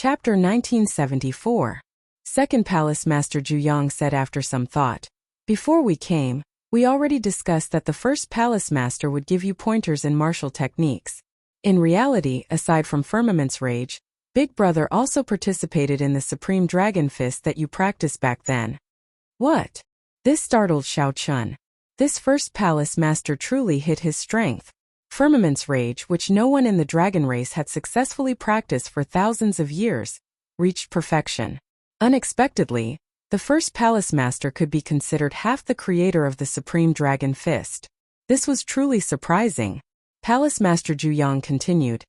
Chapter 1974. Second Palace Master Juyang said after some thought. Before we came, we already discussed that the first Palace Master would give you pointers in martial techniques. In reality, aside from Firmament's Rage, Big Brother also participated in the Supreme Dragon Fist that you practiced back then. What? This startled Xiao Chun. This first Palace Master truly hit his strength. Firmament's Rage, which no one in the dragon race had successfully practiced for thousands of years, reached perfection. Unexpectedly, the first Palace Master could be considered half the creator of the Supreme Dragon Fist. This was truly surprising. Palace Master Juyang continued,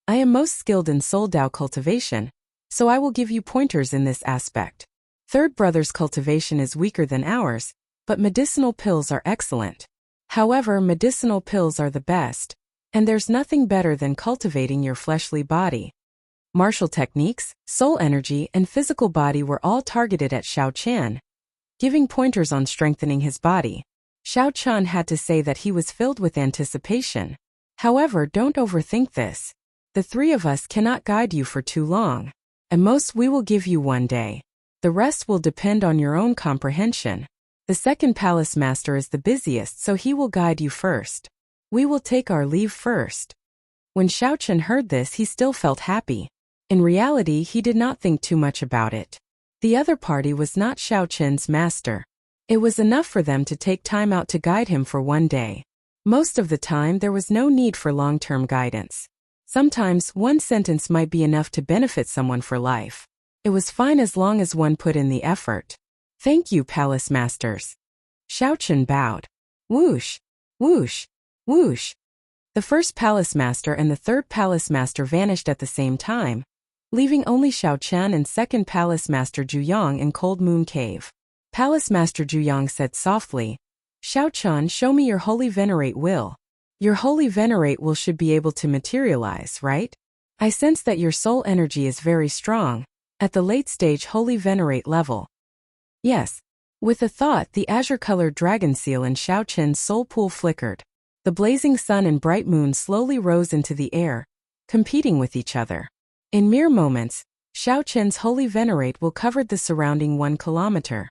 I am most skilled in Soul Dao cultivation, so I will give you pointers in this aspect. Third Brother's cultivation is weaker than ours, but medicinal pills are excellent. However, medicinal pills are the best, and there's nothing better than cultivating your fleshly body. Martial techniques, soul energy, and physical body were all targeted at Xiao Chan, giving pointers on strengthening his body. Xiao Chun had to say that he was filled with anticipation. However, don't overthink this. The three of us cannot guide you for too long. At most we will give you one day. The rest will depend on your own comprehension. The second Palace Master is the busiest, so he will guide you first. We will take our leave first. When Xiao Chun heard this, he still felt happy. In reality, he did not think too much about it. The other party was not Xiao Chun's master. It was enough for them to take time out to guide him for one day. Most of the time, there was no need for long-term guidance. Sometimes, one sentence might be enough to benefit someone for life. It was fine as long as one put in the effort. Thank you, Palace Masters. Xiao Chun bowed. Whoosh, whoosh, whoosh. The first Palace Master and the third Palace Master vanished at the same time, leaving only Xiao Chan and second Palace Master Juyang in Cold Moon Cave. Palace Master Juyang said softly, Xiao Chun, show me your Holy Venerate will. Your Holy Venerate will should be able to materialize, right? I sense that your soul energy is very strong, at the late stage Holy Venerate level. Yes. With a thought, the azure-colored dragon seal in Xiao Chen's soul pool flickered. The blazing sun and bright moon slowly rose into the air, competing with each other. In mere moments, Xiao Chen's Holy Venerate will covered the surrounding 1 kilometer.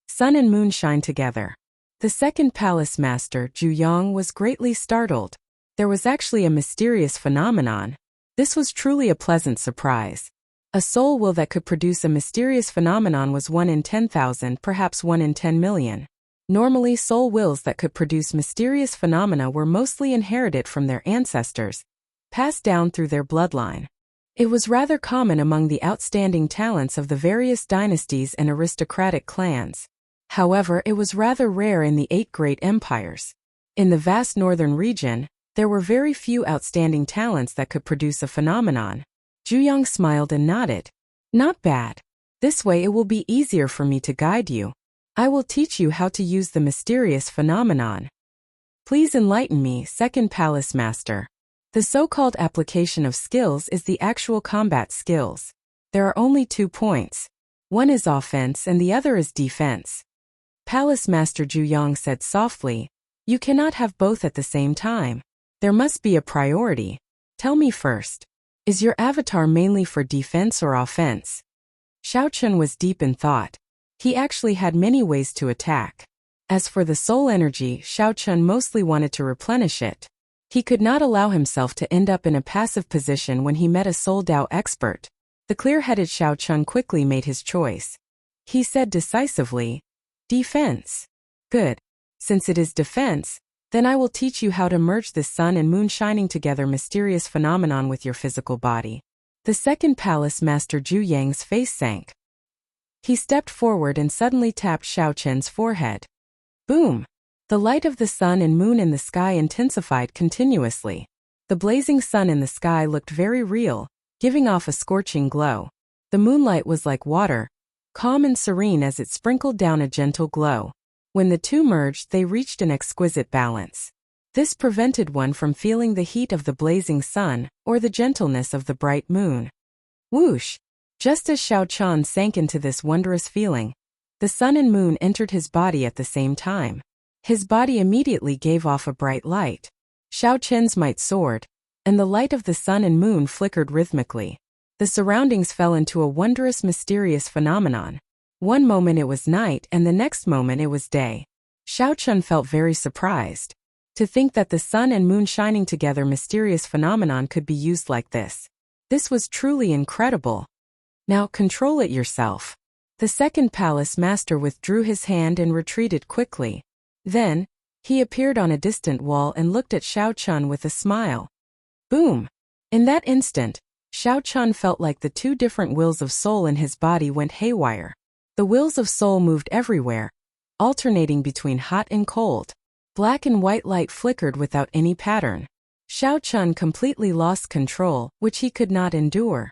Sun and moon shine together. The second Palace Master, Juyang, was greatly startled. There was actually a mysterious phenomenon. This was truly a pleasant surprise. A soul will that could produce a mysterious phenomenon was 1 in 10,000, perhaps 1 in 10 million. Normally, soul wills that could produce mysterious phenomena were mostly inherited from their ancestors, passed down through their bloodline. It was rather common among the outstanding talents of the various dynasties and aristocratic clans. However, it was rather rare in the 8 great empires. In the vast northern region, there were very few outstanding talents that could produce a phenomenon. Juyang smiled and nodded. Not bad. This way it will be easier for me to guide you. I will teach you how to use the mysterious phenomenon. Please enlighten me, second Palace Master. The so-called application of skills is the actual combat skills. There are only 2 points. One is offense and the other is defense. Palace Master Juyang said softly, you cannot have both at the same time. There must be a priority. Tell me first. Is your avatar mainly for defense or offense? Xiao Chun was deep in thought. He actually had many ways to attack. As for the soul energy, Xiao Chun mostly wanted to replenish it. He could not allow himself to end up in a passive position when he met a Soul Dao expert. The clear-headed Xiao Chun quickly made his choice. He said decisively, defense. Good. Since it is defense, then I will teach you how to merge the sun and moon shining together mysterious phenomenon with your physical body. The second Palace Master Juyang's face sank. He stepped forward and suddenly tapped Xiao Chen's forehead. Boom! The light of the sun and moon in the sky intensified continuously. The blazing sun in the sky looked very real, giving off a scorching glow. The moonlight was like water, calm and serene as it sprinkled down a gentle glow. When the two merged, they reached an exquisite balance. This prevented one from feeling the heat of the blazing sun or the gentleness of the bright moon. Whoosh! Just as Xiao Chan sank into this wondrous feeling, the sun and moon entered his body at the same time. His body immediately gave off a bright light. Xiao Chen's might soared, and the light of the sun and moon flickered rhythmically. The surroundings fell into a wondrous, mysterious phenomenon. One moment it was night and the next moment it was day. Xiao Chun felt very surprised. To think that the sun and moon shining together mysterious phenomenon could be used like this. This was truly incredible. Now control it yourself. The second palace master withdrew his hand and retreated quickly. Then, he appeared on a distant wall and looked at Xiao Chun with a smile. Boom! In that instant, Xiao Chun felt like the two different wills of soul in his body went haywire. The wills of soul moved everywhere, alternating between hot and cold. Black and white light flickered without any pattern. Xiao Chun completely lost control, which he could not endure.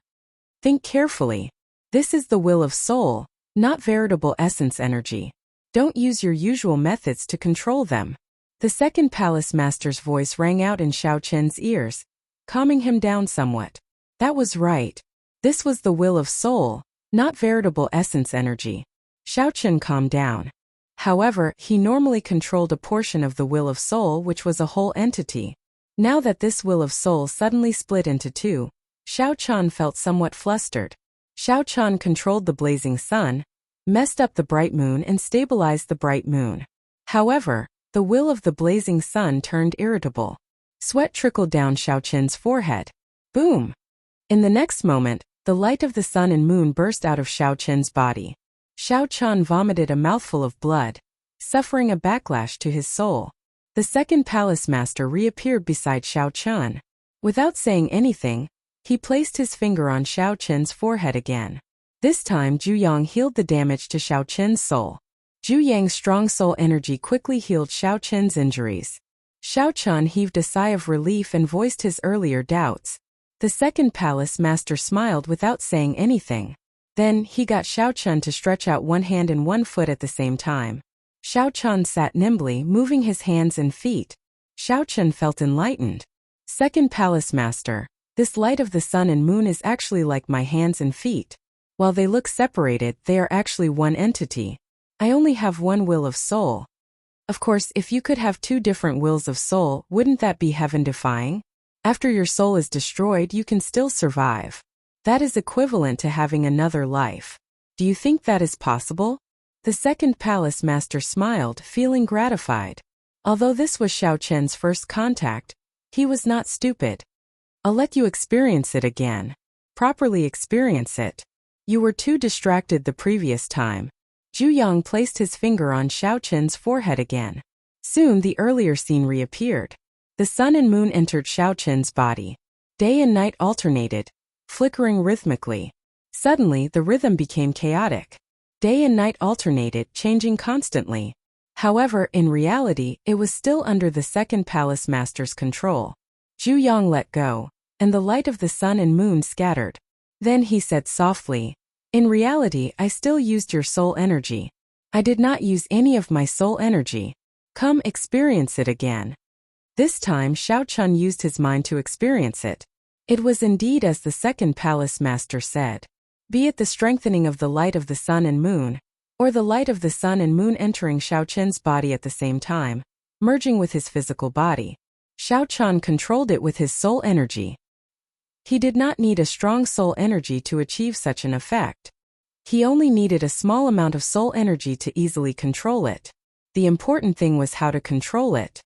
Think carefully. This is the will of soul, not veritable essence energy. Don't use your usual methods to control them. The second palace master's voice rang out in Xiao Chun's ears, calming him down somewhat. That was right. This was the will of soul, not veritable essence energy. Xiao Chun calmed down. However, he normally controlled a portion of the will of soul which was a whole entity. Now that this will of soul suddenly split into two, Xiao Chun felt somewhat flustered. Xiao Chun controlled the blazing sun, messed up the bright moon and stabilized the bright moon. However, the will of the blazing sun turned irritable. Sweat trickled down Xiao Chun's forehead. Boom! In the next moment, the light of the sun and moon burst out of Xiao Chun's body. Xiao Chun vomited a mouthful of blood, suffering a backlash to his soul. The second palace master reappeared beside Xiao Chun. Without saying anything, he placed his finger on Xiao Chun's forehead again. This time Zhu Yang healed the damage to Xiao Chun's soul. Zhu Yang's strong soul energy quickly healed Xiao Chun's injuries. Xiao Chun heaved a sigh of relief and voiced his earlier doubts. The second palace master smiled without saying anything. Then, he got Xiao Chun to stretch out one hand and one foot at the same time. Xiao Chun sat nimbly, moving his hands and feet. Xiao Chun felt enlightened. Second palace master, this light of the sun and moon is actually like my hands and feet. While they look separated, they are actually one entity. I only have one will of soul. Of course, if you could have two different wills of soul, wouldn't that be heaven-defying? After your soul is destroyed, you can still survive. That is equivalent to having another life. Do you think that is possible? The second palace master smiled, feeling gratified. Although this was Xiao Chun's first contact, he was not stupid. I'll let you experience it again. Properly experience it. You were too distracted the previous time. Zhu Yang placed his finger on Xiao Chun's forehead again. Soon the earlier scene reappeared. The sun and moon entered Xiao Chun's body. Day and night alternated, flickering rhythmically. Suddenly, the rhythm became chaotic. Day and night alternated, changing constantly. However, in reality, it was still under the second palace master's control. Zhu Yang let go, and the light of the sun and moon scattered. Then he said softly, "In reality, I still used your soul energy. I did not use any of my soul energy. Come experience it again." This time Xiao Chun used his mind to experience it. It was indeed as the second palace master said. Be it the strengthening of the light of the sun and moon, or the light of the sun and moon entering Xiao Chun's body at the same time, merging with his physical body. Xiao Chun controlled it with his soul energy. He did not need a strong soul energy to achieve such an effect. He only needed a small amount of soul energy to easily control it. The important thing was how to control it.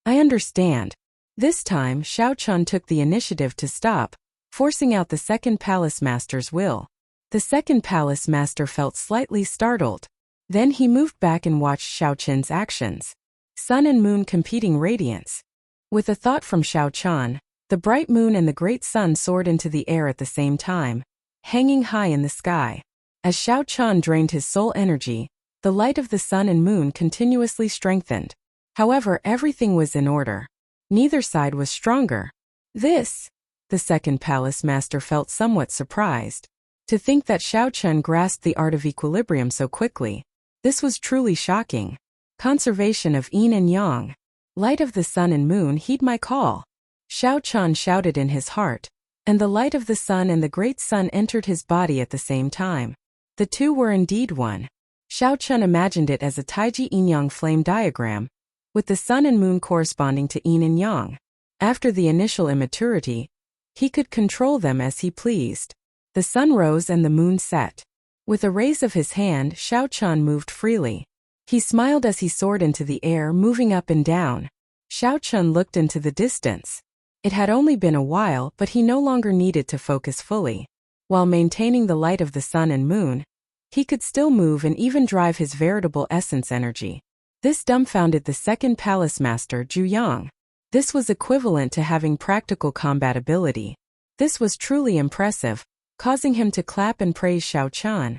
I understand. This time, Xiao Chun took the initiative to stop, forcing out the second palace master's will. The second palace master felt slightly startled. Then he moved back and watched Xiao Chun's actions. Sun and moon competing radiance. With a thought from Xiao Chun, the bright moon and the great sun soared into the air at the same time, hanging high in the sky. As Xiao Chun drained his soul energy, the light of the sun and moon continuously strengthened. However, everything was in order. Neither side was stronger. The second palace master felt somewhat surprised. To think that Xiao Chun grasped the art of equilibrium so quickly. This was truly shocking. Conservation of yin and yang. Light of the sun and moon, heed my call. Xiao Chun shouted in his heart, and the light of the sun and the great sun entered his body at the same time. The two were indeed one. Xiao Chun imagined it as a Taiji yin-yang flame diagram, with the sun and moon corresponding to yin and yang. After the initial immaturity, he could control them as he pleased. The sun rose and the moon set. With a raise of his hand, Xiao Chun moved freely. He smiled as he soared into the air, moving up and down. Xiao Chun looked into the distance. It had only been a while, but he no longer needed to focus fully. While maintaining the light of the sun and moon, he could still move and even drive his veritable essence energy. This dumbfounded the second palace master, Zhu Yang. This was equivalent to having practical combat ability. This was truly impressive, causing him to clap and praise Xiao Chun.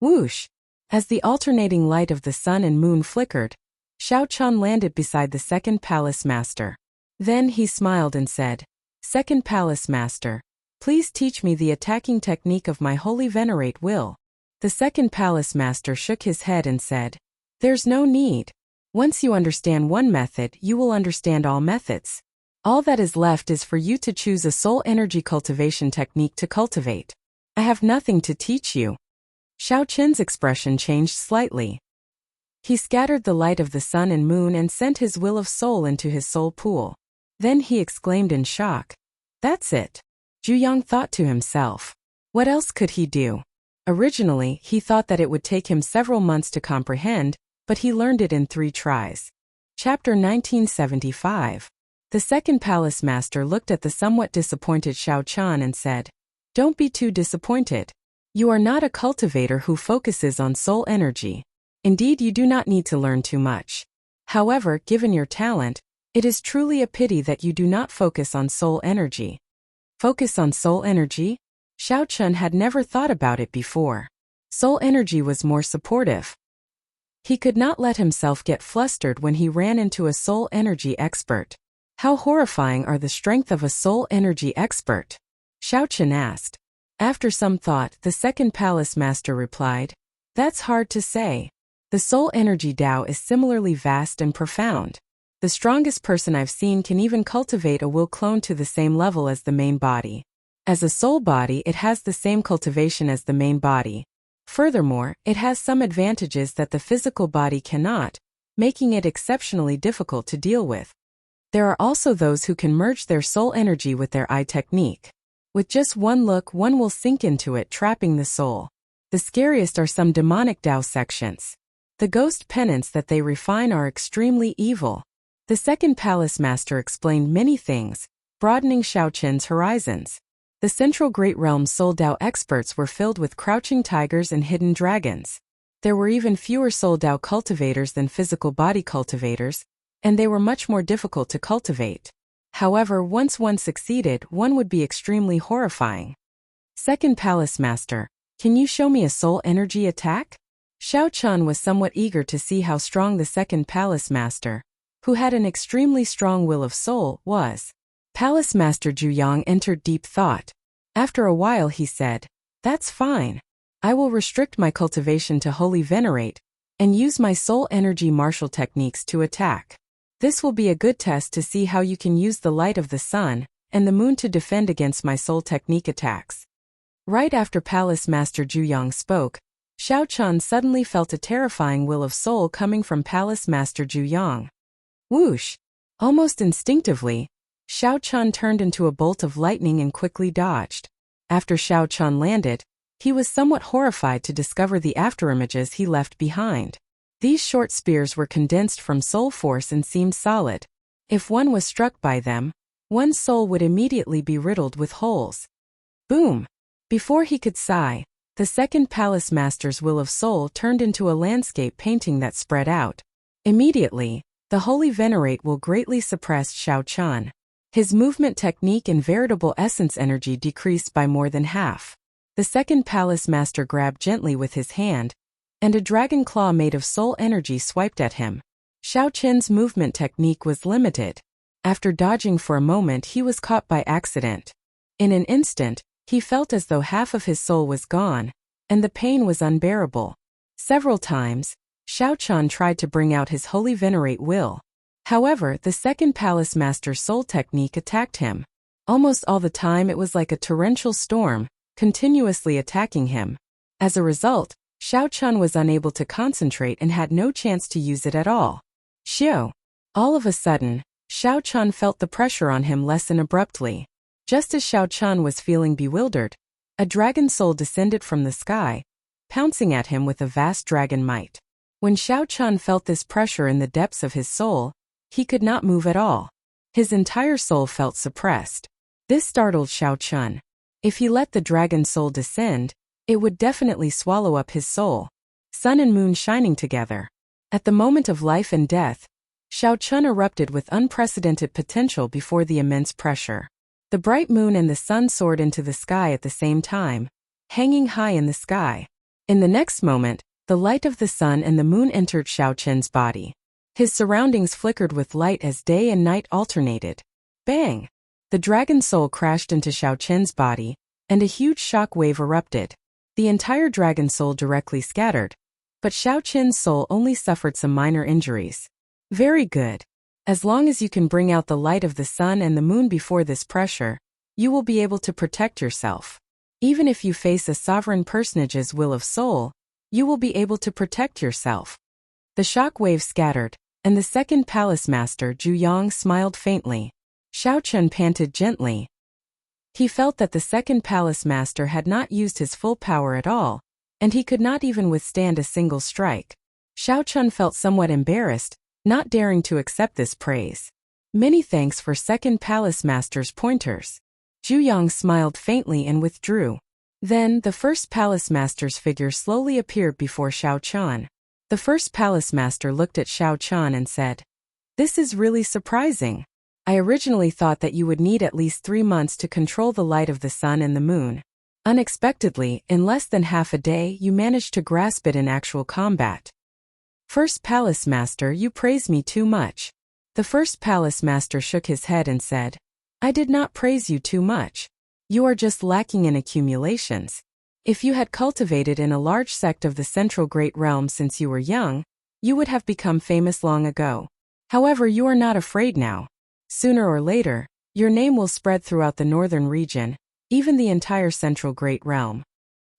Whoosh! As the alternating light of the sun and moon flickered, Xiao Chun landed beside the second palace master. Then he smiled and said, "Second palace master, please teach me the attacking technique of my holy venerate will." The second palace master shook his head and said, "There's no need. Once you understand one method, you will understand all methods. All that is left is for you to choose a soul energy cultivation technique to cultivate. I have nothing to teach you." Xiao Chun's expression changed slightly. He scattered the light of the sun and moon and sent his will of soul into his soul pool. Then he exclaimed in shock, "That's it." Zhu Yang thought to himself, what else could he do? Originally, he thought that it would take him several months to comprehend, but he learned it in 3 tries. Chapter 1975. The second palace master looked at the somewhat disappointed Xiao Chun and said, "Don't be too disappointed. You are not a cultivator who focuses on soul energy. Indeed, you do not need to learn too much. However, given your talent, it is truly a pity that you do not focus on soul energy." Focus on soul energy? Xiao Chun had never thought about it before. Soul energy was more supportive. He could not let himself get flustered when he ran into a soul energy expert. How horrifying are the strength of a soul energy expert? Xiao Chun asked. After some thought, the second palace master replied, "That's hard to say. The soul energy Tao is similarly vast and profound. The strongest person I've seen can even cultivate a will clone to the same level as the main body. As a soul body, it has the same cultivation as the main body. Furthermore, it has some advantages that the physical body cannot, making it exceptionally difficult to deal with. There are also those who can merge their soul energy with their eye technique. With just one look, one will sink into it, trapping the soul. The scariest are some demonic Tao sections. The ghost penance that they refine are extremely evil." The second palace master explained many things, broadening Xiao Chun's horizons. The central Great Realm's Soul Tao experts were filled with crouching tigers and hidden dragons. There were even fewer Soul Tao cultivators than physical body cultivators, and they were much more difficult to cultivate. However, once one succeeded, one would be extremely horrifying. Second palace master, can you show me a soul energy attack? Xiao Chun was somewhat eager to see how strong the second palace master, who had an extremely strong will of soul, was. Palace Master Zhu Yang entered deep thought. After a while he said, "That's fine. I will restrict my cultivation to holy venerate, and use my soul energy martial techniques to attack. This will be a good test to see how you can use the light of the sun and the moon to defend against my soul technique attacks." Right after Palace Master Zhu Yang spoke, Xiao Chun suddenly felt a terrifying will of soul coming from Palace Master Zhu Yang. Whoosh! Almost instinctively, Xiao Chun turned into a bolt of lightning and quickly dodged. After Xiao Chun landed, he was somewhat horrified to discover the afterimages he left behind. These short spears were condensed from soul force and seemed solid. If one was struck by them, one's soul would immediately be riddled with holes. Boom! Before he could sigh, the second palace master's will of soul turned into a landscape painting that spread out. Immediately, the holy venerate will greatly suppressed Xiao Chun. His movement technique and veritable essence energy decreased by more than half. The second palace master grabbed gently with his hand, and a dragon claw made of soul energy swiped at him. Xiao Chun's movement technique was limited. After dodging for a moment, he was caught by accident. In an instant, he felt as though half of his soul was gone, and the pain was unbearable. Several times, Xiao Chun tried to bring out his holy venerate will. However, the second palace master's soul technique attacked him. Almost all the time it was like a torrential storm, continuously attacking him. As a result, Xiao Chun was unable to concentrate and had no chance to use it at all. Xiao! All of a sudden, Xiao Chun felt the pressure on him lessen abruptly. Just as Xiao Chun was feeling bewildered, A dragon soul descended from the sky, pouncing at him with a vast dragon might. When Xiao Chun felt this pressure in the depths of his soul, he could not move at all. His entire soul felt suppressed. This startled Xiao Chun. If he let the dragon soul descend, it would definitely swallow up his soul. Sun and moon shining together. At the moment of life and death, Xiao Chun erupted with unprecedented potential before the immense pressure. The bright moon and the sun soared into the sky at the same time, hanging high in the sky. In the next moment, the light of the sun and the moon entered Xiao Chun's body. His surroundings flickered with light as day and night alternated. Bang! The dragon soul crashed into Xiao Chun's body, and a huge shock wave erupted. The entire dragon soul directly scattered, but Xiao Chun's soul only suffered some minor injuries. Very good. As long as you can bring out the light of the sun and the moon before this pressure, you will be able to protect yourself. Even if you face a sovereign personage's will of soul, you will be able to protect yourself. The shock wave scattered, and the second palace master Zhu Yang smiled faintly. Xiao Chun panted gently. He felt that the second palace master had not used his full power at all, and he could not even withstand a single strike. Xiao Chun felt somewhat embarrassed, not daring to accept this praise. Many thanks for second palace master's pointers. Zhu Yang smiled faintly and withdrew. Then, the first palace master's figure slowly appeared before Xiao Chun. The first palace master looked at Xiao Chun and said, "This is really surprising. I originally thought that you would need at least 3 months to control the light of the sun and the moon. Unexpectedly, in less than half a day, you managed to grasp it in actual combat. First palace master, you praise me too much." The first palace master shook his head and said, "I did not praise you too much. You are just lacking in accumulations. If you had cultivated in a large sect of the central great realm since you were young, you would have become famous long ago. However, you are not afraid now. Sooner or later, your name will spread throughout the northern region, even the entire central great realm."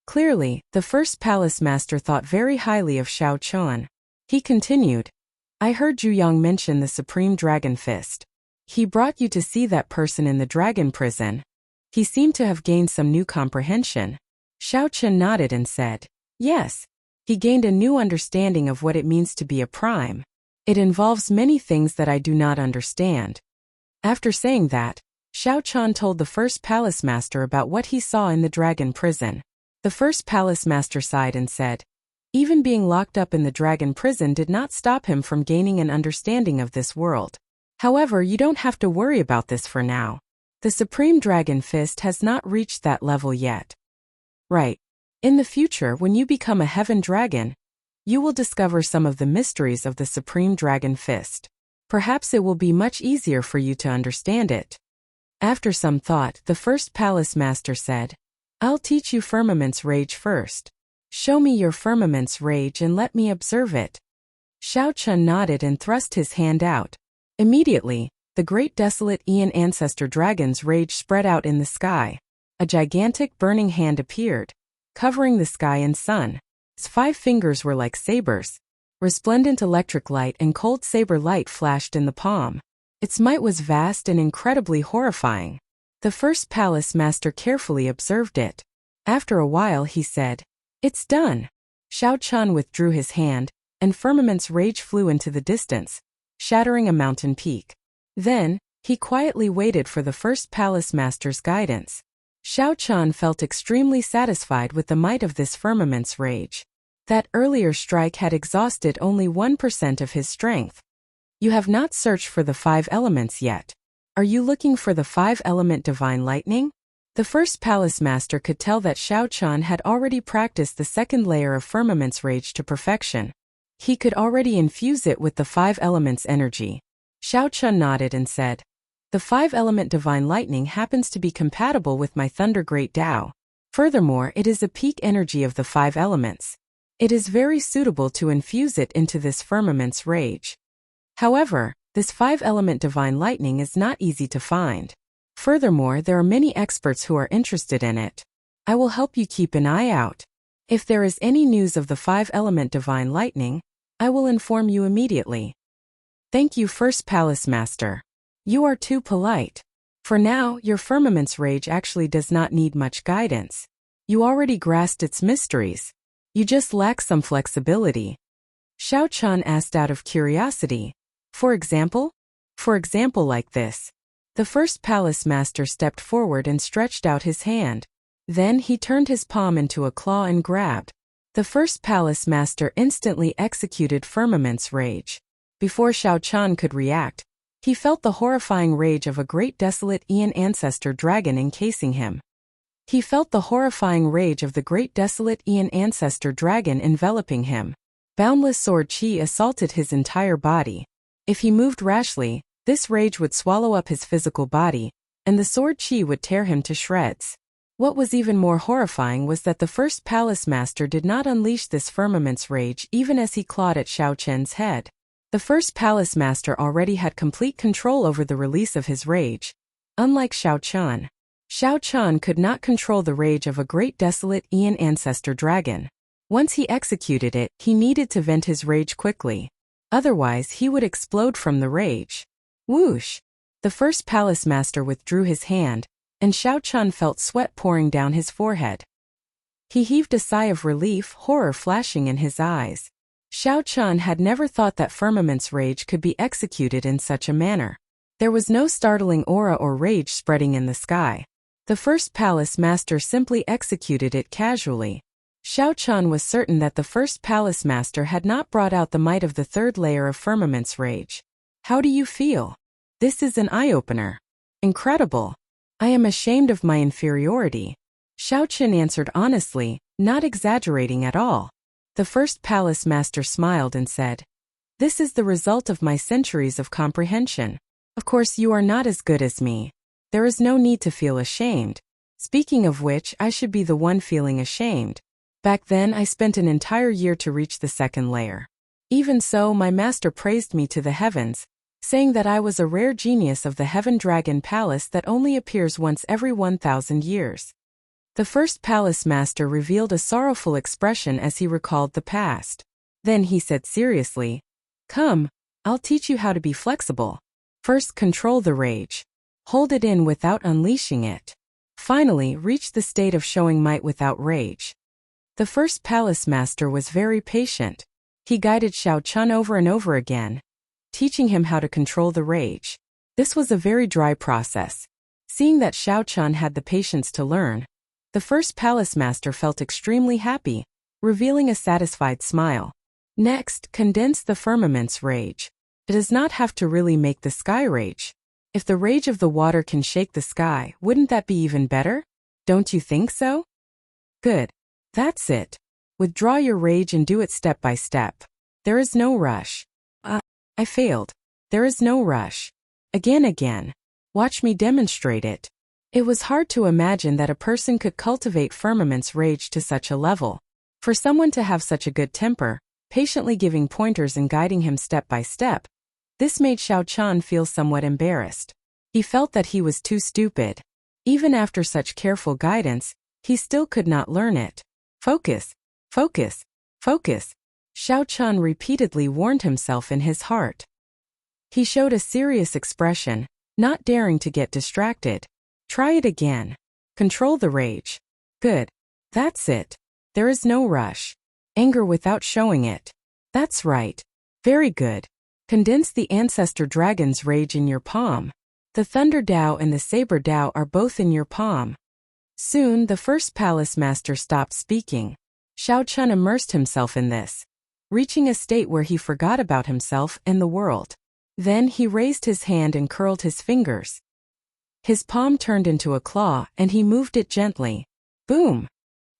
Clearly, the first palace master thought very highly of Xiao Chun. He continued, "I heard Zhu Yang mention the Supreme Dragon Fist. He brought you to see that person in the dragon prison. He seemed to have gained some new comprehension." Xiao Chun nodded and said, "Yes. He gained a new understanding of what it means to be a prime. It involves many things that I do not understand." After saying that, Xiao Chun told the first palace master about what he saw in the dragon prison. The first palace master sighed and said, "Even being locked up in the dragon prison did not stop him from gaining an understanding of this world. However, you don't have to worry about this for now. The Supreme Dragon Fist has not reached that level yet. Right. In the future, when you become a heaven dragon, you will discover some of the mysteries of the Supreme Dragon Fist. Perhaps it will be much easier for you to understand it." After some thought, the first palace master said, "I'll teach you Firmament's Rage first. Show me your Firmament's Rage and let me observe it." Xiao Chun nodded and thrust his hand out. Immediately, the great desolate Aeon ancestor dragon's rage spread out in the sky. A gigantic burning hand appeared, covering the sky and sun. Its 5 fingers were like sabers. Resplendent electric light and cold saber light flashed in the palm. Its might was vast and incredibly horrifying. The first palace master carefully observed it. After a while he said, "It's done." Xiao Chun withdrew his hand, and Firmament's Rage flew into the distance, shattering a mountain peak. Then, he quietly waited for the first palace master's guidance. Xiao Chun felt extremely satisfied with the might of this Firmament's Rage. That earlier strike had exhausted only 1% of his strength. You have not searched for the 5 elements yet. Are you looking for the 5-element divine lightning? The first palace master could tell that Xiao Chun had already practiced the second layer of Firmament's Rage to perfection. He could already infuse it with the 5 elements energy. Xiao Chun nodded and said, "The 5-element divine lightning happens to be compatible with my Thunder Great Tao. Furthermore, it is a peak energy of the 5 elements. It is very suitable to infuse it into this Firmament's Rage. However, this 5-element divine lightning is not easy to find. Furthermore, there are many experts who are interested in it. I will help you keep an eye out. If there is any news of the 5-element divine lightning, I will inform you immediately." "Thank you, first palace master. You are too polite. For now, your Firmament's Rage actually does not need much guidance. You already grasped its mysteries. You just lack some flexibility. Xiao Chan asked out of curiosity. For example? For example like this. The first palace master stepped forward and stretched out his hand. Then he turned his palm into a claw and grabbed. The first palace master instantly executed Firmament's rage. Before Xiao Chan could react, he felt the horrifying rage of a great desolate Aeon ancestor dragon encasing him. He felt the horrifying rage of the great desolate Aeon ancestor dragon enveloping him. Boundless sword chi assaulted his entire body. If he moved rashly, this rage would swallow up his physical body, and the sword chi would tear him to shreds. What was even more horrifying was that the first palace master did not unleash this Firmament's rage even as he clawed at Xiao Chen's head. The first palace master already had complete control over the release of his rage. Unlike Xiao Chan could not control the rage of a great desolate Aeon ancestor dragon. Once he executed it, he needed to vent his rage quickly. Otherwise, he would explode from the rage. Whoosh! The first palace master withdrew his hand, and Xiao Chan felt sweat pouring down his forehead. He heaved a sigh of relief, horror flashing in his eyes. Xiao Chan had never thought that Firmament's rage could be executed in such a manner. There was no startling aura or rage spreading in the sky. The first palace master simply executed it casually. Xiao Chan was certain that the first palace master had not brought out the might of the third layer of Firmament's rage. How do you feel? This is an eye-opener. Incredible. I am ashamed of my inferiority. Xiao Chan answered honestly, not exaggerating at all. The first palace master smiled and said, "This is the result of my centuries of comprehension. Of course you are not as good as me. There is no need to feel ashamed. Speaking of which, I should be the one feeling ashamed. Back then I spent an entire year to reach the second layer. Even so, my master praised me to the heavens, saying that I was a rare genius of the Heaven Dragon Palace that only appears once every 1,000 years. The first palace master revealed a sorrowful expression as he recalled the past. Then he said seriously, "Come, I'll teach you how to be flexible. First, control the rage. Hold it in without unleashing it. Finally, reach the state of showing might without rage." The first palace master was very patient. He guided Xiao Chan over and over again, teaching him how to control the rage. This was a very dry process. Seeing that Xiao Chan had the patience to learn, the first palace master felt extremely happy, revealing a satisfied smile. Next, condense the Firmament's rage. It does not have to really make the sky rage. If the rage of the water can shake the sky, wouldn't that be even better? Don't you think so? Good. That's it. Withdraw your rage and do it step by step. There is no rush. I failed. There is no rush. Again. Watch me demonstrate it. It was hard to imagine that a person could cultivate Firmament's rage to such a level. For someone to have such a good temper, patiently giving pointers and guiding him step by step, this made Xiao Chan feel somewhat embarrassed. He felt that he was too stupid. Even after such careful guidance, he still could not learn it. Focus. Xiao Chan repeatedly warned himself in his heart. He showed a serious expression, not daring to get distracted. Try it again. Control the rage. Good. That's it. There is no rush. Anger without showing it. That's right. Very good. Condense the ancestor dragon's rage in your palm. The Thunder Dao and the Saber Dao are both in your palm. Soon, the first palace master stopped speaking. Xiao Chan immersed himself in this, reaching a state where he forgot about himself and the world. Then he raised his hand and curled his fingers. His palm turned into a claw, and he moved it gently. Boom!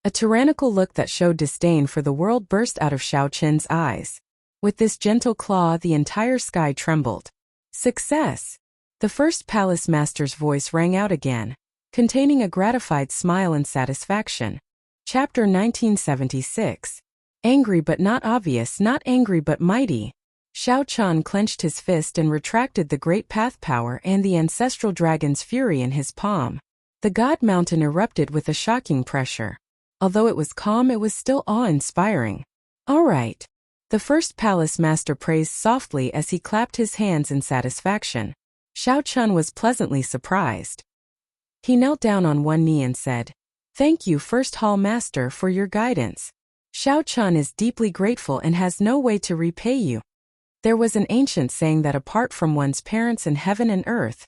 A tyrannical look that showed disdain for the world burst out of Xiao Chen's eyes. With this gentle claw, the entire sky trembled. Success! The first palace master's voice rang out again, containing a gratified smile and satisfaction. Chapter 1976. Angry but not obvious, not angry but mighty. Xiao Chan clenched his fist and retracted the great path power and the ancestral dragon's fury in his palm. The god mountain erupted with a shocking pressure. Although it was calm, it was still awe-inspiring. All right. The first palace master praised softly as he clapped his hands in satisfaction. Xiao Chan was pleasantly surprised. He knelt down on one knee and said, Thank you, First Hall Master, for your guidance. Xiao Chun is deeply grateful and has no way to repay you. There was an ancient saying that apart from one's parents in heaven and earth,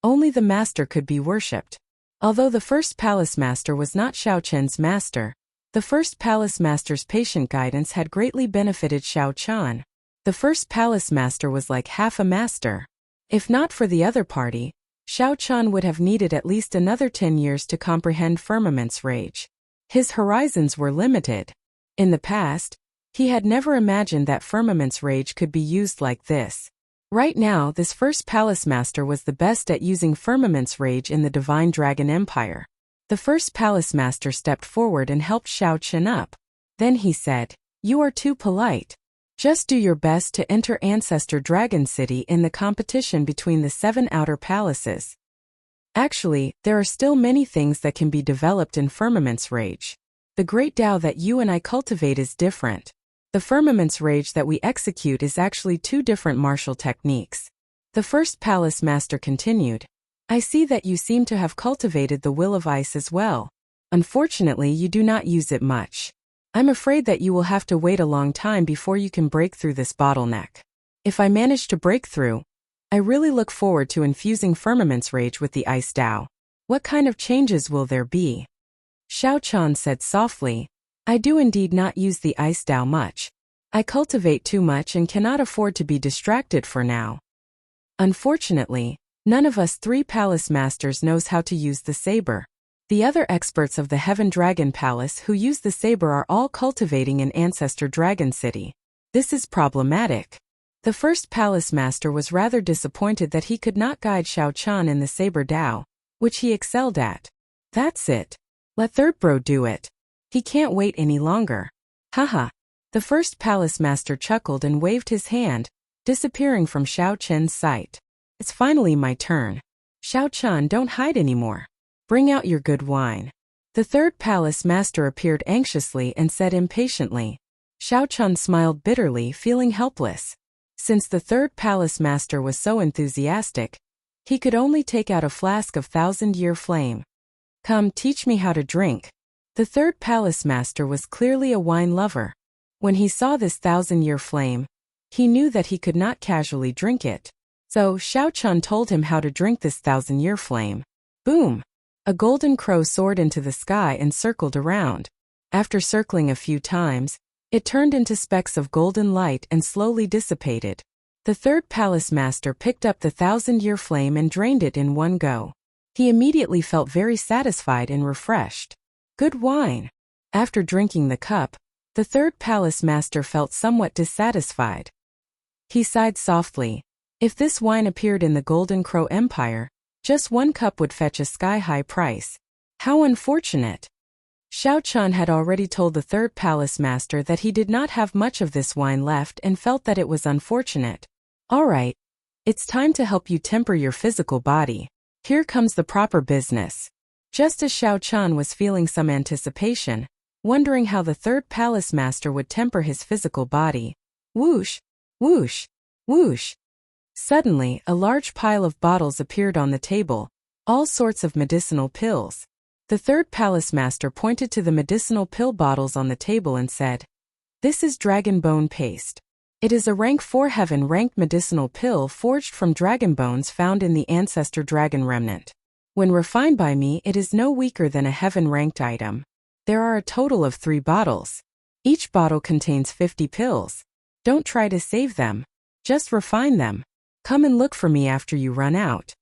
only the master could be worshipped. Although the first palace master was not Xiao Chun's master, the first palace master's patient guidance had greatly benefited Xiao Chun. The first palace master was like half a master. If not for the other party, Xiao Chun would have needed at least another 10 years to comprehend Firmament's rage. His horizons were limited. In the past, he had never imagined that Firmament's rage could be used like this. Right now, this first palace master was the best at using Firmament's rage in the Divine Dragon Empire. The first palace master stepped forward and helped Xiao Chun up. Then he said, "You are too polite. Just do your best to enter Ancestor Dragon City in the competition between the 7 outer palaces. Actually, there are still many things that can be developed in Firmament's rage. The great Tao that you and I cultivate is different. The Firmament's rage that we execute is actually 2 different martial techniques." The first palace master continued, "I see that you seem to have cultivated the will of ice as well. Unfortunately, you do not use it much. I'm afraid that you will have to wait a long time before you can break through this bottleneck. If I manage to break through, I really look forward to infusing Firmament's rage with the ice Tao. What kind of changes will there be?" Xiao Chun said softly, "I do indeed not use the ice Tao much. I cultivate too much and cannot afford to be distracted for now. Unfortunately, none of us 3 palace masters knows how to use the saber. The other experts of the Heaven Dragon Palace who use the saber are all cultivating in Ancestor Dragon City. This is problematic." The first palace master was rather disappointed that he could not guide Xiao Chun in the saber Tao, which he excelled at. "That's it. Let third bro do it. He can't wait any longer." Haha. The first palace master chuckled and waved his hand, disappearing from Xiao Chun's sight. "It's finally my turn. Xiao Chun, don't hide anymore. Bring out your good wine." The third palace master appeared anxiously and said impatiently. Xiao Chun smiled bitterly, feeling helpless. Since the third palace master was so enthusiastic, he could only take out a flask of 1,000-year flame. "Come, teach me how to drink." The third palace master was clearly a wine lover. When he saw this 1,000-year flame, he knew that he could not casually drink it. So Xiao Chun told him how to drink this 1,000-year flame. Boom! A golden crow soared into the sky and circled around. After circling a few times, it turned into specks of golden light and slowly dissipated. The third palace master picked up the 1,000-year flame and drained it in one go. He immediately felt very satisfied and refreshed. Good wine. After drinking the cup, the third palace master felt somewhat dissatisfied. He sighed softly. If this wine appeared in the Golden Crow Empire, just 1 cup would fetch a sky-high price. How unfortunate. Xiao Chun had already told the third palace master that he did not have much of this wine left and felt that it was unfortunate. All right. It's time to help you temper your physical body. Here comes the proper business. Just as Xiao Chun was feeling some anticipation, wondering how the third palace master would temper his physical body, whoosh, whoosh, whoosh. Suddenly, a large pile of bottles appeared on the table, all sorts of medicinal pills. The third palace master pointed to the medicinal pill bottles on the table and said, "This is dragon bone paste. It is a rank 4 heaven ranked medicinal pill forged from dragon bones found in the ancestor dragon remnant. When refined by me, it is no weaker than a heaven-ranked item. There are a total of 3 bottles. Each bottle contains 50 pills. Don't try to save them. Just refine them. Come and look for me after you run out.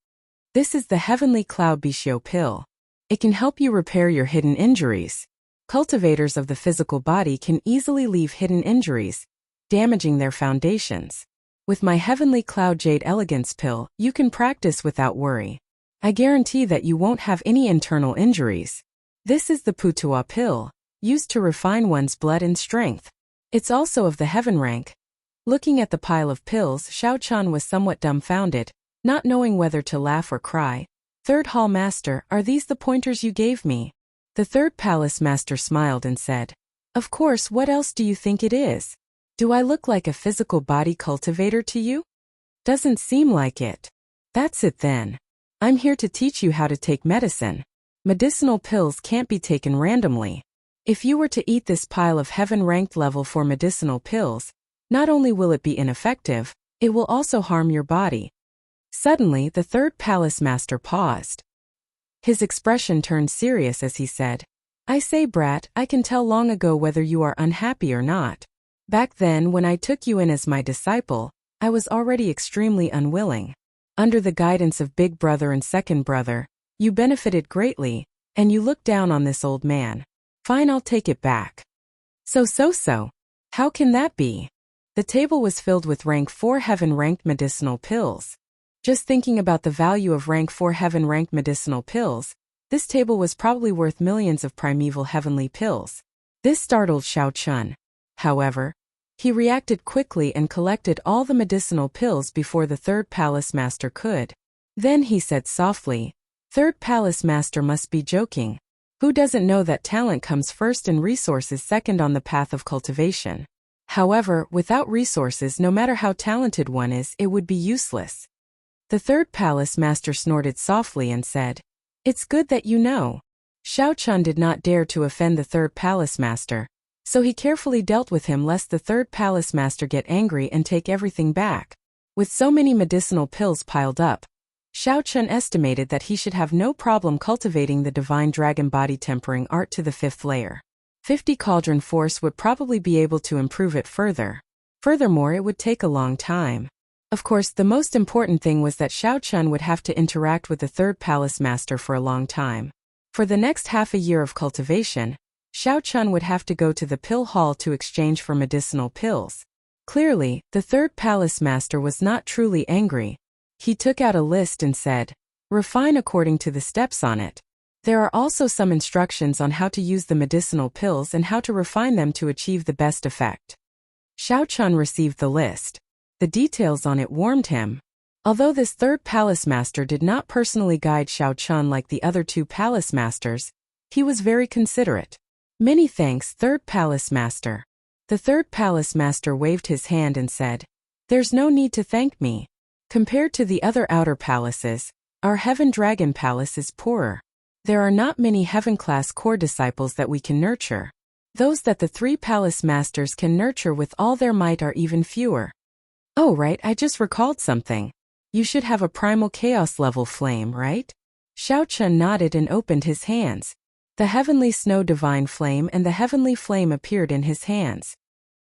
This is the Heavenly Cloud Bishio pill. It can help you repair your hidden injuries. Cultivators of the physical body can easily leave hidden injuries, damaging their foundations. With my Heavenly Cloud Jade Elegance pill, you can practice without worry. I guarantee that you won't have any internal injuries. This is the Putua pill, used to refine one's blood and strength. It's also of the heaven rank." Looking at the pile of pills, Xiao Chun was somewhat dumbfounded, not knowing whether to laugh or cry. "Third Hall Master, are these the pointers you gave me?" The third palace master smiled and said, "Of course, what else do you think it is? Do I look like a physical body cultivator to you? Doesn't seem like it. That's it then. I'm here to teach you how to take medicine. Medicinal pills can't be taken randomly. If you were to eat this pile of heaven-ranked level 4 medicinal pills, not only will it be ineffective, it will also harm your body. Suddenly, the third palace master paused. His expression turned serious as he said, "I say, brat, I can tell long ago whether you are unhappy or not. Back then, when I took you in as my disciple, I was already extremely unwilling. Under the guidance of Big Brother and Second Brother, you benefited greatly, and you looked down on this old man. Fine, I'll take it back." So. How can that be? The table was filled with rank 4 heaven-ranked medicinal pills. Just thinking about the value of rank 4 heaven-ranked medicinal pills, this table was probably worth millions of primeval heavenly pills. This startled Xiao Chun. However, he reacted quickly and collected all the medicinal pills before the third palace master could. Then he said softly, "Third palace master must be joking. Who doesn't know that talent comes first and resources second on the path of cultivation? However, without resources, no matter how talented one is, it would be useless." The third palace master snorted softly and said, "It's good that you know." Xiao Chun did not dare to offend the third palace master, so he carefully dealt with him lest the third palace master get angry and take everything back. With so many medicinal pills piled up, Xiao Chun estimated that he should have no problem cultivating the divine dragon body tempering art to the 5th layer. 50 cauldron force would probably be able to improve it further. Furthermore, it would take a long time. Of course, the most important thing was that Xiao Chun would have to interact with the third palace master for a long time. For the next half a year of cultivation, Xiao Chun would have to go to the pill hall to exchange for medicinal pills. Clearly, the third palace master was not truly angry. He took out a list and said, "Refine according to the steps on it. There are also some instructions on how to use the medicinal pills and how to refine them to achieve the best effect." Xiao Chun received the list. The details on it warmed him. Although this third palace master did not personally guide Xiao Chun like the other 2 palace masters, he was very considerate. "Many thanks, third palace master." The third palace master waved his hand and said, "There's no need to thank me. Compared to the other outer palaces, our Heaven Dragon Palace is poorer. There are not many Heaven-class core disciples that we can nurture. Those that the 3 palace masters can nurture with all their might are even fewer. Oh right, I just recalled something. You should have a primal chaos level flame, right?" Xiao Chun nodded and opened his hands. The heavenly snow divine flame and the heavenly flame appeared in his hands.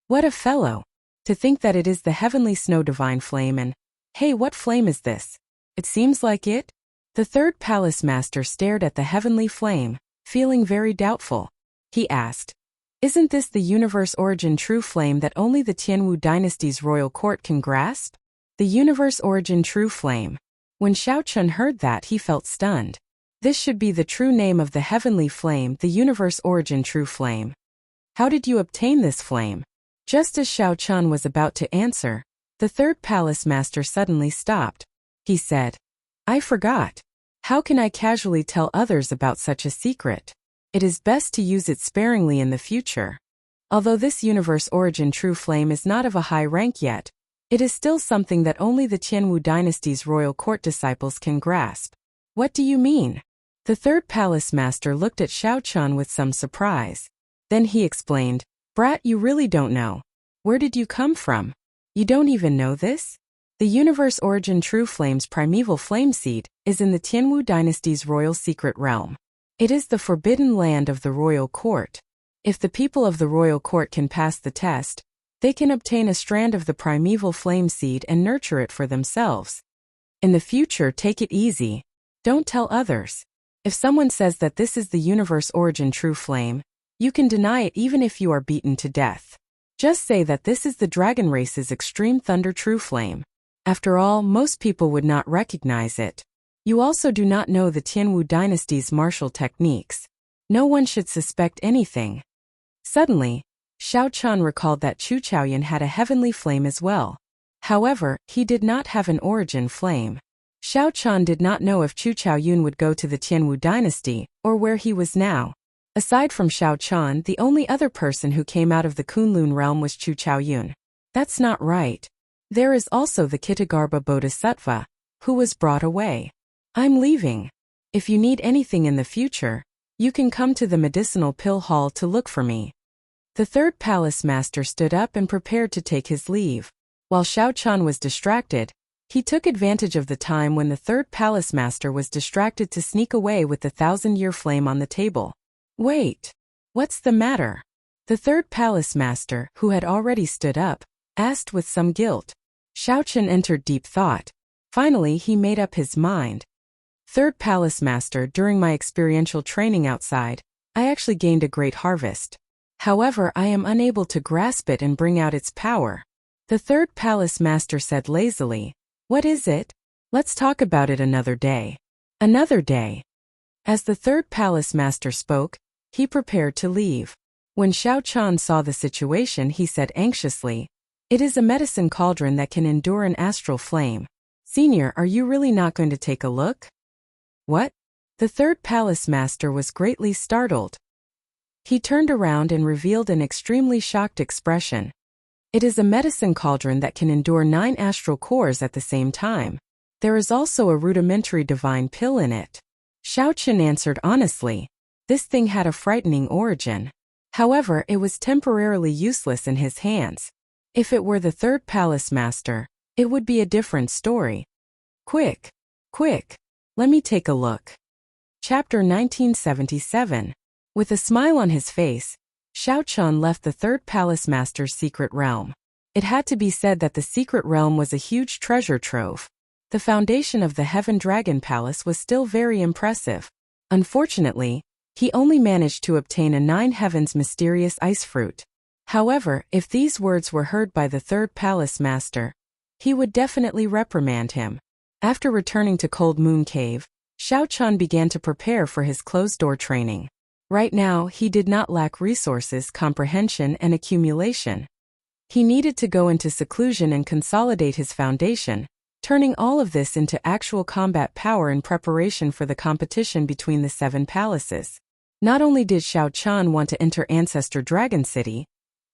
What a fellow! To think that it is the heavenly snow divine flame and, hey, what flame is this? It seems like it? The third palace master stared at the heavenly flame, feeling very doubtful. He asked, "Isn't this the universe origin true flame that only the Tianwu dynasty's royal court can grasp?" The universe origin true flame. When Xiao Chun heard that, he felt stunned. This should be the true name of the heavenly flame, the universe origin true flame. How did you obtain this flame? Just as Xiao Chun was about to answer, the third palace master suddenly stopped. He said, "I forgot. How can I casually tell others about such a secret? It is best to use it sparingly in the future. Although this universe origin true flame is not of a high rank yet, it is still something that only the Tianwu dynasty's royal court disciples can grasp." "What do you mean?" The third palace master looked at Xiao Chun with some surprise. Then he explained, "Brat, you really don't know. Where did you come from? You don't even know this? The universe origin true flame's primeval flame seed is in the Tianwu dynasty's royal secret realm. It is the forbidden land of the royal court. If the people of the royal court can pass the test, they can obtain a strand of the primeval flame seed and nurture it for themselves. In the future, take it easy. Don't tell others. If someone says that this is the universe origin true flame, you can deny it even if you are beaten to death. Just say that this is the dragon race's extreme thunder true flame. After all, most people would not recognize it. You also do not know the Tianwu dynasty's martial techniques. No one should suspect anything." Suddenly, Xiao Chun recalled that Chu Chaoyun had a heavenly flame as well. However, he did not have an origin flame. Xiao Chun did not know if Chu Chaoyun would go to the Tianwu dynasty, or where he was now. Aside from Xiao Chun, the only other person who came out of the Kunlun realm was Chu Chaoyun. That's not right. There is also the Kitagarbha Bodhisattva, who was brought away. "I'm leaving." If you need anything in the future, you can come to the medicinal pill hall to look for me." The third palace master stood up and prepared to take his leave. While Xiao Chan was distracted, he took advantage of the time when the third palace master was distracted to sneak away with the 1,000-year flame on the table. "Wait. What's the matter?" The third palace master, who had already stood up, asked with some guilt. Xiao Chan entered deep thought. Finally, he made up his mind. "Third palace master, during my experiential training outside, I actually gained a great harvest. However, I am unable to grasp it and bring out its power." The third palace master said lazily, "What is it? Let's talk about it another day." Another day. As the third palace master spoke, he prepared to leave. When Xiao Chan saw the situation, he said anxiously, "It is a medicine cauldron that can endure an astral flame. Senior, are you really not going to take a look?" "What?" The third palace master was greatly startled. He turned around and revealed an extremely shocked expression. "It is a medicine cauldron that can endure 9 astral cores at the same time. There is also a rudimentary divine pill in it." Xiao Chan answered honestly. This thing had a frightening origin. However, it was temporarily useless in his hands. If it were the third palace master, it would be a different story. Quick, let me take a look." Chapter 1977. With a smile on his face, Xiao Chan left the third palace master's secret realm. It had to be said that the secret realm was a huge treasure trove. The foundation of the Heaven Dragon Palace was still very impressive. Unfortunately, he only managed to obtain a 9 heavens mysterious ice fruit. However, if these words were heard by the third palace master, he would definitely reprimand him. After returning to Cold Moon Cave, Xiao Chan began to prepare for his closed-door training. Right now, he did not lack resources, comprehension, and accumulation. He needed to go into seclusion and consolidate his foundation, turning all of this into actual combat power in preparation for the competition between the 7 palaces. Not only did Xiao Chan want to enter Ancestor Dragon City,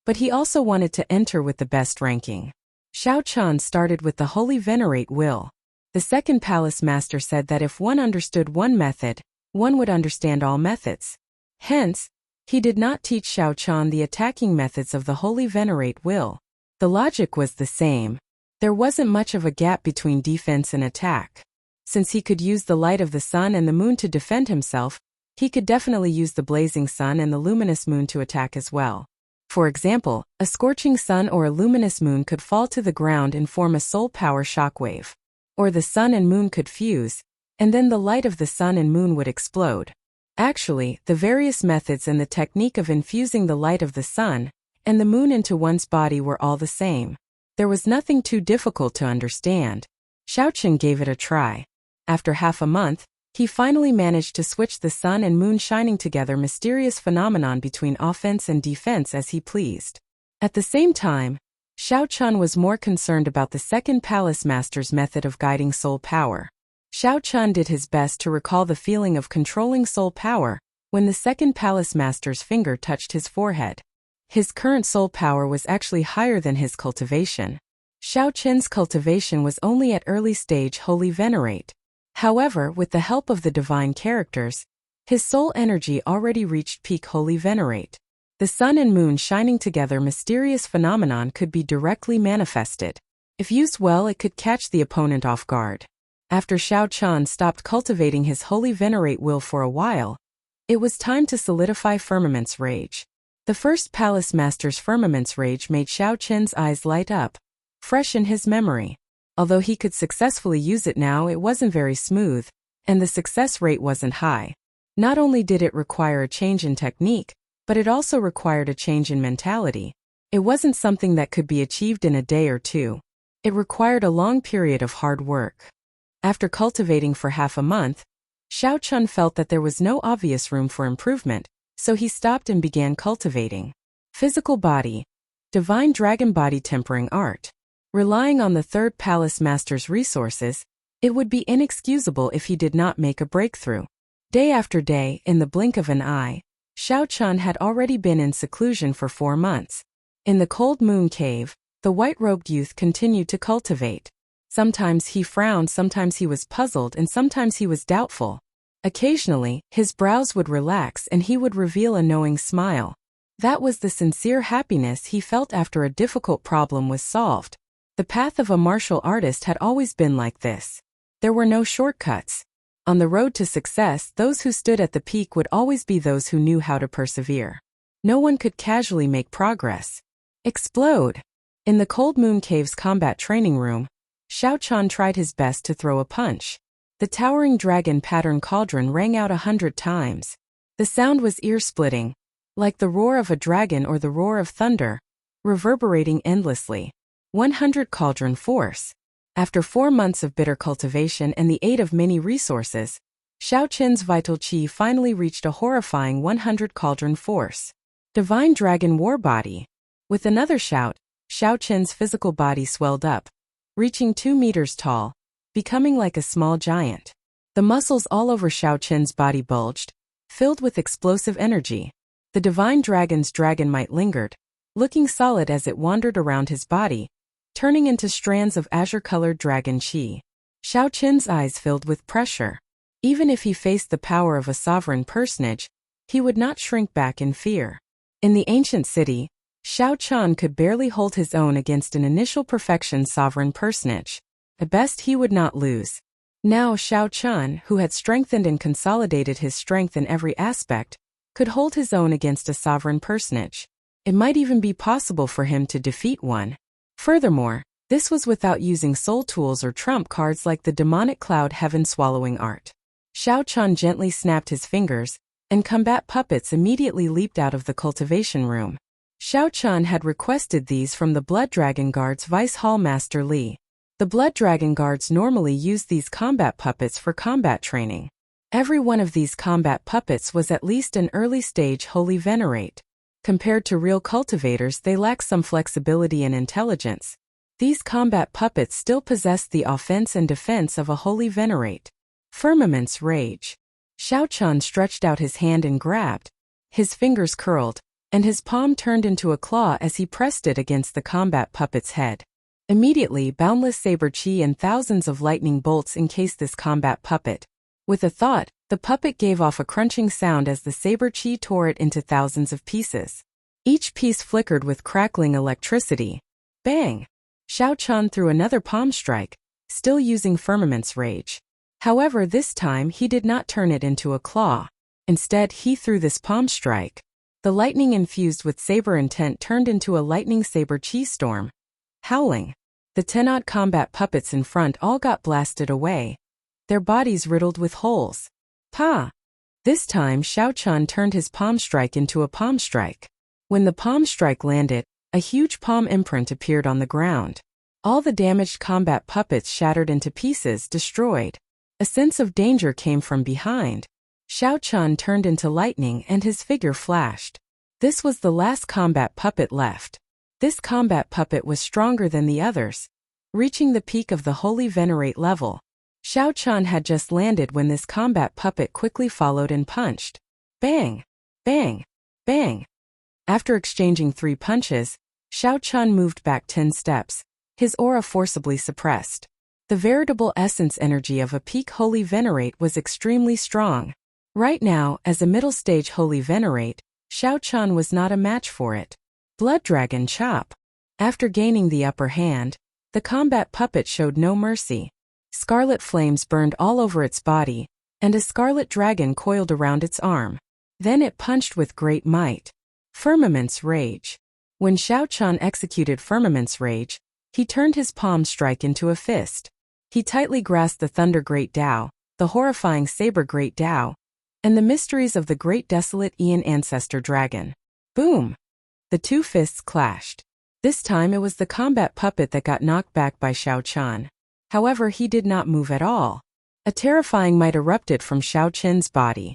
but he also wanted to enter with the best ranking. Xiao Chan started with the Holy Venerate Will. The second palace master said that if one understood one method, one would understand all methods. Hence, he did not teach Xiao Chan the attacking methods of the Holy Venerate Will. The logic was the same. There wasn't much of a gap between defense and attack. Since he could use the light of the sun and the moon to defend himself, he could definitely use the blazing sun and the luminous moon to attack as well. For example, a scorching sun or a luminous moon could fall to the ground and form a soul power shockwave. Or the sun and moon could fuse, and then the light of the sun and moon would explode. Actually, the various methods and the technique of infusing the light of the sun and the moon into one's body were all the same. There was nothing too difficult to understand. Xiao Chan gave it a try. After half a month, he finally managed to switch the sun and moon shining together mysterious phenomenon between offense and defense as he pleased. At the same time, Xiao Chan was more concerned about the second palace master's method of guiding soul power. Xiao Chan did his best to recall the feeling of controlling soul power when the second palace master's finger touched his forehead. His current soul power was actually higher than his cultivation. Xiao Chen's cultivation was only at early stage Holy Venerate. However, with the help of the divine characters, his soul energy already reached peak Holy Venerate. The sun and moon shining together mysterious phenomenon could be directly manifested. If used well, it could catch the opponent off guard. After Xiao Chan stopped cultivating his Holy Venerate Will for a while, it was time to solidify Firmament's Rage. The first palace master's Firmament's Rage made Xiao Chen's eyes light up, fresh in his memory. Although he could successfully use it now, it wasn't very smooth, and the success rate wasn't high. Not only did it require a change in technique, but it also required a change in mentality. It wasn't something that could be achieved in a day or two. It required a long period of hard work. After cultivating for half a month, Xiao Chan felt that there was no obvious room for improvement, so he stopped and began cultivating. Physical body, divine dragon body tempering art. Relying on the third palace master's resources, it would be inexcusable if he did not make a breakthrough. Day after day, in the blink of an eye, Xiao Chan had already been in seclusion for 4 months. In the Cold Moon Cave, the white-robed youth continued to cultivate. Sometimes he frowned, sometimes he was puzzled, and sometimes he was doubtful. Occasionally, his brows would relax and he would reveal a knowing smile. That was the sincere happiness he felt after a difficult problem was solved. The path of a martial artist had always been like this. There were no shortcuts. On the road to success, those who stood at the peak would always be those who knew how to persevere. No one could casually make progress. Explode! In the Cold Moon Cave's combat training room, Xiao Chan tried his best to throw a punch. The towering dragon pattern cauldron rang out 100 times. The sound was ear-splitting, like the roar of a dragon or the roar of thunder, reverberating endlessly. 100 cauldron force. After 4 months of bitter cultivation and the aid of many resources, Xiao Qin's vital qi finally reached a horrifying 100 cauldron force. Divine Dragon War Body. With another shout, Xiao Qin's physical body swelled up, reaching 2 meters tall, becoming like a small giant. The muscles all over Xiao Qin's body bulged, filled with explosive energy. The divine dragon's dragon might lingered, looking solid as it wandered around his body, turning into strands of azure-colored dragon qi. Xiao Qin's eyes filled with pressure. Even if he faced the power of a sovereign personage, he would not shrink back in fear. In the ancient city, Xiao Chan could barely hold his own against an initial perfection sovereign personage. At best he would not lose. Now Xiao Chan, who had strengthened and consolidated his strength in every aspect, could hold his own against a sovereign personage. It might even be possible for him to defeat one. Furthermore, this was without using soul tools or trump cards like the demonic cloud heaven-swallowing art. Xiao Chan gently snapped his fingers, and combat puppets immediately leaped out of the cultivation room. Xiao Chan had requested these from the Blood Dragon Guard's Vice Hall Master Li. The Blood Dragon Guards normally use these combat puppets for combat training. Every one of these combat puppets was at least an early-stage Holy Venerate. Compared to real cultivators, they lack some flexibility and intelligence. These combat puppets still possessed the offense and defense of a Holy Venerate. Firmament's Rage. Xiao Chan stretched out his hand and grabbed. His fingers curled, and his palm turned into a claw as he pressed it against the combat puppet's head. Immediately, boundless saber chi and thousands of lightning bolts encased this combat puppet. With a thought, the puppet gave off a crunching sound as the saber chi tore it into thousands of pieces. Each piece flickered with crackling electricity. Bang! Xiao Chan threw another palm strike, still using Firmament's Rage. However, this time he did not turn it into a claw. Instead, he threw this palm strike. The lightning infused with saber intent turned into a lightning saber chi storm. Howling. The 10-odd combat puppets in front all got blasted away, their bodies riddled with holes. Pa! This time Xiao Chan turned his palm strike into a palm strike. When the palm strike landed, a huge palm imprint appeared on the ground. All the damaged combat puppets shattered into pieces, destroyed. A sense of danger came from behind. Xiao Chan turned into lightning and his figure flashed. This was the last combat puppet left. This combat puppet was stronger than the others, reaching the peak of the Holy Venerate level. Xiao Chan had just landed when this combat puppet quickly followed and punched. Bang! Bang! Bang! After exchanging 3 punches, Xiao Chan moved back 10 steps, his aura forcibly suppressed. The veritable essence energy of a peak Holy Venerate was extremely strong. Right now, as a middle-stage Holy Venerate, Xiao Chan was not a match for it. Blood Dragon Chop. After gaining the upper hand, the combat puppet showed no mercy. Scarlet flames burned all over its body, and a scarlet dragon coiled around its arm. Then it punched with great might. Firmament's Rage. When Xiao Chan executed Firmament's Rage, he turned his palm strike into a fist. He tightly grasped the Thunder Great Tao, the horrifying Saber Great Tao, and the mysteries of the Great Desolate Aeon Ancestor Dragon. Boom! The 2 fists clashed. This time it was the combat puppet that got knocked back by Xiao Chan. However, he did not move at all. A terrifying might erupted from Xiao Qin's body.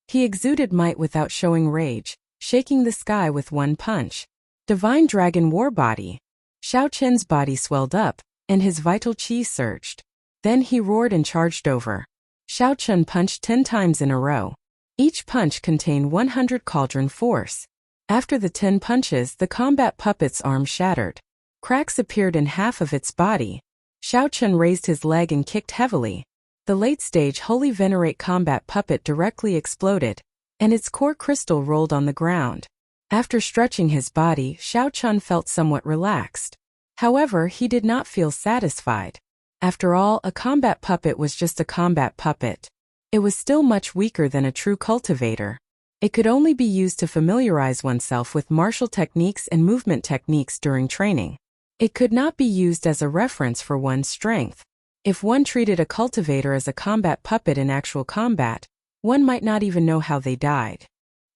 He exuded might without showing rage, shaking the sky with one punch. Divine Dragon War Body. Xiao Qin's body swelled up, and his vital qi surged. Then he roared and charged over. Xiao Chen punched 10 times in a row. Each punch contained 100 cauldron force. After the 10 punches, the combat puppet's arm shattered. Cracks appeared in half of its body. Xiao Chen raised his leg and kicked heavily. The late-stage Holy Venerate combat puppet directly exploded, and its core crystal rolled on the ground. After stretching his body, Xiao Chun felt somewhat relaxed. However, he did not feel satisfied. After all, a combat puppet was just a combat puppet. It was still much weaker than a true cultivator. It could only be used to familiarize oneself with martial techniques and movement techniques during training. It could not be used as a reference for one's strength. If one treated a cultivator as a combat puppet in actual combat, one might not even know how they died.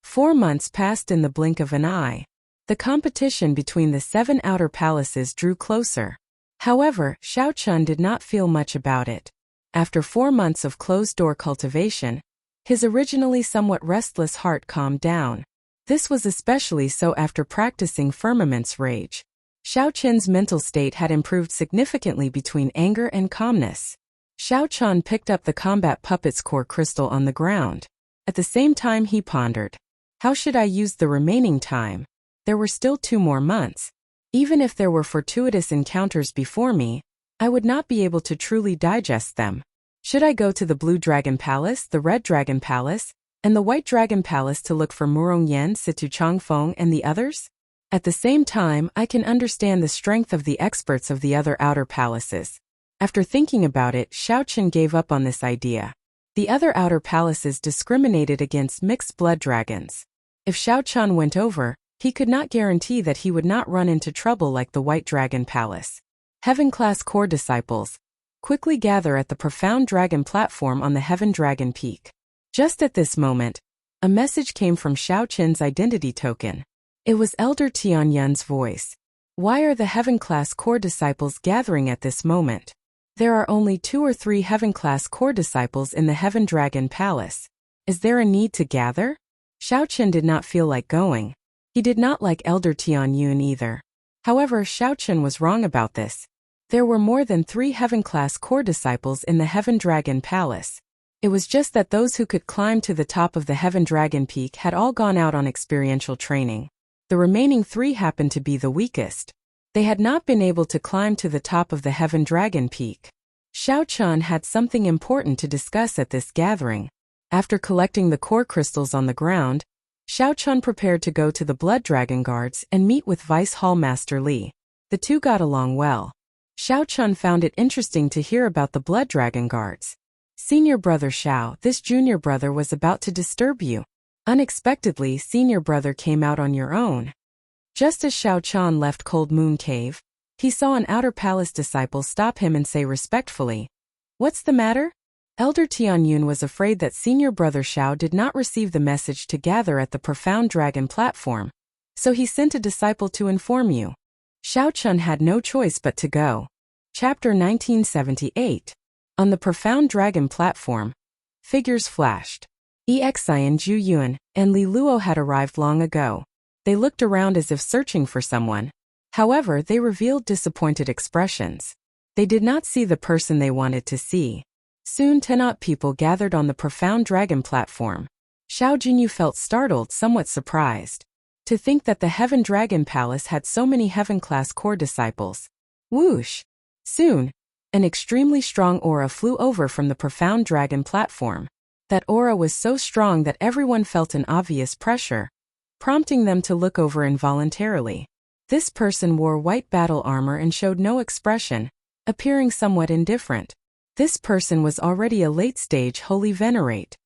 4 months passed in the blink of an eye. The competition between the 7 outer palaces drew closer. However, Xiao Chun did not feel much about it. After 4 months of closed-door cultivation, his originally somewhat restless heart calmed down. This was especially so after practicing Firmament's Rage. Xiao Chun's mental state had improved significantly between anger and calmness. Xiao Chun picked up the combat puppet's core crystal on the ground. At the same time he pondered, how should I use the remaining time? There were still 2 more months. Even if there were fortuitous encounters before me, I would not be able to truly digest them. Should I go to the Blue Dragon Palace, the Red Dragon Palace, and the White Dragon Palace to look for Murong Yen, Situ Changfeng, and the others? At the same time, I can understand the strength of the experts of the other outer palaces. After thinking about it, Xiao Chun gave up on this idea. The other outer palaces discriminated against mixed blood dragons. If Xiao Chun went over, he could not guarantee that he would not run into trouble like the White Dragon Palace. Heaven-class core disciples quickly gather at the Profound Dragon platform on the Heaven Dragon Peak. Just at this moment, a message came from Xiao Chun's identity token. It was Elder Tianyun's voice. Why are the Heaven-class core disciples gathering at this moment? There are only 2 or 3 Heaven-class core disciples in the Heaven Dragon Palace. Is there a need to gather? Xiao Chun did not feel like going. He did not like Elder Tianyun either. However, Xiao Chun was wrong about this. There were more than 3 Heaven-class core disciples in the Heaven Dragon Palace. It was just that those who could climb to the top of the Heaven Dragon Peak had all gone out on experiential training. The remaining 3 happened to be the weakest. They had not been able to climb to the top of the Heaven Dragon Peak. Xiao Chun had something important to discuss at this gathering. After collecting the core crystals on the ground, Xiao Chun prepared to go to the Blood Dragon Guards and meet with Vice Hall Master Li. The 2 got along well. Xiao Chun found it interesting to hear about the Blood Dragon Guards. Senior brother Xiao, this junior brother was about to disturb you. Unexpectedly, senior brother came out on your own. Just as Xiao Chun left Cold Moon Cave, he saw an outer palace disciple stop him and say respectfully, "What's the matter?" Elder Tianyun was afraid that senior brother Xiao did not receive the message to gather at the Profound Dragon platform, so he sent a disciple to inform you. Xiao Chun had no choice but to go. Chapter 1978. On the Profound Dragon platform, figures flashed. Exian Ju Yuan and Li Luo had arrived long ago. They looked around as if searching for someone. However, they revealed disappointed expressions. They did not see the person they wanted to see. Soon 10 odd people gathered on the Profound Dragon platform. Xiao Jinyu felt startled, somewhat surprised. To think that the Heaven Dragon Palace had so many Heaven-class core disciples. Whoosh! Soon, an extremely strong aura flew over from the Profound Dragon platform. That aura was so strong that everyone felt an obvious pressure, prompting them to look over involuntarily. This person wore white battle armor and showed no expression, appearing somewhat indifferent. This person was already a late-stage Holy Venerate.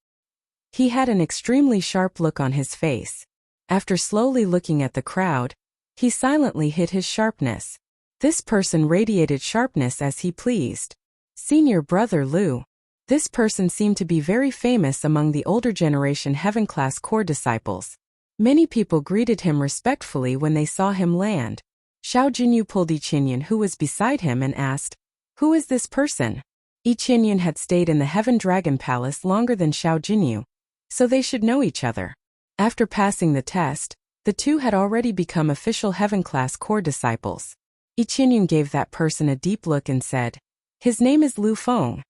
He had an extremely sharp look on his face. After slowly looking at the crowd, he silently hid his sharpness. This person radiated sharpness as he pleased. Senior brother Lu. This person seemed to be very famous among the older generation Heaven-class core disciples. Many people greeted him respectfully when they saw him land. Xiao Jinyu pulled Iqinyun, who was beside him, and asked, "Who is this person?" Iqinyun had stayed in the Heaven Dragon Palace longer than Xiao Jinyu, so they should know each other. After passing the test, the 2 had already become official Heaven-class core disciples. Iqinyun gave that person a deep look and said, "His name is Lu Feng.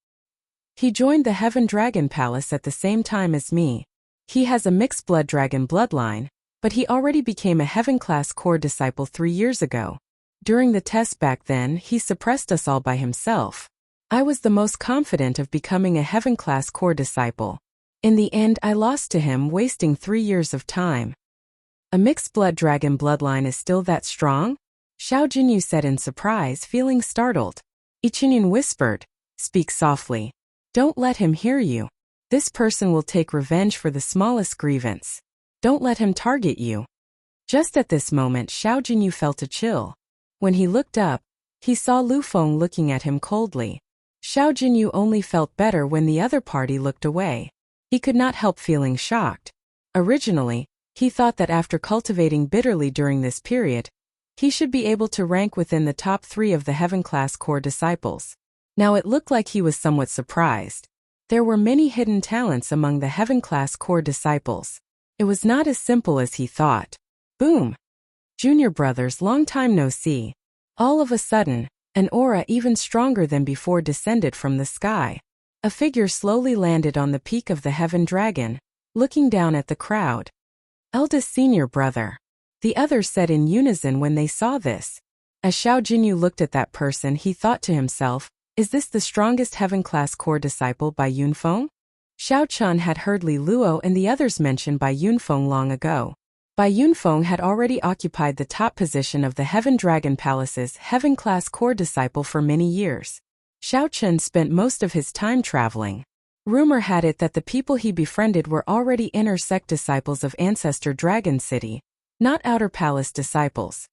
He joined the Heaven Dragon Palace at the same time as me. He has a mixed blood dragon bloodline, but he already became a Heaven-class core disciple 3 years ago. During the test back then, he suppressed us all by himself. I was the most confident of becoming a heaven-class core disciple. In the end, I lost to him, wasting 3 years of time. A mixed-blood dragon bloodline is still that strong? Xiao Jinyu said in surprise, feeling startled. Ichinyun whispered, "Speak softly. Don't let him hear you. This person will take revenge for the smallest grievance. Don't let him target you." Just at this moment, Xiao Jinyu felt a chill. When he looked up, he saw Lu Feng looking at him coldly. Xiao Jinyu only felt better when the other party looked away. He could not help feeling shocked. Originally, he thought that after cultivating bitterly during this period, he should be able to rank within the top 3 of the heaven-class core disciples. Now it looked like he was somewhat surprised. There were many hidden talents among the heaven-class core disciples. It was not as simple as he thought. Boom! Junior brothers, long time no see. All of a sudden, an aura even stronger than before descended from the sky. A figure slowly landed on the peak of the heaven dragon, looking down at the crowd. Eldest senior brother. The others said in unison when they saw this. As Xiao Jinyu looked at that person, he thought to himself, is this the strongest heaven-class core disciple by Yunfeng? Xiao Chun had heard Li Luo and the others mentioned by Yunfeng long ago. Bai Yunfeng had already occupied the top position of the Heaven Dragon Palace's heaven-class core disciple for many years. Xiao Chun spent most of his time traveling. Rumor had it that the people he befriended were already inner sect disciples of Ancestor Dragon City, not outer palace disciples.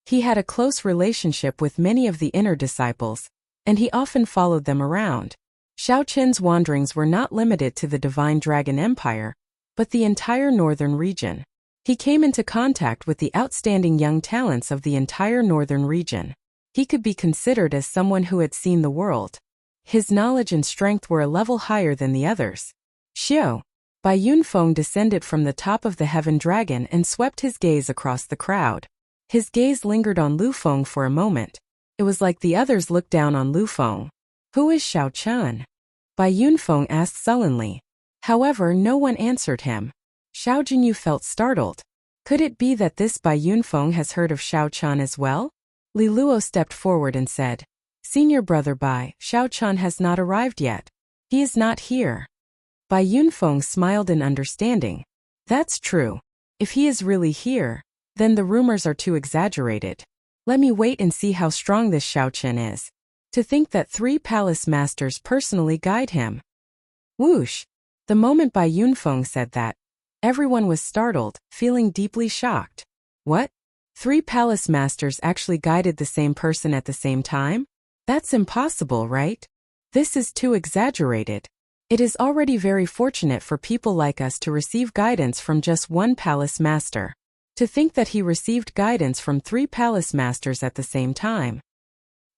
He had a close relationship with many of the inner disciples, and he often followed them around. Xiao Chun's wanderings were not limited to the Divine Dragon Empire, but the entire northern region. He came into contact with the outstanding young talents of the entire northern region. He could be considered as someone who had seen the world. His knowledge and strength were a level higher than the others. Xiao. Bai Yunfeng descended from the top of the Heaven Dragon and swept his gaze across the crowd. His gaze lingered on Lu Feng for a moment. It was like the others looked down on Lu Feng. Who is Xiao Chun? Bai Yunfeng asked sullenly. However, no one answered him. Xiao Jinyu felt startled. Could it be that this Bai Yunfeng has heard of Xiao Chun as well? Li Luo stepped forward and said, "Senior brother Bai, Xiao Chun has not arrived yet. He is not here." Bai Yunfeng smiled in understanding. That's true. If he is really here, then the rumors are too exaggerated. Let me wait and see how strong this Xiao Chun is. To think that 3 palace masters personally guide him. Whoosh! The moment Bai Yunfeng said that, everyone was startled, feeling deeply shocked. What? 3 palace masters actually guided the same person at the same time? That's impossible, right? This is too exaggerated. It is already very fortunate for people like us to receive guidance from just one palace master. To think that he received guidance from 3 palace masters at the same time.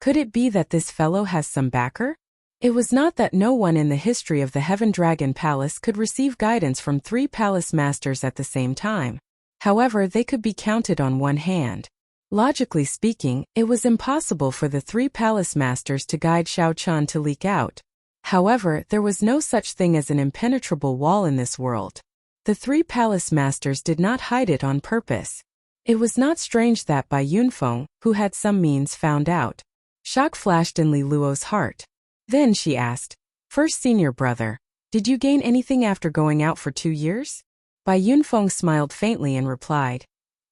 Could it be that this fellow has some backer? It was not that no one in the history of the Heaven Dragon Palace could receive guidance from 3 palace masters at the same time. However, they could be counted on one hand. Logically speaking, it was impossible for the 3 palace masters to guide Xiao Chun to leak out. However, there was no such thing as an impenetrable wall in this world. The 3 palace masters did not hide it on purpose. It was not strange that Bai Yunfeng, who had some means, found out. Shock flashed in Li Luo's heart. Then she asked, "First senior brother, did you gain anything after going out for 2 years?" Bai Yunfeng smiled faintly and replied,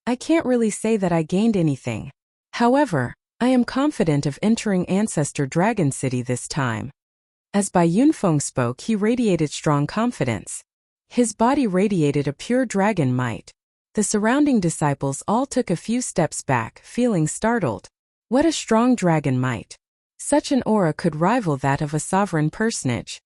"I can't really say that I gained anything. However, I am confident of entering Ancestor Dragon City this time." As Bai Yunfeng spoke, he radiated strong confidence. His body radiated a pure dragon might. The surrounding disciples all took a few steps back, feeling startled. What a strong dragon might! Such an aura could rival that of a sovereign personage.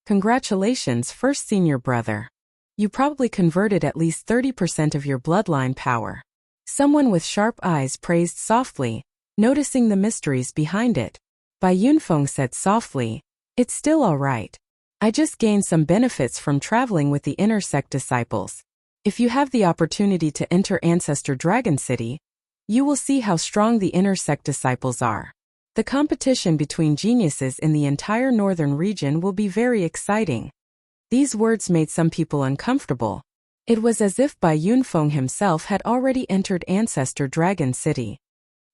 Congratulations, first senior brother. You probably converted at least 30% of your bloodline power. Someone with sharp eyes praised softly, noticing the mysteries behind it. Bai Yunfeng said softly, "It's still all right. I just gained some benefits from traveling with the inner sect disciples. If you have the opportunity to enter Ancestor Dragon City, you will see how strong the inner sect disciples are. The competition between geniuses in the entire northern region will be very exciting." These words made some people uncomfortable. It was as if Bai Yunfeng himself had already entered Ancestor Dragon City.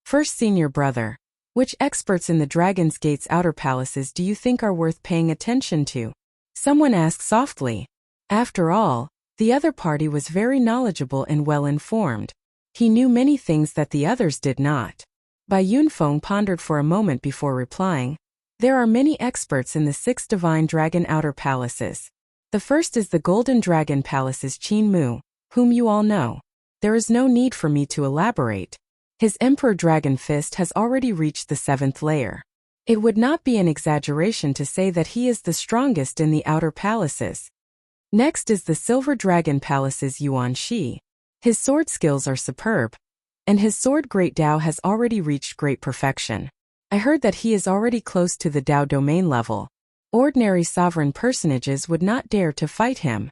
First senior brother, Which experts in the Dragon's Gate's outer palaces do you think are worth paying attention to? Someone asked softly. After all, the other party was very knowledgeable and well-informed. He knew many things that the others did not. Bai Yunfeng pondered for a moment before replying. There are many experts in the 6 Divine Dragon outer palaces. The first is the Golden Dragon Palace's Qin Mu, whom you all know. There is no need for me to elaborate. His Emperor Dragon Fist has already reached the 7th layer. It would not be an exaggeration to say that he is the strongest in the outer palaces. Next is the Silver Dragon Palace's Yuan Shi. His sword skills are superb, and his sword Great Dao has already reached great perfection. I heard that he is already close to the Dao domain level. Ordinary sovereign personages would not dare to fight him.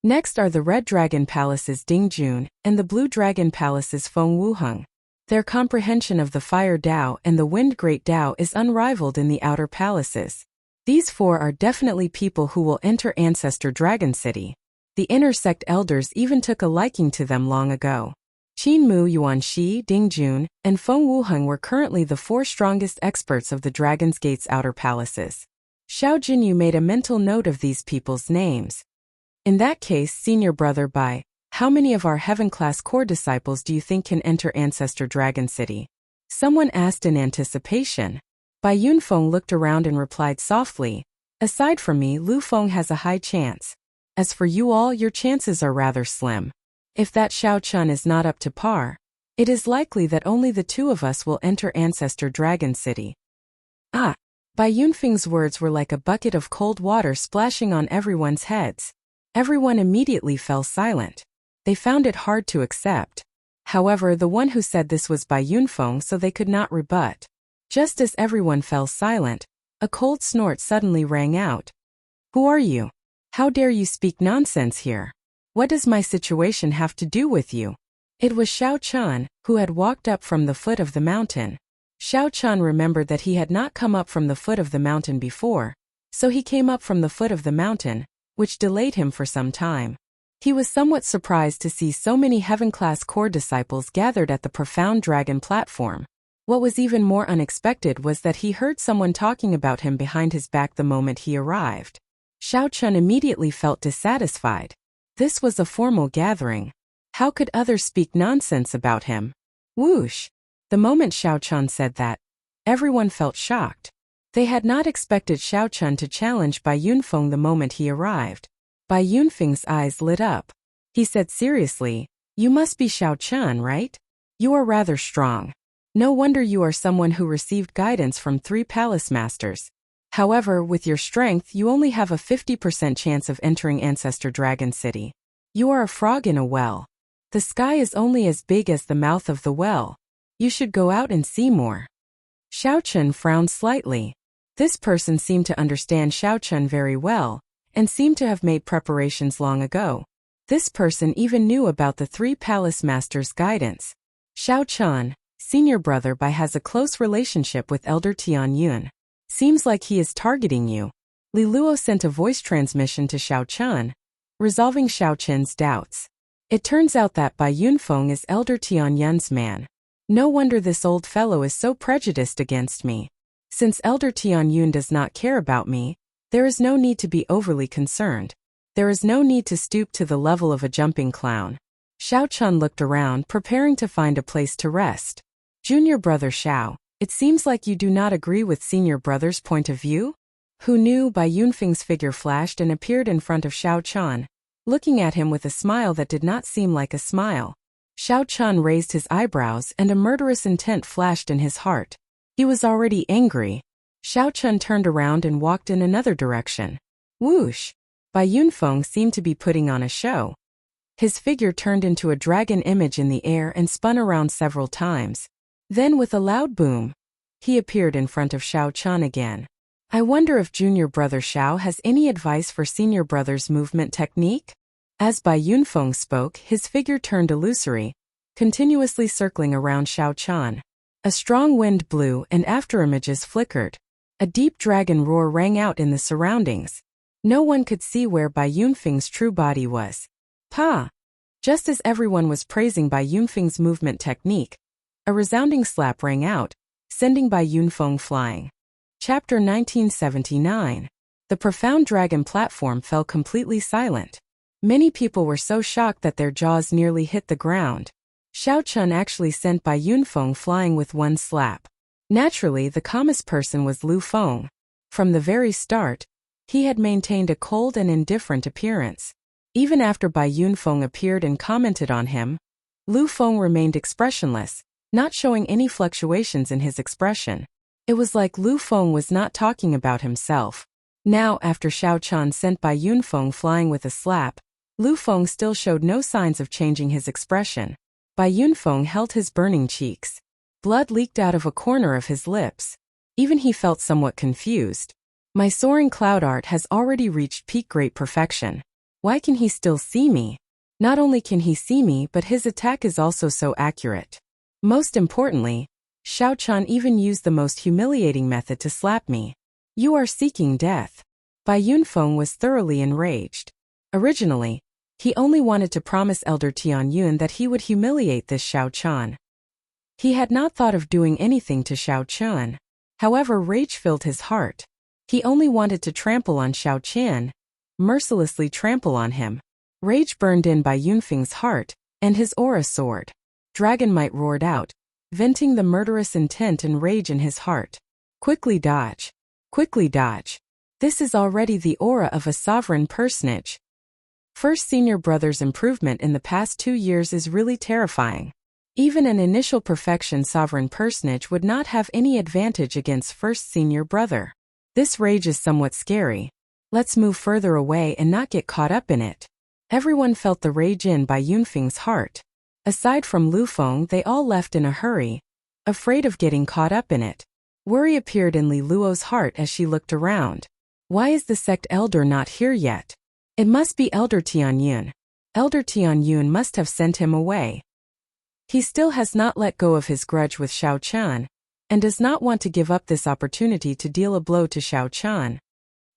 Next are the Red Dragon Palace's Ding Jun and the Blue Dragon Palace's Feng Wuheng. Their comprehension of the Fire Dao and the Wind Great Dao is unrivaled in the outer palaces. These 4 are definitely people who will enter Ancestor Dragon City. The inner sect elders even took a liking to them long ago. Qin Mu, Yuan Shi, Ding Jun, and Feng Wuheng were currently the 4 strongest experts of the Dragon's Gate's outer palaces. Xiao Jinyu made a mental note of these people's names. In that case, Senior Brother Bai, how many of our Heaven-class core disciples do you think can enter Ancestor Dragon City? Someone asked in anticipation. Bai Yunfeng looked around and replied softly, aside from me, Lu Feng has a high chance. As for you all, your chances are rather slim. If that Xiao Chun is not up to par, it is likely that only the 2 of us will enter Ancestor Dragon City. Ah! Bai Yunfeng's words were like a bucket of cold water splashing on everyone's heads. Everyone immediately fell silent. They found it hard to accept. However, the one who said this was Bai Yunfeng, so they could not rebut. Just as everyone fell silent, a cold snort suddenly rang out. Who are you? How dare you speak nonsense here? What does my situation have to do with you? It was Xiao Chun, who had walked up from the foot of the mountain. Xiao Chun remembered that he had not come up from the foot of the mountain before, so he came up from the foot of the mountain, which delayed him for some time. He was somewhat surprised to see so many Heaven-class core disciples gathered at the Profound Dragon platform. What was even more unexpected was that he heard someone talking about him behind his back the moment he arrived. Xiao Chun immediately felt dissatisfied. This was a formal gathering. How could others speak nonsense about him? Whoosh! The moment Xiao Chun said that, everyone felt shocked. They had not expected Xiao Chun to challenge Bai Yunfeng the moment he arrived. Bai Yunfeng's eyes lit up. He said seriously, "You must be Xiao Chun, right? You are rather strong. No wonder you are someone who received guidance from 3 palace masters. However, with your strength, you only have a 50% chance of entering Ancestor Dragon City. You are a frog in a well. The sky is only as big as the mouth of the well. You should go out and see more." Xiao Chun frowned slightly. This person seemed to understand Xiao Chun very well, and seemed to have made preparations long ago. This person even knew about the 3 palace masters' guidance. Xiao Chun, Senior Brother Bai, has a close relationship with Elder Tian Yun. Seems like he is targeting you. Li Luo sent a voice transmission to Xiao Chun, resolving Xiao Chun's doubts. It turns out that Bai Yunfeng is Elder Tian Yun's man. No wonder this old fellow is so prejudiced against me. Since Elder Tian Yun does not care about me, there is no need to be overly concerned. There is no need to stoop to the level of a jumping clown. Xiao Chun looked around, preparing to find a place to rest. Junior Brother Xiao, it seems like you do not agree with Senior Brother's point of view? Who knew? Bai Yunfeng's figure flashed and appeared in front of Xiao Chun, looking at him with a smile that did not seem like a smile. Xiao Chun raised his eyebrows and a murderous intent flashed in his heart. He was already angry. Xiao Chun turned around and walked in another direction. Whoosh! Bai Yunfeng seemed to be putting on a show. His figure turned into a dragon image in the air and spun around several times. Then with a loud boom, he appeared in front of Xiao Chun again. I wonder if Junior Brother Xiao has any advice for Senior Brother's movement technique? As Bai Yunfeng spoke, his figure turned illusory, continuously circling around Xiao Chun. A strong wind blew and afterimages flickered. A deep dragon roar rang out in the surroundings. No one could see where Bai Yunfeng's true body was. Pa! Just as everyone was praising Bai Yunfeng's movement technique, a resounding slap rang out, sending Bai Yunfeng flying. Chapter 1979. The profound dragon platform fell completely silent. Many people were so shocked that their jaws nearly hit the ground. Xiao Chun actually sent Bai Yunfeng flying with one slap. Naturally, the calmest person was Lu Feng. From the very start, he had maintained a cold and indifferent appearance. Even after Bai Yunfeng appeared and commented on him, Lu Feng remained expressionless, not showing any fluctuations in his expression. It was like Lu Feng was not talking about himself. Now, after Xiao Chun sent Bai Yunfeng flying with a slap, Lu Feng still showed no signs of changing his expression. Bai Yunfeng held his burning cheeks. Blood leaked out of a corner of his lips. Even he felt somewhat confused. My soaring cloud art has already reached peak great perfection. Why can he still see me? Not only can he see me, but his attack is also so accurate. Most importantly, Xiao Chun even used the most humiliating method to slap me. You are seeking death. Bai Yunfeng was thoroughly enraged. Originally, he only wanted to promise Elder Tianyun that he would humiliate this Xiao Chun. He had not thought of doing anything to Xiao Chun. However, rage filled his heart. He only wanted to trample on Xiao Chun, mercilessly trample on him. Rage burned in Bai Yunfeng's heart, and his aura soared. Dragon might roared out, venting the murderous intent and rage in his heart. Quickly dodge. Quickly dodge. This is already the aura of a sovereign personage. First senior brother's improvement in the past 2 years is really terrifying. Even an initial perfection sovereign personage would not have any advantage against first senior brother. This rage is somewhat scary. Let's move further away and not get caught up in it. Everyone felt the rage in Bai Yunfeng's heart. Aside from Lu Feng, they all left in a hurry, afraid of getting caught up in it. Worry appeared in Li Luo's heart as she looked around. Why is the sect elder not here yet? It must be Elder Tianyun. Elder Tianyun must have sent him away. He still has not let go of his grudge with Xiao Chun, and does not want to give up this opportunity to deal a blow to Xiao Chun.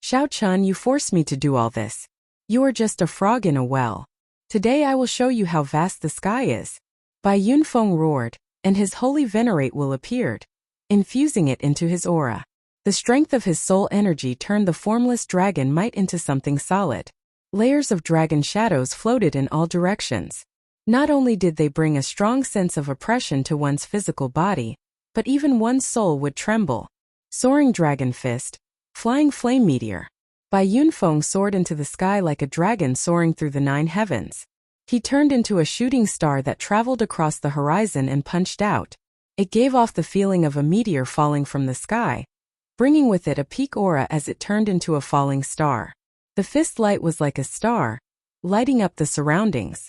Xiao Chun, you forced me to do all this. You are just a frog in a well. Today I will show you how vast the sky is. Bai Yunfeng roared, and his holy venerate will appeared, infusing it into his aura. The strength of his soul energy turned the formless dragon might into something solid. Layers of dragon shadows floated in all directions. Not only did they bring a strong sense of oppression to one's physical body, but even one's soul would tremble. Soaring dragon fist, flying flame meteor. Bai Yunfeng soared into the sky like a dragon soaring through the 9 heavens. He turned into a shooting star that traveled across the horizon and punched out. It gave off the feeling of a meteor falling from the sky, bringing with it a peak aura as it turned into a falling star. The fist light was like a star, lighting up the surroundings.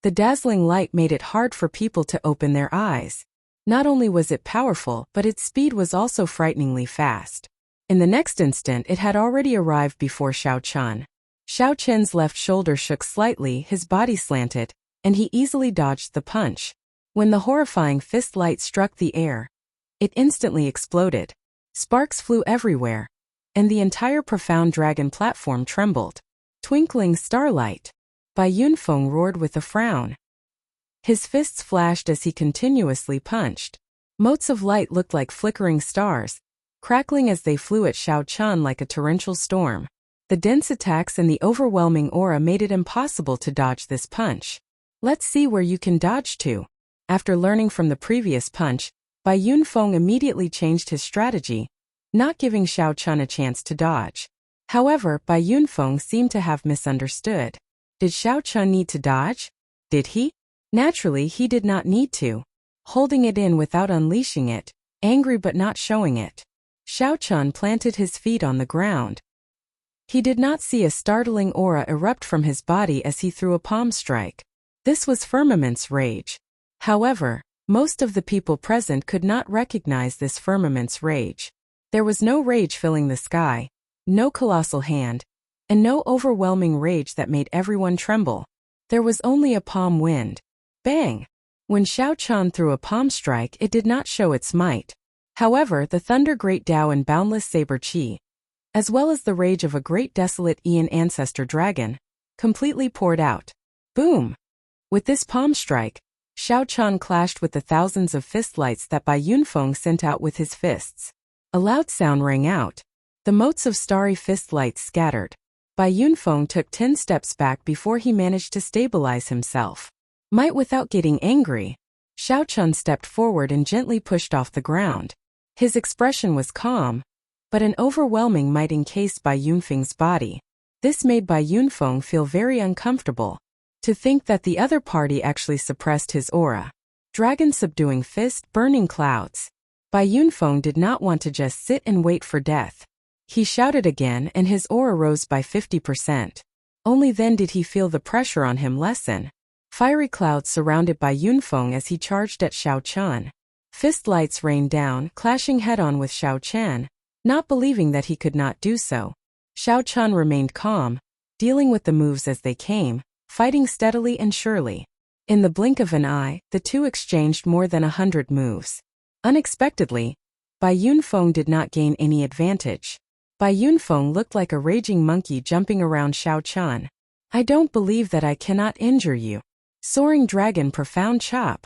The dazzling light made it hard for people to open their eyes. Not only was it powerful, but its speed was also frighteningly fast. In the next instant, it had already arrived before Xiao Chun. Xiao Chun's left shoulder shook slightly, his body slanted, and he easily dodged the punch. When the horrifying fist light struck the air, it instantly exploded. Sparks flew everywhere, and the entire profound dragon platform trembled. Twinkling starlight. Bai Yunfeng roared with a frown. His fists flashed as he continuously punched. Motes of light looked like flickering stars, crackling as they flew at Xiao Chun like a torrential storm. The dense attacks and the overwhelming aura made it impossible to dodge this punch. Let's see where you can dodge to. After learning from the previous punch, Bai Yunfeng immediately changed his strategy, not giving Xiao Chun a chance to dodge. However, Bai Yunfeng seemed to have misunderstood. Did Xiao Chun need to dodge? Did he? Naturally, he did not need to. Holding it in without unleashing it, angry but not showing it. Xiao Chun planted his feet on the ground. He did not see a startling aura erupt from his body as he threw a palm strike. This was Firmament's rage. However, most of the people present could not recognize this Firmament's rage. There was no rage filling the sky, no colossal hand, and no overwhelming rage that made everyone tremble. There was only a palm wind. Bang! When Xiao Chun threw a palm strike, it did not show its might. However, the thunder great Tao and boundless saber chi, as well as the rage of a great desolate Aeon ancestor dragon, completely poured out. Boom! With this palm strike, Xiao Chan clashed with the thousands of fist lights that Bai Yunfeng sent out with his fists. A loud sound rang out. The motes of starry fist lights scattered. Bai Yunfeng took 10 steps back before he managed to stabilize himself. Might without getting angry, Xiao Chan stepped forward and gently pushed off the ground. His expression was calm, but an overwhelming might encased Bai Yunfeng's body. This made Bai Yunfeng feel very uncomfortable. To think that the other party actually suppressed his aura. Dragon subduing fist, burning clouds. Bai Yunfeng did not want to just sit and wait for death. He shouted again and his aura rose by 50%. Only then did he feel the pressure on him lessen. Fiery clouds surrounded Bai Yunfeng as he charged at Xiao Chan. Fist lights rained down, clashing head-on with Xiao Chan, not believing that he could not do so. Xiao Chan remained calm, dealing with the moves as they came, fighting steadily and surely. In the blink of an eye, the two exchanged more than 100 moves. Unexpectedly, Bai Yunfeng did not gain any advantage. Bai Yunfeng looked like a raging monkey jumping around Xiao Chan. I don't believe that I cannot injure you. Soaring dragon profound chop.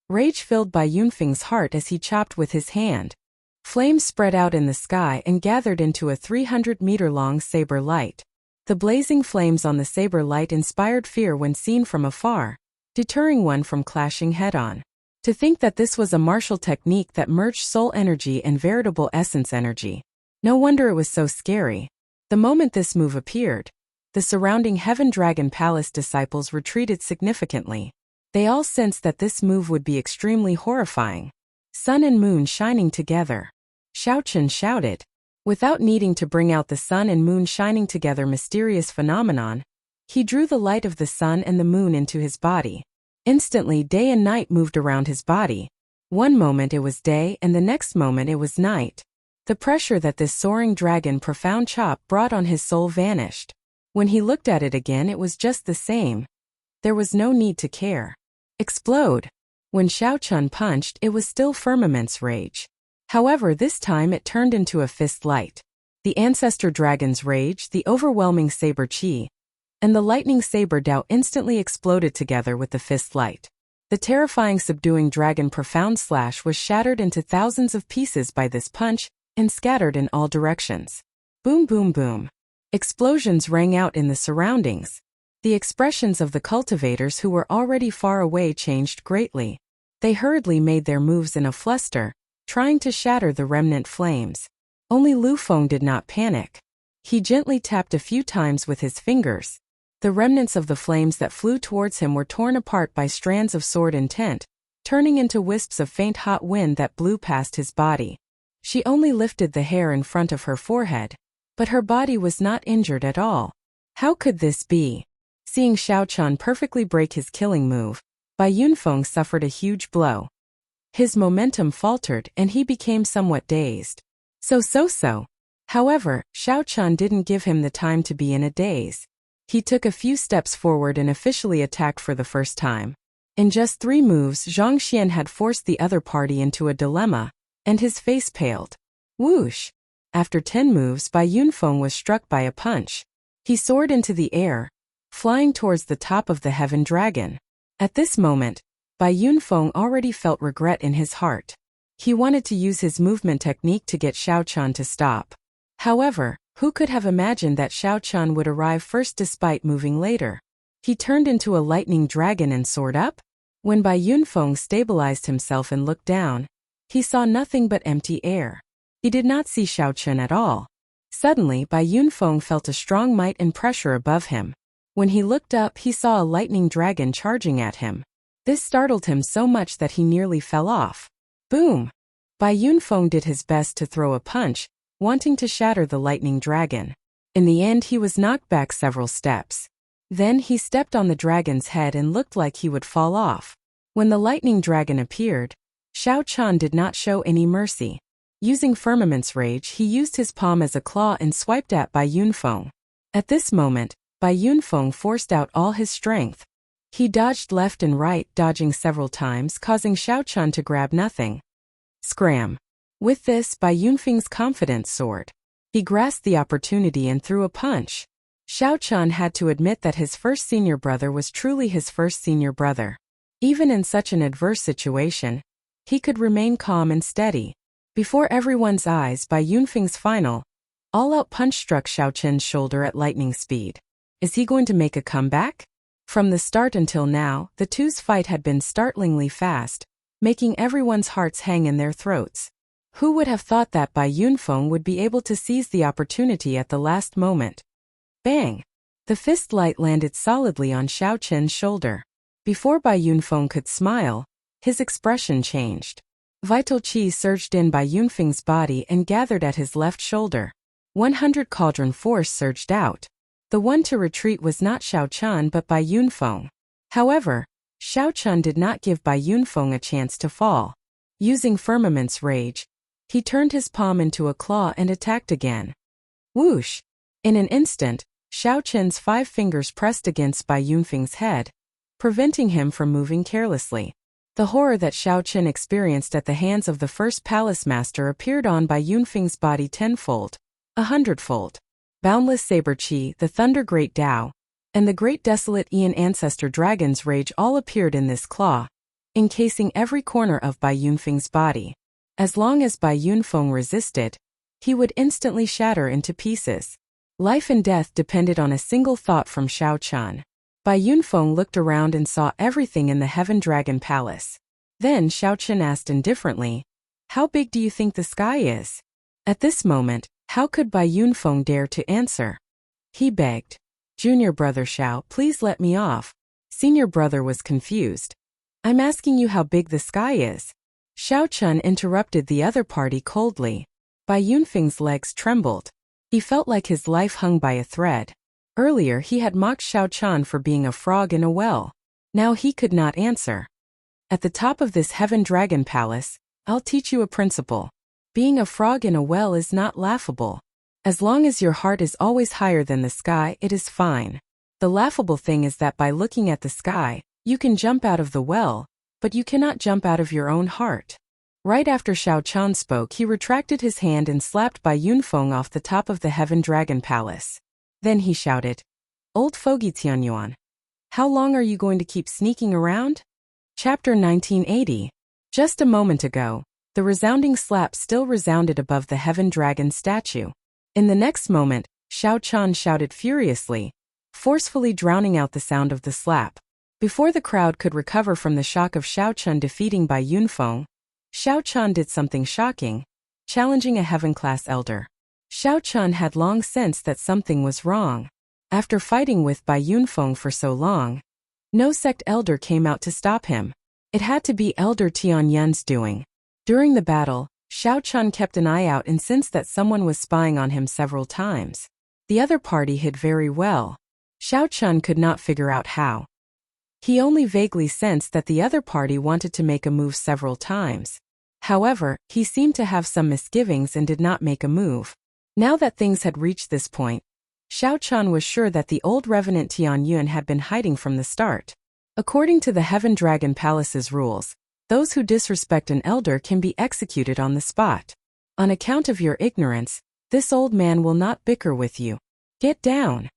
Rage filled Bai Yunfeng's heart as he chopped with his hand. Flames spread out in the sky and gathered into a 300-meter-long saber light. The blazing flames on the saber light inspired fear when seen from afar, deterring one from clashing head-on. To think that this was a martial technique that merged soul energy and veritable essence energy. No wonder it was so scary. The moment this move appeared, the surrounding Heaven Dragon Palace disciples retreated significantly. They all sensed that this move would be extremely horrifying. Sun and moon shining together. Xiao Chan shouted. Without needing to bring out the sun and moon shining together mysterious phenomenon, he drew the light of the sun and the moon into his body. Instantly day and night moved around his body. One moment it was day and the next moment it was night. The pressure that this soaring dragon profound chop brought on his soul vanished. When he looked at it again it was just the same. There was no need to care. Explode. When Xiao Chan punched it was still firmament's rage. However, this time it turned into a fist light. The ancestor dragon's rage, the overwhelming saber chi, and the lightning saber Dao instantly exploded together with the fist light. The terrifying subduing dragon profound slash was shattered into thousands of pieces by this punch and scattered in all directions. Boom boom boom. Explosions rang out in the surroundings. The expressions of the cultivators who were already far away changed greatly. They hurriedly made their moves in a fluster, trying to shatter the remnant flames. Only Lu Feng did not panic. He gently tapped a few times with his fingers. The remnants of the flames that flew towards him were torn apart by strands of sword intent, turning into wisps of faint hot wind that blew past his body. She only lifted the hair in front of her forehead, but her body was not injured at all. How could this be? Seeing Xiao Chan perfectly break his killing move, Bai Yunfeng suffered a huge blow. His momentum faltered and he became somewhat dazed. So. However, Xiao Chan didn't give him the time to be in a daze. He took a few steps forward and officially attacked for the first time. In just 3 moves, Zhang Xian had forced the other party into a dilemma, and his face paled. Whoosh! After 10 moves, Bai Yunfeng was struck by a punch. He soared into the air, flying towards the top of the Heaven Dragon. At this moment, Bai Yunfeng already felt regret in his heart. He wanted to use his movement technique to get Xiao Chan to stop. However, who could have imagined that Xiao Chan would arrive first despite moving later? He turned into a lightning dragon and soared up? When Bai Yunfeng stabilized himself and looked down, he saw nothing but empty air. He did not see Xiao Chan at all. Suddenly, Bai Yunfeng felt a strong might and pressure above him. When he looked up, he saw a lightning dragon charging at him. This startled him so much that he nearly fell off. Boom! Bai Yunfeng did his best to throw a punch, wanting to shatter the lightning dragon. In the end, he was knocked back several steps. Then he stepped on the dragon's head and looked like he would fall off. When the lightning dragon appeared, Xiao Chan did not show any mercy. Using Firmament's rage, he used his palm as a claw and swiped at Bai Yunfeng. At this moment, Bai Yunfeng forced out all his strength. He dodged left and right, dodging several times, causing Xiao Chan to grab nothing. Scram! With this, Bai Yunfeng's confidence soared. He grasped the opportunity and threw a punch. Xiao Chan had to admit that his first senior brother was truly his first senior brother. Even in such an adverse situation, he could remain calm and steady. Before everyone's eyes, Bai Yunfeng's final, all-out punch struck Xiao Chen's shoulder at lightning speed. Is he going to make a comeback? From the start until now, the two's fight had been startlingly fast, making everyone's hearts hang in their throats. Who would have thought that Bai Yunfeng would be able to seize the opportunity at the last moment? Bang! The fist light landed solidly on Xiao Chen's shoulder. Before Bai Yunfeng could smile, his expression changed. Vital qi surged in Bai Yunfeng's body and gathered at his left shoulder. 100 cauldron force surged out. The one to retreat was not Xiao Chen but Bai Yunfeng. However, Xiao Chen did not give Bai Yunfeng a chance to fall. Using Firmament's rage, he turned his palm into a claw and attacked again. Whoosh! In an instant, Xiao Chen's 5 fingers pressed against Bai Yunfeng's head, preventing him from moving carelessly. The horror that Xiao Chen experienced at the hands of the first palace master appeared on Bai Yunfeng's body tenfold, 100-fold. Boundless saber qi, the thunder great Tao, and the great desolate Aeon ancestor dragon's rage all appeared in this claw, encasing every corner of Bai Yunfeng's body. As long as Bai Yunfeng resisted, he would instantly shatter into pieces. Life and death depended on a single thought from Xiao Chen. Bai Yunfeng looked around and saw everything in the Heaven Dragon Palace. Then Xiao Chen asked indifferently, "How big do you think the sky is?" At this moment, how could Bai Yunfeng dare to answer? He begged, "Junior brother Xiao, please let me off." Senior brother was confused. "I'm asking you how big the sky is." Xiao Chen interrupted the other party coldly. Bai Yunfeng's legs trembled. He felt like his life hung by a thread. Earlier he had mocked Xiao Chen for being a frog in a well. Now he could not answer. "At the top of this Heaven Dragon Palace, I'll teach you a principle. Being a frog in a well is not laughable. As long as your heart is always higher than the sky, it is fine. The laughable thing is that by looking at the sky, you can jump out of the well, but you cannot jump out of your own heart." Right after Xiao Chen spoke, he retracted his hand and slapped Bai Yunfeng off the top of the Heaven Dragon Palace. Then he shouted, "Old fogey Tianyuan, how long are you going to keep sneaking around?" Chapter 1980. Just a moment ago, the resounding slap still resounded above the Heaven Dragon statue. In the next moment, Xiao Chen shouted furiously, forcefully drowning out the sound of the slap. Before the crowd could recover from the shock of Xiao Chen defeating Bai Yunfeng, Xiao Chen did something shocking, challenging a Heaven-class elder. Xiao Chen had long sensed that something was wrong. After fighting with Bai Yunfeng for so long, no sect elder came out to stop him. It had to be Elder Tianyuan's doing. During the battle, Xiao Chen kept an eye out and sensed that someone was spying on him several times. The other party hid very well. Xiao Chen could not figure out how. He only vaguely sensed that the other party wanted to make a move several times. However, he seemed to have some misgivings and did not make a move. Now that things had reached this point, Xiao Chen was sure that the old Revenant Tianyuan had been hiding from the start. According to the Heaven Dragon Palace's rules, those who disrespect an elder can be executed on the spot. On account of your ignorance, this old man will not bicker with you. Get down.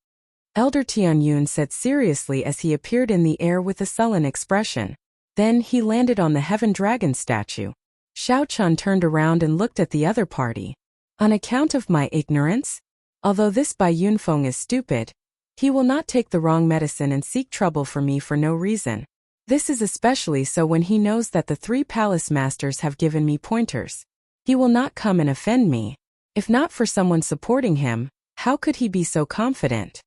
Elder Tianyuan said seriously as he appeared in the air with a sullen expression. Then he landed on the Heaven Dragon statue. Xiao Chen turned around and looked at the other party. On account of my ignorance? Although this Bai Yunfeng is stupid, he will not take the wrong medicine and seek trouble for me for no reason. This is especially so when he knows that the 3 palace masters have given me pointers. He will not come and offend me. If not for someone supporting him, how could he be so confident?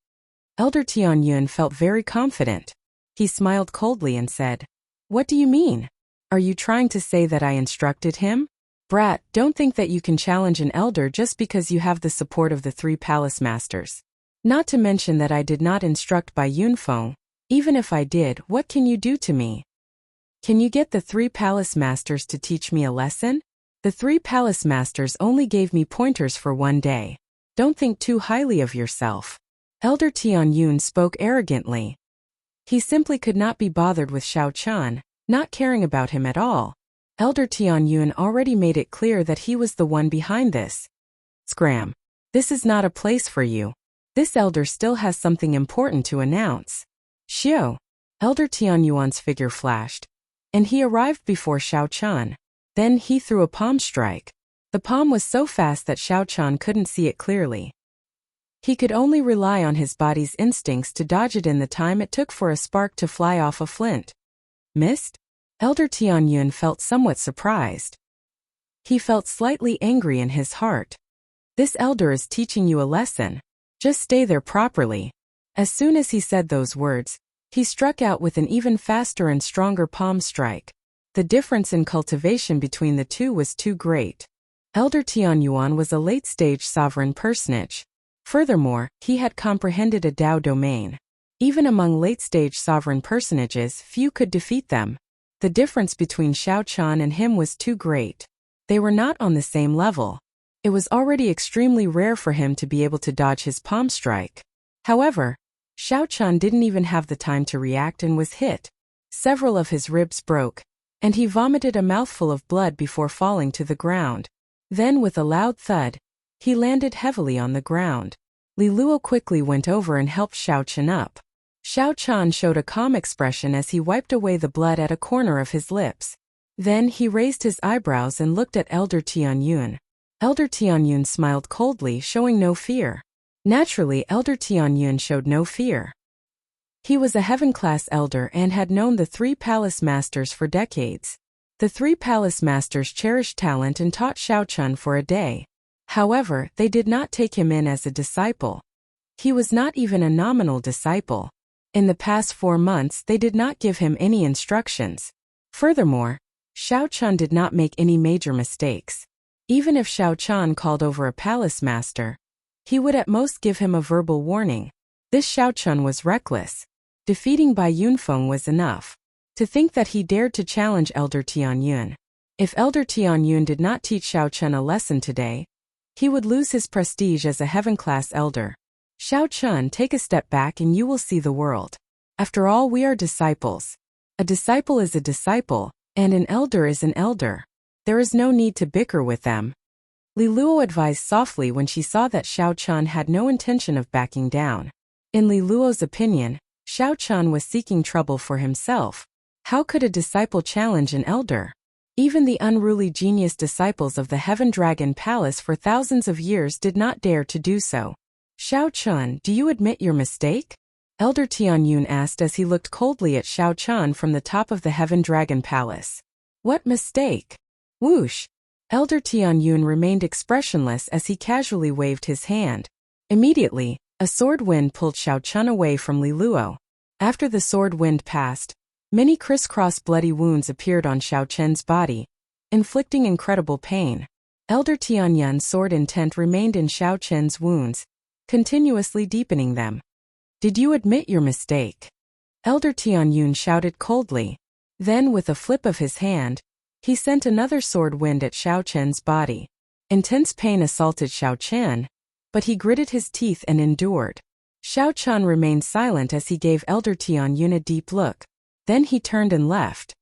Elder Tianyuan felt very confident. He smiled coldly and said, "What do you mean? Are you trying to say that I instructed him? Brat, don't think that you can challenge an elder just because you have the support of the 3 palace masters. Not to mention that I did not instruct Bai Yunfeng. Even if I did, what can you do to me? Can you get the 3 palace masters to teach me a lesson? The 3 palace masters only gave me pointers for 1 day. Don't think too highly of yourself." Elder Tianyuan spoke arrogantly. He simply could not be bothered with Xiao Chen, not caring about him at all. Elder Tianyuan already made it clear that he was the one behind this. "Scram. This is not a place for you. This elder still has something important to announce." "Xiao." Elder Tianyuan's figure flashed, and he arrived before Xiao Chan. Then he threw a palm strike. The palm was so fast that Xiao Chan couldn't see it clearly. He could only rely on his body's instincts to dodge it in the time it took for a spark to fly off a flint. Missed? Elder Tianyun felt somewhat surprised. He felt slightly angry in his heart. This elder is teaching you a lesson. Just stay there properly. As soon as he said those words, he struck out with an even faster and stronger palm strike. The difference in cultivation between the two was too great. Elder Tianyuan was a late-stage sovereign personage. Furthermore, he had comprehended a Dao domain. Even among late-stage sovereign personages, few could defeat them. The difference between Xiao Chan and him was too great. They were not on the same level. It was already extremely rare for him to be able to dodge his palm strike. However, Xiao Chan didn't even have the time to react and was hit. Several of his ribs broke, and he vomited a mouthful of blood before falling to the ground. Then with a loud thud, he landed heavily on the ground. Li Luo quickly went over and helped Xiao Chan up. Xiao Chan showed a calm expression as he wiped away the blood at a corner of his lips. Then he raised his eyebrows and looked at Elder Tianyun. Elder Tianyun smiled coldly, showing no fear. Naturally, Elder Tianyun showed no fear. He was a heaven-class elder and had known the three palace masters for decades. The three palace masters cherished talent and taught Xiao Chan for a day. However, they did not take him in as a disciple. He was not even a nominal disciple. In the past 4 months, they did not give him any instructions. Furthermore, Xiao Chan did not make any major mistakes. Even if Xiao Chan called over a palace master, he would at most give him a verbal warning. This Xiao Chan was reckless. Defeating Bai Yunfeng was enough. To think that he dared to challenge Elder Tianyun. If Elder Tianyun did not teach Xiao Chan a lesson today, he would lose his prestige as a heaven-class elder. Xiao Chan, take a step back and you will see the world. After all, we are disciples. A disciple is a disciple, and an elder is an elder. There is no need to bicker with them. Li Luo advised softly when she saw that Xiao Chan had no intention of backing down. In Li Luo's opinion, Xiao Chan was seeking trouble for himself. How could a disciple challenge an elder? Even the unruly genius disciples of the Heaven Dragon Palace for thousands of years did not dare to do so. Xiao Chan, do you admit your mistake? Elder Tianyun asked as he looked coldly at Xiao Chan from the top of the Heaven Dragon Palace. What mistake? Whoosh! Elder Tianyun remained expressionless as he casually waved his hand. Immediately, a sword wind pulled Xiao Chan away from Li Luo. After the sword wind passed, many crisscross bloody wounds appeared on Xiao Chen's body, inflicting incredible pain. Elder Tianyun's sword intent remained in Xiao Chen's wounds, continuously deepening them. Did you admit your mistake? Elder Tianyun shouted coldly. Then with a flip of his hand, he sent another sword wind at Xiao Chen's body. Intense pain assaulted Xiao Chen, but he gritted his teeth and endured. Xiao Chan remained silent as he gave Elder Tianyun a deep look. Then he turned and left.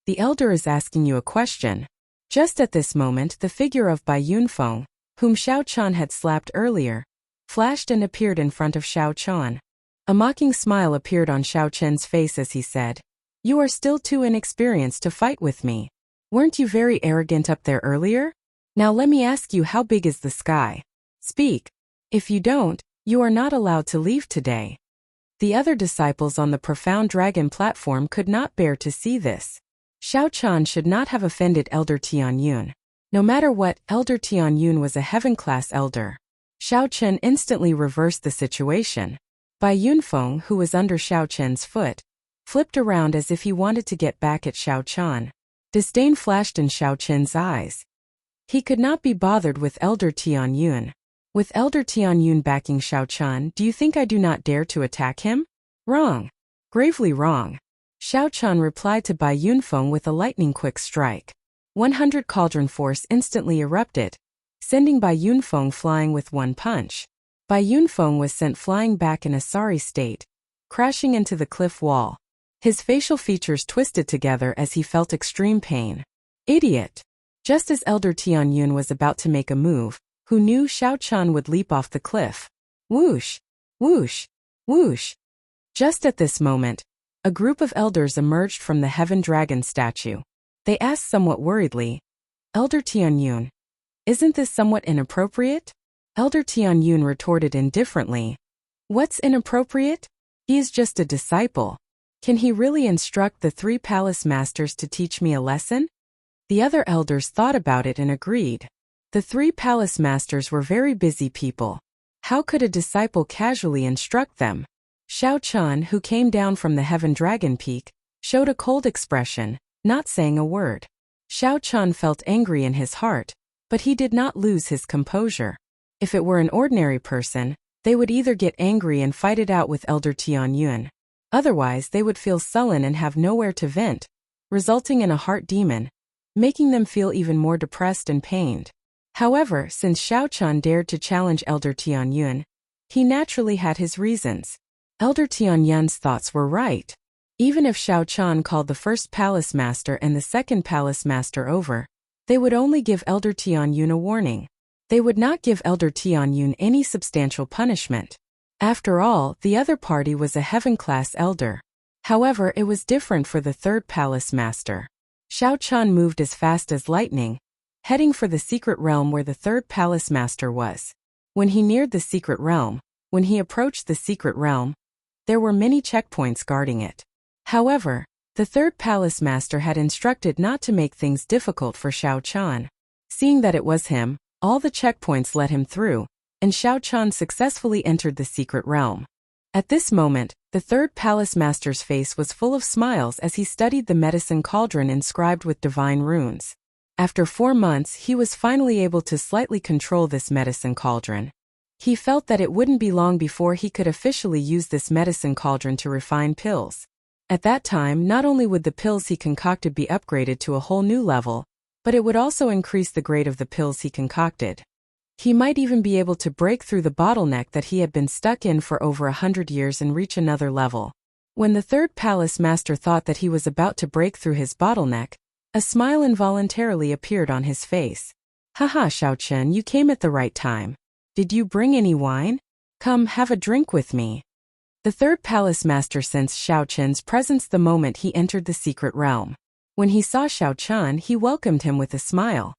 The elder is asking you a question. Just at this moment, the figure of Bai Yunfeng, whom Xiao Chan had slapped earlier, flashed and appeared in front of Xiao Chan. A mocking smile appeared on Xiao Chen's face as he said, "You are still too inexperienced to fight with me. Weren't you very arrogant up there earlier? Now let me ask you, how big is the sky? Speak. If you don't, you are not allowed to leave today." The other disciples on the profound dragon platform could not bear to see this. Xiao Chan should not have offended Elder Tianyun. No matter what, Elder Tianyun was a heaven-class elder. Xiao Chen instantly reversed the situation. Bai Yunfeng, who was under Xiao Chen's foot, flipped around as if he wanted to get back at Xiao Chan. Disdain flashed in Xiao Chen's eyes. He could not be bothered with Elder Tianyun. With Elder Tianyun backing Xiao Chan, do you think I do not dare to attack him? Wrong. Gravely wrong. Xiao Chan replied to Bai Yunfeng with a lightning-quick strike. 100 cauldron force instantly erupted, sending Bai Yunfeng flying with one punch. Bai Yunfeng was sent flying back in a sorry state, crashing into the cliff wall. His facial features twisted together as he felt extreme pain. Idiot! Just as Elder Tianyun was about to make a move, who knew Xiao Chan would leap off the cliff. Whoosh! Whoosh! Whoosh! Just at this moment, a group of elders emerged from the heaven dragon statue. They asked somewhat worriedly, "Elder Tianyun, isn't this somewhat inappropriate?" Elder Tianyun retorted indifferently, "What's inappropriate? He is just a disciple. Can he really instruct the 3 palace masters to teach me a lesson?" The other elders thought about it and agreed. The 3 palace masters were very busy people. How could a disciple casually instruct them? Xiao Chun, who came down from the heaven dragon peak, showed a cold expression, not saying a word. Xiao Chun felt angry in his heart, but he did not lose his composure. If it were an ordinary person, they would either get angry and fight it out with Elder Tianyun. Otherwise, they would feel sullen and have nowhere to vent, resulting in a heart demon, making them feel even more depressed and pained. However, since Xiao Chun dared to challenge Elder Tianyun, he naturally had his reasons. Elder Tianyun's thoughts were right. Even if Xiao Chun called the first palace master and the second palace master over, they would only give Elder Tianyun a warning. They would not give Elder Tianyun any substantial punishment. After all, the other party was a heaven-class elder. However, it was different for the third palace master. Xiao Chun moved as fast as lightning, heading for the secret realm where the third palace master was. When he neared the secret realm, when he approached the secret realm, there were many checkpoints guarding it. However, the third palace master had instructed not to make things difficult for Xiao Chun. Seeing that it was him, all the checkpoints let him through, and Xiao Chun successfully entered the secret realm. At this moment, the third palace master's face was full of smiles as he studied the medicine cauldron inscribed with divine runes. After 4 months, he was finally able to slightly control this medicine cauldron. He felt that it wouldn't be long before he could officially use this medicine cauldron to refine pills. At that time, not only would the pills he concocted be upgraded to a whole new level, but it would also increase the grade of the pills he concocted. He might even be able to break through the bottleneck that he had been stuck in for over 100 years and reach another level. When the third palace master thought that he was about to break through his bottleneck, a smile involuntarily appeared on his face. "Haha, Xiao Chun, you came at the right time. Did you bring any wine? Come, have a drink with me." The third palace master sensed Xiao Chun's presence the moment he entered the secret realm. When he saw Xiao Chun, he welcomed him with a smile.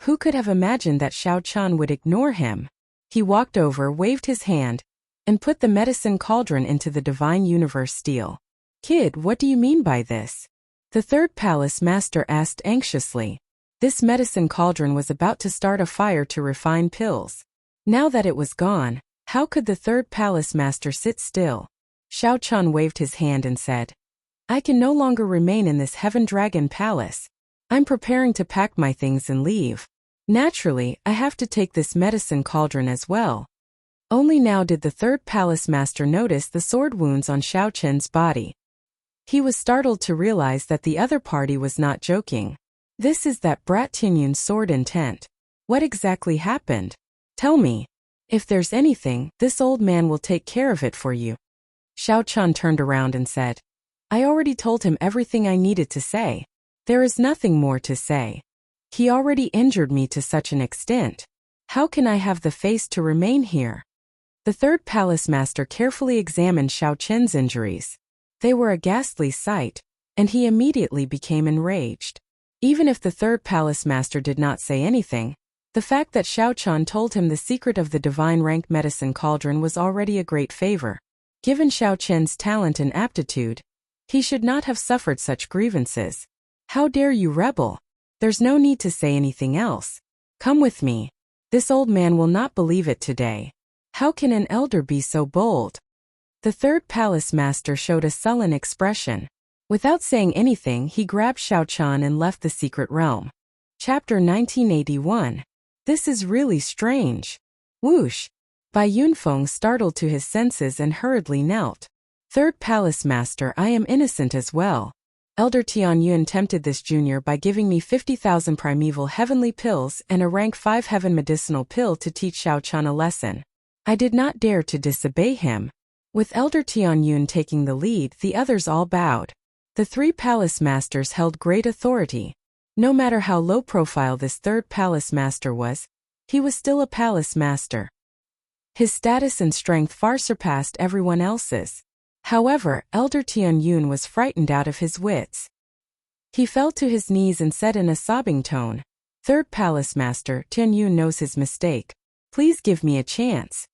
Who could have imagined that Xiao Chun would ignore him? He walked over, waved his hand, and put the medicine cauldron into the divine universe steel. "Kid, what do you mean by this?" The third palace master asked anxiously. This medicine cauldron was about to start a fire to refine pills. Now that it was gone, how could the third palace master sit still? Xiao Chun waved his hand and said, "I can no longer remain in this heaven dragon palace. I'm preparing to pack my things and leave. Naturally, I have to take this medicine cauldron as well." Only now did the third palace master notice the sword wounds on Xiao Chun's body. He was startled to realize that the other party was not joking. "This is that brat Tianyun's sword intent. What exactly happened? Tell me. If there's anything, this old man will take care of it for you." Xiao Chun turned around and said, "I already told him everything I needed to say. There is nothing more to say. He already injured me to such an extent. How can I have the face to remain here?" The third palace master carefully examined Xiao Chun's injuries. They were a ghastly sight, and he immediately became enraged. Even if the third palace master did not say anything, the fact that Xiao Chun told him the secret of the divine ranked medicine cauldron was already a great favor. Given Xiao Chun's talent and aptitude, he should not have suffered such grievances. "How dare you rebel? There's no need to say anything else. Come with me. This old man will not believe it today. How can an elder be so bold?" The third palace master showed a sullen expression. Without saying anything, he grabbed Xiao Chun and left the secret realm. Chapter 1981. This is really strange. Whoosh! Bai Yunfeng startled to his senses and hurriedly knelt. "Third palace master, I am innocent as well. Elder Tianyun tempted this junior by giving me 50,000 primeval heavenly pills and a rank 5 heaven medicinal pill to teach Xiao Chun a lesson. I did not dare to disobey him." With Elder Tianyun taking the lead, the others all bowed. The 3 palace masters held great authority. No matter how low profile this third palace master was, he was still a palace master. His status and strength far surpassed everyone else's. However, Elder Tianyun was frightened out of his wits. He fell to his knees and said in a sobbing tone, "Third Palace Master, Tianyun knows his mistake. Please give me a chance."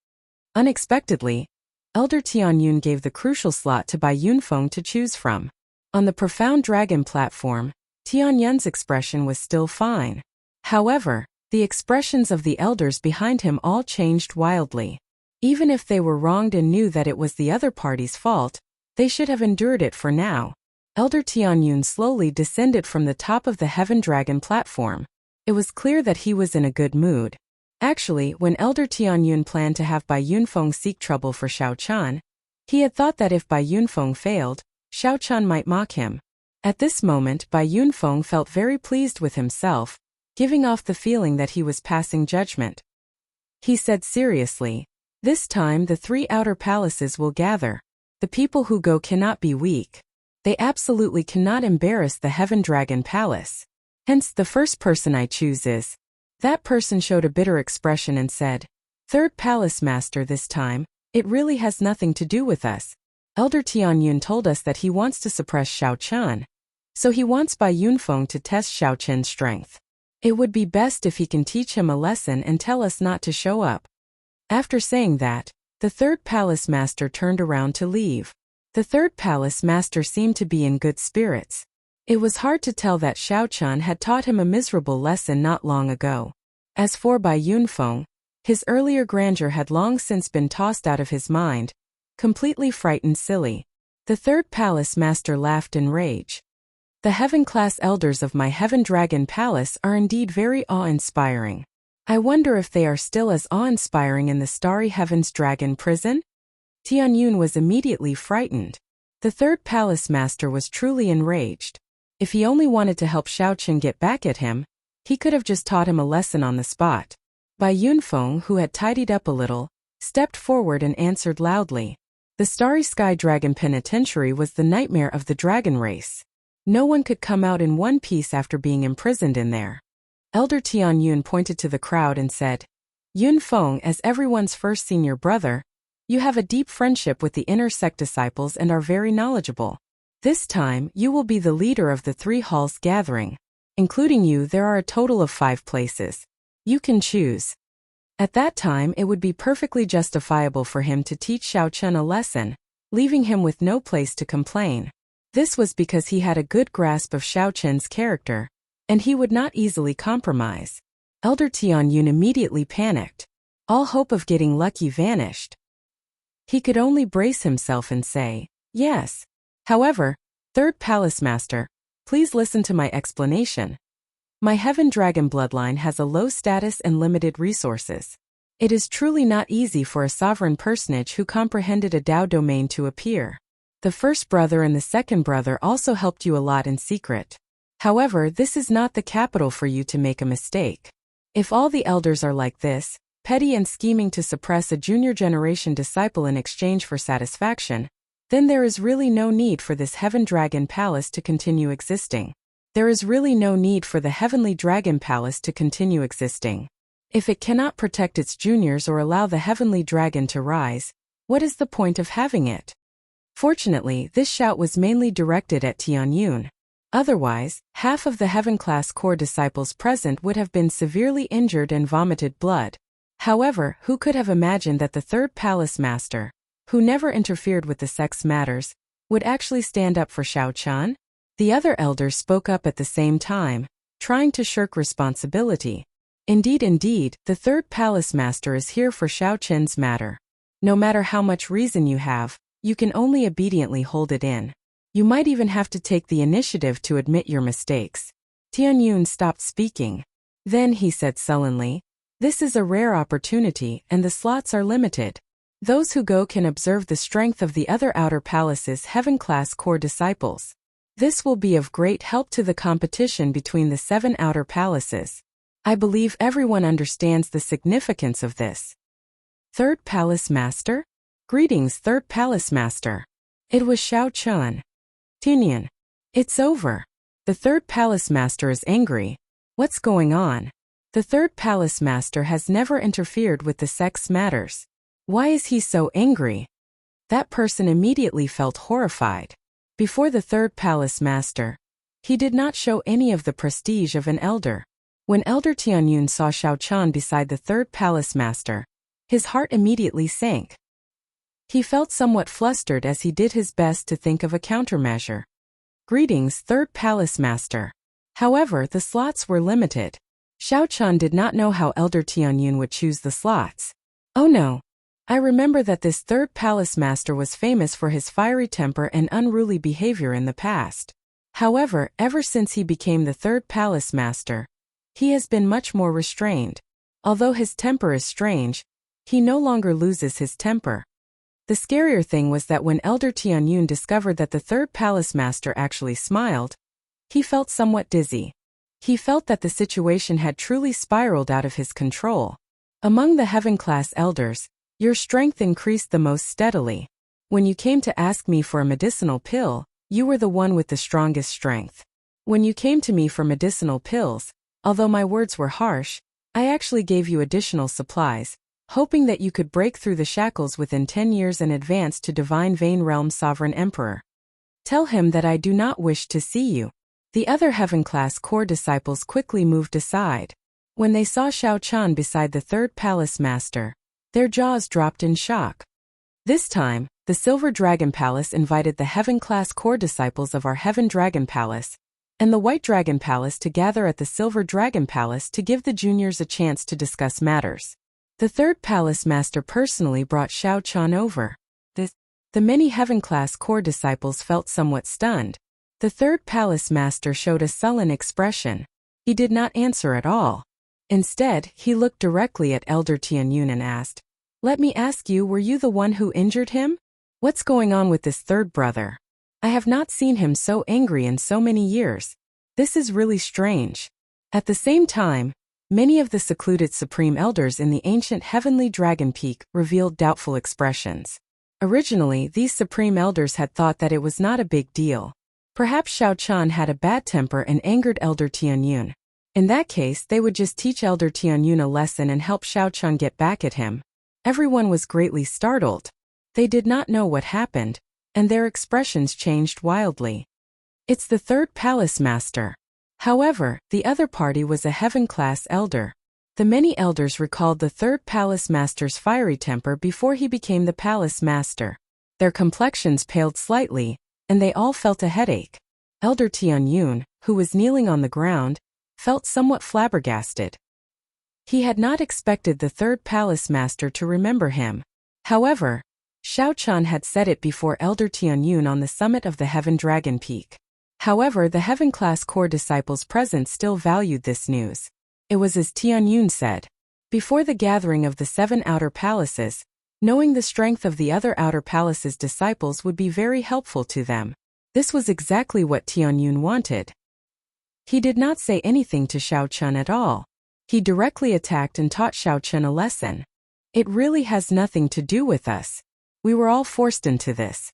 Unexpectedly, Elder Tianyun gave the crucial slot to Bai Yunfeng to choose from. On the profound dragon platform, Tianyun's expression was still fine. However, the expressions of the elders behind him all changed wildly. Even if they were wronged and knew that it was the other party's fault, they should have endured it for now. Elder Tianyun slowly descended from the top of the Heaven Dragon platform. It was clear that he was in a good mood. Actually, when Elder Tianyun planned to have Bai Yunfeng seek trouble for Xiao Chan, he had thought that if Bai Yunfeng failed, Xiao Chan might mock him. At this moment, Bai Yunfeng felt very pleased with himself, giving off the feeling that he was passing judgment. He said seriously, "This time the 3 outer palaces will gather. The people who go cannot be weak. They absolutely cannot embarrass the Heaven Dragon Palace. Hence the first person I choose is..." That person showed a bitter expression and said, "Third Palace Master, this time, it really has nothing to do with us. Elder Tianyun told us that he wants to suppress Xiao Chan. So he wants Bai Yunfeng to test Xiao Chen's strength. It would be best if he can teach him a lesson and tell us not to show up." After saying that, the Third Palace Master turned around to leave. The Third Palace Master seemed to be in good spirits. It was hard to tell that Xiao Chan had taught him a miserable lesson not long ago. As for Bai Yunfeng, his earlier grandeur had long since been tossed out of his mind, completely frightened silly. The Third Palace Master laughed in rage. "The heaven-class elders of my Heaven Dragon Palace are indeed very awe-inspiring. I wonder if they are still as awe-inspiring in the Starry Heaven's Dragon Prison?" Tianyun was immediately frightened. The Third Palace Master was truly enraged. If he only wanted to help Xiao Chen get back at him, he could have just taught him a lesson on the spot. Bai Yunfeng, who had tidied up a little, stepped forward and answered loudly. The Starry Sky Dragon Penitentiary was the nightmare of the dragon race. No one could come out in one piece after being imprisoned in there. Elder Tianyun pointed to the crowd and said, "Yunfeng, as everyone's first senior brother, you have a deep friendship with the inner sect disciples and are very knowledgeable. This time, you will be the leader of the 3 halls gathering. Including you, there are a total of 5 places. You can choose." At that time, it would be perfectly justifiable for him to teach Xiao Chen a lesson, leaving him with no place to complain. This was because he had a good grasp of Xiao Chen's character, and he would not easily compromise. Elder Tianyun immediately panicked. All hope of getting lucky vanished. He could only brace himself and say, "Yes. However, Third Palace Master, please listen to my explanation. My Heaven Dragon bloodline has a low status and limited resources. It is truly not easy for a sovereign personage who comprehended a Dao domain to appear. The first brother and the second brother also helped you a lot in secret. However, this is not the capital for you to make a mistake. If all the elders are like this, petty and scheming to suppress a junior generation disciple in exchange for satisfaction, then there is really no need for this Heaven Dragon Palace to continue existing. There is really no need for the Heavenly Dragon Palace to continue existing. If it cannot protect its juniors or allow the Heavenly Dragon to rise, what is the point of having it?" Fortunately, this shout was mainly directed at Tianyun. Otherwise, half of the Heaven-class core disciples present would have been severely injured and vomited blood. However, who could have imagined that the Third Palace Master, who never interfered with the sex matters, would actually stand up for Xiao Chan? The other elders spoke up at the same time, trying to shirk responsibility. Indeed, the Third Palace Master is here for Xiao Chen's matter. No matter how much reason you have, you can only obediently hold it in. You might even have to take the initiative to admit your mistakes." Tianyun stopped speaking. Then he said sullenly, "This is a rare opportunity and the slots are limited. Those who go can observe the strength of the other outer palace's Heaven-class core disciples. This will be of great help to the competition between the 7 outer palaces. I believe everyone understands the significance of this." Third Palace Master? "Greetings, Third Palace Master." It was Xiao Chen. "Tianyun, it's over. The Third Palace Master is angry. What's going on?" "The Third Palace Master has never interfered with the sex matters. Why is he so angry?" That person immediately felt horrified. Before the third palace master, he did not show any of the prestige of an elder. When Elder Tianyun saw Xiao Chan beside the third palace master, his heart immediately sank. He felt somewhat flustered as he did his best to think of a countermeasure. Greetings, third palace master. However, the slots were limited. Xiao Chan did not know how Elder Tianyun would choose the slots. Oh no. I remember that this third palace master was famous for his fiery temper and unruly behavior in the past. However, ever since he became the third palace master, he has been much more restrained. Although his temper is strange, he no longer loses his temper. The scarier thing was that when Elder Tianyun discovered that the third palace master actually smiled, he felt somewhat dizzy. He felt that the situation had truly spiraled out of his control. Among the heaven-class elders, your strength increased the most steadily. When you came to ask me for a medicinal pill, you were the one with the strongest strength. When you came to me for medicinal pills, although my words were harsh, I actually gave you additional supplies, hoping that you could break through the shackles within 10 years and advance to Divine Vein Realm Sovereign Emperor. Tell him that I do not wish to see you. The other heaven-class core disciples quickly moved aside. When they saw Xiao Chan beside the third palace master, their jaws dropped in shock. This time, the Silver Dragon Palace invited the heaven-class core disciples of our Heaven Dragon Palace and the White Dragon Palace to gather at the Silver Dragon Palace to give the juniors a chance to discuss matters. The third palace master personally brought Xiao Chan over. The many heaven-class core disciples felt somewhat stunned. The third palace master showed a sullen expression. He did not answer at all. Instead, he looked directly at Elder Tianyun and asked, "Let me ask you, were you the one who injured him? What's going on with this third brother? I have not seen him so angry in so many years. This is really strange." At the same time, many of the secluded supreme elders in the ancient heavenly dragon peak revealed doubtful expressions. Originally, these supreme elders had thought that it was not a big deal. Perhaps Xiao Chan had a bad temper and angered Elder Tianyun. In that case, they would just teach Elder Tianyun a lesson and help Xiao Chan get back at him. Everyone was greatly startled. They did not know what happened, and their expressions changed wildly. It's the third palace master. However, the other party was a heaven-class elder. The many elders recalled the third palace master's fiery temper before he became the palace master. Their complexions paled slightly, and they all felt a headache. Elder Tianyun, who was kneeling on the ground, felt somewhat flabbergasted. He had not expected the third palace master to remember him. However, Xiao Chan had said it before Elder Tianyun on the summit of the Heaven Dragon Peak. However, the heaven-class core disciples present still valued this news. It was as Tianyun said. Before the gathering of the 7 outer palaces, knowing the strength of the other outer palaces' disciples would be very helpful to them. This was exactly what Tianyun wanted. He did not say anything to Xiao Chan at all. He directly attacked and taught Xiao Chan a lesson. It really has nothing to do with us. We were all forced into this.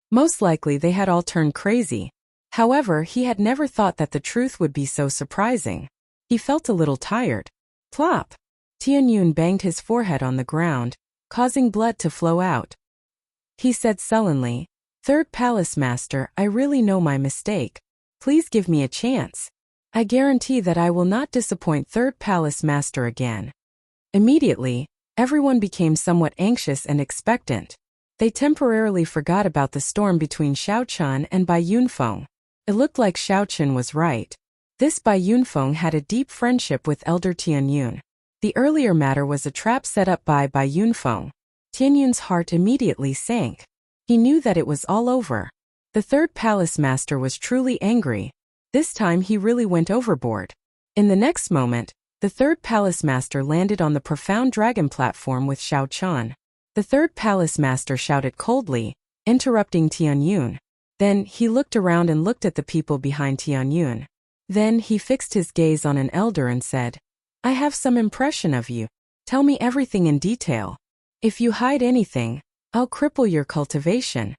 Most likely they had all turned crazy. However, he had never thought that the truth would be so surprising. He felt a little tired. Plop! Tianyun banged his forehead on the ground, causing blood to flow out. He said sullenly, "Third palace master, I really know my mistake. Please give me a chance. I guarantee that I will not disappoint third palace master again." Immediately, everyone became somewhat anxious and expectant. They temporarily forgot about the storm between Xiao Chan and Bai Yunfeng. It looked like Xiao Chan was right. This Bai Yunfeng had a deep friendship with Elder Tianyun. The earlier matter was a trap set up by Bai Yunfeng. Tianyun's heart immediately sank. He knew that it was all over. The third palace master was truly angry. This time he really went overboard. In the next moment, the third palace master landed on the profound dragon platform with Xiao Chan. The third palace master shouted coldly, interrupting Tianyun. Then he looked around and looked at the people behind Tianyun. Then he fixed his gaze on an elder and said, "I have some impression of you. Tell me everything in detail. If you hide anything, I'll cripple your cultivation."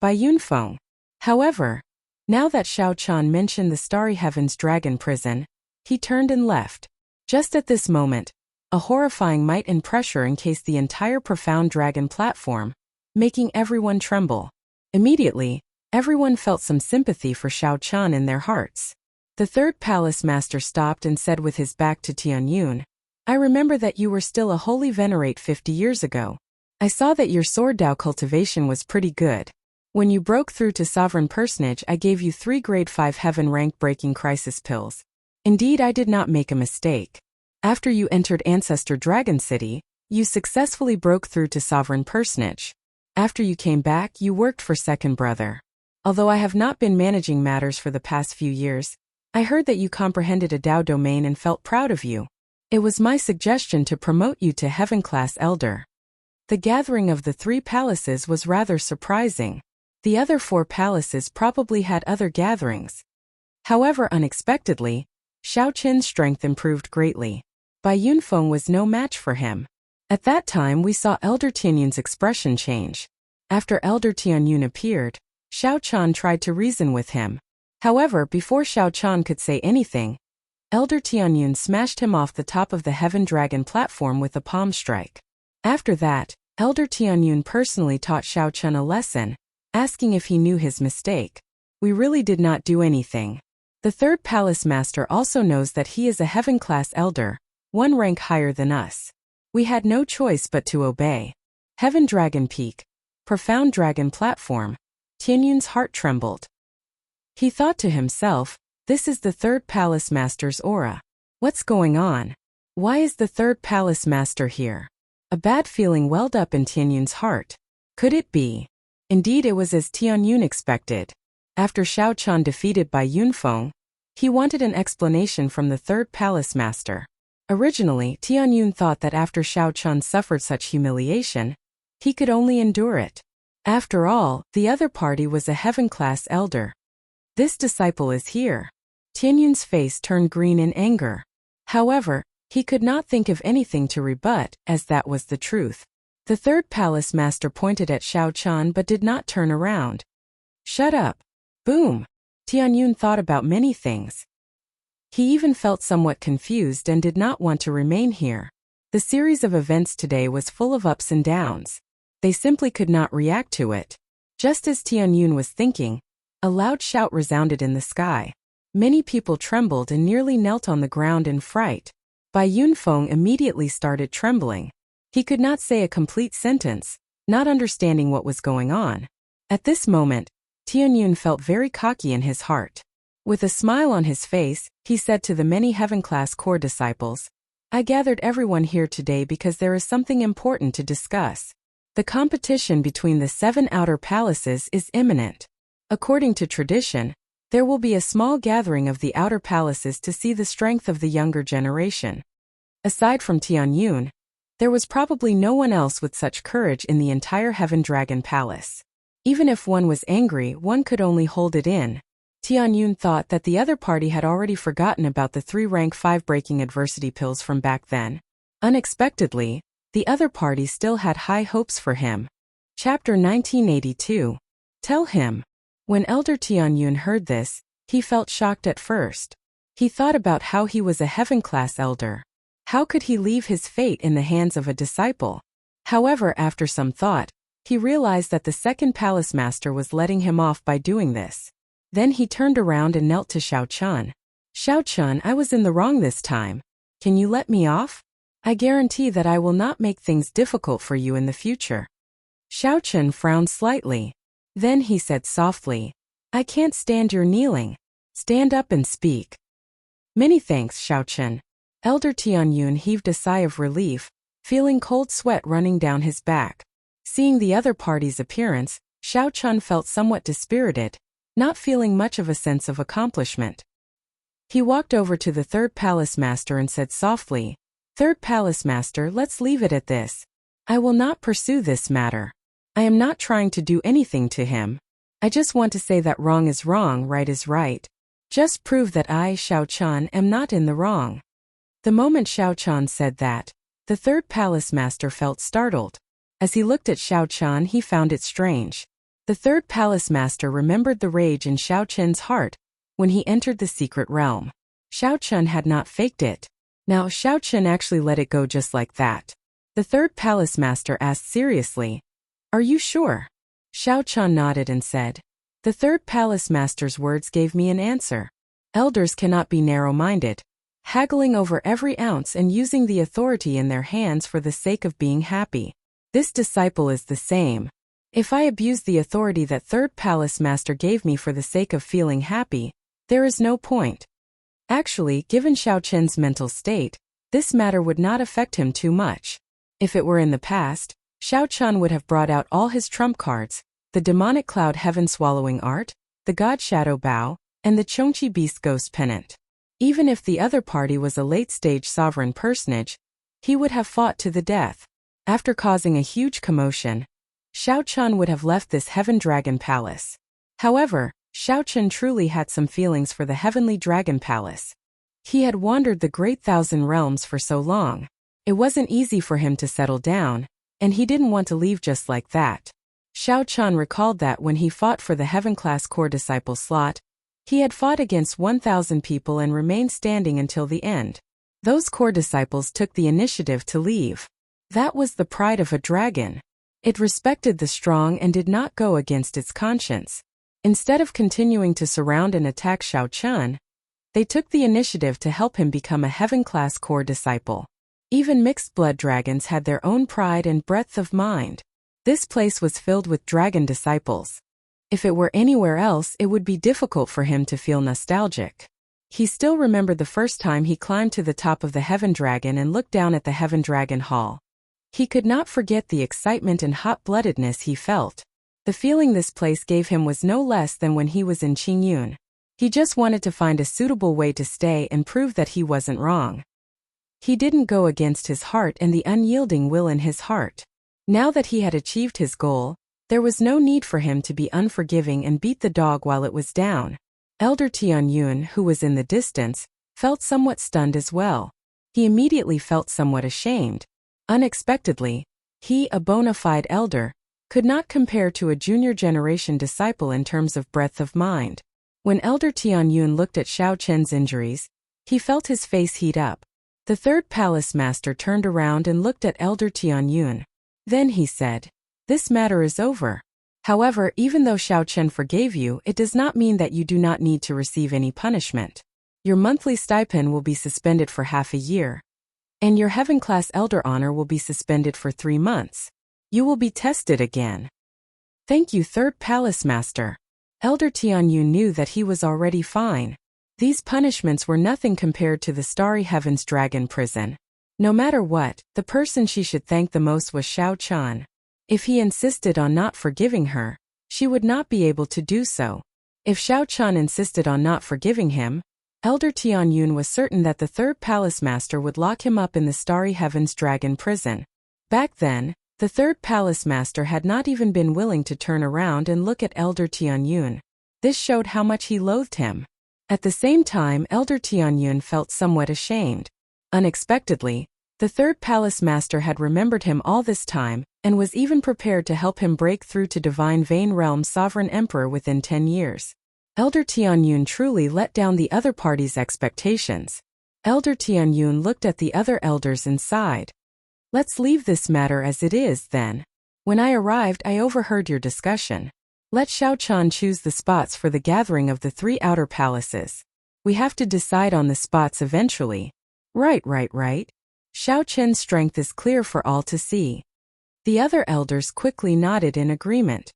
Bai Yunfeng. However, now that Xiao Chan mentioned the Starry Heavens Dragon Prison, he turned and left. Just at this moment, a horrifying might and pressure encased the entire profound dragon platform, making everyone tremble. Immediately, everyone felt some sympathy for Xiao Chan in their hearts. The third palace master stopped and said with his back to Tianyun, I remember that you were still a holy venerate 50 years ago. I saw that your sword Dao cultivation was pretty good. When you broke through to sovereign personage, I gave you 3 grade 5 heaven rank breaking crisis pills. Indeed, I did not make a mistake. After you entered Ancestor Dragon City, you successfully broke through to sovereign personage. After you came back, you worked for second brother. Although I have not been managing matters for the past few years, I heard that you comprehended a Dao domain and felt proud of you. It was my suggestion to promote you to Heaven Class Elder. The gathering of the 3 palaces was rather surprising. The other 4 palaces probably had other gatherings. However, unexpectedly, Xiao Qin's strength improved greatly. Bai Yunfeng was no match for him. At that time we saw Elder Tianyun's expression change. After Elder Tianyun appeared, Xiao Chan tried to reason with him. However, before Xiao Chan could say anything, Elder Tianyun smashed him off the top of the Heaven Dragon platform with a palm strike. After that, Elder Tianyun personally taught Xiao Chan a lesson, asking if he knew his mistake. We really did not do anything. The third palace master also knows that he is a Heaven Class Elder, 1 rank higher than us. We had no choice but to obey. Heaven Dragon Peak, Profound Dragon Platform. Tianyun's heart trembled. He thought to himself, this is the third palace master's aura. What's going on? Why is the third palace master here? A bad feeling welled up in Tianyun's heart. Could it be? Indeed, it was as Tianyun expected. After Xiao Chan defeated Bai Yunfeng, he wanted an explanation from the third palace master. Originally, Tianyun thought that after Xiao Chan suffered such humiliation, he could only endure it. After all, the other party was a Heaven Class Elder. This disciple is here. Tianyun's face turned green in anger. However, he could not think of anything to rebut, as that was the truth. The third palace master pointed at Xiao Chan but did not turn around. Shut up. Boom. Tianyun thought about many things. He even felt somewhat confused and did not want to remain here. The series of events today was full of ups and downs. They simply could not react to it. Just as Tianyun was thinking, a loud shout resounded in the sky. Many people trembled and nearly knelt on the ground in fright. Bai Yunfeng immediately started trembling. He could not say a complete sentence, not understanding what was going on. At this moment, Tianyun felt very cocky in his heart. With a smile on his face, he said to the many Heaven Class core disciples, I gathered everyone here today because there is something important to discuss. The competition between the 7 outer palaces is imminent. According to tradition, there will be a small gathering of the outer palaces to see the strength of the younger generation. Aside from Tianyun, there was probably no one else with such courage in the entire Heaven Dragon Palace. Even if one was angry, one could only hold it in. Tianyun thought that the other party had already forgotten about the 3 rank 5 breaking adversity pills from back then. Unexpectedly, the other party still had high hopes for him. Chapter 1982. Tell him. When Elder Tianyun heard this, he felt shocked at first. He thought about how he was a Heaven Class Elder. How could he leave his fate in the hands of a disciple? However, after some thought, he realized that the second palace master was letting him off by doing this. Then he turned around and knelt to Xiao Chan. Xiao Chan, I was in the wrong this time. Can you let me off? I guarantee that I will not make things difficult for you in the future. Xiao Chan frowned slightly. Then he said softly, I can't stand your kneeling. Stand up and speak. Many thanks, Xiao Chan. Elder Tianyun heaved a sigh of relief, feeling cold sweat running down his back. Seeing the other party's appearance, Xiao Chan felt somewhat dispirited, not feeling much of a sense of accomplishment. He walked over to the third palace master and said softly, Third palace master, let's leave it at this. I will not pursue this matter. I am not trying to do anything to him. I just want to say that wrong is wrong, right is right. Just prove that I, Xiao Chan, am not in the wrong. The moment Xiao Chan said that, the third palace master felt startled. As he looked at Xiao Chan, he found it strange. The third palace master remembered the rage in Xiao Chen's heart when he entered the secret realm. Xiao Chen had not faked it. Now Xiao Chen actually let it go just like that. The third palace master asked seriously, Are you sure? Xiao Chan nodded and said, the third palace master's words gave me an answer. Elders cannot be narrow-minded, haggling over every ounce and using the authority in their hands for the sake of being happy. This disciple is the same. If I abuse the authority that third palace master gave me for the sake of feeling happy, there is no point. Actually, given Xiao Chen's mental state, this matter would not affect him too much. If it were in the past, Xiao Chan would have brought out all his trump cards, the demonic cloud heaven-swallowing art, the god shadow bow, and the Chongqi beast ghost pennant. Even if the other party was a late-stage sovereign personage, he would have fought to the death. After causing a huge commotion, Xiao Chan would have left this Heaven Dragon Palace. However, Xiao Chan truly had some feelings for the Heavenly Dragon Palace. He had wandered the Great Thousand Realms for so long. It wasn't easy for him to settle down, and he didn't want to leave just like that. Xiao Chan recalled that when he fought for the Heaven-class core disciple slot, he had fought against 1,000 people and remained standing until the end. Those core disciples took the initiative to leave. That was the pride of a dragon. It respected the strong and did not go against its conscience. Instead of continuing to surround and attack Xiao Chan, they took the initiative to help him become a heaven-class core disciple. Even mixed-blood dragons had their own pride and breadth of mind. This place was filled with dragon disciples. If it were anywhere else, it would be difficult for him to feel nostalgic. He still remembered the first time he climbed to the top of the Heaven Dragon and looked down at the Heaven Dragon Hall. He could not forget the excitement and hot-bloodedness he felt. The feeling this place gave him was no less than when he was in Qingyun. He just wanted to find a suitable way to stay and prove that he wasn't wrong. He didn't go against his heart and the unyielding will in his heart. Now that he had achieved his goal, there was no need for him to be unforgiving and beat the dog while it was down. Elder Tianyun, who was in the distance, felt somewhat stunned as well. He immediately felt somewhat ashamed. Unexpectedly, he, a bona fide elder, could not compare to a junior generation disciple in terms of breadth of mind. When Elder Tianyun looked at Xiao Chen's injuries, he felt his face heat up. The third palace master turned around and looked at Elder Tianyun. Then he said, "This matter is over. However, even though Xiao Chen forgave you, it does not mean that you do not need to receive any punishment. Your monthly stipend will be suspended for half a year. And your heaven-class elder honor will be suspended for 3 months. You will be tested again." Thank you, third palace master. Elder Tianyun knew that he was already fine. These punishments were nothing compared to the Starry Heavens Dragon prison. No matter what, the person she should thank the most was Xiao Chan. If he insisted on not forgiving her, she would not be able to do so. If Xiao Chan insisted on not forgiving him, Elder Tianyun was certain that the third palace master would lock him up in the Starry Heavens Dragon prison. Back then, the third palace master had not even been willing to turn around and look at Elder Tianyun. This showed how much he loathed him. At the same time, Elder Tianyun felt somewhat ashamed. Unexpectedly, the third palace master had remembered him all this time, and was even prepared to help him break through to Divine Vein Realm Sovereign Emperor within 10 years. Elder Tianyun truly let down the other party's expectations. Elder Tianyun looked at the other elders and sighed. "Let's leave this matter as it is, then. When I arrived, I overheard your discussion. Let Xiao Chan choose the spots for the gathering of the 3 outer palaces. We have to decide on the spots eventually." Right. Xiao Chen's strength is clear for all to see. The other elders quickly nodded in agreement.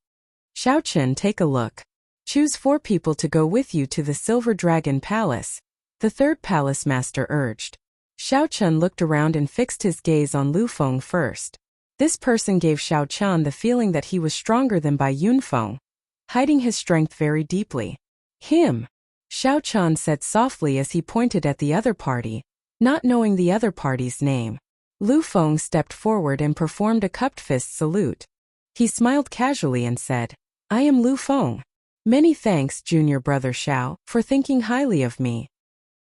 "Xiao Chen, take a look. Choose 4 people to go with you to the Silver Dragon Palace," the third palace master urged. Xiao Chen looked around and fixed his gaze on Lu Feng first. This person gave Xiao Chen the feeling that he was stronger than Bai Yunfeng, hiding his strength very deeply. "Him," Xiao Chen said softly as he pointed at the other party, not knowing the other party's name. Lu Feng stepped forward and performed a cupped fist salute. He smiled casually and said, "I am Lu Feng. Many thanks, junior brother Xiao, for thinking highly of me."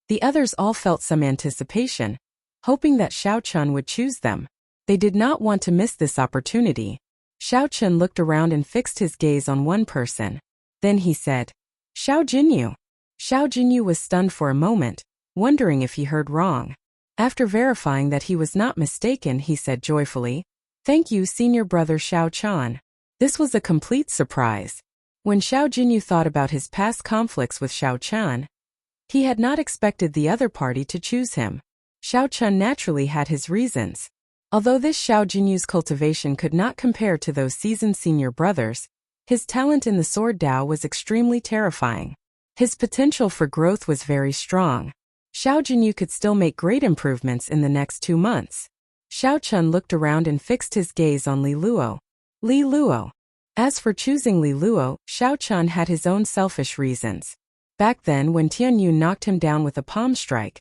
The others all felt some anticipation, hoping that Xiao Chen would choose them. They did not want to miss this opportunity. Xiao Chen looked around and fixed his gaze on one person. Then he said, "Xiao Jinyu." Xiao Jinyu was stunned for a moment, wondering if he heard wrong. After verifying that he was not mistaken, he said joyfully, "Thank you, senior brother Xiao Chan. This was a complete surprise. When Xiao Jinyu thought about his past conflicts with Xiao Chun, he had not expected the other party to choose him. Xiao Chun naturally had his reasons. Although this Xiao Jinyu's cultivation could not compare to those seasoned senior brothers, his talent in the sword Dao was extremely terrifying. His potential for growth was very strong. Xiao Jinyu could still make great improvements in the next 2 months. Xiao Chun looked around and fixed his gaze on Li Luo. Li Luo. As for choosing Li Luo, Xiao Chun had his own selfish reasons. Back then when Tianyun knocked him down with a palm strike,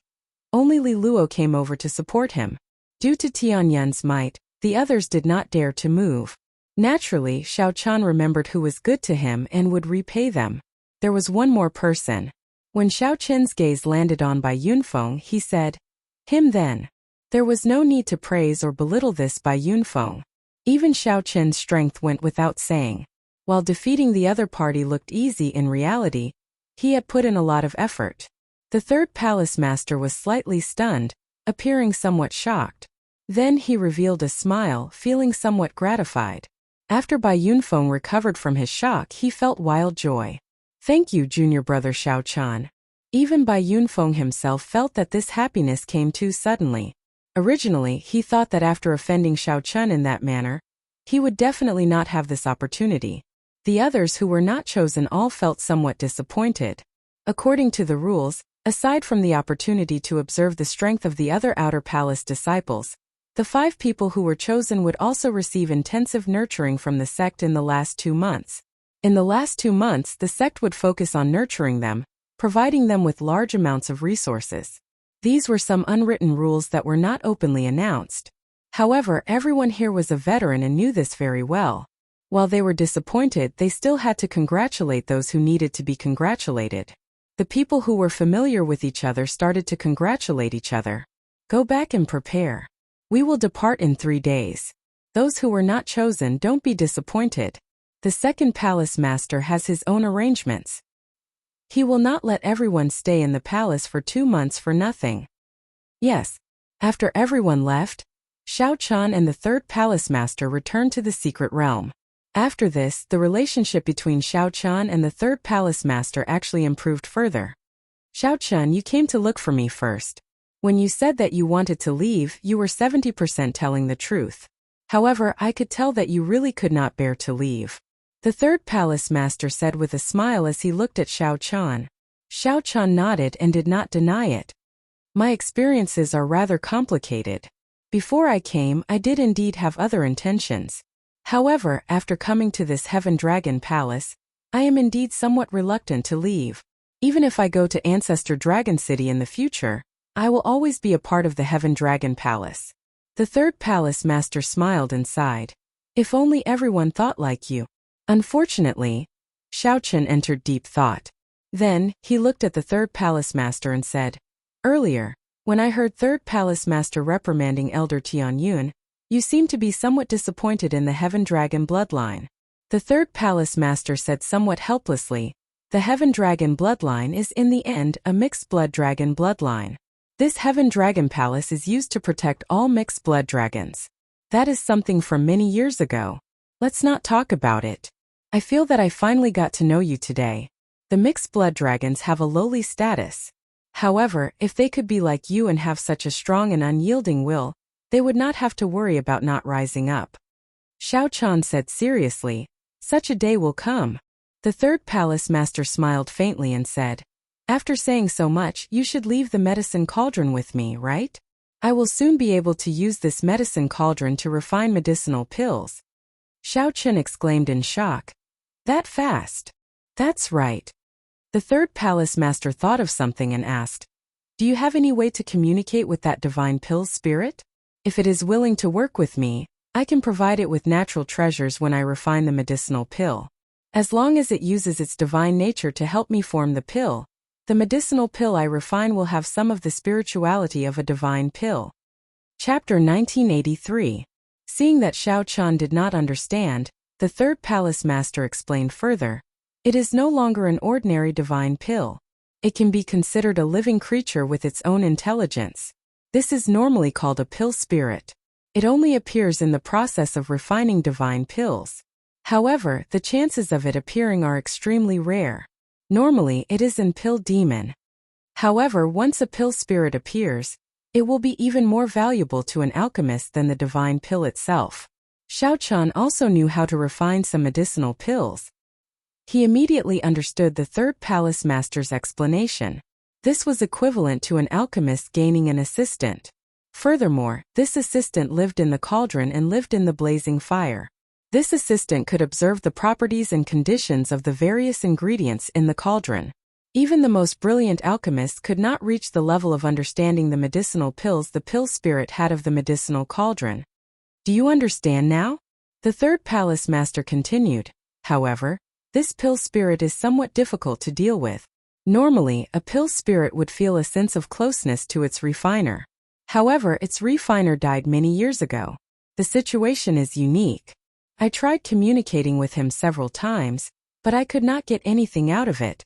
only Li Luo came over to support him. Due to Tianyun's might, the others did not dare to move. Naturally, Xiao Chun remembered who was good to him and would repay them. There was one more person. When Xiao Chen's gaze landed on Bai Yunfeng, he said, "Him then." There was no need to praise or belittle this Bai Yunfeng. Even Xiao Chen's strength went without saying. While defeating the other party looked easy, in reality, he had put in a lot of effort. The third palace master was slightly stunned, appearing somewhat shocked. Then he revealed a smile, feeling somewhat gratified. After Bai Yunfeng recovered from his shock, he felt wild joy. "Thank you, junior brother Xiao Chun." Even Bai Yunfeng himself felt that this happiness came too suddenly. Originally, he thought that after offending Xiao Chun in that manner, he would definitely not have this opportunity. The others who were not chosen all felt somewhat disappointed. According to the rules, aside from the opportunity to observe the strength of the other outer palace disciples, the 5 people who were chosen would also receive intensive nurturing from the sect in the last 2 months. In the last 2 months, the sect would focus on nurturing them, providing them with large amounts of resources. These were some unwritten rules that were not openly announced. However, everyone here was a veteran and knew this very well. While they were disappointed, they still had to congratulate those who needed to be congratulated. The people who were familiar with each other started to congratulate each other. "Go back and prepare. We will depart in 3 days. Those who were not chosen, don't be disappointed. The second palace master has his own arrangements. He will not let everyone stay in the palace for 2 months for nothing." Yes. After everyone left, Xiao Chun and the third palace master returned to the secret realm. After this, the relationship between Xiao Chun and the third palace master actually improved further. "Xiao Chun, you came to look for me first. When you said that you wanted to leave, you were 70% telling the truth. However, I could tell that you really could not bear to leave," the third palace master said with a smile as he looked at Xiao Chun. Xiao Chun nodded and did not deny it. "My experiences are rather complicated. Before I came, I did indeed have other intentions. However, after coming to this Heaven Dragon Palace, I am indeed somewhat reluctant to leave. Even if I go to Ancestor Dragon City in the future, I will always be a part of the Heaven Dragon Palace." The third palace master smiled and sighed. "If only everyone thought like you." Unfortunately, Xiao Chun entered deep thought. Then, he looked at the third palace master and said, "Earlier, when I heard third palace master reprimanding Elder Tianyun, you seemed to be somewhat disappointed in the Heaven Dragon bloodline." The third palace master said somewhat helplessly, "The Heaven Dragon bloodline is in the end a mixed blood dragon bloodline. This Heaven Dragon Palace is used to protect all mixed blood dragons. That is something from many years ago. Let's not talk about it. I feel that I finally got to know you today. The mixed blood dragons have a lowly status. However, if they could be like you and have such a strong and unyielding will, they would not have to worry about not rising up." Xiao Chun said seriously, "Such a day will come." The third palace master smiled faintly and said, "After saying so much, you should leave the medicine cauldron with me, right? I will soon be able to use this medicine cauldron to refine medicinal pills." Xiao Chun exclaimed in shock. "That fast?" "That's right." The third palace master thought of something and asked, "Do you have any way to communicate with that divine pill's spirit? If it is willing to work with me, I can provide it with natural treasures when I refine the medicinal pill. As long as it uses its divine nature to help me form the pill, the medicinal pill I refine will have some of the spirituality of a divine pill." Chapter 1983. Seeing that Xiao Chun did not understand, the third palace master explained further, "It is no longer an ordinary divine pill. It can be considered a living creature with its own intelligence. This is normally called a pill spirit. It only appears in the process of refining divine pills. However, the chances of it appearing are extremely rare. Normally, it is in pill demon. However, once a pill spirit appears, it will be even more valuable to an alchemist than the divine pill itself. Xiaochan also knew how to refine some medicinal pills. He immediately understood the third palace master's explanation. This was equivalent to an alchemist gaining an assistant. Furthermore, this assistant lived in the cauldron and lived in the blazing fire. This assistant could observe the properties and conditions of the various ingredients in the cauldron. Even the most brilliant alchemist could not reach the level of understanding the medicinal pills the pill spirit had of the medicinal cauldron. Do you understand now? The third palace master continued. However, this pill spirit is somewhat difficult to deal with. Normally, a pill spirit would feel a sense of closeness to its refiner. However, its refiner died many years ago. The situation is unique. I tried communicating with him several times, but I could not get anything out of it.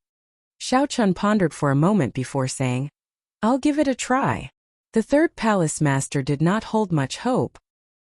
Xiaochan pondered for a moment before saying, "I'll give it a try." The third palace master did not hold much hope.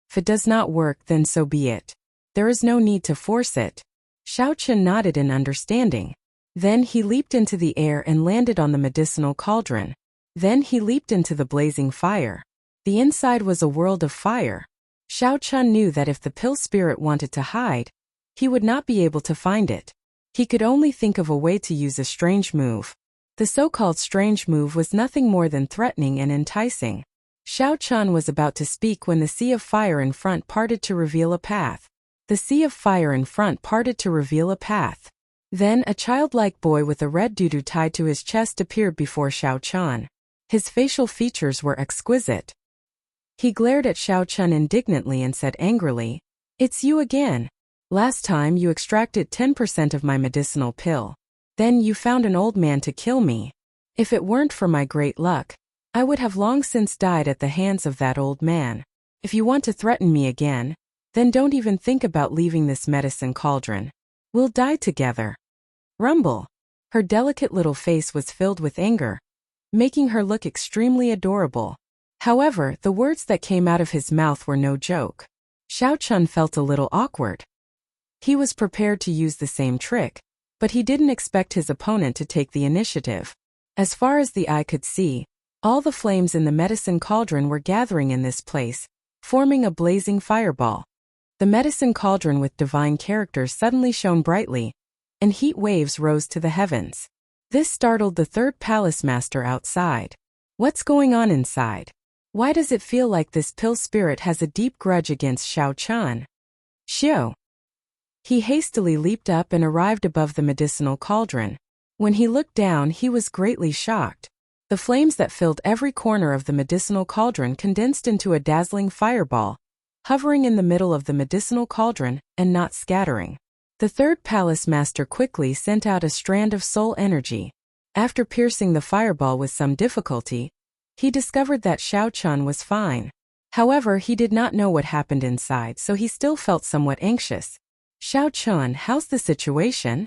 If it does not work, then so be it. There is no need to force it. Xiaochan nodded in understanding. Then he leaped into the air and landed on the medicinal cauldron. Then he leaped into the blazing fire. The inside was a world of fire. Xiaochan knew that if the pill spirit wanted to hide, he would not be able to find it. He could only think of a way to use a strange move. The so-called strange move was nothing more than threatening and enticing. Xiaochan was about to speak when the sea of fire in front parted to reveal a path. The sea of fire in front parted to reveal a path. Then a childlike boy with a red doo-doo tied to his chest appeared before Xiaochan. His facial features were exquisite. He glared at Xiaochan indignantly and said angrily, "It's you again. Last time you extracted 10% of my medicinal pill. Then you found an old man to kill me. If it weren't for my great luck, I would have long since died at the hands of that old man. If you want to threaten me again, then don't even think about leaving this medicine cauldron. We'll die together." Rumble. Her delicate little face was filled with anger, making her look extremely adorable. However, the words that came out of his mouth were no joke. Xiaochan felt a little awkward. He was prepared to use the same trick, but he didn't expect his opponent to take the initiative. As far as the eye could see, all the flames in the medicine cauldron were gathering in this place, forming a blazing fireball. The medicine cauldron with divine characters suddenly shone brightly, and heat waves rose to the heavens. This startled the third palace master outside. What's going on inside? Why does it feel like this pill spirit has a deep grudge against Xiaochan? Xiao. He hastily leaped up and arrived above the medicinal cauldron. When he looked down, he was greatly shocked. The flames that filled every corner of the medicinal cauldron condensed into a dazzling fireball, hovering in the middle of the medicinal cauldron and not scattering. The third palace master quickly sent out a strand of soul energy. After piercing the fireball with some difficulty, he discovered that Xiaochan was fine. However, he did not know what happened inside, so he still felt somewhat anxious. "Xiaochan, how's the situation?"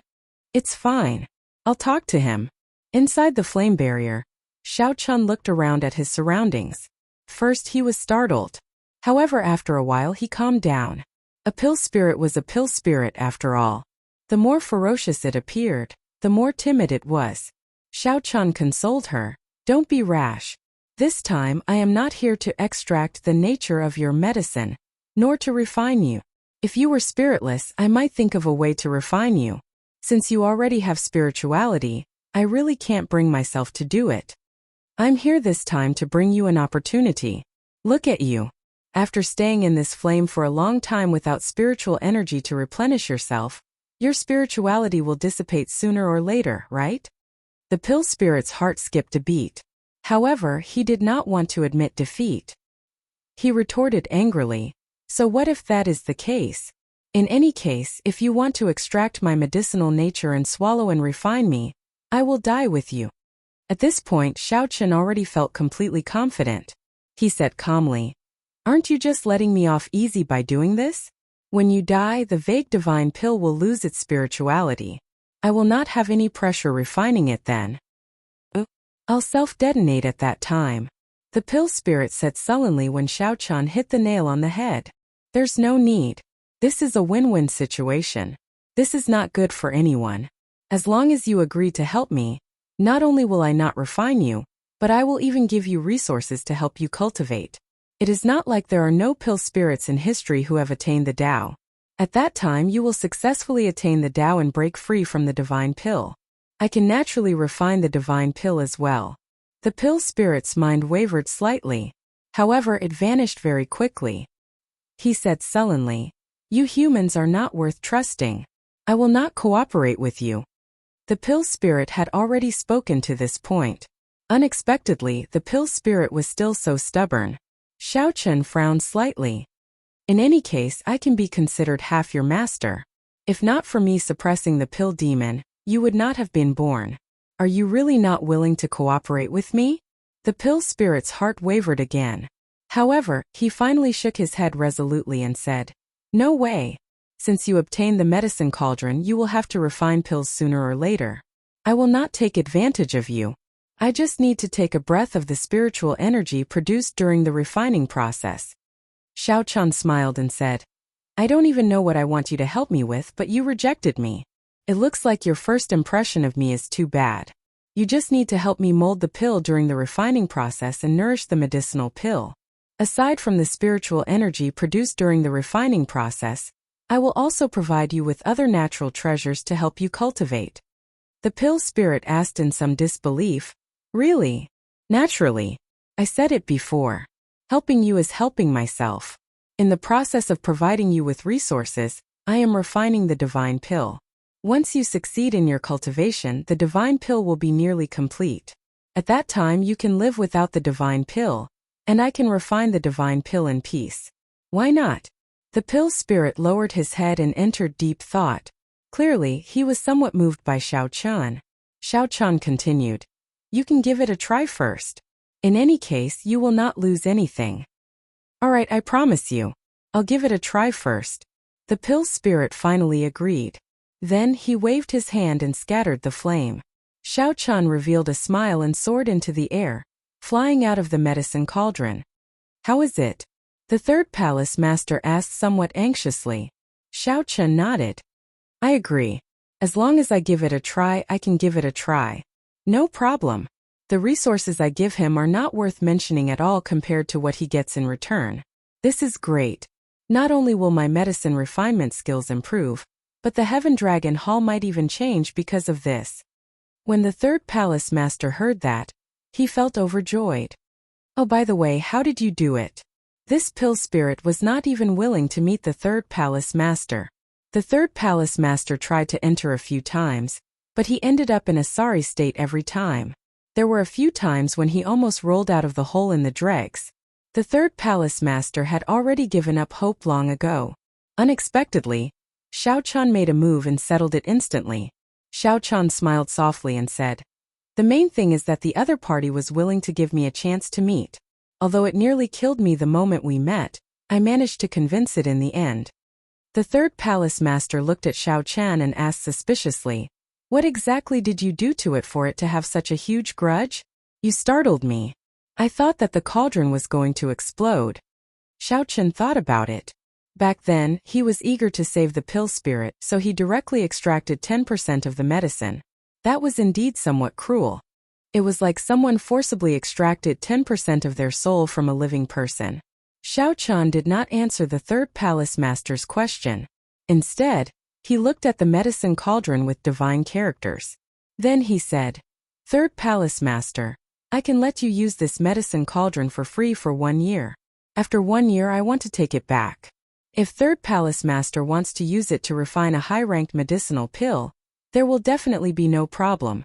"It's fine. I'll talk to him." Inside the flame barrier, Xiaochan looked around at his surroundings. First he was startled. However, after a while he calmed down. A pill spirit was a pill spirit after all. The more ferocious it appeared, the more timid it was. Xiaochan consoled her, "Don't be rash. This time I am not here to extract the nature of your medicine, nor to refine you. If you were spiritless, I might think of a way to refine you. Since you already have spirituality, I really can't bring myself to do it. I'm here this time to bring you an opportunity. Look at you. After staying in this flame for a long time without spiritual energy to replenish yourself, your spirituality will dissipate sooner or later, right?" The pill spirit's heart skipped a beat. However, he did not want to admit defeat. He retorted angrily, "So what if that is the case? In any case, if you want to extract my medicinal nature and swallow and refine me, I will die with you." At this point, Xiaochan already felt completely confident. He said calmly, "Aren't you just letting me off easy by doing this? When you die, the vague divine pill will lose its spirituality. I will not have any pressure refining it then. I'll self-detonate at that time." The pill spirit said sullenly when Xiaochan hit the nail on the head. "There's no need. This is a win-win situation. This is not good for anyone. As long as you agree to help me, not only will I not refine you, but I will even give you resources to help you cultivate. It is not like there are no pill spirits in history who have attained the Tao. At that time you will successfully attain the Tao and break free from the divine pill. I can naturally refine the divine pill as well. The pill spirit's mind wavered slightly. However, it vanished very quickly. He said sullenly, "You humans are not worth trusting. I will not cooperate with you." The pill spirit had already spoken to this point. Unexpectedly, the pill spirit was still so stubborn. Xiao Chen frowned slightly. "In any case, I can be considered half your master. If not for me suppressing the pill demon, you would not have been born. Are you really not willing to cooperate with me?" The pill spirit's heart wavered again. However, he finally shook his head resolutely and said, "No way. Since you obtained the medicine cauldron, you will have to refine pills sooner or later. I will not take advantage of you. I just need to take a breath of the spiritual energy produced during the refining process." Xiao Chen smiled and said, "I don't even know what I want you to help me with, but you rejected me. It looks like your first impression of me is too bad. You just need to help me mold the pill during the refining process and nourish the medicinal pill. Aside from the spiritual energy produced during the refining process, I will also provide you with other natural treasures to help you cultivate." The pill spirit asked in some disbelief, "Really? Naturally. I said it before. Helping you is helping myself. In the process of providing you with resources, I am refining the divine pill. Once you succeed in your cultivation, the divine pill will be nearly complete. At that time you can live without the divine pill, and I can refine the divine pill in peace. Why not?" The pill spirit lowered his head and entered deep thought. Clearly, he was somewhat moved by Xiao Chen. Xiao Chen continued, "You can give it a try first. In any case, you will not lose anything." "Alright, I promise you. I'll give it a try first." The pill spirit finally agreed. Then he waved his hand and scattered the flame. Xiao Chen revealed a smile and soared into the air, flying out of the medicine cauldron. "How is it?" the third palace master asked somewhat anxiously. Xiao Chen nodded. "I agree. As long as I give it a try, I can give it a try. No problem. The resources I give him are not worth mentioning at all compared to what he gets in return. This is great. Not only will my medicine refinement skills improve, but the Heaven Dragon Hall might even change because of this." When the third palace master heard that, he felt overjoyed. "Oh, by the way, how did you do it?" This pill spirit was not even willing to meet the third palace master. The third palace master tried to enter a few times, but he ended up in a sorry state every time. There were a few times when he almost rolled out of the hole in the dregs. The third palace master had already given up hope long ago. Unexpectedly, Xiao Chen made a move and settled it instantly. Xiao Chen smiled softly and said, "The main thing is that the other party was willing to give me a chance to meet. Although it nearly killed me the moment we met, I managed to convince it in the end." The third palace master looked at Xiao Chen and asked suspiciously, "What exactly did you do to it for it to have such a huge grudge? You startled me. I thought that the cauldron was going to explode." Xiao Chen thought about it. Back then, he was eager to save the pill spirit, so he directly extracted 10% of the medicine. That was indeed somewhat cruel. It was like someone forcibly extracted 10% of their soul from a living person. Xiao Chen did not answer the third palace master's question. Instead, he looked at the medicine cauldron with divine characters. Then he said, "Third palace master, I can let you use this medicine cauldron for free for 1 year. After 1 year I want to take it back. If third palace master wants to use it to refine a high-ranked medicinal pill, there will definitely be no problem."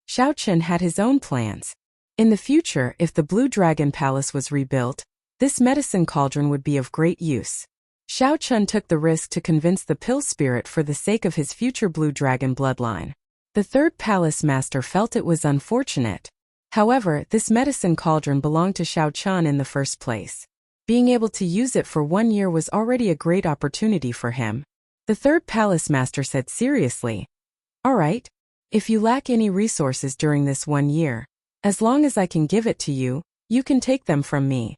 Xiao Chen had his own plans. In the future, if the Blue Dragon Palace was rebuilt, this medicine cauldron would be of great use. Xiao Chen took the risk to convince the pill spirit for the sake of his future Blue Dragon bloodline. The third palace master felt it was unfortunate. However, this medicine cauldron belonged to Xiao Chen in the first place. Being able to use it for 1 year was already a great opportunity for him. The third palace master said seriously, "All right. If you lack any resources during this 1 year, as long as I can give it to you, you can take them from me."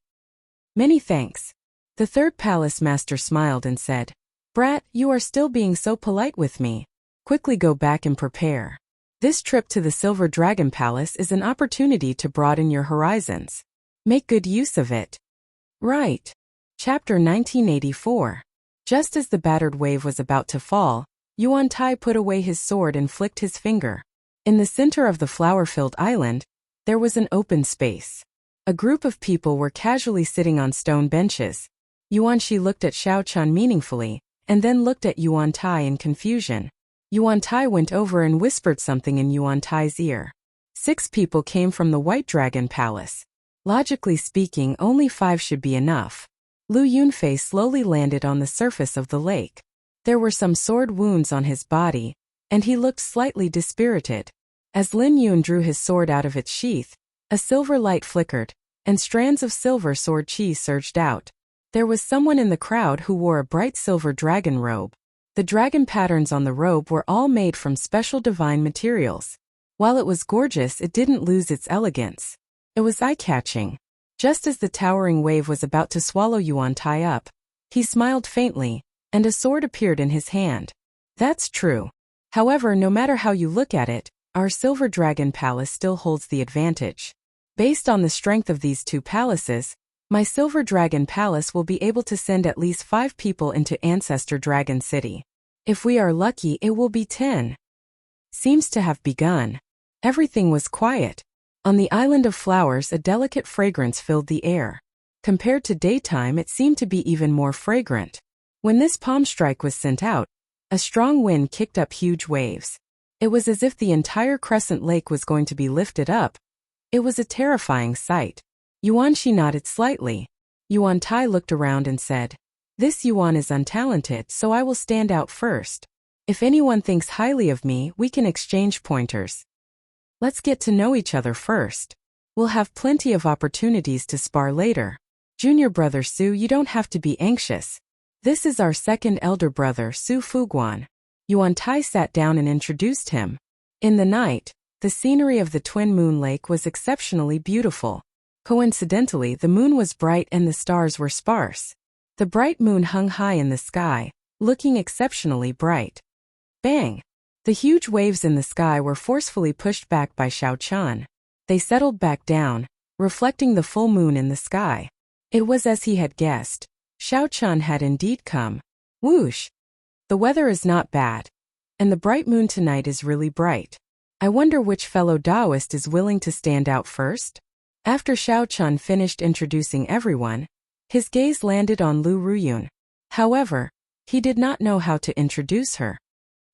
"Many thanks." The third palace master smiled and said, Brat, you are still being so polite with me. Quickly go back and prepare. This trip to the Silver Dragon Palace is an opportunity to broaden your horizons. Make good use of it. Right. Chapter 1984. Just as the battered wave was about to fall, Yuan Tai put away his sword and flicked his finger. In the center of the flower-filled island, there was an open space. A group of people were casually sitting on stone benches. Yuan Shi looked at Xiao Chun meaningfully, and then looked at Yuan Tai in confusion. Yuan Tai went over and whispered something in Yuan Tai's ear. 6 people came from the White Dragon Palace. Logically speaking, only 5 should be enough. Lu Yunfei slowly landed on the surface of the lake. There were some sword wounds on his body, and he looked slightly dispirited. As Lin Yun drew his sword out of its sheath, a silver light flickered, and strands of silver sword chi surged out. There was someone in the crowd who wore a bright silver dragon robe. The dragon patterns on the robe were all made from special divine materials. While it was gorgeous, it didn't lose its elegance. It was eye-catching. Just as the towering wave was about to swallow Yuan Tai up, he smiled faintly, and a sword appeared in his hand. That's true. However, no matter how you look at it, our Silver Dragon Palace still holds the advantage. Based on the strength of these 2 palaces, my Silver Dragon Palace will be able to send at least 5 people into Ancestor Dragon City. If we are lucky, it will be 10. Seems to have begun. Everything was quiet. On the island of flowers, a delicate fragrance filled the air. Compared to daytime, it seemed to be even more fragrant. When this palm strike was sent out, a strong wind kicked up huge waves. It was as if the entire crescent lake was going to be lifted up. It was a terrifying sight. Yuan Shi nodded slightly. Yuan Tai looked around and said, "This Yuan is untalented, so I will stand out first. If anyone thinks highly of me, we can exchange pointers. Let's get to know each other first. We'll have plenty of opportunities to spar later. Junior brother Su, you don't have to be anxious. This is our second elder brother, Su Fuguan." Yuan Tai sat down and introduced him. In the night, the scenery of the Twin Moon Lake was exceptionally beautiful. Coincidentally, the moon was bright and the stars were sparse. The bright moon hung high in the sky, looking exceptionally bright. Bang! The huge waves in the sky were forcefully pushed back by Xiao Chun. They settled back down, reflecting the full moon in the sky. It was as he had guessed. Xiao Chun had indeed come. Whoosh! The weather is not bad. And the bright moon tonight is really bright. I wonder which fellow Taoist is willing to stand out first? After Xiao Chun finished introducing everyone, his gaze landed on Lu Ruyun. However, he did not know how to introduce her.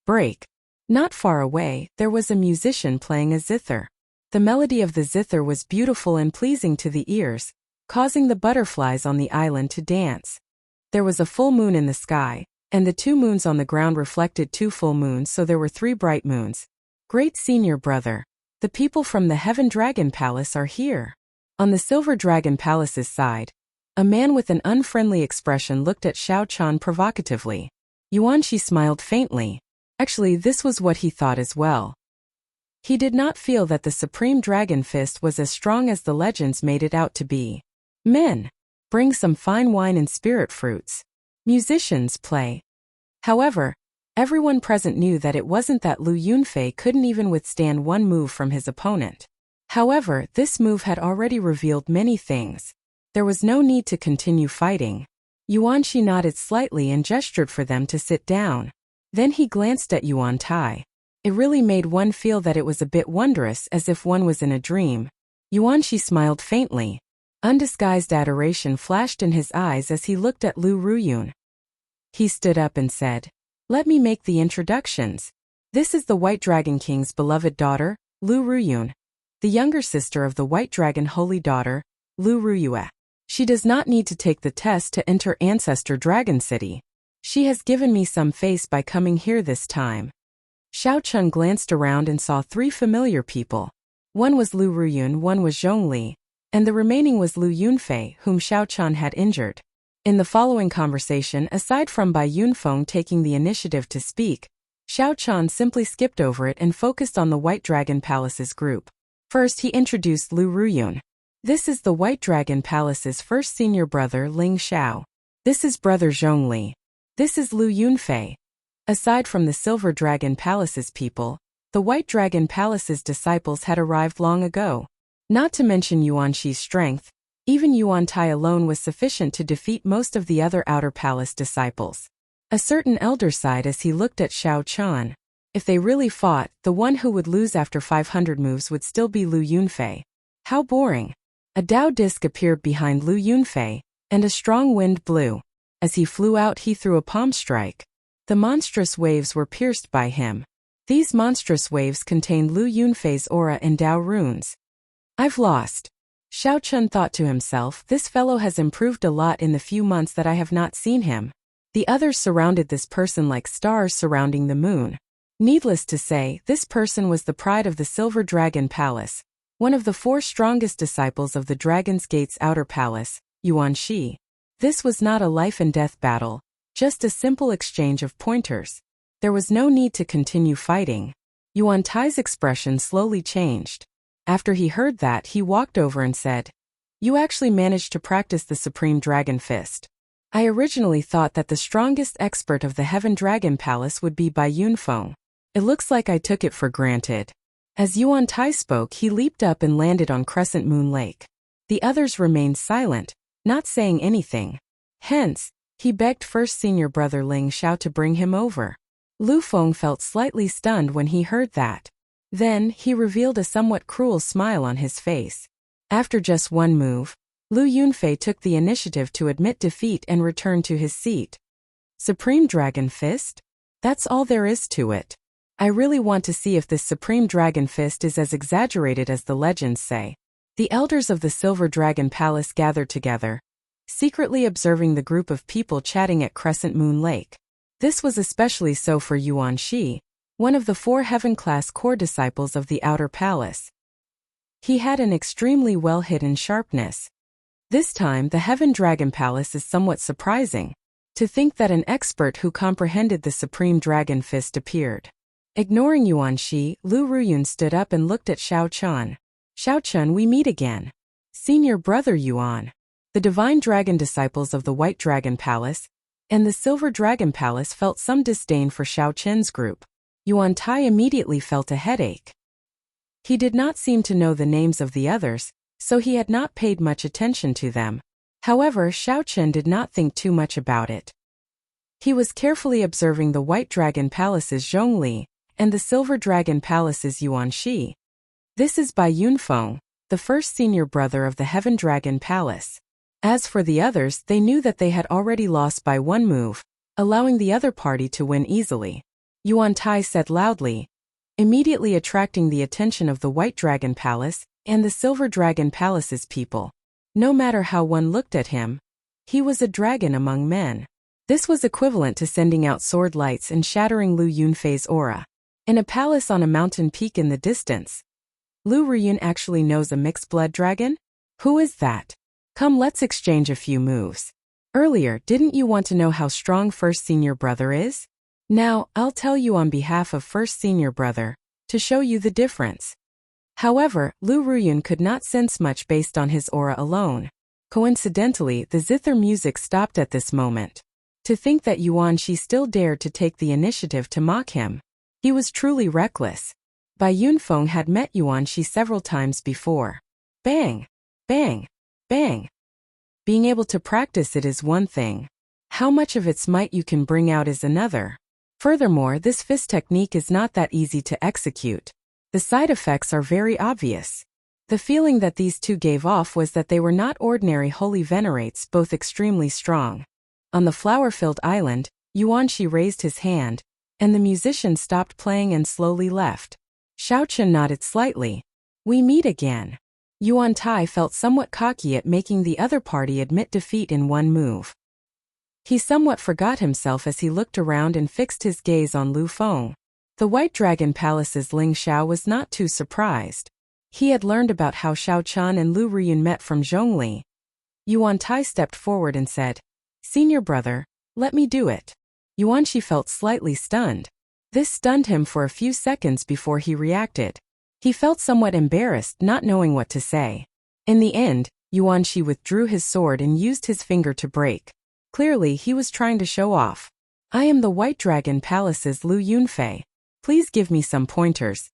Break. Not far away, there was a musician playing a zither. The melody of the zither was beautiful and pleasing to the ears, causing the butterflies on the island to dance. There was a full moon in the sky, and the 2 moons on the ground reflected 2 full moons, so there were 3 bright moons. Great senior brother, the people from the Heaven Dragon Palace are here. On the Silver Dragon Palace's side, a man with an unfriendly expression looked at Xiao Chun provocatively. Yuan Shi smiled faintly. Actually, this was what he thought as well. He did not feel that the Supreme Dragon Fist was as strong as the legends made it out to be. Men, bring some fine wine and spirit fruits. Musicians, play. However, everyone present knew that it wasn't that Lu Yunfei couldn't even withstand one move from his opponent. However, this move had already revealed many things. There was no need to continue fighting. Yuan Shi nodded slightly and gestured for them to sit down. Then he glanced at Yuan Tai. It really made one feel that it was a bit wondrous, as if one was in a dream. Yuan Shi smiled faintly. Undisguised adoration flashed in his eyes as he looked at Lu Ruyun. He stood up and said, "Let me make the introductions. This is the White Dragon King's beloved daughter, Lu Ruyun. The younger sister of the White Dragon Holy Daughter, Lu Ruyue. She does not need to take the test to enter Ancestor Dragon City. She has given me some face by coming here this time." Xiao Chun glanced around and saw 3 familiar people. One was Lu Ruyun, one was Zhongli, and the remaining was Lu Yunfei, whom Xiao Chun had injured. In the following conversation, aside from Bai Yunfeng taking the initiative to speak, Xiao Chun simply skipped over it and focused on the White Dragon Palace's group. First, he introduced Lu Ruyun. "This is the White Dragon Palace's first senior brother, Ling Xiao. This is brother Zhongli. This is Lu Yunfei. Aside from the Silver Dragon Palace's people, the White Dragon Palace's disciples had arrived long ago. Not to mention Yuan Shi's strength, even Yuan Tai alone was sufficient to defeat most of the other Outer Palace disciples. A certain elder sighed as he looked at Xiao Chan. If they really fought, the one who would lose after 500 moves would still be Lu Yunfei. How boring. A Dao disc appeared behind Lu Yunfei, and a strong wind blew. As he flew out, he threw a palm strike. The monstrous waves were pierced by him. These monstrous waves contained Lu Yunfei's aura and Dao runes. I've lost. Xiao Chun thought to himself, this fellow has improved a lot in the few months that I have not seen him. The others surrounded this person like stars surrounding the moon. Needless to say, this person was the pride of the Silver Dragon Palace, one of the 4 strongest disciples of the Dragon's Gate's Outer Palace, Yuan Shi. This was not a life-and-death battle, just a simple exchange of pointers. There was no need to continue fighting. Yuan Tai's expression slowly changed. After he heard that, he walked over and said, "You actually managed to practice the Supreme Dragon Fist. I originally thought that the strongest expert of the Heaven Dragon Palace would be Bai Yunfeng. It looks like I took it for granted." As Yuan Tai spoke, he leaped up and landed on Crescent Moon Lake. The others remained silent, not saying anything. Hence, he begged first senior brother Ling Xiao to bring him over. Lu Feng felt slightly stunned when he heard that. Then, he revealed a somewhat cruel smile on his face. After just one move, Lu Yunfei took the initiative to admit defeat and return to his seat. Supreme Dragon Fist? That's all there is to it. I really want to see if this Supreme Dragon Fist is as exaggerated as the legends say. The elders of the Silver Dragon Palace gathered together, secretly observing the group of people chatting at Crescent Moon Lake. This was especially so for Yuan Shi, one of the 4 heaven-class core disciples of the Outer Palace. He had an extremely well-hidden sharpness. This time, the Heaven Dragon Palace is somewhat surprising. To think that an expert who comprehended the Supreme Dragon Fist appeared. Ignoring Yuan Shi, Lu Ruyun stood up and looked at Xiao Chan. "Xiao Chun, we meet again. Senior brother Yuan." The Divine Dragon disciples of the White Dragon Palace and the Silver Dragon Palace felt some disdain for Xiao Chen's group. Yuan Tai immediately felt a headache. He did not seem to know the names of the others, so he had not paid much attention to them. However, Xiao Chen did not think too much about it. He was carefully observing the White Dragon Palace's Zhongli and the Silver Dragon Palace's Yuan Shi. This is Bai Yunfeng, the first senior brother of the Heaven Dragon Palace. As for the others, they knew that they had already lost by one move, allowing the other party to win easily. Yuan Tai said loudly, immediately attracting the attention of the White Dragon Palace and the Silver Dragon Palace's people. No matter how one looked at him, he was a dragon among men. This was equivalent to sending out sword lights and shattering Lu Yunfei's aura. In a palace on a mountain peak in the distance, Lu Ruyun actually knows a mixed-blood dragon? Who is that? Come, let's exchange a few moves. Earlier, didn't you want to know how strong First Senior Brother is? Now, I'll tell you on behalf of First Senior Brother, to show you the difference. However, Lu Ruyun could not sense much based on his aura alone. Coincidentally, the zither music stopped at this moment. To think that Yuan Shi still dared to take the initiative to mock him. He was truly reckless. Bai Yunfeng had met Yuan Shi several times before. Bang! Bang! Bang! Being able to practice it is one thing. How much of its might you can bring out is another. Furthermore, this fist technique is not that easy to execute. The side effects are very obvious. The feeling that these two gave off was that they were not ordinary holy venerates, both extremely strong. On the flower-filled island, Yuan Shi raised his hand, and the musician stopped playing and slowly left. Xiao Chen nodded slightly. We meet again. Yuan Tai felt somewhat cocky at making the other party admit defeat in one move. He somewhat forgot himself as he looked around and fixed his gaze on Lu Feng. The White Dragon Palace's Ling Xiao was not too surprised. He had learned about how Xiao Chan and Lu Ruyun met from Zhongli. Yuan Tai stepped forward and said, Senior brother, let me do it. Yuan Shi felt slightly stunned. This stunned him for a few seconds before he reacted. He felt somewhat embarrassed, not knowing what to say. In the end, Yuan Shi withdrew his sword and used his finger to break. Clearly, he was trying to show off. I am the White Dragon Palace's Lu Yunfei. Please give me some pointers.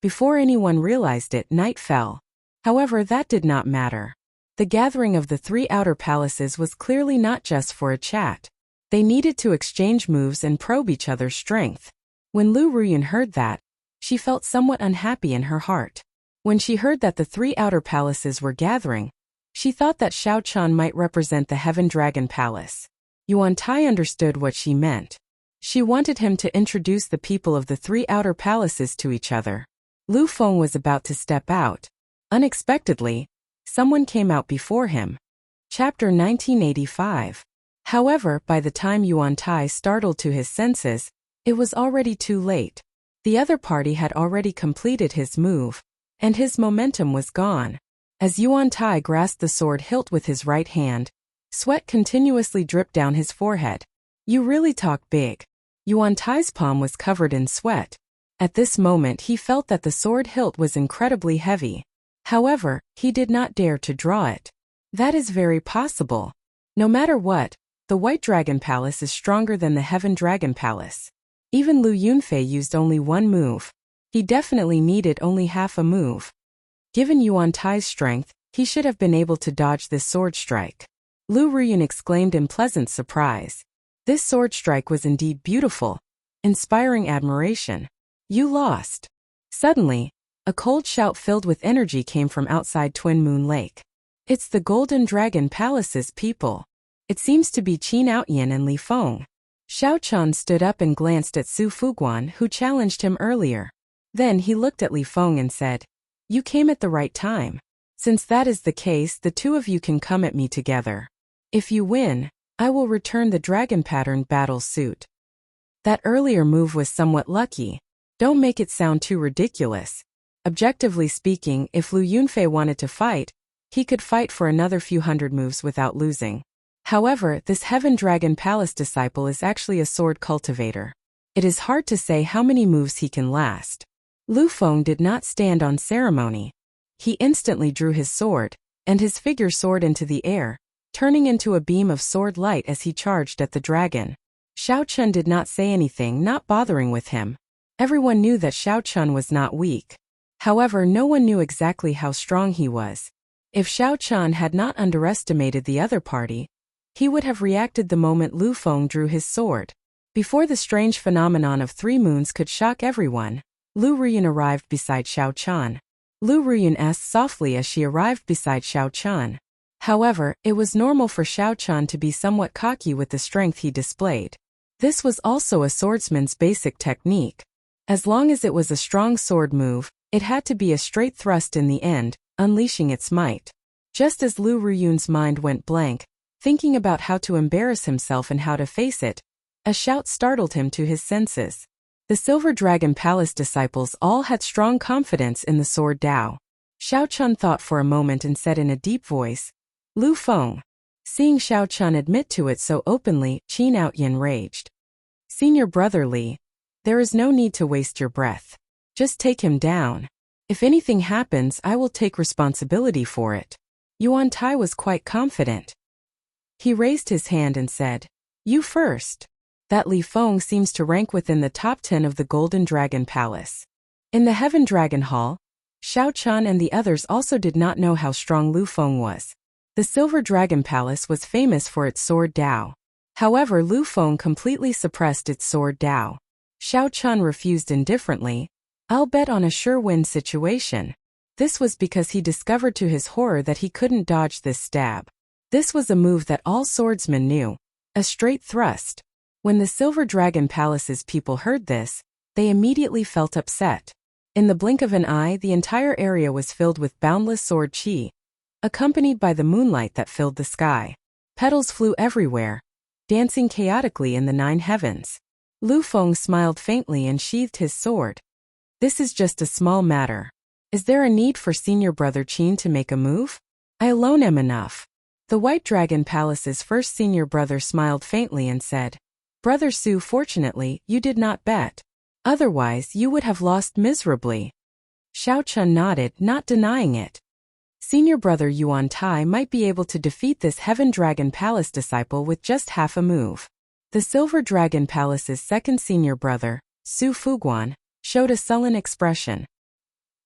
Before anyone realized it, night fell. However, that did not matter. The gathering of the three outer palaces was clearly not just for a chat. They needed to exchange moves and probe each other's strength. When Lu Ruyun heard that, she felt somewhat unhappy in her heart. When she heard that the three outer palaces were gathering, she thought that Xiao Chan might represent the Heaven Dragon Palace. Yuan Tai understood what she meant. She wanted him to introduce the people of the three outer palaces to each other. Lu Feng was about to step out. Unexpectedly, someone came out before him. Chapter 1985. However, by the time Yuan Tai startled to his senses, it was already too late. The other party had already completed his move, and his momentum was gone. As Yuan Tai grasped the sword hilt with his right hand, sweat continuously dripped down his forehead. You really talk big. Yuan Tai's palm was covered in sweat. At this moment he felt that the sword hilt was incredibly heavy. However, he did not dare to draw it. That is very possible. No matter what, the White Dragon Palace is stronger than the Heaven Dragon Palace. Even Lu Yunfei used only one move. He definitely needed only half a move. Given Yuan Tai's strength, he should have been able to dodge this sword strike. Lu Ruyun exclaimed in pleasant surprise. This sword strike was indeed beautiful, inspiring admiration. You lost. Suddenly, a cold shout filled with energy came from outside Twin Moon Lake. It's the Golden Dragon Palace's people. It seems to be Qin Outyin and Li Feng. Xiao Chan stood up and glanced at Su Fuguan, who challenged him earlier. Then he looked at Li Feng and said, You came at the right time. Since that is the case, the two of you can come at me together. If you win, I will return the dragon-patterned battle suit. That earlier move was somewhat lucky. Don't make it sound too ridiculous. Objectively speaking, if Lu Yunfei wanted to fight, he could fight for another few hundred moves without losing. However, this Heaven Dragon Palace disciple is actually a sword cultivator. It is hard to say how many moves he can last. Lu Feng did not stand on ceremony. He instantly drew his sword, and his figure soared into the air, turning into a beam of sword light as he charged at the dragon. Xiao Chun did not say anything, not bothering with him. Everyone knew that Xiao Chun was not weak. However, no one knew exactly how strong he was. If Xiao Chun had not underestimated the other party, he would have reacted the moment Lu Feng drew his sword. Before the strange phenomenon of three moons could shock everyone, Lu Ruyun arrived beside Xiao Chun. Lu Ruyun asked softly as she arrived beside Xiao Chun. However, it was normal for Xiao Chun to be somewhat cocky with the strength he displayed. This was also a swordsman's basic technique. As long as it was a strong sword move, it had to be a straight thrust in the end, unleashing its might. Just as Lu Ruyun's mind went blank, thinking about how to embarrass himself and how to face it, a shout startled him to his senses. The Silver Dragon Palace disciples all had strong confidence in the sword Dao. Xiao Chun thought for a moment and said in a deep voice, Lu Feng. Seeing Xiao Chun admit to it so openly, Qin Outyin raged. Senior brother Li, there is no need to waste your breath. Just take him down. If anything happens, I will take responsibility for it. Yuan Tai was quite confident. He raised his hand and said, You first. That Li Feng seems to rank within the top 10 of the Golden Dragon Palace. In the Heaven Dragon Hall, Xiao Chun and the others also did not know how strong Lu Feng was. The Silver Dragon Palace was famous for its sword Dao. However, Lu Feng completely suppressed its sword Dao. Xiao Chun refused indifferently, I'll bet on a sure win situation. This was because he discovered to his horror that he couldn't dodge this stab. This was a move that all swordsmen knew, a straight thrust. When the Silver Dragon Palace's people heard this, they immediately felt upset. In the blink of an eye, the entire area was filled with boundless sword qi, accompanied by the moonlight that filled the sky. Petals flew everywhere, dancing chaotically in the 9 heavens. Lu Feng smiled faintly and sheathed his sword. This is just a small matter. Is there a need for senior brother Qin to make a move? I alone am enough. The White Dragon Palace's first senior brother smiled faintly and said, Brother Su, fortunately, you did not bet. Otherwise, you would have lost miserably. Xiao Chun nodded, not denying it. Senior brother Yuan Tai might be able to defeat this Heaven Dragon Palace disciple with just half a move. The Silver Dragon Palace's second senior brother, Su Fuguan, showed a sullen expression.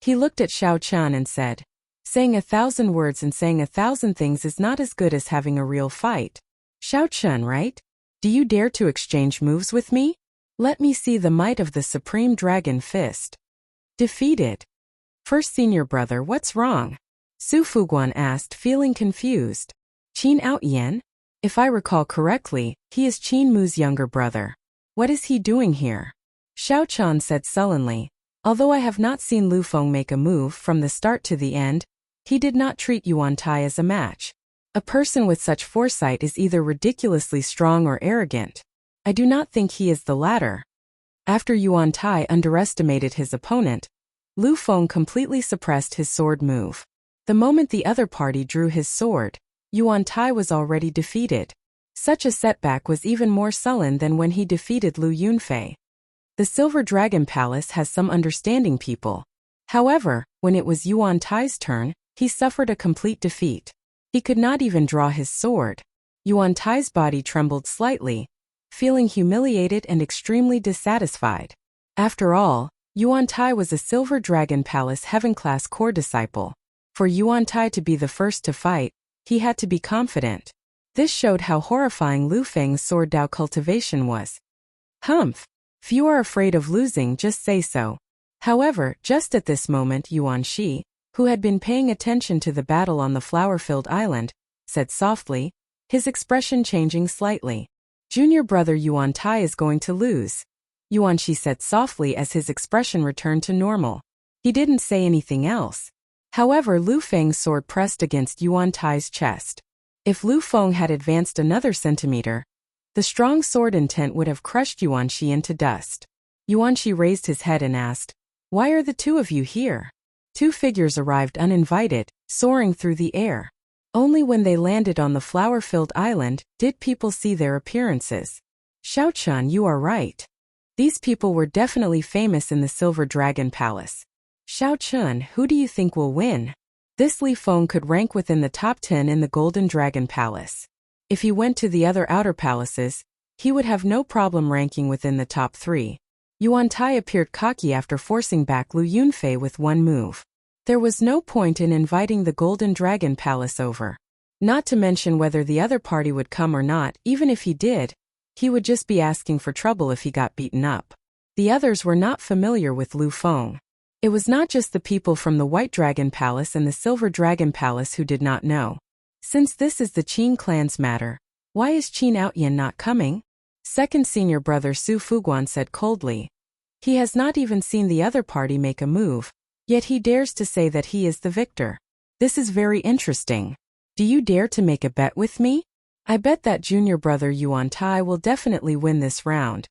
He looked at Xiao Chun and said, "Saying 1,000 words and saying 1,000 things is not as good as having a real fight. Xiao Chun, right? Do you dare to exchange moves with me? Let me see the might of the Supreme Dragon Fist." Defeated. First senior brother, what's wrong? Su Fuguan asked, feeling confused. Qin Outyan? If I recall correctly, he is Qin Mu's younger brother. What is he doing here? Xiao Chun said sullenly. Although I have not seen Lu Feng make a move from the start to the end, he did not treat Yuan Tai as a match. A person with such foresight is either ridiculously strong or arrogant. I do not think he is the latter. After Yuan Tai underestimated his opponent, Lu Feng completely suppressed his sword move. The moment the other party drew his sword, Yuan Tai was already defeated. Such a setback was even more sullen than when he defeated Lu Yunfei. The Silver Dragon Palace has some understanding people. However, when it was Yuan Tai's turn, he suffered a complete defeat. He could not even draw his sword. Yuan Tai's body trembled slightly, feeling humiliated and extremely dissatisfied. After all, Yuan Tai was a Silver Dragon Palace Heaven-class core disciple. For Yuan Tai to be the first to fight, he had to be confident. This showed how horrifying Lu Feng's sword Dao cultivation was. Humph! If you are afraid of losing, just say so. However, just at this moment Yuan Shi, who had been paying attention to the battle on the flower-filled island, said softly, his expression changing slightly. Junior brother Yuan Tai is going to lose. Yuan Shi said softly as his expression returned to normal. He didn't say anything else. However, Lu Feng's sword pressed against Yuan Tai's chest. If Lu Feng had advanced another centimeter, the strong sword intent would have crushed Yuan Shi into dust. Yuan Shi raised his head and asked, "Why are the two of you here?" Two figures arrived uninvited, soaring through the air. Only when they landed on the flower-filled island did people see their appearances. Xiao Chun, you are right. These people were definitely famous in the Silver Dragon Palace. Xiao Chun, who do you think will win? This Li Feng could rank within the top 10 in the Golden Dragon Palace. If he went to the other outer palaces, he would have no problem ranking within the top 3. Yuan Tai appeared cocky after forcing back Lu Yunfei with one move. There was no point in inviting the Golden Dragon Palace over. Not to mention whether the other party would come or not. Even if he did, he would just be asking for trouble if he got beaten up. The others were not familiar with Lu Feng. It was not just the people from the White Dragon Palace and the Silver Dragon Palace who did not know. Since this is the Qin clan's matter, why is Qin Outyan not coming? Second senior brother Su Fuguan said coldly. He has not even seen the other party make a move, yet he dares to say that he is the victor. This is very interesting. Do you dare to make a bet with me? I bet that junior brother Yuan Tai will definitely win this round.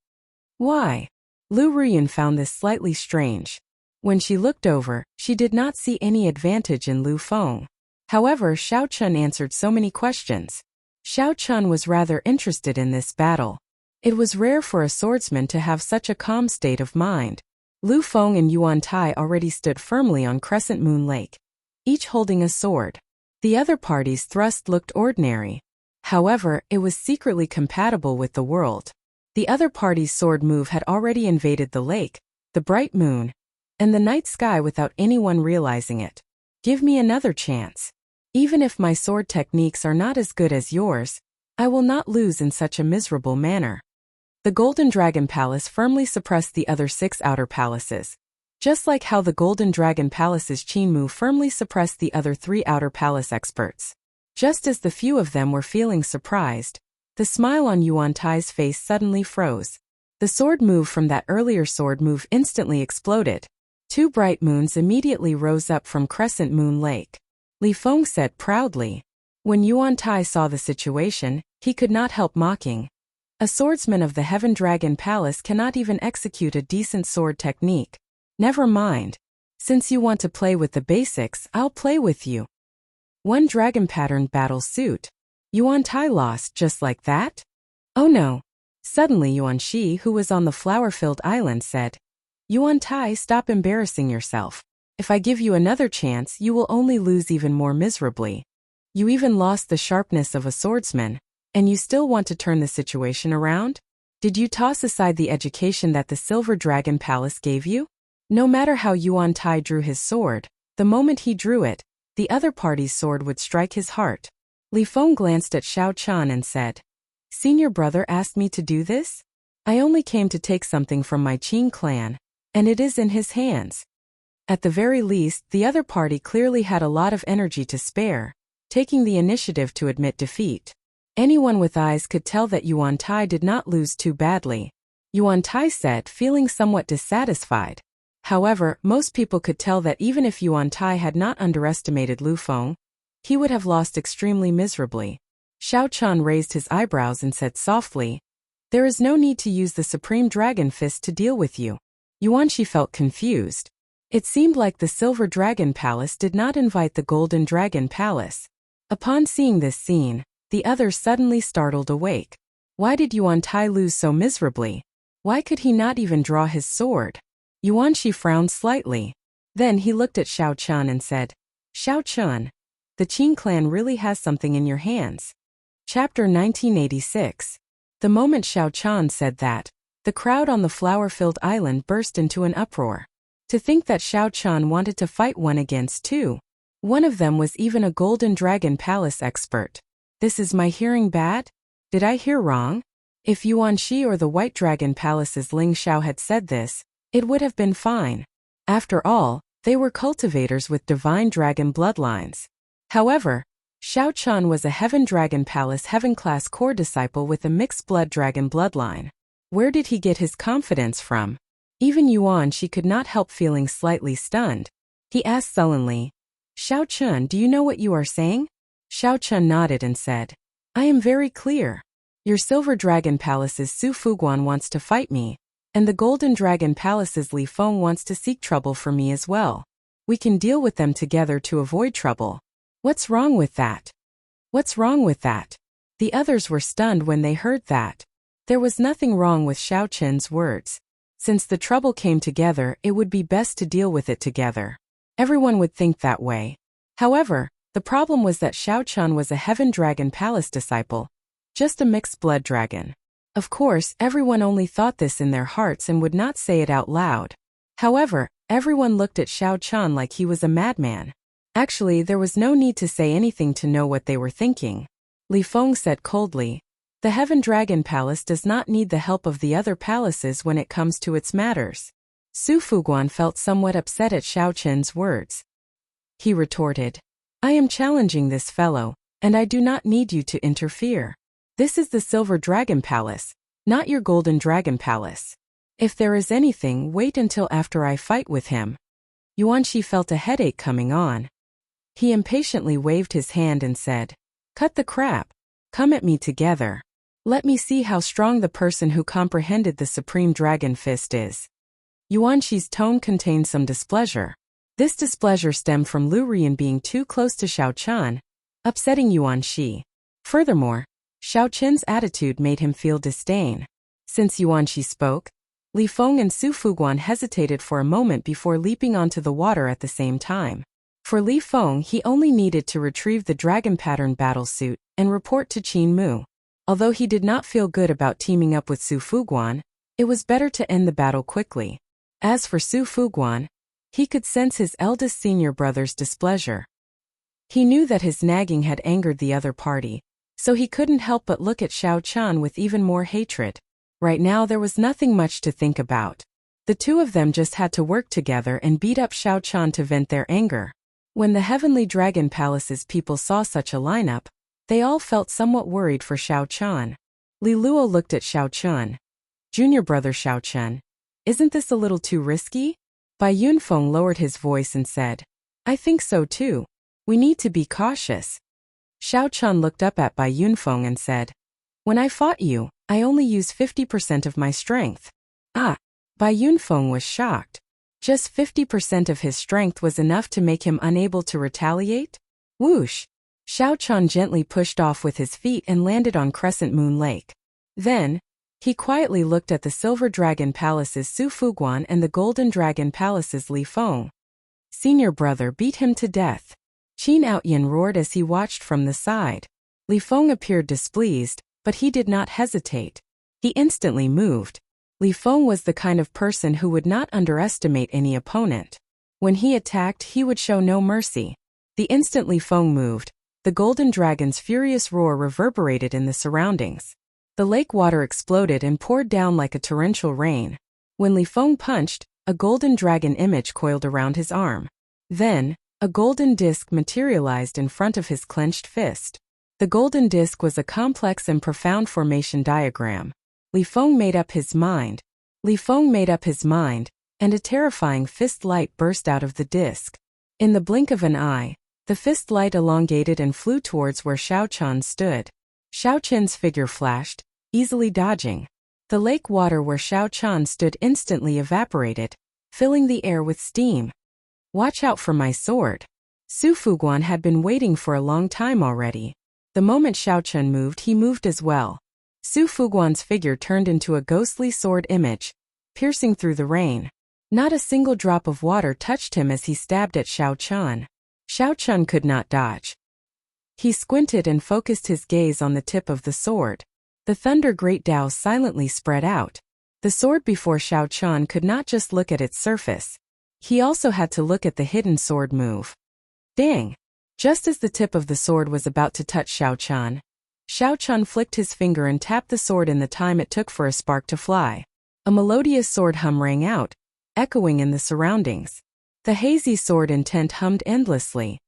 Why? Lu Ruyan found this slightly strange. When she looked over, she did not see any advantage in Lu Feng. However, Xiao Chun answered so many questions. Xiao Chun was rather interested in this battle. It was rare for a swordsman to have such a calm state of mind. Lu Feng and Yuan Tai already stood firmly on Crescent Moon Lake, each holding a sword. The other party's thrust looked ordinary. However, it was secretly compatible with the world. The other party's sword move had already invaded the lake, the bright moon, and the night sky without anyone realizing it. Give me another chance. Even if my sword techniques are not as good as yours, I will not lose in such a miserable manner. The Golden Dragon Palace firmly suppressed the other 6 outer palaces, just like how the Golden Dragon Palace's Qin Mu firmly suppressed the other 3 outer palace experts. Just as the few of them were feeling surprised, the smile on Yuan Tai's face suddenly froze. The sword move from that earlier sword move instantly exploded. 2 bright moons immediately rose up from Crescent Moon Lake. Li Feng said proudly. When Yuan Tai saw the situation, he could not help mocking. A swordsman of the Heaven Dragon Palace cannot even execute a decent sword technique. Never mind. Since you want to play with the basics, I'll play with you. One dragon-patterned battle suit. Yuan Tai lost just like that? Oh no. Suddenly Yuan Shi, who was on the flower-filled island, said, Yuan Tai, stop embarrassing yourself. If I give you another chance, you will only lose even more miserably. You even lost the sharpness of a swordsman, and you still want to turn the situation around? Did you toss aside the education that the Silver Dragon Palace gave you? No matter how Yuan Tai drew his sword, the moment he drew it, the other party's sword would strike his heart. Li Feng glanced at Xiao Qian and said, "Senior brother asked me to do this? I only came to take something from my Qin clan, and it is in his hands." At the very least, the other party clearly had a lot of energy to spare, taking the initiative to admit defeat. Anyone with eyes could tell that Yuan Tai did not lose too badly. Yuan Tai said, feeling somewhat dissatisfied. However, most people could tell that even if Yuan Tai had not underestimated Lu Feng, he would have lost extremely miserably. Xiao Qian raised his eyebrows and said softly, "There is no need to use the Supreme Dragon Fist to deal with you." Yuanxi felt confused. It seemed like the Silver Dragon Palace did not invite the Golden Dragon Palace. Upon seeing this scene, the others suddenly startled awake. Why did Yuan Tai lose so miserably? Why could he not even draw his sword? Yuanxi frowned slightly. Then he looked at Xiao Qian and said, "Xiao Qian, the Qin clan really has something in your hands." Chapter 1986. The moment Xiao Qian said that, the crowd on the flower-filled island burst into an uproar. To think that Xiao Qian wanted to fight one against two. One of them was even a Golden Dragon Palace expert. This is my hearing bad? Did I hear wrong? If Yuanxi or the White Dragon Palace's Ling Xiao had said this, it would have been fine. After all, they were cultivators with divine dragon bloodlines. However, Xiao Qian was a Heaven Dragon Palace Heaven-class core disciple with a mixed blood dragon bloodline. Where did he get his confidence from? Even Yuanxi could not help feeling slightly stunned. He asked sullenly, "Xiao Qian, do you know what you are saying?" Xiao Qian nodded and said, "I am very clear. Your Silver Dragon Palace's Su Fuguan wants to fight me, and the Golden Dragon Palace's Li Feng wants to seek trouble for me as well. We can deal with them together to avoid trouble. What's wrong with that? What's wrong with that?" The others were stunned when they heard that. There was nothing wrong with Xiao Qian's words. Since the trouble came together, it would be best to deal with it together. Everyone would think that way. However, the problem was that Xiao Qian was a Heaven Dragon Palace disciple, just a mixed blood dragon. Of course, everyone only thought this in their hearts and would not say it out loud. However, everyone looked at Xiao Qian like he was a madman. Actually, there was no need to say anything to know what they were thinking. Li Feng said coldly, "The Heaven Dragon Palace does not need the help of the other palaces when it comes to its matters." Su Fuguan felt somewhat upset at Xiao Qian's words. He retorted, "I am challenging this fellow, and I do not need you to interfere. This is the Silver Dragon Palace, not your Golden Dragon Palace. If there is anything, wait until after I fight with him." Yuanxi felt a headache coming on. He impatiently waved his hand and said, "Cut the crap. Come at me together. Let me see how strong the person who comprehended the Supreme Dragon Fist is." Yuanxi's tone contained some displeasure. This displeasure stemmed from Lu Rian being too close to Xiao Qian, upsetting Yuanxi. Furthermore, Xiao Qian's attitude made him feel disdain. Since Yuanxi spoke, Li Feng and Su Fuguan hesitated for a moment before leaping onto the water at the same time. For Li Feng, he only needed to retrieve the dragon pattern battle suit and report to Qin Mu. Although he did not feel good about teaming up with Su Fuguan, it was better to end the battle quickly. As for Su Fuguan, he could sense his eldest senior brother's displeasure. He knew that his nagging had angered the other party, so he couldn't help but look at Xiao Qian with even more hatred. Right now there was nothing much to think about. The two of them just had to work together and beat up Xiao Qian to vent their anger. When the Heavenly Dragon Palace's people saw such a lineup, they all felt somewhat worried for Xiao Qian. Li Luo looked at Xiao Qian. "Junior brother Xiao Qian, isn't this a little too risky?" Bai Yunfeng lowered his voice and said, "I think so too. We need to be cautious." Xiao Qian looked up at Bai Yunfeng and said, "When I fought you, I only used 50% of my strength." Ah! Bai Yunfeng was shocked. Just 50% of his strength was enough to make him unable to retaliate? Whoosh! Xiao Qian gently pushed off with his feet and landed on Crescent Moon Lake. Then, he quietly looked at the Silver Dragon Palace's Su Fuguan and the Golden Dragon Palace's Li Feng. Senior brother beat him to death. Qin Outyan roared as he watched from the side. Li Feng appeared displeased, but he did not hesitate. He instantly moved. Li Feng was the kind of person who would not underestimate any opponent. When he attacked, he would show no mercy. The instant Li Feng moved, the golden dragon's furious roar reverberated in the surroundings. The lake water exploded and poured down like a torrential rain. When Li Feng punched, a golden dragon image coiled around his arm. Then, a golden disc materialized in front of his clenched fist. The golden disc was a complex and profound formation diagram. Li Feng made up his mind. And a terrifying fist light burst out of the disc. In the blink of an eye, the fist light elongated and flew towards where Xiao Qian stood. Xiao Qian's figure flashed, easily dodging. The lake water where Xiao Qian stood instantly evaporated, filling the air with steam. Watch out for my sword. Su Fuguan had been waiting for a long time already. The moment Xiao Qian moved, he moved as well. Su Fuguan's figure turned into a ghostly sword image, piercing through the rain. Not a single drop of water touched him as he stabbed at Xiao Qian. Xiao Qian could not dodge. He squinted and focused his gaze on the tip of the sword. The thunder great Dao silently spread out. The sword before Xiao Qian could not just look at its surface. He also had to look at the hidden sword move. Dang! Just as the tip of the sword was about to touch Xiao Qian flicked his finger and tapped the sword in the time it took for a spark to fly. A melodious sword hum rang out, echoing in the surroundings. The hazy sword intent hummed endlessly.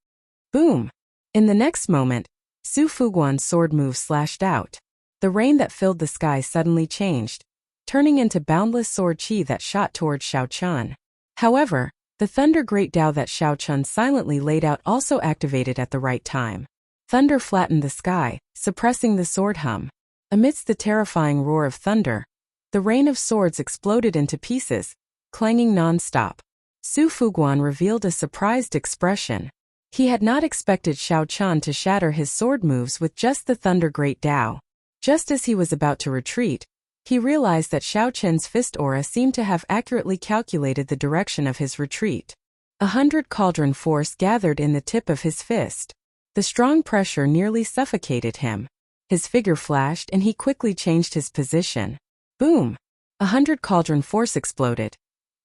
Boom! In the next moment, Su Fuguan's sword move slashed out. The rain that filled the sky suddenly changed, turning into boundless sword chi that shot towards Xiao Qian. However, the thunder great Dao that Xiao Qian silently laid out also activated at the right time. Thunder flattened the sky, suppressing the sword hum. Amidst the terrifying roar of thunder, the rain of swords exploded into pieces, clanging non-stop. Su Fuguan revealed a surprised expression. He had not expected Xiao Qian to shatter his sword moves with just the thunder great Dao. Just as he was about to retreat, he realized that Xiao Qian's fist aura seemed to have accurately calculated the direction of his retreat. 100 cauldron force gathered in the tip of his fist. The strong pressure nearly suffocated him. His figure flashed and he quickly changed his position. Boom! 100 cauldron force exploded,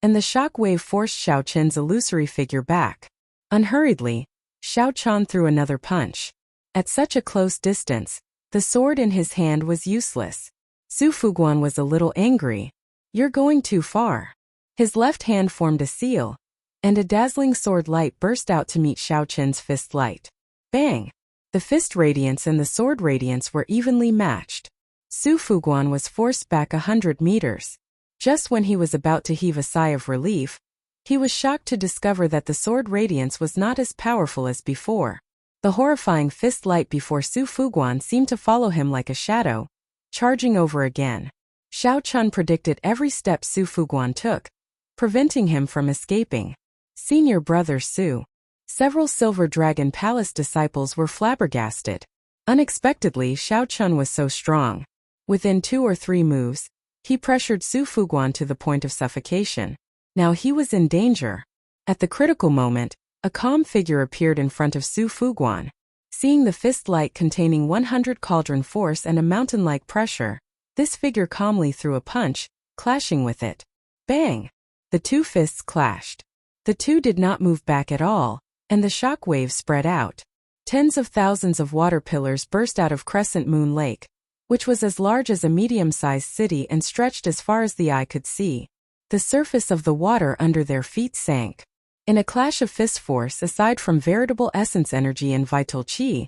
and the shock wave forced Xiao Qian's illusory figure back. Unhurriedly, Xiao Qian threw another punch. At such a close distance, the sword in his hand was useless. Su Fuguan was a little angry. You're going too far. His left hand formed a seal, and a dazzling sword light burst out to meet Xiao Qian's fist light. Bang! The fist radiance and the sword radiance were evenly matched. Su Fuguan was forced back 100 meters. Just when he was about to heave a sigh of relief, he was shocked to discover that the sword radiance was not as powerful as before. The horrifying fist light before Su Fuguan seemed to follow him like a shadow, charging over again. Xiao Qian predicted every step Su Fuguan took, preventing him from escaping. Senior brother Su. Several Silver Dragon Palace disciples were flabbergasted. Unexpectedly, Xiao Qian was so strong. Within 2 or 3 moves, he pressured Su Fuguan to the point of suffocation. Now he was in danger. At the critical moment, a calm figure appeared in front of Su Fuguan. Seeing the fist light containing 100 cauldron force and a mountain-like pressure, this figure calmly threw a punch, clashing with it. Bang! The two fists clashed. The two did not move back at all, and the shock wave spread out. Tens of thousands of water pillars burst out of Crescent Moon Lake, which was as large as a medium-sized city and stretched as far as the eye could see. The surface of the water under their feet sank. In a clash of fist force, aside from veritable essence energy and vital chi,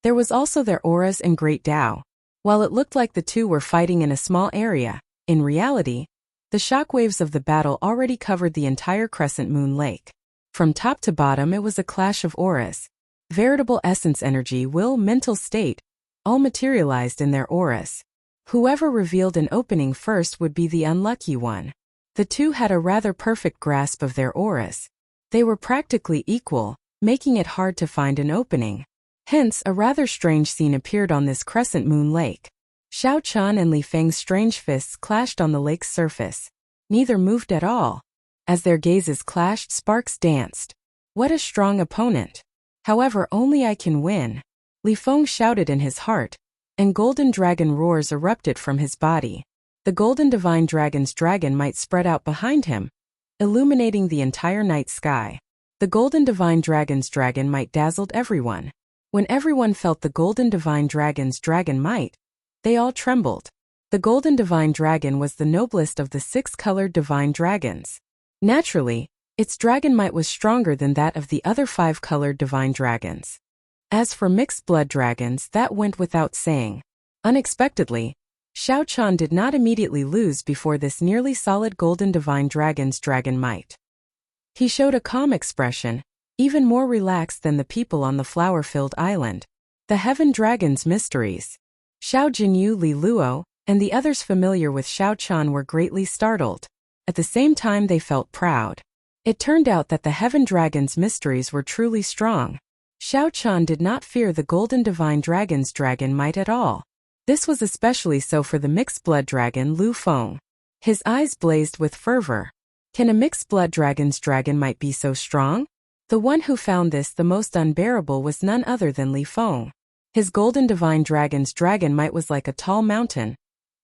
there was also their auras and great Dao. While it looked like the two were fighting in a small area, in reality, the shockwaves of the battle already covered the entire Crescent Moon Lake. From top to bottom, it was a clash of auras. Veritable essence energy, will, mental state, all materialized in their auras. Whoever revealed an opening first would be the unlucky one. The two had a rather perfect grasp of their auras. They were practically equal, making it hard to find an opening. Hence, a rather strange scene appeared on this Crescent Moon Lake. Xiao Qian and Li Feng's strange fists clashed on the lake's surface. Neither moved at all. As their gazes clashed, sparks danced. What a strong opponent. However, only I can win. Li Feng shouted in his heart, and golden dragon roars erupted from his body. The golden divine dragon's dragon might spread out behind him, illuminating the entire night sky. The golden divine dragon's dragon might dazzled everyone. When everyone felt the golden divine dragon's dragon might, they all trembled. The golden divine dragon was the noblest of the 6-colored divine dragons. Naturally, its dragon might was stronger than that of the other 5-colored divine dragons. As for mixed blood dragons, that went without saying. Unexpectedly, Xiao Chan did not immediately lose before this nearly solid golden divine dragon's dragon might. He showed a calm expression, even more relaxed than the people on the flower-filled island. The Heaven Dragon's mysteries. Xiao Jinyu, Li Luo, and the others familiar with Xiao Chan were greatly startled. At the same time they felt proud. It turned out that the Heaven Dragon's mysteries were truly strong. Xiao Chan did not fear the golden divine dragon's dragon might at all. This was especially so for the mixed blood dragon Lu Feng. His eyes blazed with fervor. Can a mixed blood dragon's dragon might be so strong? The one who found this the most unbearable was none other than Li Feng. His golden divine dragon's dragon might was like a tall mountain,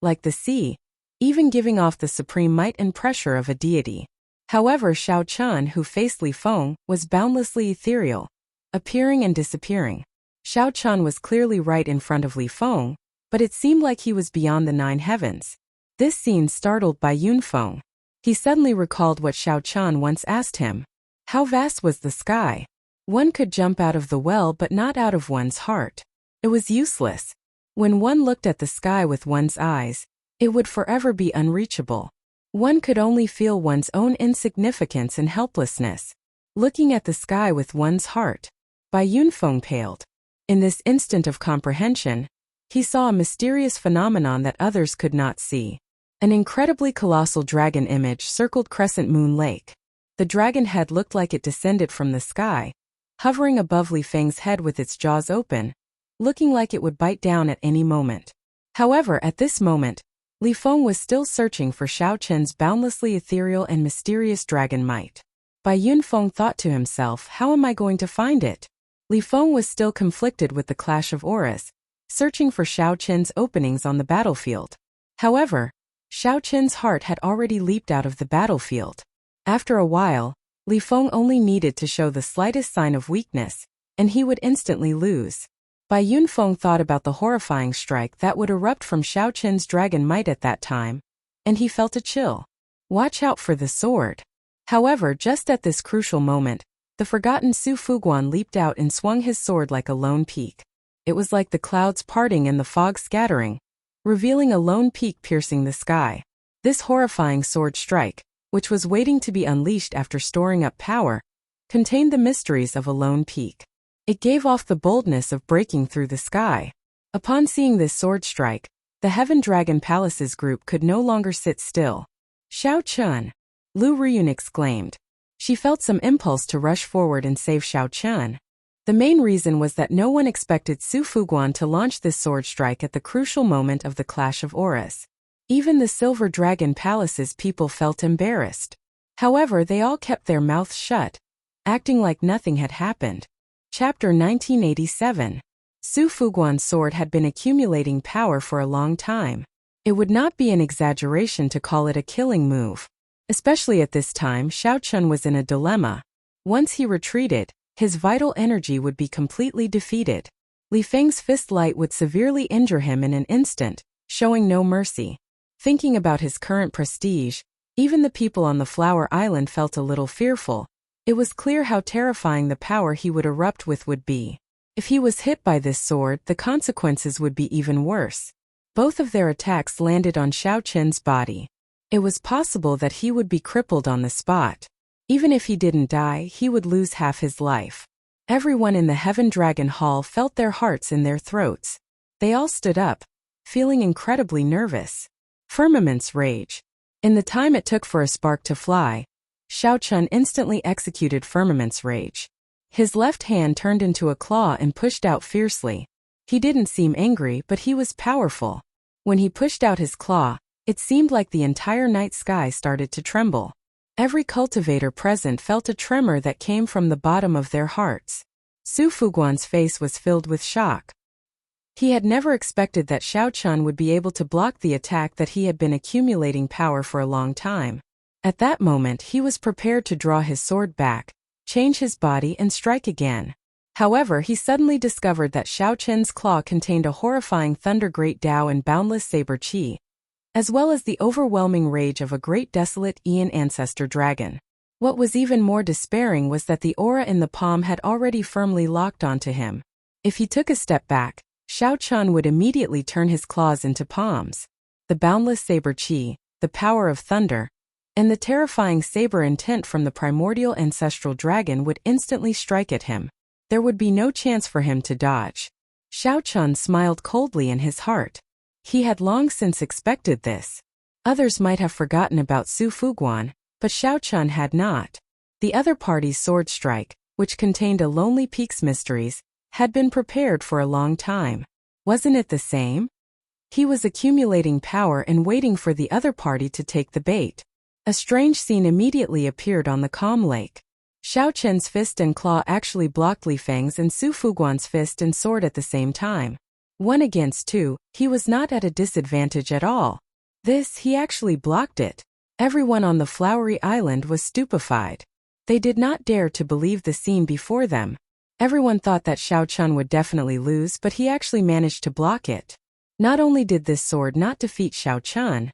like the sea, even giving off the supreme might and pressure of a deity. However, Xiao Chan, who faced Li Feng, was boundlessly ethereal, appearing and disappearing. Xiao Chan was clearly right in front of Li Feng, but it seemed like he was beyond the 9 heavens. This scene startled Bai Yunfeng. He suddenly recalled what Xiao Chan once asked him. How vast was the sky? One could jump out of the well but not out of one's heart. It was useless. When one looked at the sky with one's eyes, it would forever be unreachable. One could only feel one's own insignificance and helplessness. Looking at the sky with one's heart, Bai Yunfeng paled. In this instant of comprehension, he saw a mysterious phenomenon that others could not see. An incredibly colossal dragon image circled Crescent Moon Lake. The dragon head looked like it descended from the sky, hovering above Li Feng's head with its jaws open, looking like it would bite down at any moment. However, at this moment, Li Feng was still searching for Xiao Chen's boundlessly ethereal and mysterious dragon might. Bai Yunfeng thought to himself, how am I going to find it? Li Feng was still conflicted with the clash of auras, searching for Xiao Chen's openings on the battlefield. However, Xiao Chen's heart had already leaped out of the battlefield. After a while, Li Feng only needed to show the slightest sign of weakness, and he would instantly lose. Bai Yunfeng thought about the horrifying strike that would erupt from Xiao Chen's dragon might at that time, and he felt a chill. Watch out for the sword. However, just at this crucial moment, the forgotten Su Fuguan leaped out and swung his sword like a lone peak. It was like the clouds parting and the fog scattering, revealing a lone peak piercing the sky. This horrifying sword strike, which was waiting to be unleashed after storing up power, contained the mysteries of a lone peak. It gave off the boldness of breaking through the sky. Upon seeing this sword strike, the Heaven Dragon Palace's group could no longer sit still. Xiao Chen! Lu Riyun exclaimed. She felt some impulse to rush forward and save Xiao Chen. The main reason was that no one expected Su Fuguan to launch this sword strike at the crucial moment of the clash of auras. Even the Silver Dragon Palace's people felt embarrassed. However, they all kept their mouths shut, acting like nothing had happened. Chapter 1987. Su Fuguan's sword had been accumulating power for a long time. It would not be an exaggeration to call it a killing move. Especially at this time, Xiao Chen was in a dilemma. Once he retreated, his vital energy would be completely defeated. Li Feng's fist light would severely injure him in an instant, showing no mercy. Thinking about his current prestige, even the people on the Flower Island felt a little fearful. It was clear how terrifying the power he would erupt with would be. If he was hit by this sword, the consequences would be even worse. Both of their attacks landed on Xiao Chen's body. It was possible that he would be crippled on the spot. Even if he didn't die, he would lose half his life. Everyone in the Heaven Dragon Hall felt their hearts in their throats. They all stood up, feeling incredibly nervous. Firmament's rage. In the time it took for a spark to fly, Xiao Chen instantly executed Firmament's rage. His left hand turned into a claw and pushed out fiercely. He didn't seem angry, but he was powerful. When he pushed out his claw, it seemed like the entire night sky started to tremble. Every cultivator present felt a tremor that came from the bottom of their hearts. Su Fuguan's face was filled with shock. He had never expected that Xiao Chun would be able to block the attack that he had been accumulating power for a long time. At that moment he was prepared to draw his sword back, change his body and strike again. However, he suddenly discovered that Xiao Chun's claw contained a horrifying thunder great Dao and boundless saber qi, as well as the overwhelming rage of a great desolate Aeon ancestor dragon. What was even more despairing was that the aura in the palm had already firmly locked onto him. If he took a step back, Xiao Chun would immediately turn his claws into palms. The boundless saber qi, the power of thunder, and the terrifying saber intent from the primordial ancestral dragon would instantly strike at him. There would be no chance for him to dodge. Xiao Chun smiled coldly in his heart. He had long since expected this. Others might have forgotten about Su Fuguan, but Xiao Chun had not. The other party's sword strike, which contained a Lonely Peak's mysteries, had been prepared for a long time. Wasn't it the same? He was accumulating power and waiting for the other party to take the bait. A strange scene immediately appeared on the calm lake. Xiao Chun's fist and claw actually blocked Li Feng's and Su Fuguan's fist and sword at the same time. 1 against 2, he was not at a disadvantage at all. This, he actually blocked it. Everyone on the flowery island was stupefied. They did not dare to believe the scene before them. Everyone thought that Xiao Chun would definitely lose, but he actually managed to block it. Not only did this sword not defeat Xiao Chun,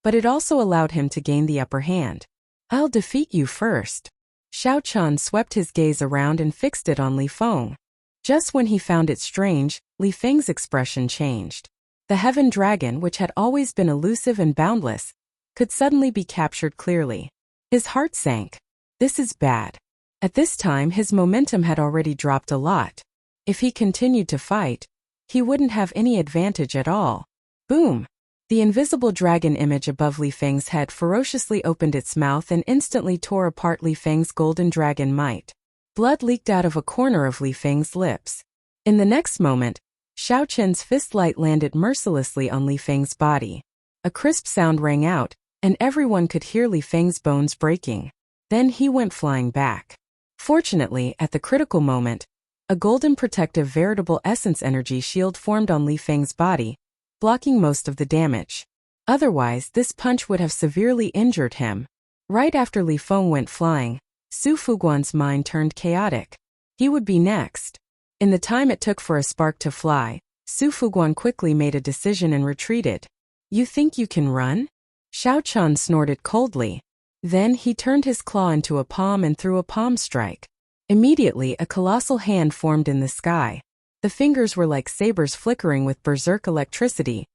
but it also allowed him to gain the upper hand. I'll defeat you first. Xiao Chun swept his gaze around and fixed it on Li Feng. Just when he found it strange, Li Feng's expression changed. The heaven dragon, which had always been elusive and boundless, could suddenly be captured clearly. His heart sank. This is bad. At this time his momentum had already dropped a lot. If he continued to fight, he wouldn't have any advantage at all. Boom! The invisible dragon image above Li Feng's head ferociously opened its mouth and instantly tore apart Li Feng's golden dragon might. Blood leaked out of a corner of Li Feng's lips. In the next moment, Xiao Chun's fist light landed mercilessly on Li Feng's body. A crisp sound rang out, and everyone could hear Li Feng's bones breaking. Then he went flying back. Fortunately, at the critical moment, a golden protective veritable essence energy shield formed on Li Feng's body, blocking most of the damage. Otherwise, this punch would have severely injured him. Right after Li Feng went flying, Su Fuguan's mind turned chaotic. He would be next. In the time it took for a spark to fly, Su Fuguan quickly made a decision and retreated. You think you can run? Xiao Chun snorted coldly. Then he turned his claw into a palm and threw a palm strike. Immediately, a colossal hand formed in the sky. The fingers were like sabers flickering with berserk electricity,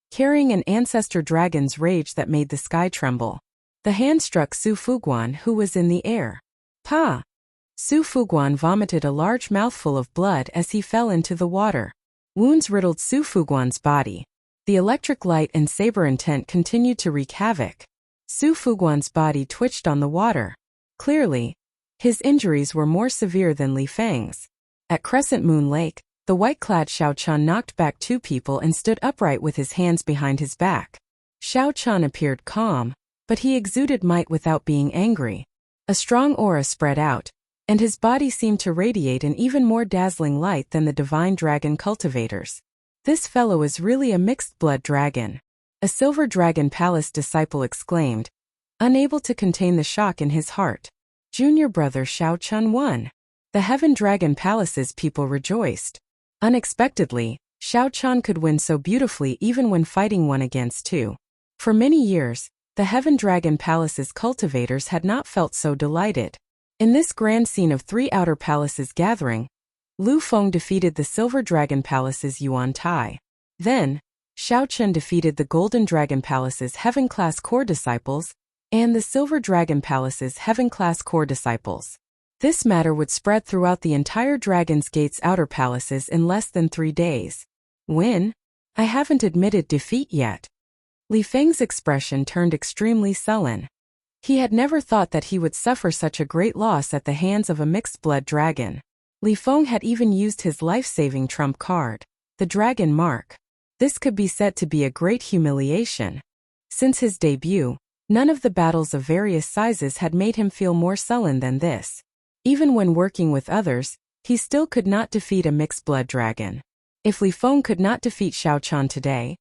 carrying an ancestor dragon's rage that made the sky tremble. The hand struck Su Fuguan, who was in the air. Pa! Su Fuguan vomited a large mouthful of blood as he fell into the water. Wounds riddled Su Fuguan's body. The electric light and saber intent continued to wreak havoc. Su Fuguan's body twitched on the water. Clearly, his injuries were more severe than Li Feng's. At Crescent Moon Lake, the white-clad Xiao Chun knocked back 2 people and stood upright with his hands behind his back. Xiao Chun appeared calm, but he exuded might without being angry. A strong aura spread out, and his body seemed to radiate an even more dazzling light than the divine dragon cultivators. This fellow is really a mixed-blood dragon. A silver dragon palace disciple exclaimed, unable to contain the shock in his heart. Junior brother Xiao Chun won. The heaven dragon palace's people rejoiced. Unexpectedly, Xiao Chun could win so beautifully even when fighting 1 against 2. For many years, the Heaven Dragon Palace's cultivators had not felt so delighted. In this grand scene of 3 outer palaces gathering, Lu Feng defeated the Silver Dragon Palace's Yuan Tai. Then, Xiao Chun defeated the Golden Dragon Palace's Heaven-class core disciples and the Silver Dragon Palace's Heaven-class core disciples. This matter would spread throughout the entire Dragon's Gate's outer palaces in less than 3 days. Win? I haven't admitted defeat yet. Li Feng's expression turned extremely sullen. He had never thought that he would suffer such a great loss at the hands of a mixed-blood dragon. Li Feng had even used his life-saving trump card, the Dragon Mark. This could be said to be a great humiliation. Since his debut, none of the battles of various sizes had made him feel more sullen than this. Even when working with others, he still could not defeat a mixed-blood dragon. If Li Feng could not defeat Xiao Qian today,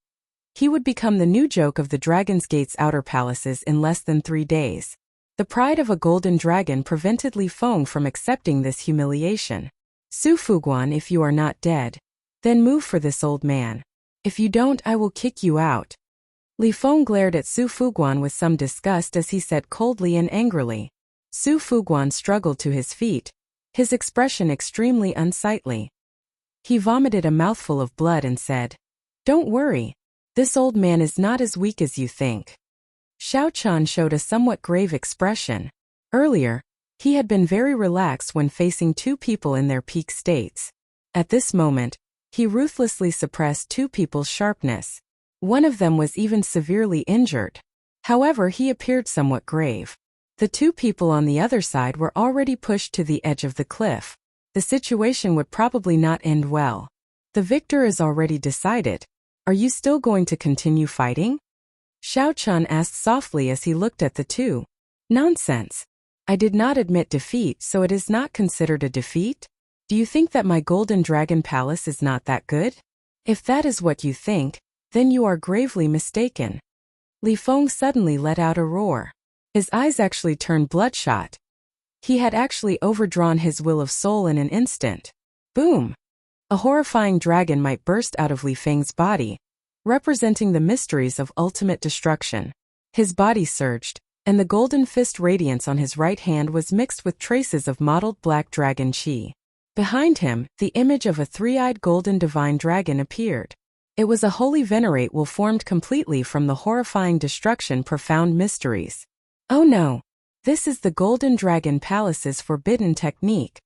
he would become the new joke of the Dragon's Gate's outer palaces in less than 3 days. The pride of a golden dragon prevented Li Feng from accepting this humiliation. Su Fuguan, if you are not dead, then move for this old man. If you don't, I will kick you out. Li Feng glared at Su Fuguan with some disgust as he said coldly and angrily. Su Fuguan struggled to his feet, his expression extremely unsightly. He vomited a mouthful of blood and said, "Don't worry. This old man is not as weak as you think." Xiao Qian showed a somewhat grave expression. Earlier, he had been very relaxed when facing 2 people in their peak states. At this moment, he ruthlessly suppressed 2 people's sharpness. One of them was even severely injured. However, he appeared somewhat grave. The 2 people on the other side were already pushed to the edge of the cliff. The situation would probably not end well. The victor is already decided. Are you still going to continue fighting? Xiao Qian asked softly as he looked at the 2. Nonsense. I did not admit defeat, so it is not considered a defeat? Do you think that my Golden Dragon Palace is not that good? If that is what you think, then you are gravely mistaken. Li Feng suddenly let out a roar. His eyes actually turned bloodshot. He had actually overdrawn his will of soul in an instant. Boom! A horrifying dragon might burst out of Li Feng's body, representing the mysteries of ultimate destruction. His body surged, and the golden fist radiance on his right hand was mixed with traces of mottled black dragon chi. Behind him, the image of a 3-eyed golden divine dragon appeared. It was a holy venerate will formed completely from the horrifying destruction profound mysteries. Oh no! This is the Golden Dragon Palace's forbidden technique.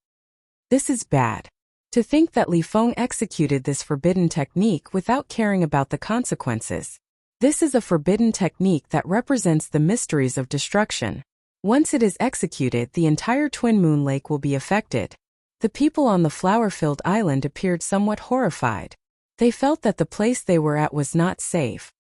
This is bad. To think that Li Feng executed this forbidden technique without caring about the consequences. This is a forbidden technique that represents the mysteries of destruction. Once it is executed, the entire Twin Moon Lake will be affected. The people on the flower-filled island appeared somewhat horrified. They felt that the place they were at was not safe.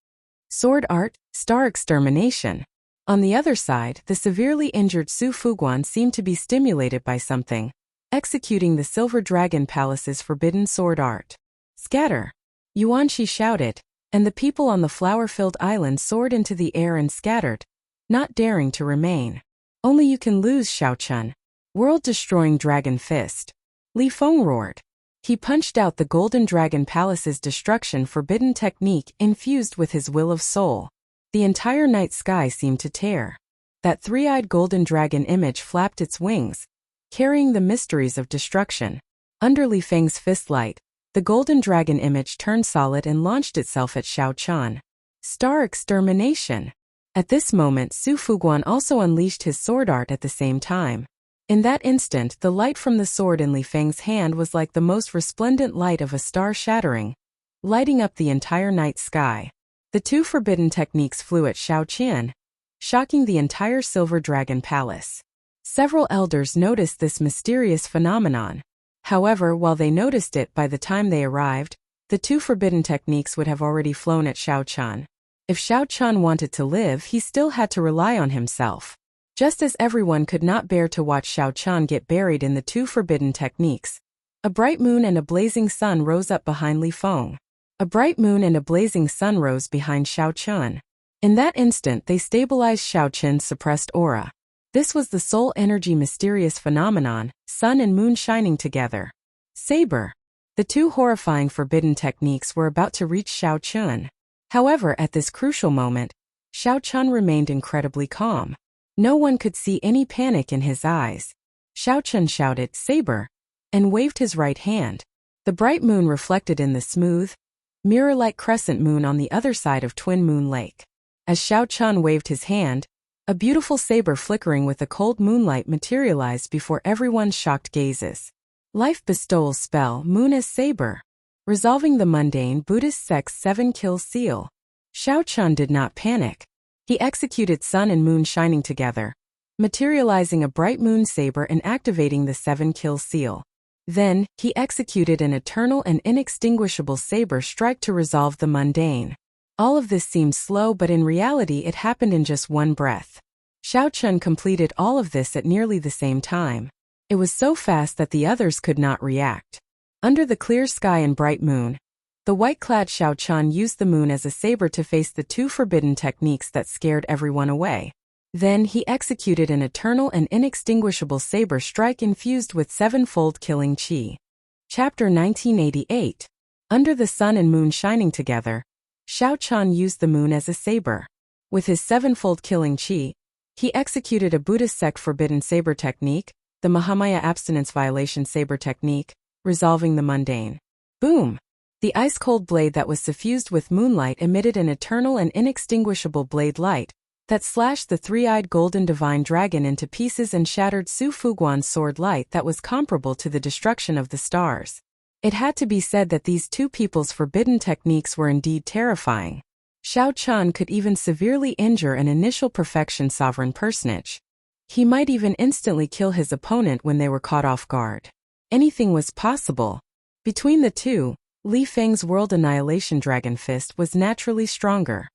Sword art, star extermination. On the other side, the severely injured Su Fuguan seemed to be stimulated by something, executing the Silver Dragon Palace's forbidden sword art. Scatter! Yuanqi shouted, and the people on the flower-filled island soared into the air and scattered, not daring to remain. Only you can lose, Xiao Qian. World-destroying dragon fist. Li Feng roared. He punched out the Golden Dragon Palace's destruction forbidden technique infused with his will of soul. The entire night sky seemed to tear. That 3-eyed golden dragon image flapped its wings, carrying the mysteries of destruction. Under Li Feng's fist light, the golden dragon image turned solid and launched itself at Xiao Qian. Star extermination. At this moment, Su Fuguan also unleashed his sword art at the same time. In that instant, the light from the sword in Li Feng's hand was like the most resplendent light of a star shattering, lighting up the entire night sky. The 2 forbidden techniques flew at Xiao Qian, shocking the entire Silver Dragon Palace. Several elders noticed this mysterious phenomenon. However, while they noticed it, by the time they arrived, the 2 forbidden techniques would have already flown at Xiao Qian. If Xiao Qian wanted to live, he still had to rely on himself. Just as everyone could not bear to watch Xiao Qian get buried in the 2 forbidden techniques, a bright moon and a blazing sun rose up behind Li Feng. A bright moon and a blazing sun rose behind Xiao Qian. In that instant, they stabilized Xiao Qian's suppressed aura. This was the soul energy mysterious phenomenon, sun and moon shining together. Saber. The 2 horrifying forbidden techniques were about to reach Xiao Qian. However, at this crucial moment, Xiao Qian remained incredibly calm. No one could see any panic in his eyes. Xiao Qian shouted, "Saber," and waved his right hand. The bright moon reflected in the smooth, mirror-like crescent moon on the other side of Twin Moon Lake. As Xiao Qian waved his hand, a beautiful saber flickering with the cold moonlight materialized before everyone's shocked gazes. Life bestowal spell, Moon as Saber. Resolving the mundane Buddhist sect's 7-kill seal. Xiao Qian did not panic. He executed sun and moon shining together, materializing a bright moon saber and activating the 7-kill seal. Then, he executed an eternal and inextinguishable saber strike to resolve the mundane. All of this seemed slow, but in reality it happened in just one breath. Xiao Qian completed all of this at nearly the same time. It was so fast that the others could not react. Under the clear sky and bright moon, The white-clad Xiao Chun used the moon as a saber to face the two forbidden techniques that scared everyone away. Then he executed an eternal and inextinguishable saber strike infused with sevenfold killing chi. Chapter 1988. Under the sun and moon shining together, Xiao Chun used the moon as a saber. With his sevenfold killing chi, he executed a Buddhist sect forbidden saber technique, the Mahamaya abstinence violation saber technique, resolving the mundane. Boom! The ice-cold blade that was suffused with moonlight emitted an eternal and inextinguishable blade light that slashed the three-eyed golden divine dragon into pieces and shattered Su Fuguan's sword light that was comparable to the destruction of the stars. It had to be said that these two people's forbidden techniques were indeed terrifying. Xiao Chun could even severely injure an initial perfection sovereign personage. He might even instantly kill his opponent when they were caught off guard. Anything was possible. Between the two, Li Feng's World Annihilation Dragon Fist was naturally stronger.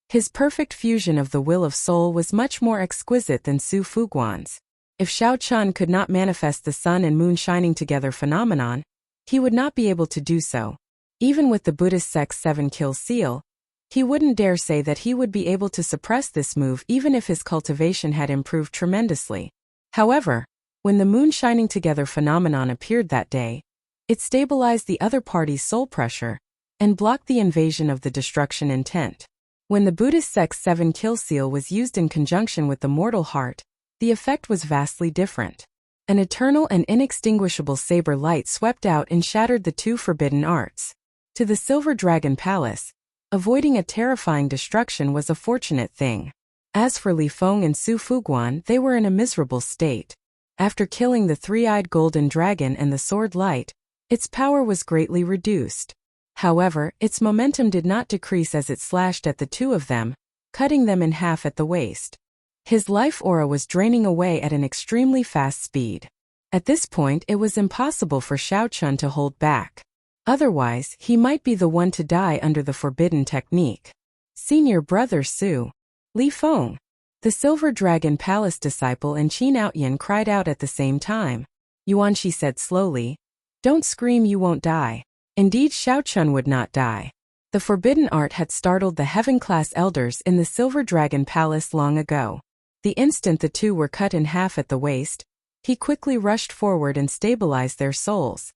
His perfect fusion of the will of soul was much more exquisite than Su Fuguan's. If Xiao Chun could not manifest the sun and moon shining together phenomenon, he would not be able to do so. Even with the Buddhist sect's 7-kill seal, he wouldn't dare say that he would be able to suppress this move even if his cultivation had improved tremendously. However, when the moon shining together phenomenon appeared that day, it stabilized the other party's soul pressure and blocked the invasion of the destruction intent. When the Buddhist sect's 7-kill seal was used in conjunction with the mortal heart, the effect was vastly different. An eternal and inextinguishable saber light swept out and shattered the two forbidden arts. To the Silver Dragon Palace, avoiding a terrifying destruction was a fortunate thing. As for Li Feng and Su Fuguan, they were in a miserable state. After killing the three-eyed golden dragon and the sword light, its power was greatly reduced. However, its momentum did not decrease as it slashed at the two of them, cutting them in half at the waist. His life aura was draining away at an extremely fast speed. At this point, it was impossible for Xiao Chun to hold back. Otherwise, he might be the one to die under the forbidden technique. Senior brother Su. Li Feng. The Silver Dragon Palace disciple and Qin Outyin cried out at the same time. Yuanxi said slowly, "Don't scream, you won't die." Indeed, Xiao Chun would not die. The forbidden art had startled the heaven-class elders in the Silver Dragon Palace long ago. The instant the two were cut in half at the waist, he quickly rushed forward and stabilized their souls.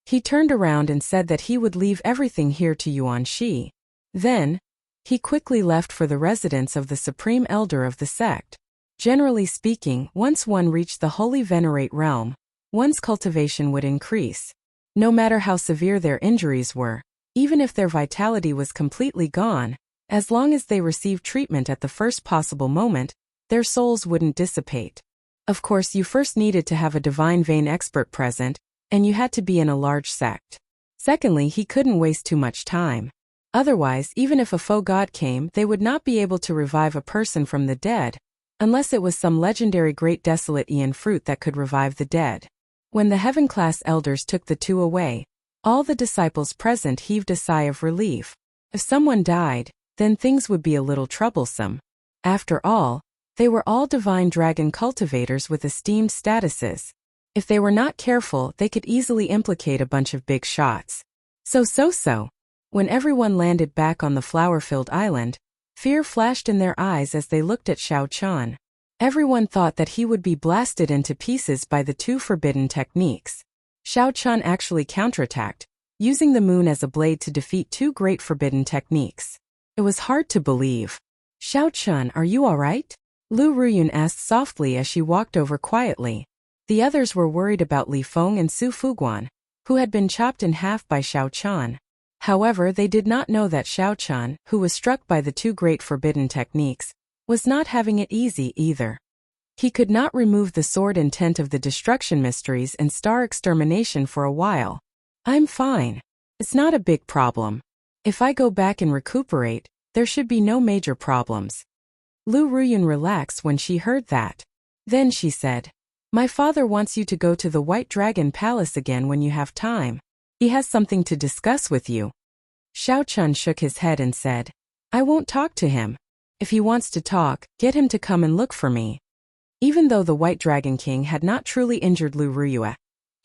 He turned around and said that he would leave everything here to Yuanxi. Then, he quickly left for the residence of the Supreme Elder of the sect. Generally speaking, once one reached the Holy Venerate realm, one's cultivation would increase. No matter how severe their injuries were, even if their vitality was completely gone, as long as they received treatment at the first possible moment, their souls wouldn't dissipate. Of course, you first needed to have a divine vein expert present, and you had to be in a large sect. Secondly, he couldn't waste too much time. Otherwise, even if a faux god came, they would not be able to revive a person from the dead, unless it was some legendary great desolate Aeon fruit that could revive the dead. When the heaven-class elders took the two away, all the disciples present heaved a sigh of relief. If someone died, then things would be a little troublesome. After all, they were all divine dragon cultivators with esteemed statuses. If they were not careful, they could easily implicate a bunch of big shots. So. When everyone landed back on the flower-filled island, fear flashed in their eyes as they looked at Xiao Chun. Everyone thought that he would be blasted into pieces by the two forbidden techniques. Xiao Chun actually counterattacked, using the moon as a blade to defeat two great forbidden techniques. It was hard to believe. "Xiao Chun, are you all right?" Lu Ruyun asked softly as she walked over quietly. The others were worried about Li Feng and Su Fuguan, who had been chopped in half by Xiao Chun. However, they did not know that Xiao Chun, who was struck by the two great forbidden techniques, was not having it easy either. He could not remove the sword intent of the destruction mysteries and star extermination for a while. "I'm fine. It's not a big problem. If I go back and recuperate, there should be no major problems." Lu Ruyun relaxed when she heard that. Then she said, "My father wants you to go to the White Dragon Palace again when you have time. He has something to discuss with you." Xiao Chun shook his head and said, "I won't talk to him. If he wants to talk, get him to come and look for me." Even though the White Dragon King had not truly injured Lu Ruyue,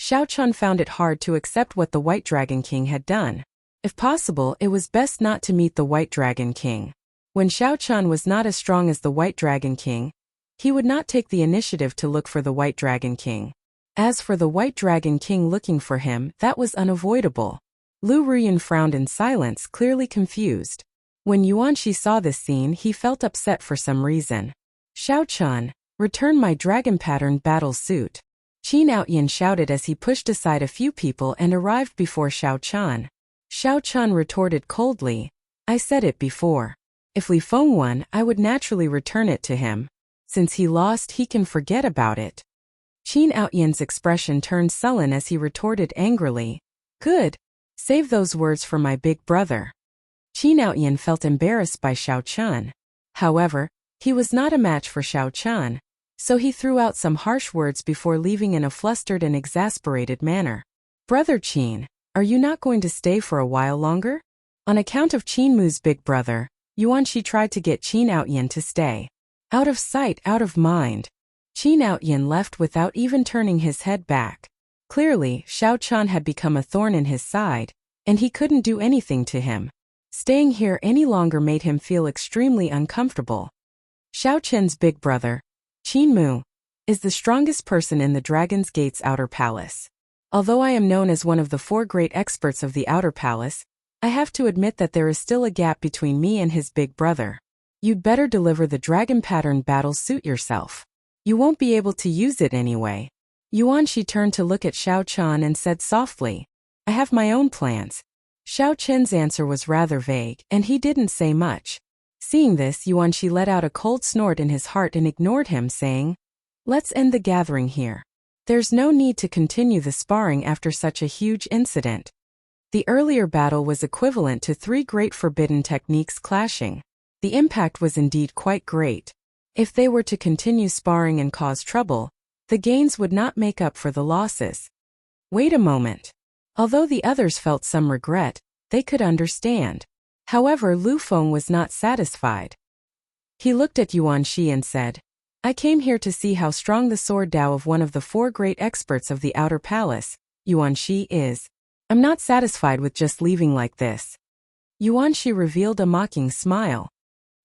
Xiao Chun found it hard to accept what the White Dragon King had done. If possible, it was best not to meet the White Dragon King. When Xiao Chan was not as strong as the White Dragon King, he would not take the initiative to look for the White Dragon King. As for the White Dragon King looking for him, that was unavoidable. Lu Ruyan frowned in silence, clearly confused. When Yuanxi saw this scene, he felt upset for some reason. Xiao Chan, return my dragon-patterned battle suit. Qin Outyin shouted as he pushed aside a few people and arrived before Xiao Chan. Xiao Chan retorted coldly, I said it before. If Li Feng won, I would naturally return it to him. Since he lost, he can forget about it. Qin Outyin's expression turned sullen as he retorted angrily, Good. Save those words for my big brother. Qin Outyin felt embarrassed by Xiao Chan. However, he was not a match for Xiao Chan, so he threw out some harsh words before leaving in a flustered and exasperated manner. Brother Qin, are you not going to stay for a while longer? On account of Qin Mu's big brother, Yuanxi tried to get Qin Outyin to stay. Out of sight, out of mind. Qin Outyin left without even turning his head back. Clearly, Xiao Chan had become a thorn in his side, and he couldn't do anything to him. Staying here any longer made him feel extremely uncomfortable. Xiao Chen's big brother, Qin Mu, is the strongest person in the Dragon's Gate's outer palace. Although I am known as one of the 4 great experts of the outer palace, I have to admit that there is still a gap between me and his big brother. You'd better deliver the dragon-patterned battle suit yourself. You won't be able to use it anyway. Yuanxi turned to look at Xiao Chan and said softly, I have my own plans. Xiao Chen's answer was rather vague, and he didn't say much. Seeing this, Yuanxi let out a cold snort in his heart and ignored him, saying, Let's end the gathering here. There's no need to continue the sparring after such a huge incident. The earlier battle was equivalent to 3 great forbidden techniques clashing. The impact was indeed quite great. If they were to continue sparring and cause trouble, the gains would not make up for the losses. Wait a moment. Although the others felt some regret, they could understand. However, Lu Feng was not satisfied. He looked at Yuanxi and said, I came here to see how strong the sword Dao of one of the 4 great experts of the outer palace, Yuanxi, is. I'm not satisfied with just leaving like this. Yuanxi revealed a mocking smile.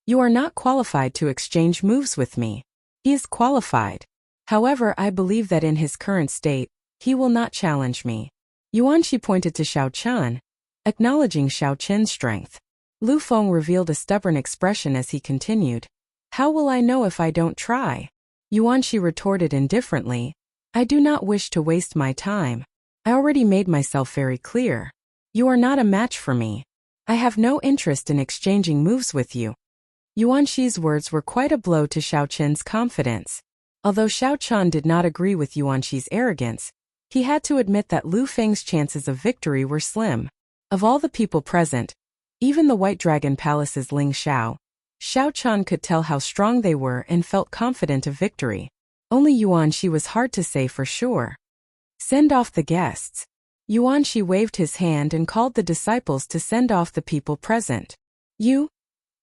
You are not qualified to exchange moves with me. He is qualified. However, I believe that in his current state, he will not challenge me. Yuanxi pointed to Xiao Chan, acknowledging Xiao Chen's strength. Lu Feng revealed a stubborn expression as he continued, How will I know if I don't try? Yuanxi retorted indifferently, I do not wish to waste my time. I already made myself very clear. You are not a match for me. I have no interest in exchanging moves with you. Yuanxi's words were quite a blow to Xiao Chen's confidence. Although Xiao Chan did not agree with Yuanxi's arrogance, he had to admit that Lu Feng's chances of victory were slim. Of all the people present, even the White Dragon Palace's Ling Xiao, Xiao Chan could tell how strong they were and felt confident of victory. Only Yuanxi was hard to say for sure. Send off the guests. Yuanxi waved his hand and called the disciples to send off the people present. You?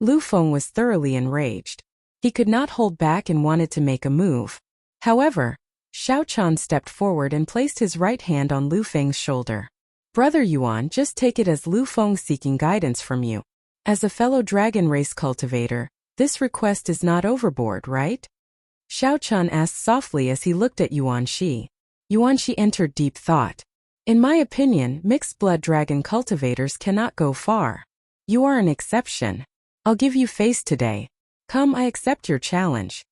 Lu Feng was thoroughly enraged. He could not hold back and wanted to make a move. However, Xiao Chan stepped forward and placed his right hand on Lu Feng's shoulder. Brother Yuan, just take it as Lu Feng seeking guidance from you. As a fellow dragon race cultivator, this request is not overboard, right? Xiao Chan asked softly as he looked at Yuanxi. Yuanxi entered deep thought. In my opinion, mixed-blood dragon cultivators cannot go far. You are an exception. I'll give you face today. Come, I accept your challenge.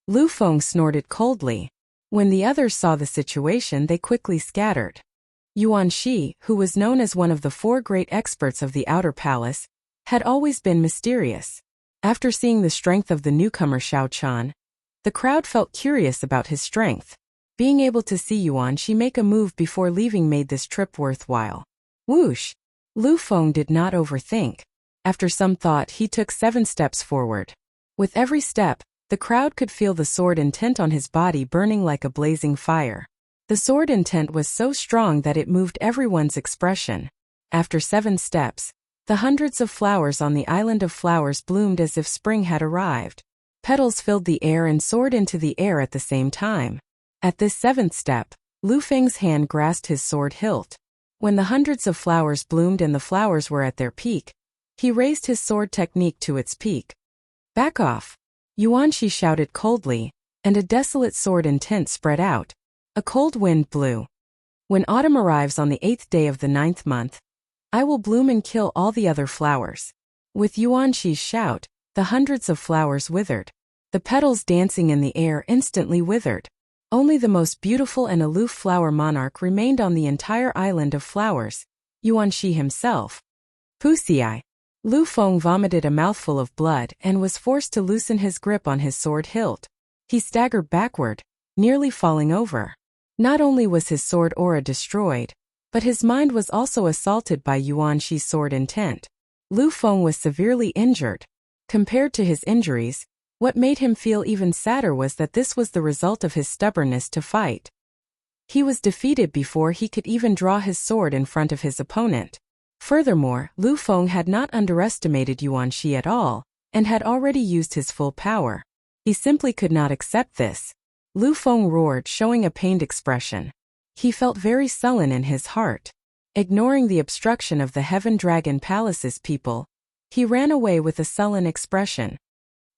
Lu Feng snorted coldly. When the others saw the situation, they quickly scattered. Yuanxi, who was known as one of the 4 great experts of the outer palace, had always been mysterious. After seeing the strength of the newcomer Xiao Chan, the crowd felt curious about his strength. Being able to see Yuanxi make a move before leaving made this trip worthwhile. Whoosh! Lu Feng did not overthink. After some thought, he took 7 steps forward. With every step, the crowd could feel the sword intent on his body burning like a blazing fire. The sword intent was so strong that it moved everyone's expression. After 7 steps, the hundreds of flowers on the island of flowers bloomed as if spring had arrived. Petals filled the air and soared into the air at the same time. At this 7th step, Lu Feng's hand grasped his sword hilt. When the hundreds of flowers bloomed and the flowers were at their peak, he raised his sword technique to its peak. Back off! Yuanxi shouted coldly, and a desolate sword intent spread out. A cold wind blew. When autumn arrives on the 8th day of the 9th month, I will bloom and kill all the other flowers. With Yuanxi's shout, the hundreds of flowers withered. The petals dancing in the air instantly withered. Only the most beautiful and aloof flower monarch remained on the entire island of flowers, Yuanxi himself. Pussy-eye. Lu Feng vomited a mouthful of blood and was forced to loosen his grip on his sword hilt. He staggered backward, nearly falling over. Not only was his sword aura destroyed, but his mind was also assaulted by Yuanxi's sword intent. Lu Feng was severely injured. Compared to his injuries, what made him feel even sadder was that this was the result of his stubbornness to fight. He was defeated before he could even draw his sword in front of his opponent. Furthermore, Lu Feng had not underestimated Yuanxi at all, and had already used his full power. He simply could not accept this. Lu Feng roared, showing a pained expression. He felt very sullen in his heart. Ignoring the obstruction of the Heaven Dragon Palace's people, he ran away with a sullen expression.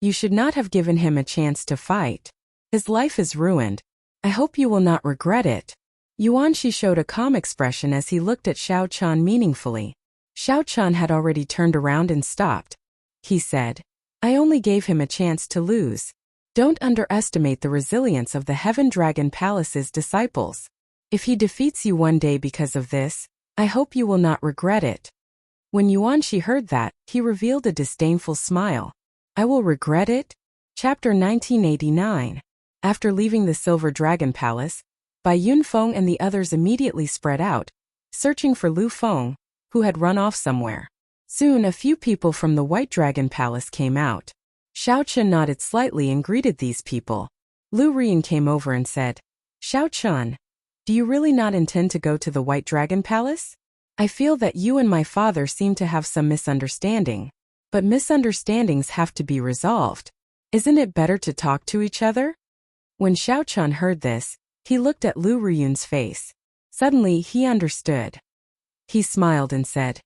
You should not have given him a chance to fight. His life is ruined. I hope you will not regret it. Yuanxi showed a calm expression as he looked at Xiao Qian meaningfully. Xiao Qian had already turned around and stopped. He said, I only gave him a chance to lose. Don't underestimate the resilience of the Heaven Dragon Palace's disciples. If he defeats you one day because of this, I hope you will not regret it. When Yuanxi heard that, he revealed a disdainful smile. I will regret it? Chapter 1989. After leaving the Silver Dragon Palace, Bai Yunfeng and the others immediately spread out, searching for Lu Feng, who had run off somewhere. Soon a few people from the White Dragon Palace came out. Xiao Qian nodded slightly and greeted these people. Lu Rian came over and said, Xiao Qian, do you really not intend to go to the White Dragon Palace? I feel that you and my father seem to have some misunderstanding. But misunderstandings have to be resolved. Isn't it better to talk to each other? When Xiao Qian heard this, he looked at Lu Riyun's face. Suddenly he understood. He smiled and said,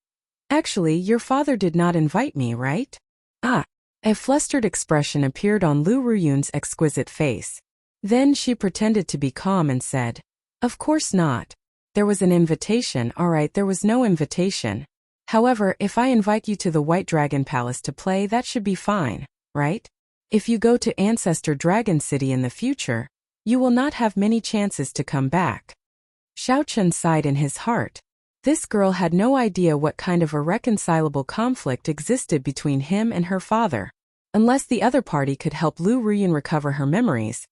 Actually, your father did not invite me, right? Ah. A flustered expression appeared on Lu Riyun's exquisite face. Then she pretended to be calm and said, Of course not. There was an invitation. All right, there was no invitation. However, if I invite you to the White Dragon Palace to play, that should be fine, right? If you go to Ancestor Dragon City in the future, you will not have many chances to come back. Xiao Qian sighed in his heart. This girl had no idea what kind of irreconcilable conflict existed between him and her father. Unless the other party could help Lu Riyun recover her memories.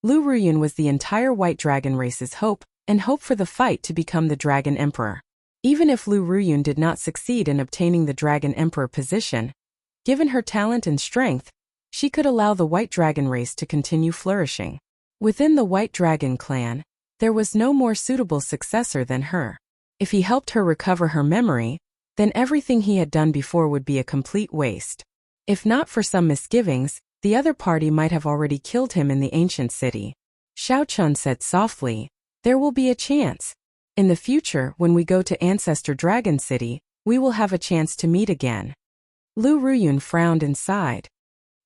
Lu Riyun was the entire White Dragon race's hope, and hope for the fight to become the Dragon Emperor. Even if Lu Riyun did not succeed in obtaining the Dragon Emperor position, given her talent and strength, she could allow the White Dragon race to continue flourishing. Within the White Dragon clan, there was no more suitable successor than her. If he helped her recover her memory, then everything he had done before would be a complete waste. If not for some misgivings, the other party might have already killed him in the ancient city. Xiao Qian said softly, There will be a chance. In the future, when we go to Ancestor Dragon City, we will have a chance to meet again. Lu Riyun frowned and sighed.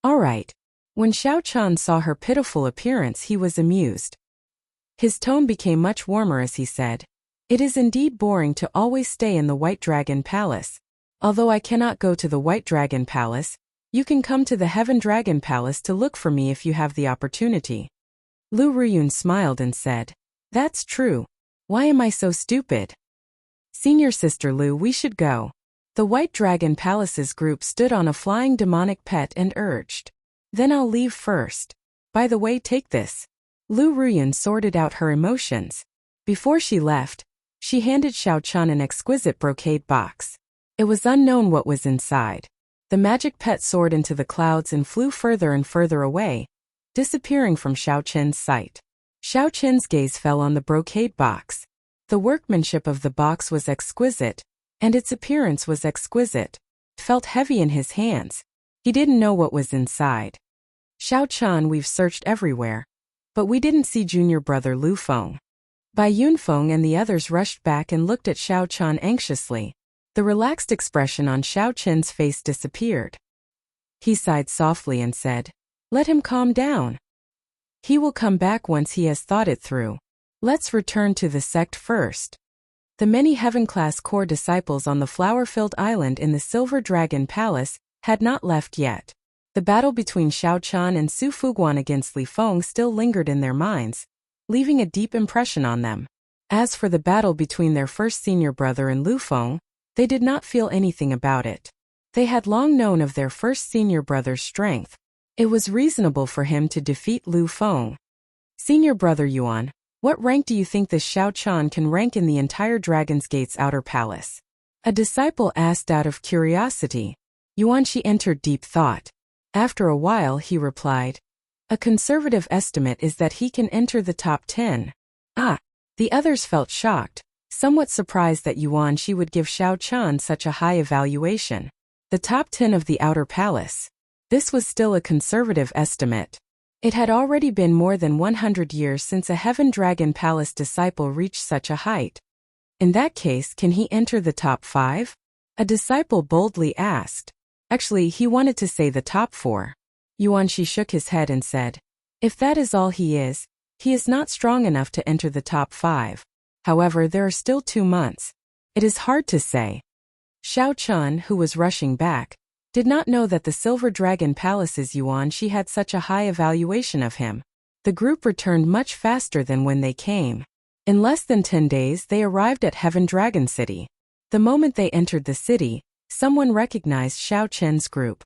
All right. When Xiao Qian saw her pitiful appearance, he was amused. His tone became much warmer as he said, It is indeed boring to always stay in the White Dragon Palace. Although I cannot go to the White Dragon Palace, you can come to the Heaven Dragon Palace to look for me if you have the opportunity. Lu Riyun smiled and said, That's true. Why am I so stupid? Senior Sister Lu, we should go. The White Dragon Palace's group stood on a flying demonic pet and urged. Then I'll leave first. By the way, take this. Lu Riyun sorted out her emotions. Before she left, she handed Xiao Qian an exquisite brocade box. It was unknown what was inside. The magic pet soared into the clouds and flew further and further away, disappearing from Xiao Qian's sight. Xiao Qian's gaze fell on the brocade box. The workmanship of the box was exquisite, and its appearance was exquisite. It felt heavy in his hands. He didn't know what was inside. Xiao Qian, we've searched everywhere, but we didn't see junior brother Lu Feng. Bai Yunfeng and the others rushed back and looked at Xiao Qian anxiously. The relaxed expression on Xiao Qian's face disappeared. He sighed softly and said, "Let him calm down. He will come back once he has thought it through. Let's return to the sect first." The many heaven-class core disciples on the flower-filled island in the Silver Dragon Palace had not left yet. The battle between Xiao Qian and Su Fuguan against Li Feng still lingered in their minds, leaving a deep impression on them. As for the battle between their first senior brother and Lu Feng, they did not feel anything about it. They had long known of their first senior brother's strength. It was reasonable for him to defeat Lu Feng. "Senior brother Yuan, what rank do you think this Xiao Qian can rank in the entire Dragon's Gate's outer palace?" A disciple asked out of curiosity. Yuanxi entered deep thought. After a while he replied, "A conservative estimate is that he can enter the top 10. Ah! The others felt shocked, somewhat surprised that Yuanxi would give Xiao Qian such a high evaluation. The top 10 of the outer palace. This was still a conservative estimate. It had already been more than 100 years since a Heaven Dragon Palace disciple reached such a height. In that case, can he enter the top 5? A disciple boldly asked. Actually, he wanted to say the top 4. Yuanxi shook his head and said, "If that is all he is not strong enough to enter the top 5. However, there are still 2 months. It is hard to say." Xiao Qian, who was rushing back, did not know that the Silver Dragon Palace's Yuanxi had such a high evaluation of him. The group returned much faster than when they came. In less than 10 days they arrived at Heaven Dragon City. The moment they entered the city, someone recognized Xiao Qian's group.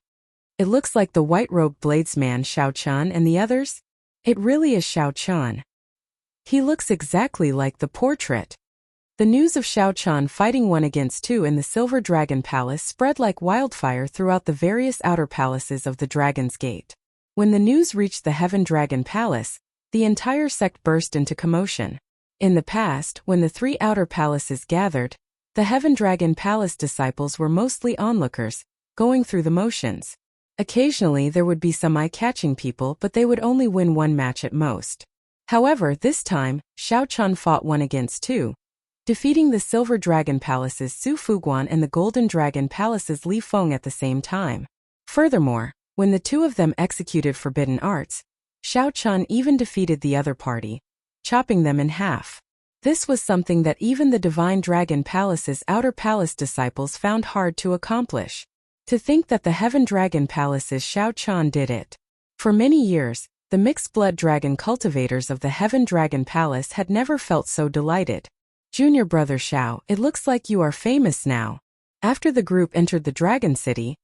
"It looks like the white-robed bladesman Xiao Qian and the others? It really is Xiao Qian. He looks exactly like the portrait." The news of Xiao Qian fighting 1 against 2 in the Silver Dragon Palace spread like wildfire throughout the various outer palaces of the Dragon's Gate. When the news reached the Heaven Dragon Palace, the entire sect burst into commotion. In the past, when the 3 outer palaces gathered, the Heaven Dragon Palace disciples were mostly onlookers, going through the motions. Occasionally there would be some eye-catching people, but they would only win 1 match at most. However, this time, Xiao Qian fought 1 against 2, defeating the Silver Dragon Palace's Su Fuguan and the Golden Dragon Palace's Li Feng at the same time. Furthermore, when the 2 of them executed forbidden arts, Xiao Qian even defeated the other party, chopping them in half. This was something that even the Divine Dragon Palace's outer palace disciples found hard to accomplish. To think that the Heaven Dragon Palace's Xiao Qian did it. For many years, the mixed-blood dragon cultivators of the Heaven Dragon Palace had never felt so delighted. "Junior brother Xiao, it looks like you are famous now." After the group entered the Dragon City,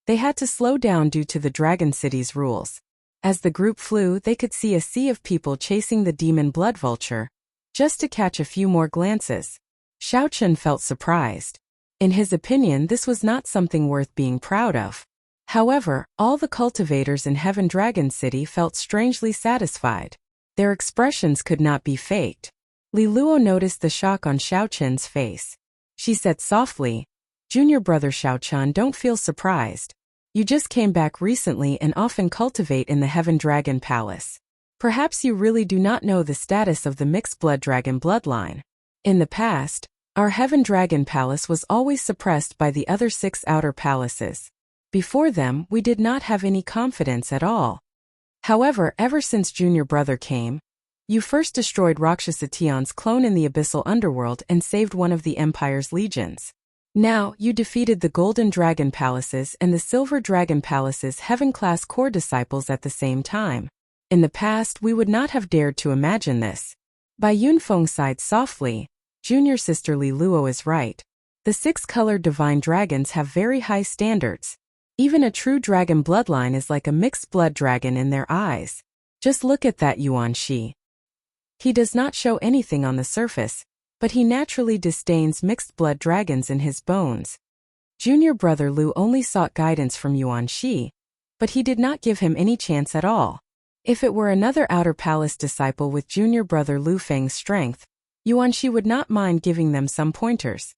they had to slow down due to the Dragon City's rules. As the group flew, they could see a sea of people chasing the demon blood vulture, just to catch a few more glances. Xiao Qian felt surprised. In his opinion, this was not something worth being proud of. However, all the cultivators in Heaven Dragon City felt strangely satisfied. Their expressions could not be faked. Li Luo noticed the shock on Xiao Qian's face. She said softly, "Junior brother Xiao Qian, don't feel surprised. You just came back recently and often cultivate in the Heaven Dragon Palace. Perhaps you really do not know the status of the mixed blood dragon bloodline. In the past, our Heaven Dragon Palace was always suppressed by the other 6 outer palaces. Before them, we did not have any confidence at all. However, ever since Junior brother came, you first destroyed Rakshasa Tian's clone in the abyssal underworld and saved one of the Empire's legions. Now, you defeated the Golden Dragon Palaces and the Silver Dragon Palace's Heaven-class core disciples at the same time. In the past, we would not have dared to imagine this." Bai Yunfeng sighed softly. Junior sister Li Luo is right. The 6-colored divine dragons have very high standards. Even a true dragon bloodline is like a mixed blood dragon in their eyes. Just look at that Yuanxi. He does not show anything on the surface, but he naturally disdains mixed blood dragons in his bones. Junior brother Lu only sought guidance from Yuanxi, but he did not give him any chance at all. If it were another outer palace disciple with junior brother Lu Feng's strength, Yuanxi would not mind giving them some pointers.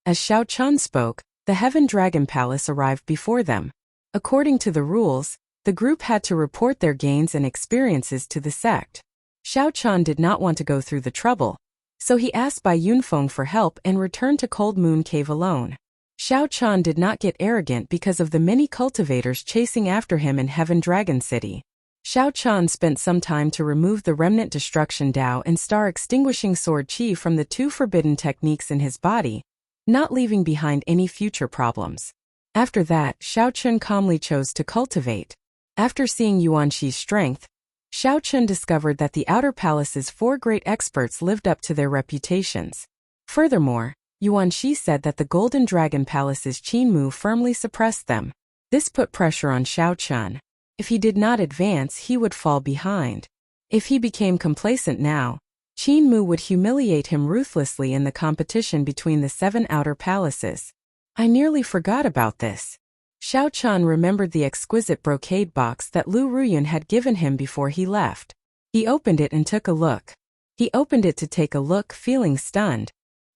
As Xiao Qian spoke, the Heaven Dragon Palace arrived before them. According to the rules, the group had to report their gains and experiences to the sect. Xiao Qian did not want to go through the trouble, So he asked Bai Yunfeng for help and returned to Cold Moon Cave alone. Xiao Chan did not get arrogant because of the many cultivators chasing after him in Heaven Dragon City. Xiao Chan spent some time to remove the remnant destruction Dao and star extinguishing sword chi from the two forbidden techniques in his body, not leaving behind any future problems. After that, Xiao Chun calmly chose to cultivate. After seeing Yuan Shi's strength, Xiao Chun discovered that the Outer Palace's 4 great experts lived up to their reputations. Furthermore, Yuan Shi said that the Golden Dragon Palace's Qin Mu firmly suppressed them. This put pressure on Xiao Chun. If he did not advance, he would fall behind. If he became complacent now, Qin Mu would humiliate him ruthlessly in the competition between the 7 outer palaces. I nearly forgot about this. Xiao Chan remembered the exquisite brocade box that Lu Ruyun had given him before he left. He opened it and took a look. He opened it to take a look, feeling stunned.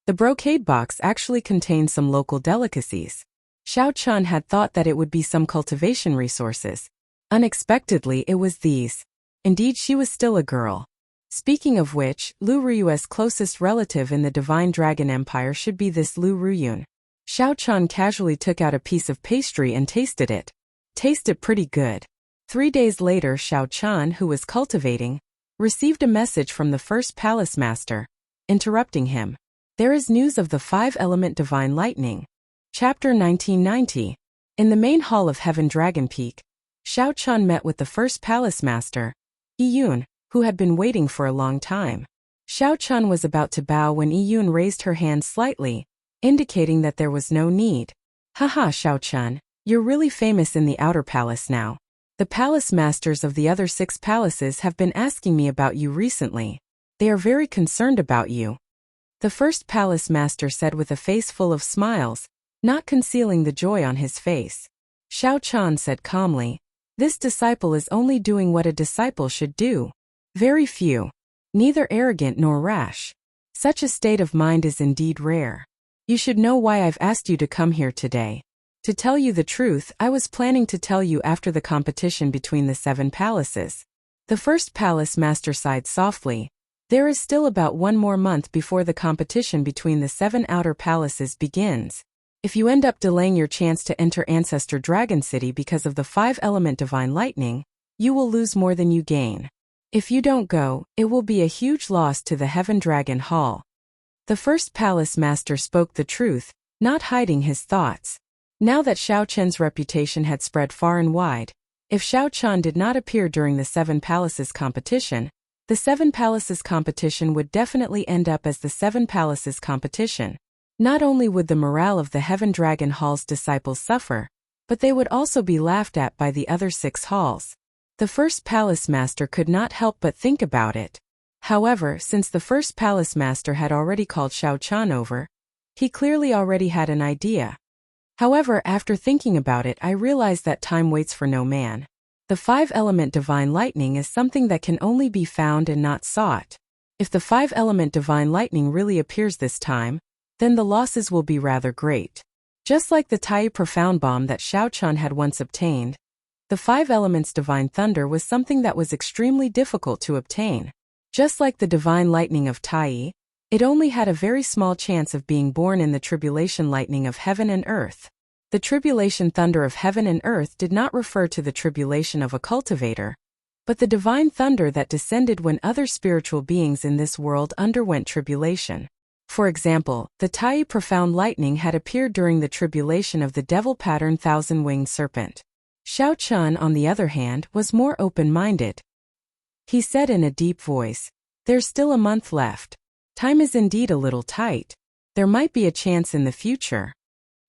The brocade box actually contained some local delicacies. Xiao Chan had thought that it would be some cultivation resources. Unexpectedly, it was these. Indeed, she was still a girl. Speaking of which, Lu Ruyu's closest relative in the Divine Dragon Empire should be this Lu Ruyun. Xiao Chan casually took out a piece of pastry and tasted it. Tasted pretty good. 3 days later, Xiao Chan, who was cultivating, received a message from the first palace master, interrupting him. There is news of the 5-element divine lightning. Chapter 1990. In the main hall of Heaven Dragon Peak, Xiao Chan met with the first palace master, Yiyun, who had been waiting for a long time. Xiao Chan was about to bow when Yiyun raised her hand slightly, indicating that there was no need. Haha, Xiao Chan, you're really famous in the outer palace now. The palace masters of the other 6 palaces have been asking me about you recently. They are very concerned about you. The first palace master said with a face full of smiles, not concealing the joy on his face. Xiao Chan said calmly, this disciple is only doing what a disciple should do. Very few. Neither arrogant nor rash. Such a state of mind is indeed rare. You should know why I've asked you to come here today. To tell you the truth, I was planning to tell you after the competition between the 7 palaces. The first palace master sighed softly. There is still about 1 more month before the competition between the 7 outer palaces begins. If you end up delaying your chance to enter Ancestor Dragon City because of the 5-element divine lightning, you will lose more than you gain. If you don't go, it will be a huge loss to the Heaven Dragon Hall. The first palace master spoke the truth, not hiding his thoughts. Now that Xiao Chen's reputation had spread far and wide, if Xiao Chan did not appear during the 7 palaces competition, the 7 palaces competition would definitely end up as the 7 palaces competition. Not only would the morale of the Heaven Dragon Hall's disciples suffer, but they would also be laughed at by the other 6 halls. The first palace master could not help but think about it. However, since the first palace master had already called Xiao Chan over, he clearly already had an idea. However, after thinking about it, I realized that time waits for no man. The 5-element divine lightning is something that can only be found and not sought. If the 5-element divine lightning really appears this time, then the losses will be rather great. Just like the Tai Profound Bomb that Xiao Chan had once obtained, the 5 elements divine thunder was something that was extremely difficult to obtain. Just like the divine lightning of Tai, it only had a very small chance of being born in the tribulation lightning of heaven and earth. The tribulation thunder of heaven and earth did not refer to the tribulation of a cultivator, but the divine thunder that descended when other spiritual beings in this world underwent tribulation. For example, the Tai Profound Lightning had appeared during the tribulation of the devil pattern 1,000-winged serpent. Xiao Chan, on the other hand, was more open-minded. He said in a deep voice, "There's still a month left. Time is indeed a little tight. There might be a chance in the future."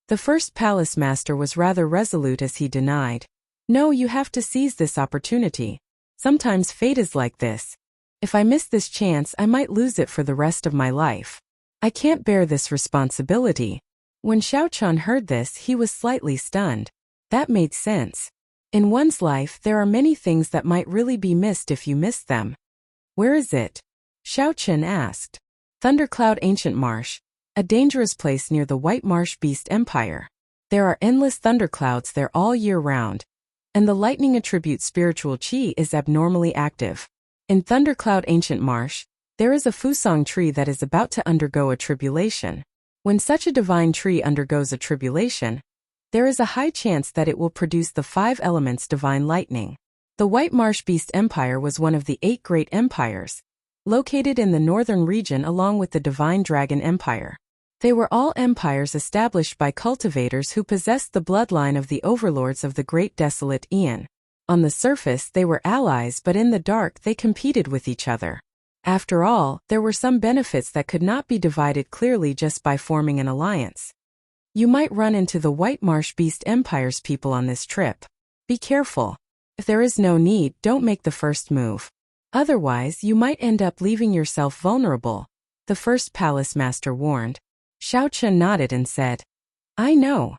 The first palace master was rather resolute as he denied, "No, you have to seize this opportunity. Sometimes fate is like this. If I miss this chance, I might lose it for the rest of my life. I can't bear this responsibility." When Xiao Chan heard this, he was slightly stunned. That made sense. In one's life, there are many things that might really be missed if you miss them. "Where is it?" Xiao Chen asked. "Thundercloud Ancient Marsh, a dangerous place near the White Marsh Beast Empire. There are endless thunderclouds there all year round, and the lightning attribute spiritual chi is abnormally active. In Thundercloud Ancient Marsh, There is a Fusang tree that is about to undergo a tribulation. When such a divine tree undergoes a tribulation, there is a high chance that it will produce the 5 elements divine lightning. The White Marsh Beast Empire was one of the 8 great empires, located in the northern region along with the Divine Dragon Empire. They were all empires established by cultivators who possessed the bloodline of the overlords of the Great Desolate Aeon. On the surface they were allies, but in the dark they competed with each other. After all, there were some benefits that could not be divided clearly just by forming an alliance. You might run into the White Marsh Beast Empire's people on this trip. Be careful. If there is no need, don't make the first move. Otherwise, you might end up leaving yourself vulnerable, the first palace master warned. Xiao Chun nodded and said, I know.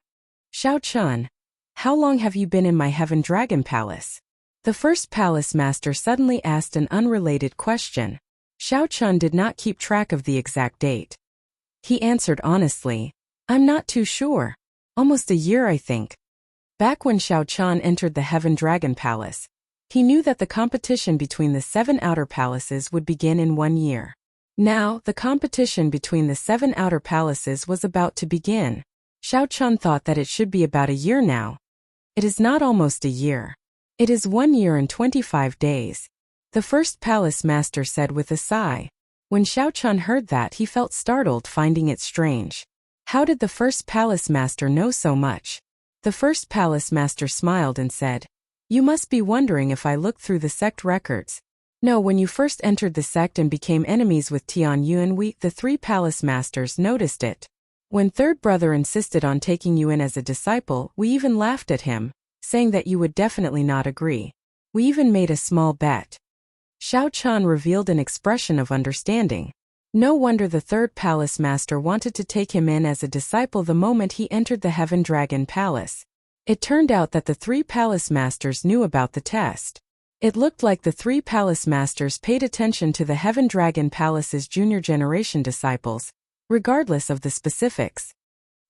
Xiao Chun, how long have you been in my Heaven Dragon Palace? The first palace master suddenly asked an unrelated question. Xiao Chun did not keep track of the exact date. He answered honestly, I'm not too sure. Almost a year, I think. Back when Xiao Chun entered the Heaven Dragon Palace, he knew that the competition between the 7 outer palaces would begin in 1 year. Now, the competition between the 7 outer palaces was about to begin. Xiao Chun thought that it should be about a year now. It is not almost a year. It is 1 year and 25 days. The first palace master said with a sigh. When Xiao Chun heard that, he felt startled, finding it strange. How did the first palace master know so much? The first palace master smiled and said, You must be wondering if I looked through the sect records. No, when you first entered the sect and became enemies with Tian Yuan, the 3 palace masters, noticed it. When third brother insisted on taking you in as a disciple, we even laughed at him, saying that you would definitely not agree. We even made a small bet. Xiao Chun revealed an expression of understanding. No wonder the third palace master wanted to take him in as a disciple the moment he entered the Heaven Dragon Palace. It turned out that the 3 palace masters knew about the test. It looked like the 3 palace masters paid attention to the Heaven Dragon Palace's junior generation disciples, regardless of the specifics.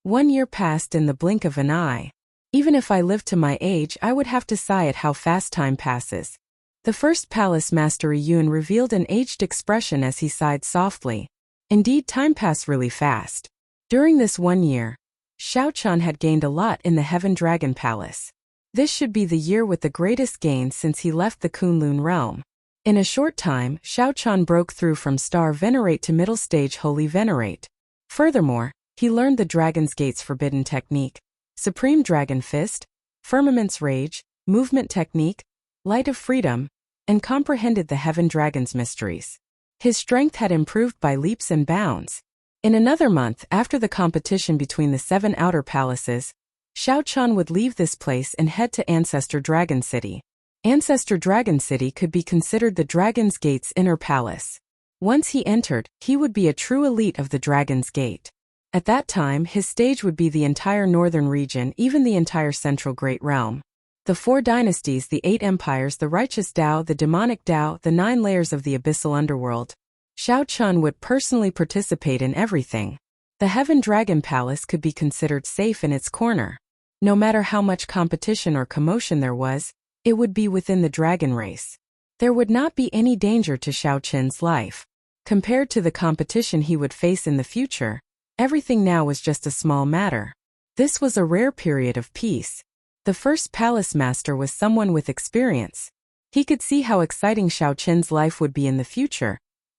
1 year passed in the blink of an eye. Even if I lived to my age, I would have to sigh at how fast time passes. The first palace master Yun revealed an aged expression as he sighed softly. Indeed, time passed really fast. During this 1 year, Xiao Chun had gained a lot in the Heaven Dragon Palace. This should be the year with the greatest gains since he left the Kunlun realm. In a short time, Xiao Chun broke through from Star Venerate to middle stage Holy Venerate. Furthermore, he learned the Dragon's Gate's forbidden technique, Supreme Dragon Fist, Firmament's Rage, Movement Technique, Light of Freedom, and comprehended the Heaven Dragon's mysteries. His strength had improved by leaps and bounds. In another month, after the competition between the 7 outer palaces, Xiao Chun would leave this place and head to Ancestor Dragon City. Ancestor Dragon City could be considered the Dragon's Gate's inner palace. Once he entered, he would be a true elite of the Dragon's Gate. At that time, his stage would be the entire northern region, even the entire central Great Realm. The 4 dynasties, the 8 empires, the righteous Dao, the demonic Dao, the 9 layers of the abyssal underworld. Xiao Chun would personally participate in everything. The Heaven Dragon Palace could be considered safe in its corner. No matter how much competition or commotion there was, it would be within the dragon race. There would not be any danger to Xiao Chun's life. Compared to the competition he would face in the future, everything now was just a small matter. This was a rare period of peace. The first palace master was someone with experience. He could see how exciting Xiao Chun's life would be in the future,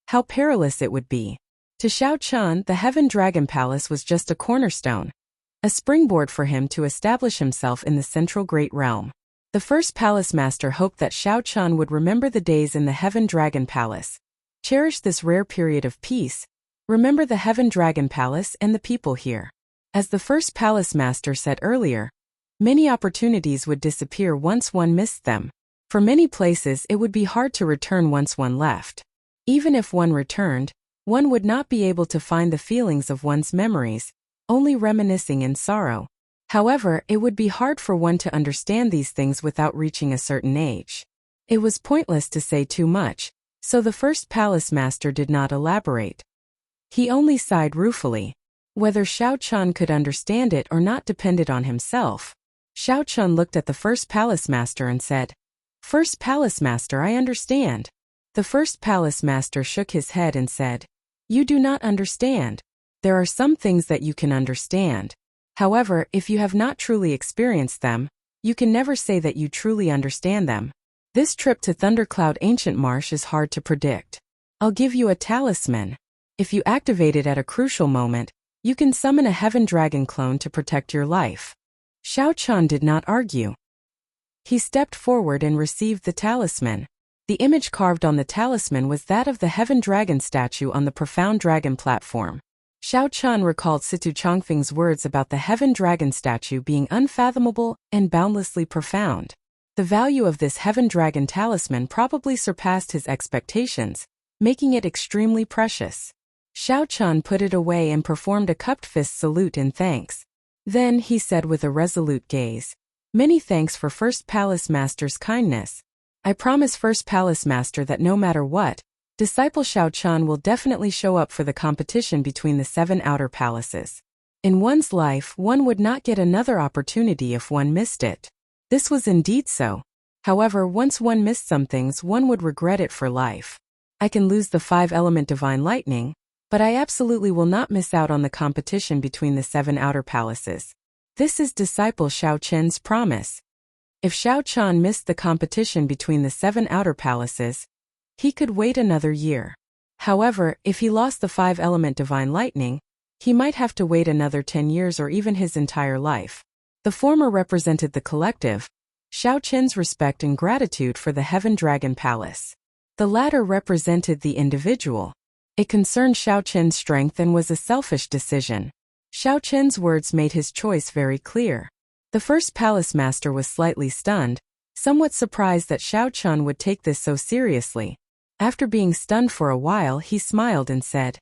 how perilous it would be. To Xiao Chun, the Heaven Dragon Palace was just a cornerstone, a springboard for him to establish himself in the central Great Realm. The first palace master hoped that Xiao Chun would remember the days in the Heaven Dragon Palace, cherish this rare period of peace, remember the Heaven Dragon Palace and the people here. As the first palace master said earlier, many opportunities would disappear once one missed them. For many places it would be hard to return once one left. Even if one returned, one would not be able to find the feelings of one's memories, only reminiscing in sorrow. However, it would be hard for one to understand these things without reaching a certain age. It was pointless to say too much, so the first palace master did not elaborate. He only sighed ruefully. Whether Xiao Chun could understand it or not depended on himself. Xiao Chun looked at the first palace master and said, First palace master, I understand. The first palace master shook his head and said, "You do not understand. There are some things that you can understand. However, if you have not truly experienced them, you can never say that you truly understand them. This trip to Thundercloud Ancient Marsh is hard to predict. I'll give you a talisman. If you activate it at a crucial moment, you can summon a heaven dragon clone to protect your life." Xiao Chan did not argue. He stepped forward and received the talisman. The image carved on the talisman was that of the heaven dragon statue on the profound dragon platform. Xiao Chan recalled Situ Chongfeng's words about the heaven dragon statue being unfathomable and boundlessly profound. The value of this heaven dragon talisman probably surpassed his expectations, making it extremely precious. Xiao Chan put it away and performed a cupped fist salute in thanks. Then he said with a resolute gaze, "Many thanks for First Palace Master's kindness. I promise First Palace Master that no matter what, Disciple Xiao Chan will definitely show up for the competition between the 7 outer palaces. In one's life, one would not get another opportunity if one missed it." This was indeed so. However, once one missed some things, one would regret it for life. I can lose the 5-element divine lightning, but I absolutely will not miss out on the competition between the 7 outer palaces. This is Disciple Xiao Chen's promise. If Xiao Chan missed the competition between the 7 outer palaces, he could wait another year. However, if he lost the 5-element divine lightning, he might have to wait another 10 years or even his entire life. The former represented the collective, Xiao Chen's respect and gratitude for the Heaven Dragon Palace. The latter represented the individual. It concerned Xiao Chen's strength and was a selfish decision. Xiao Chen's words made his choice very clear. The first palace master was slightly stunned, somewhat surprised that Xiao Chen would take this so seriously. After being stunned for a while, he smiled and said,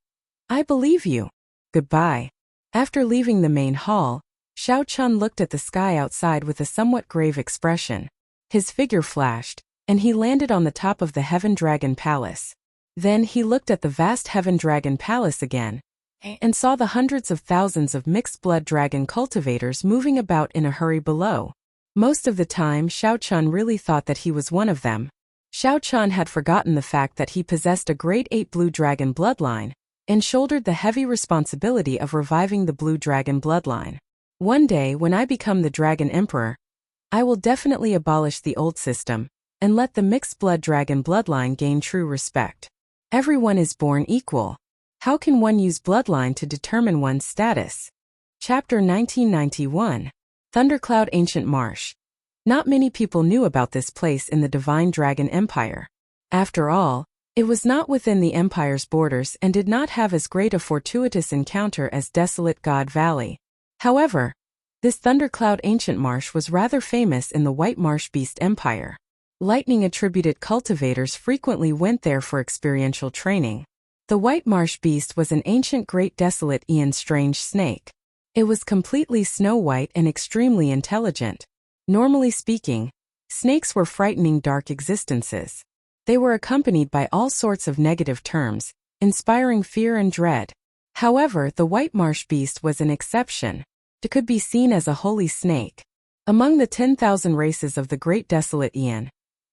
"I believe you. Goodbye." After leaving the main hall, Xiao Chen looked at the sky outside with a somewhat grave expression. His figure flashed, and he landed on the top of the Heaven Dragon Palace. Then he looked at the vast Heaven Dragon Palace again, and saw the hundreds of thousands of mixed-blood dragon cultivators moving about in a hurry below. Most of the time, Xiao Chen really thought that he was one of them. Xiao Chen had forgotten the fact that he possessed a Great 8 Blue Dragon bloodline, and shouldered the heavy responsibility of reviving the Blue Dragon bloodline. One day, when I become the Dragon Emperor, I will definitely abolish the old system, and let the mixed-blood dragon bloodline gain true respect. Everyone is born equal. How can one use bloodline to determine one's status? Chapter 1991. Thundercloud Ancient Marsh. Not many people knew about this place in the Divine Dragon Empire. After all, it was not within the Empire's borders and did not have as great a fortuitous encounter as Desolate God Valley. However, this Thundercloud Ancient Marsh was rather famous in the White Marsh Beast Empire. Lightning-attributed cultivators frequently went there for experiential training. The White Marsh Beast was an ancient Great Desolate Aeon strange snake. It was completely snow-white and extremely intelligent. Normally speaking, snakes were frightening dark existences. They were accompanied by all sorts of negative terms, inspiring fear and dread. However, the White Marsh Beast was an exception. It could be seen as a holy snake. Among the 10,000 races of the Great Desolate Aeon,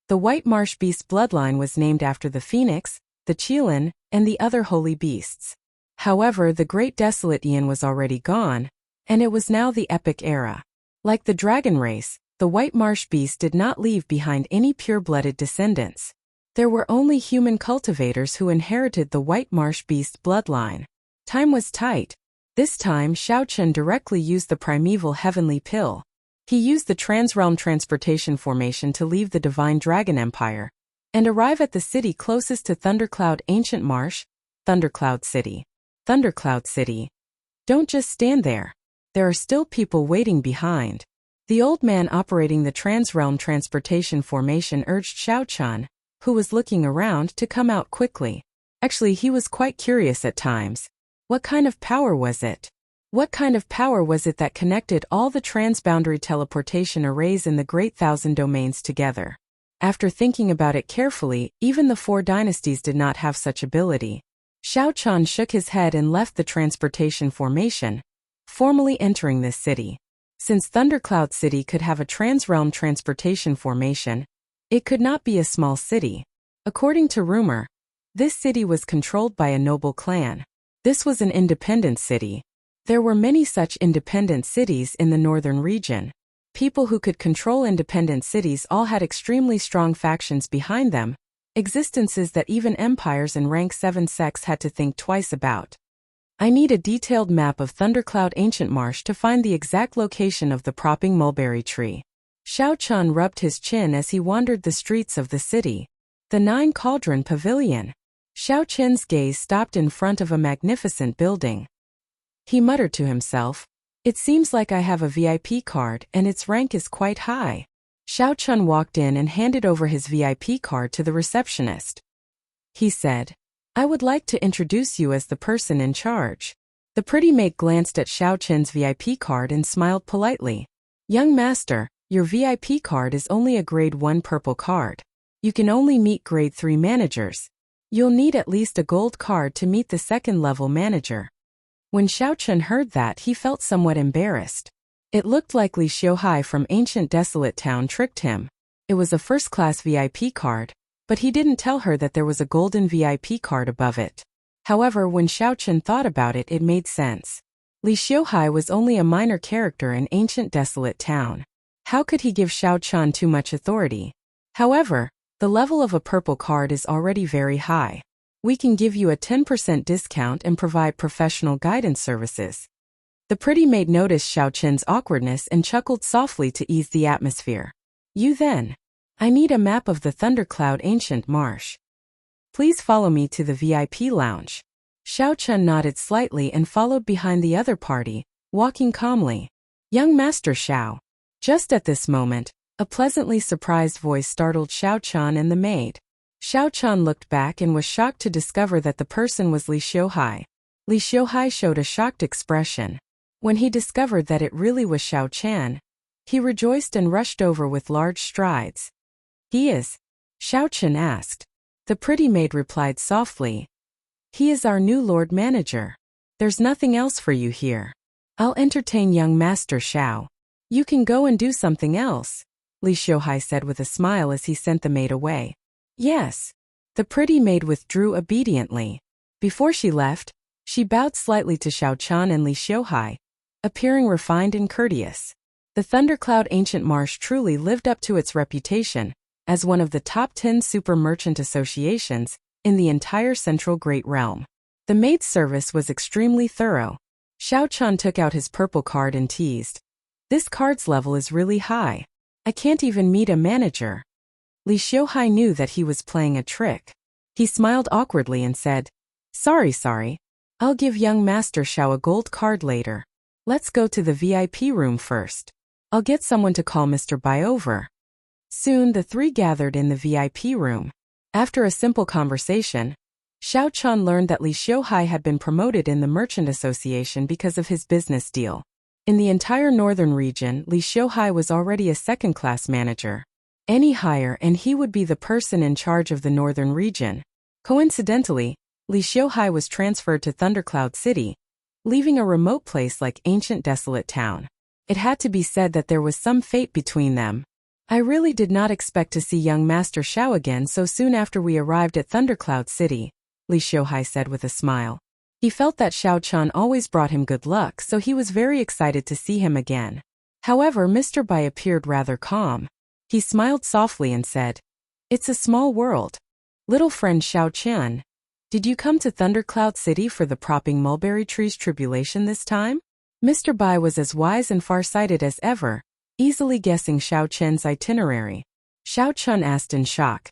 the White Marsh Beast bloodline was named after the phoenix, the qilin, and the other holy beasts. However, the Great Desolate Aeon was already gone, and it was now the epic era. Like the dragon race, the White Marsh Beast did not leave behind any pure-blooded descendants. There were only human cultivators who inherited the White Marsh Beast bloodline. Time was tight. This time, Xiao Chen directly used the primeval heavenly pill. He used the Transrealm Transportation Formation to leave the Divine Dragon Empire and arrive at the city closest to Thundercloud Ancient Marsh, Thundercloud City. Thundercloud City. Don't just stand there. There are still people waiting behind. The old man operating the Transrealm Transportation Formation urged Xiao Chen, who was looking around, to come out quickly. Actually, he was quite curious at times. What kind of power was it? What kind of power was it that connected all the transboundary teleportation arrays in the Great Thousand Domains together? After thinking about it carefully, even the 4 dynasties did not have such ability. Xiao Chen shook his head and left the transportation formation, formally entering this city. Since Thundercloud City could have a transrealm transportation formation, it could not be a small city. According to rumor, this city was controlled by a noble clan. This was an independent city. There were many such independent cities in the northern region. People who could control independent cities all had extremely strong factions behind them, existences that even empires in rank 7 sects had to think twice about. I need a detailed map of Thundercloud Ancient Marsh to find the exact location of the propping mulberry tree. Xiao Chun rubbed his chin as he wandered the streets of the city. The 9 Cauldron Pavilion. Xiao Chun's gaze stopped in front of a magnificent building. He muttered to himself, "It seems like I have a VIP card and its rank is quite high." Xiao Chun walked in and handed over his VIP card to the receptionist. He said, "I would like to introduce you as the person in charge." The pretty maid glanced at Xiao Chun's VIP card and smiled politely. "Young master, your VIP card is only a grade 1 purple card. You can only meet grade 3 managers. You'll need at least a gold card to meet the second level manager." When Xiao Chun heard that, he felt somewhat embarrassed. It looked like Li Xiuhai from Ancient Desolate Town tricked him. It was a first-class VIP card, but he didn't tell her that there was a golden VIP card above it. However, when Xiao Chun thought about it, it made sense. Li Xiuhai was only a minor character in Ancient Desolate Town. How could he give Xiao Chun too much authority? However, the level of a purple card is already very high. We can give you a 10% discount and provide professional guidance services. The pretty maid noticed Xiao Chun's awkwardness and chuckled softly to ease the atmosphere. "You then. I need a map of the Thundercloud Ancient Marsh. Please follow me to the VIP lounge." Xiao Chun nodded slightly and followed behind the other party, walking calmly. "Young Master Xiao." Just at this moment, a pleasantly surprised voice startled Xiao Chun and the maid. Xiao Chun looked back and was shocked to discover that the person was Li Xiuhai. Li Xiuhai showed a shocked expression. When he discovered that it really was Xiao Chan, he rejoiced and rushed over with large strides. "He is?" Xiao Chun asked. The pretty maid replied softly, "He is our new Lord Manager. There's nothing else for you here. I'll entertain young Master Xiao. You can go and do something else," Li Xiuhai said with a smile as he sent the maid away. "Yes." The pretty maid withdrew obediently. Before she left, she bowed slightly to Xiao Chun and Li Xiuhai, appearing refined and courteous. The Thundercloud Ancient Marsh truly lived up to its reputation as one of the top 10 super merchant associations in the entire Central Great Realm. The maid's service was extremely thorough. Xiao Chun took out his purple card and teased, "This card's level is really high. I can't even meet a manager." Li Xiuhai knew that he was playing a trick. He smiled awkwardly and said, Sorry. I'll give young Master Xiao a gold card later. Let's go to the VIP room first. I'll get someone to call Mr. Bai over." Soon the three gathered in the VIP room. After a simple conversation, Xiao Chun learned that Li Xiuhai had been promoted in the Merchant Association because of his business deal. In the entire northern region, Li Xiuhai was already a second-class manager. Any higher and he would be the person in charge of the northern region. Coincidentally, Li Xiuhai was transferred to Thundercloud City, leaving a remote place like Ancient Desolate Town. It had to be said that there was some fate between them. "I really did not expect to see young Master Xiao again so soon after we arrived at Thundercloud City," Li Xiuhai said with a smile. He felt that Xiao Chun always brought him good luck, so he was very excited to see him again. However, Mr. Bai appeared rather calm. He smiled softly and said, "It's a small world. Little friend Xiao Chun, did you come to Thundercloud City for the propping mulberry tree's tribulation this time?" Mr. Bai was as wise and far-sighted as ever, easily guessing Xiao Chun's itinerary. Xiao Chun asked in shock,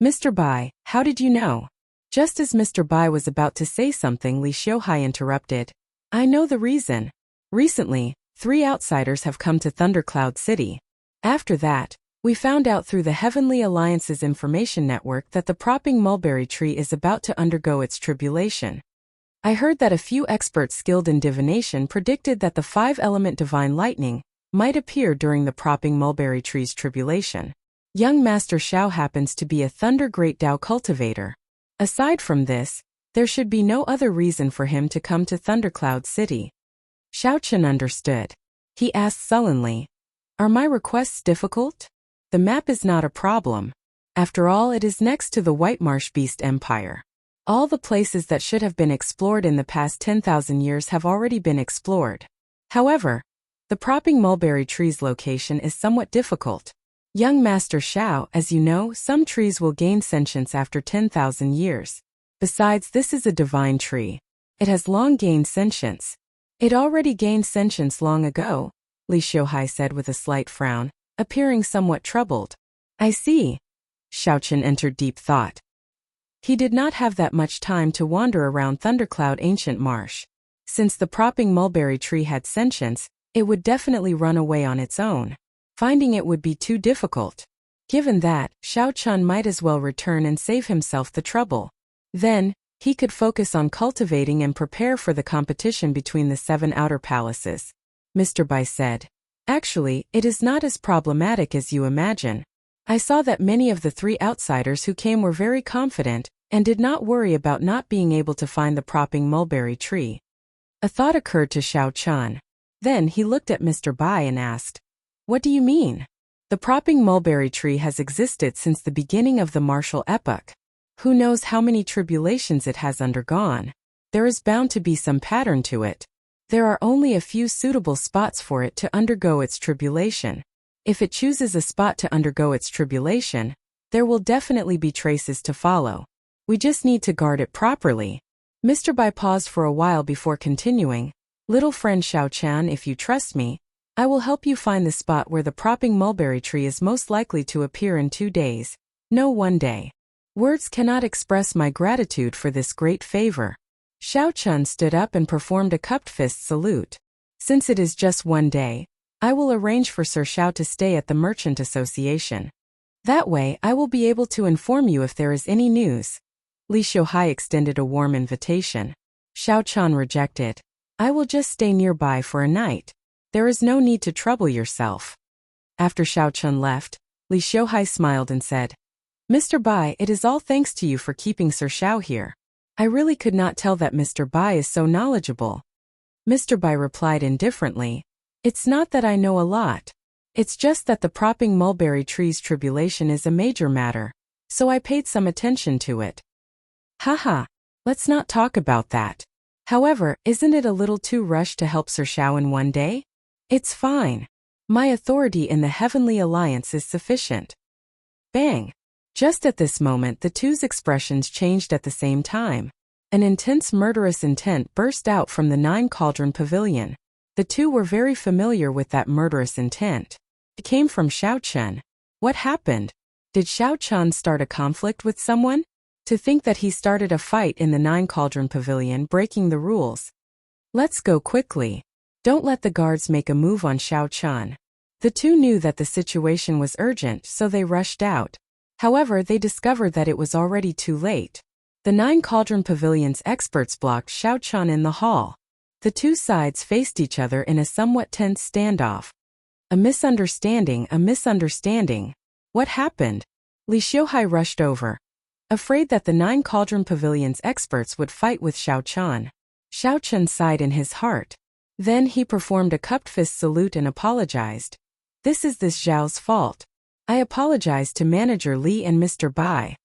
"Mr. Bai, how did you know?" Just as Mr. Bai was about to say something, Li Xiuhai interrupted. "I know the reason. Recently, 3 outsiders have come to Thundercloud City. After that, we found out through the Heavenly Alliance's information network that the propping mulberry tree is about to undergo its tribulation. I heard that a few experts skilled in divination predicted that the 5-element divine lightning might appear during the propping mulberry tree's tribulation. Young Master Xiao happens to be a Thunder Great Dao cultivator. Aside from this, there should be no other reason for him to come to Thundercloud City." Xiao Chun understood. He asked sullenly, "Are my requests difficult? The map is not a problem. After all, it is next to the White Marsh Beast Empire. All the places that should have been explored in the past 10,000 years have already been explored. However, the propping mulberry tree's location is somewhat difficult. Young Master Xiao, as you know, some trees will gain sentience after 10,000 years. Besides, this is a divine tree. It has long gained sentience. It already gained sentience long ago, Li Xiuhai said with a slight frown, appearing somewhat troubled. I see. Xiaochen entered deep thought. He did not have that much time to wander around Thundercloud Ancient Marsh. Since the propping mulberry tree had sentience, it would definitely run away on its own. Finding it would be too difficult. Given that, Xiaochen might as well return and save himself the trouble. Then, he could focus on cultivating and prepare for the competition between the 7 outer palaces. Mr. Bai said. Actually, it is not as problematic as you imagine. I saw that many of the 3 outsiders who came were very confident and did not worry about not being able to find the propping mulberry tree. A thought occurred to Xiaochen. Then he looked at Mr. Bai and asked, "What do you mean?" The propping mulberry tree has existed since the beginning of the martial epoch. Who knows how many tribulations it has undergone? There is bound to be some pattern to it. There are only a few suitable spots for it to undergo its tribulation. If it chooses a spot to undergo its tribulation, there will definitely be traces to follow. We just need to guard it properly. Mr. Bai paused for a while before continuing. Little friend Xiaochen, if you trust me, I will help you find the spot where the propping mulberry tree is most likely to appear in 2 days. No, 1 day. Words cannot express my gratitude for this great favor. Xiaochen stood up and performed a cupped fist salute. Since it is just 1 day, I will arrange for Sir Xiao to stay at the Merchant Association. That way, I will be able to inform you if there is any news. Li Xiuhai extended a warm invitation. Xiaochen rejected. I will just stay nearby for a night. There is no need to trouble yourself. After Xiaochen left, Li Xiuhai smiled and said, Mr. Bai, it is all thanks to you for keeping Sir Xiao here. I really could not tell that Mr. Bai is so knowledgeable. Mr. Bai replied indifferently, It's not that I know a lot. It's just that the propping mulberry tree's tribulation is a major matter, so I paid some attention to it. Haha, let's not talk about that. However, isn't it a little too rushed to help Sir Xiao in 1 day? It's fine. My authority in the Heavenly Alliance is sufficient. Bang! Just at this moment, the two's expressions changed at the same time. An intense murderous intent burst out from the 9 Cauldron Pavilion. The two were very familiar with that murderous intent. It came from Xiaochen. What happened? Did Xiaochen start a conflict with someone? To think that he started a fight in the 9 Cauldron Pavilion, breaking the rules. Let's go quickly. Don't let the guards make a move on Xiaochen. The two knew that the situation was urgent, so they rushed out. However, they discovered that it was already too late. The 9 Cauldron Pavilion's experts blocked Xiaochen in the hall. The two sides faced each other in a somewhat tense standoff. A misunderstanding. What happened? Li Xiuhai rushed over, afraid that the 9 Cauldron Pavilion's experts would fight with Xiaochen. Xiaochen sighed in his heart. Then he performed a cupped fist salute and apologized. This is this Zhao's fault. I apologize to Manager Li and Mr. Bai.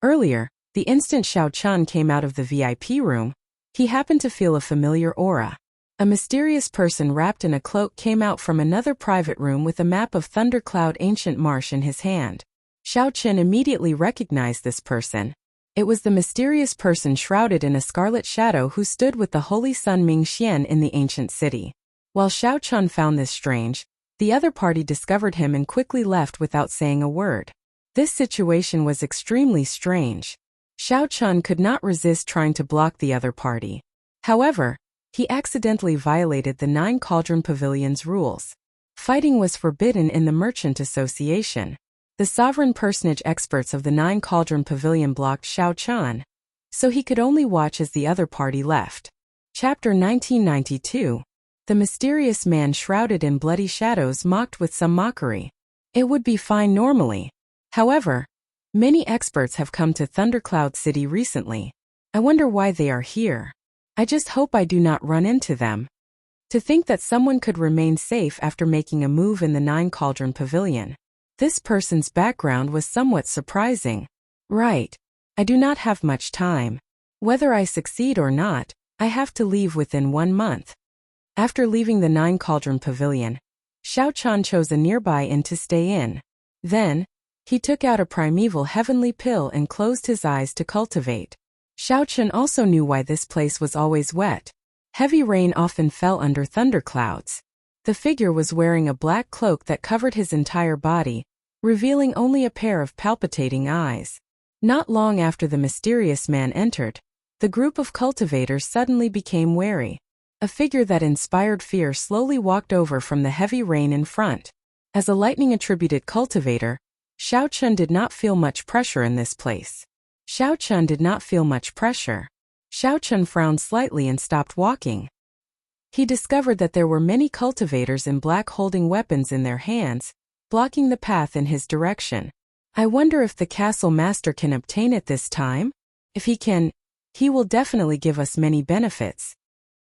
Earlier, the instant Xiaochen came out of the VIP room, he happened to feel a familiar aura. A mysterious person wrapped in a cloak came out from another private room with a map of Thundercloud Ancient Marsh in his hand. Xiaochen immediately recognized this person. It was the mysterious person shrouded in a scarlet shadow who stood with the Holy Sun Mingxian in the ancient city. While Xiaochen found this strange, the other party discovered him and quickly left without saying a word. This situation was extremely strange. Xiaochen could not resist trying to block the other party. However, he accidentally violated the 9 Cauldron Pavilion's rules. Fighting was forbidden in the Merchant Association. The sovereign personage experts of the 9 Cauldron Pavilion blocked Xiaochen, so he could only watch as the other party left. Chapter 1992. The mysterious man shrouded in bloody shadows mocked with some mockery. It would be fine normally. However, many experts have come to Thundercloud City recently. I wonder why they are here. I just hope I do not run into them. To think that someone could remain safe after making a move in the 9 Cauldron Pavilion. This person's background was somewhat surprising. Right. I do not have much time. Whether I succeed or not, I have to leave within 1 month. After leaving the Nine Cauldron Pavilion, Xiao Chan chose a nearby inn to stay in. Then, he took out a primeval heavenly pill and closed his eyes to cultivate. Xiao Chan also knew why this place was always wet. Heavy rain often fell under thunderclouds. The figure was wearing a black cloak that covered his entire body, revealing only a pair of palpitating eyes. Not long after the mysterious man entered, the group of cultivators suddenly became wary. A figure that inspired fear slowly walked over from the heavy rain in front. As a lightning-attributed cultivator, Xiao Chun did not feel much pressure in this place. Xiao Chun did not feel much pressure. Xiao Chun frowned slightly and stopped walking. He discovered that there were many cultivators in black holding weapons in their hands, blocking the path in his direction. I wonder if the castle master can obtain it this time? If he can, he will definitely give us many benefits.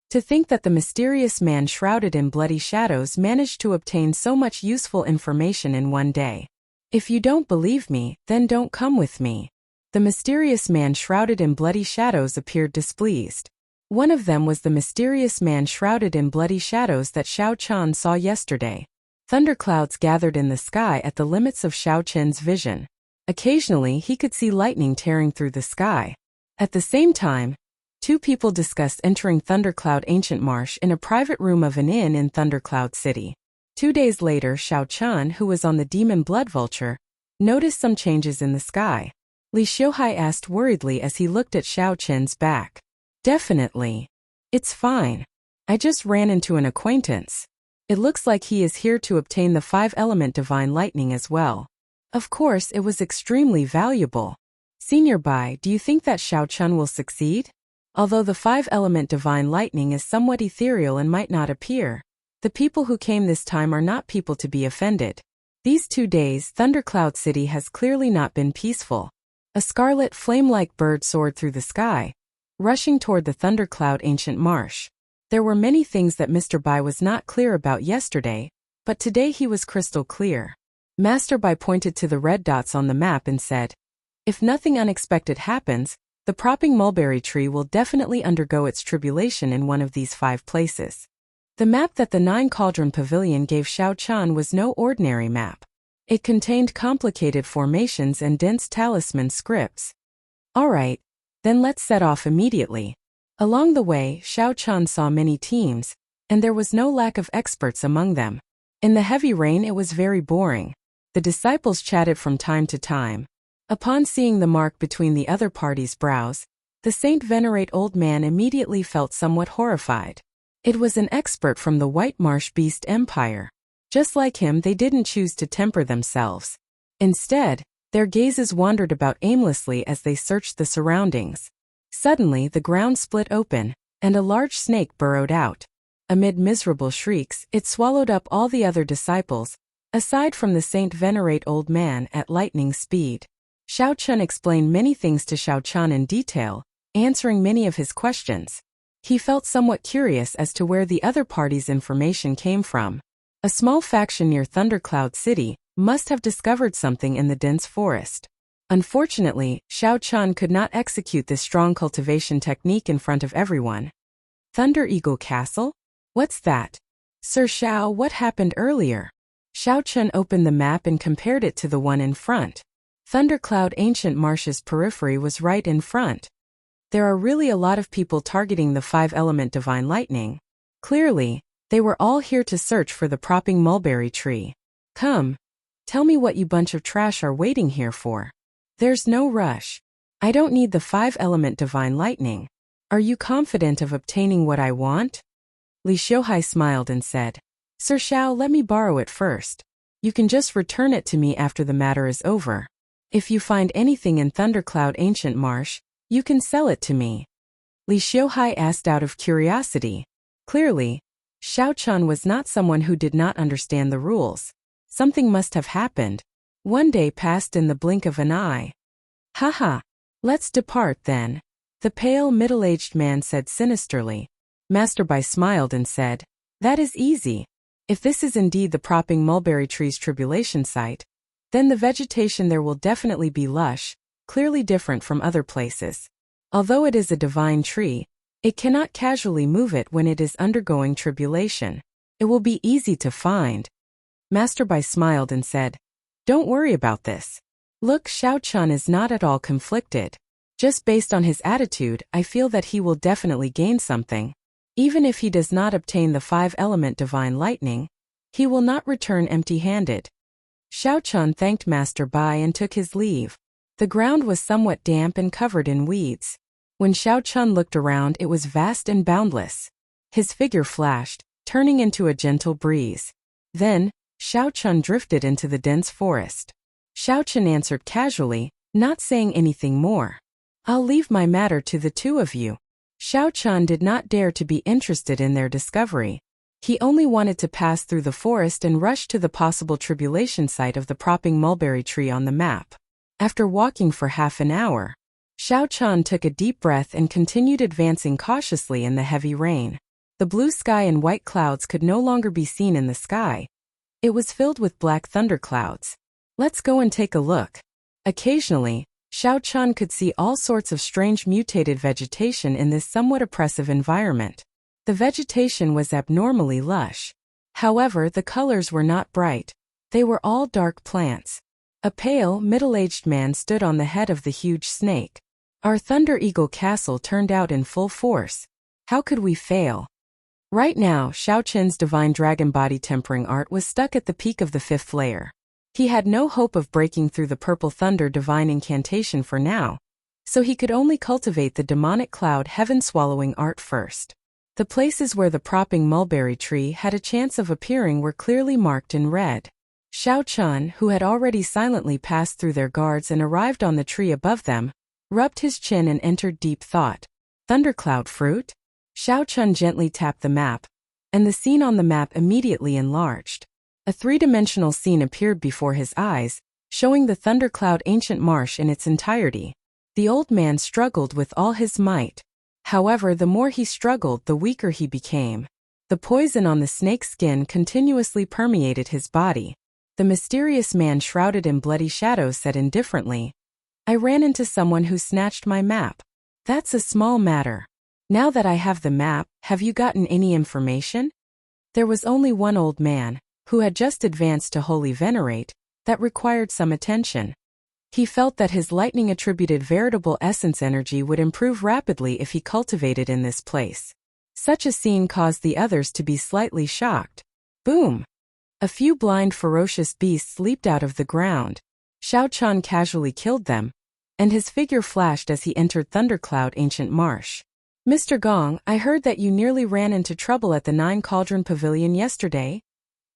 To think that the mysterious man shrouded in bloody shadows managed to obtain so much useful information in one day. If you don't believe me, then don't come with me. The mysterious man shrouded in bloody shadows appeared displeased. One of them was the mysterious man shrouded in bloody shadows that Xiao Chan saw yesterday. Thunderclouds gathered in the sky at the limits of Xiao Chen's vision. Occasionally he could see lightning tearing through the sky. At the same time, two people discussed entering Thundercloud Ancient Marsh in a private room of an inn in Thundercloud City. 2 days later, Xiao Chan, who was on the Demon Blood Vulture, noticed some changes in the sky. Li Xiuhai asked worriedly as he looked at Xiao Chen's back. Definitely. It's fine. I just ran into an acquaintance. It looks like he is here to obtain the 5-element divine lightning as well. Of course, it was extremely valuable. Senior Bai, do you think that Xiao Chun will succeed? Although the 5-element divine lightning is somewhat ethereal and might not appear, the people who came this time are not people to be offended. These 2 days, Thundercloud City has clearly not been peaceful. A scarlet flame-like bird soared through the sky, rushing toward the Thundercloud Ancient Marsh. There were many things that Mr. Bai was not clear about yesterday, but today he was crystal clear. Master Bai pointed to the red dots on the map and said, "If nothing unexpected happens, the propping mulberry tree will definitely undergo its tribulation in one of these 5 places." The map that the Nine Cauldron Pavilion gave Xiao Chan was no ordinary map. It contained complicated formations and dense talisman scripts. Alright, then let's set off immediately. Along the way, Xiao Chan saw many teams, and there was no lack of experts among them. In the heavy rain it was very boring. The disciples chatted from time to time. Upon seeing the mark between the other party's brows, the Saint Venerate old man immediately felt somewhat horrified. It was an expert from the White Marsh Beast Empire. Just like him, they didn't choose to temper themselves. Instead, their gazes wandered about aimlessly as they searched the surroundings. Suddenly the ground split open, and a large snake burrowed out. Amid miserable shrieks, it swallowed up all the other disciples, aside from the Saint Venerate old man, at lightning speed. Xiao Chun explained many things to Xiao Chan in detail, answering many of his questions. He felt somewhat curious as to where the other party's information came from. A small faction near Thundercloud City must have discovered something in the dense forest. Unfortunately, Xiao Chan could not execute this strong cultivation technique in front of everyone. Thunder Eagle Castle? What's that? Sir Xiao, what happened earlier? Xiao Chun opened the map and compared it to the one in front. Thundercloud Ancient Marsh's periphery was right in front. There are really a lot of people targeting the 5-element divine lightning. Clearly, they were all here to search for the propping mulberry tree. Come, tell me what you bunch of trash are waiting here for. There's no rush. I don't need the 5-element divine lightning. Are you confident of obtaining what I want? Li Xiuhai smiled and said, Sir Xiao, let me borrow it first. You can just return it to me after the matter is over. If you find anything in Thundercloud Ancient Marsh, you can sell it to me. Li Xiuhai asked out of curiosity. Clearly, Xiao Chun was not someone who did not understand the rules. Something must have happened. 1 day passed in the blink of an eye. Haha, let's depart then. The pale middle-aged man said sinisterly. Master Bai smiled and said, That is easy. If this is indeed the propping mulberry tree's tribulation site, Then the vegetation there will definitely be lush, clearly different from other places. Although it is a divine tree, it cannot casually move it when it is undergoing tribulation. It will be easy to find. Master Bai smiled and said, "Don't worry about this. Look, Xiao Chun is not at all conflicted. Just based on his attitude, I feel that he will definitely gain something. Even if he does not obtain the 5-element divine lightning, he will not return empty-handed." Xiao Chun thanked Master Bai and took his leave. The ground was somewhat damp and covered in weeds. When Xiao Chun looked around, it was vast and boundless. His figure flashed, turning into a gentle breeze. Then, Xiao Chun drifted into the dense forest. Xiao Chun answered casually, not saying anything more. "I'll leave my matter to the two of you." Xiao Chun did not dare to be interested in their discovery. He only wanted to pass through the forest and rush to the possible tribulation site of the propping mulberry tree on the map. After walking for half an hour, Xiao Chun took a deep breath and continued advancing cautiously in the heavy rain. The blue sky and white clouds could no longer be seen in the sky. It was filled with black thunderclouds. "Let's go and take a look." Occasionally, Xiao Chun could see all sorts of strange mutated vegetation in this somewhat oppressive environment. The vegetation was abnormally lush. However, the colors were not bright. They were all dark plants. A pale, middle-aged man stood on the head of the huge snake. "Our Thunder Eagle Castle turned out in full force. How could we fail?" Right now, Xiao Chun's divine dragon body tempering art was stuck at the peak of the 5th layer. He had no hope of breaking through the purple thunder divine incantation for now, so he could only cultivate the demonic cloud heaven-swallowing art first. The places where the propping mulberry tree had a chance of appearing were clearly marked in red. Xiao Chun, who had already silently passed through their guards and arrived on the tree above them, rubbed his chin and entered deep thought. Thundercloud fruit? Xiao Chun gently tapped the map, and the scene on the map immediately enlarged. A 3-dimensional scene appeared before his eyes, showing the Thundercloud ancient marsh in its entirety. The old man struggled with all his might. However, the more he struggled, the weaker he became. The poison on the snake's skin continuously permeated his body. The mysterious man shrouded in bloody shadows said indifferently, "I ran into someone who snatched my map. That's a small matter. Now that I have the map, have you gotten any information?" There was only one old man, who had just advanced to Holy Venerate, that required some attention. He felt that his lightning-attributed veritable essence energy would improve rapidly if he cultivated in this place. Such a scene caused the others to be slightly shocked. Boom! A few blind ferocious beasts leaped out of the ground. Xiao Chun casually killed them, and his figure flashed as he entered Thundercloud Ancient Marsh. "Mr. Gong, I heard that you nearly ran into trouble at the 9 Cauldron Pavilion yesterday?"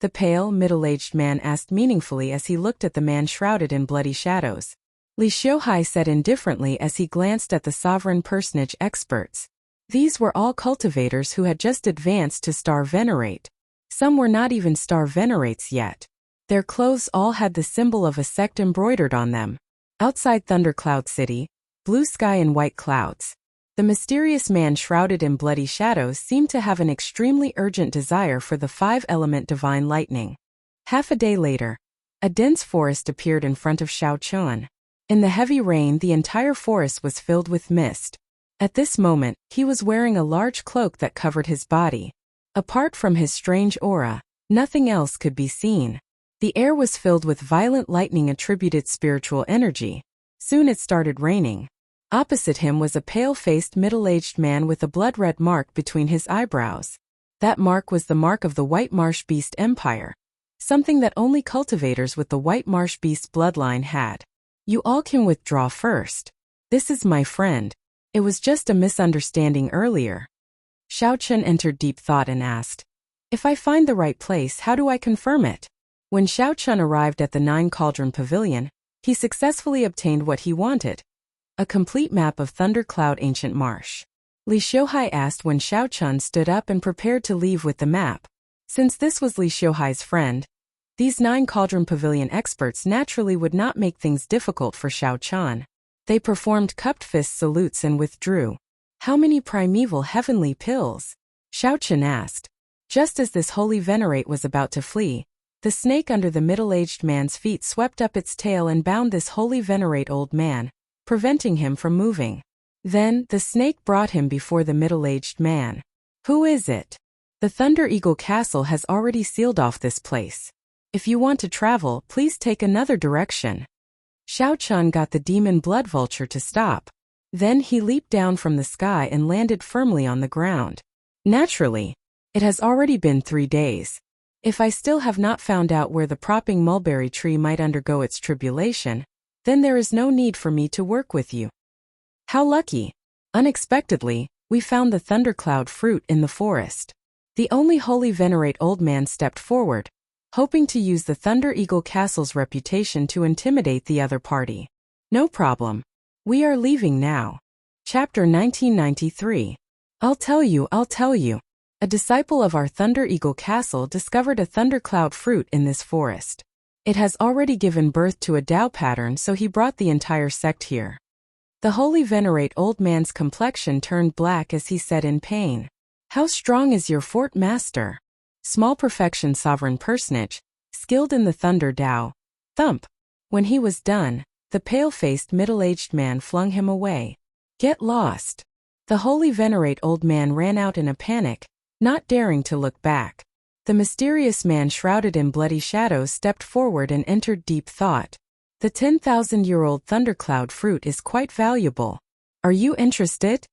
The pale, middle-aged man asked meaningfully as he looked at the man shrouded in bloody shadows. Li Xiuhai said indifferently as he glanced at the sovereign personage experts. These were all cultivators who had just advanced to Star Venerate. Some were not even Star Venerates yet. Their clothes all had the symbol of a sect embroidered on them. Outside Thundercloud City, blue sky and white clouds. The mysterious man shrouded in bloody shadows seemed to have an extremely urgent desire for the 5-element divine lightning. Half a day later, a dense forest appeared in front of Xiao Chun. In the heavy rain, the entire forest was filled with mist. At this moment, he was wearing a large cloak that covered his body. Apart from his strange aura, nothing else could be seen. The air was filled with violent lightning-attributed spiritual energy. Soon it started raining. Opposite him was a pale-faced middle-aged man with a blood-red mark between his eyebrows. That mark was the mark of the White Marsh Beast Empire, something that only cultivators with the White Marsh Beast bloodline had. "You all can withdraw first. This is my friend. It was just a misunderstanding earlier." Xiao Chun entered deep thought and asked, "If I find the right place, how do I confirm it?" When Xiao Chun arrived at the 9 Cauldron Pavilion, he successfully obtained what he wanted. A complete map of Thundercloud Ancient Marsh. Li Xiuhai asked when Xiao Chun stood up and prepared to leave with the map. Since this was Li Xiuhai's friend, these 9 Cauldron Pavilion experts naturally would not make things difficult for Xiao Chun. They performed cupped fist salutes and withdrew. "How many primeval heavenly pills?" Xiao Chun asked. Just as this holy venerate was about to flee, The snake under the middle-aged man's feet swept up its tail and bound this holy venerate old man, preventing him from moving. Then, the snake brought him before the middle-aged man. Who is it? The Thunder Eagle Castle has already sealed off this place. If you want to travel, please take another direction. Xiao Chun got the demon blood vulture to stop. Then he leaped down from the sky and landed firmly on the ground. Naturally, it has already been 3 days. If I still have not found out where the propping mulberry tree might undergo its tribulation, then there is no need for me to work with you. How lucky! Unexpectedly, we found the thundercloud fruit in the forest. The only holy venerate old man stepped forward, hoping to use the Thunder Eagle Castle's reputation to intimidate the other party. No problem. We are leaving now. Chapter 1993. I'll tell you. A disciple of our Thunder Eagle Castle discovered a thundercloud fruit in this forest. It has already given birth to a Tao pattern, so he brought the entire sect here. The holy venerate old man's complexion turned black as he said in pain. How strong is your fort, master? Small perfection sovereign personage, skilled in the thunder Tao. Thump. When he was done, the pale-faced middle-aged man flung him away. Get lost. The holy venerate old man ran out in a panic, not daring to look back. The mysterious man shrouded in bloody shadows stepped forward and entered deep thought. The 10,000-year-old thundercloud fruit is quite valuable. Are you interested?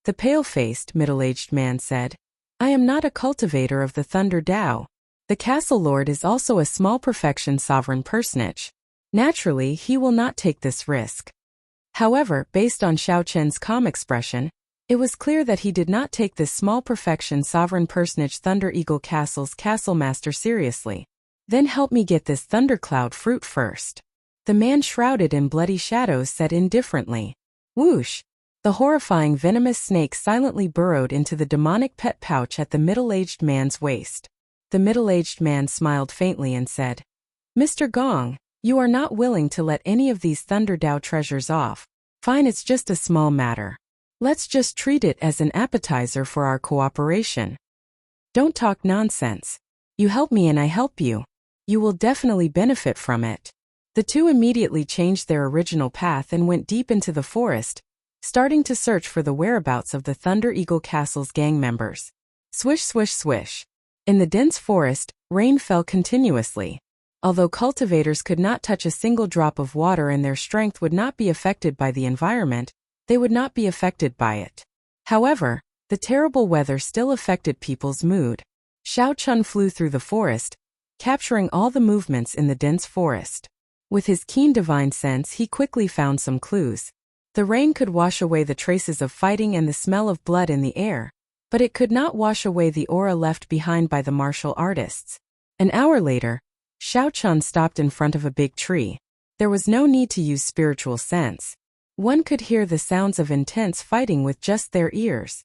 The pale-faced, middle-aged man said. I am not a cultivator of the thunder Tao. The castle lord is also a small perfection sovereign personage. Naturally, he will not take this risk. However, based on Xiao Chen's calm expression, it was clear that he did not take this small perfection sovereign personage Thunder Eagle Castle's castle master seriously. Then help me get this thundercloud fruit first. The man shrouded in bloody shadows said indifferently. Whoosh! The horrifying venomous snake silently burrowed into the demonic pet pouch at the middle-aged man's waist. The middle-aged man smiled faintly and said, Mr. Gong, you are not willing to let any of these Thunder Tao treasures off. Fine, it's just a small matter. Let's just treat it as an appetizer for our cooperation. Don't talk nonsense. You help me and I help you. You will definitely benefit from it. The two immediately changed their original path and went deep into the forest, starting to search for the whereabouts of the Thunder Eagle Castle's gang members. Swish, swish, swish. In the dense forest, rain fell continuously. Although cultivators could not touch a single drop of water and their strength would not be affected by the environment, they would not be affected by it. However, the terrible weather still affected people's mood. Xiao Chun flew through the forest, capturing all the movements in the dense forest. With his keen divine sense, he quickly found some clues. The rain could wash away the traces of fighting and the smell of blood in the air, but it could not wash away the aura left behind by the martial artists. An hour later, Xiao Chun stopped in front of a big tree. There was no need to use spiritual sense. One could hear the sounds of intense fighting with just their ears.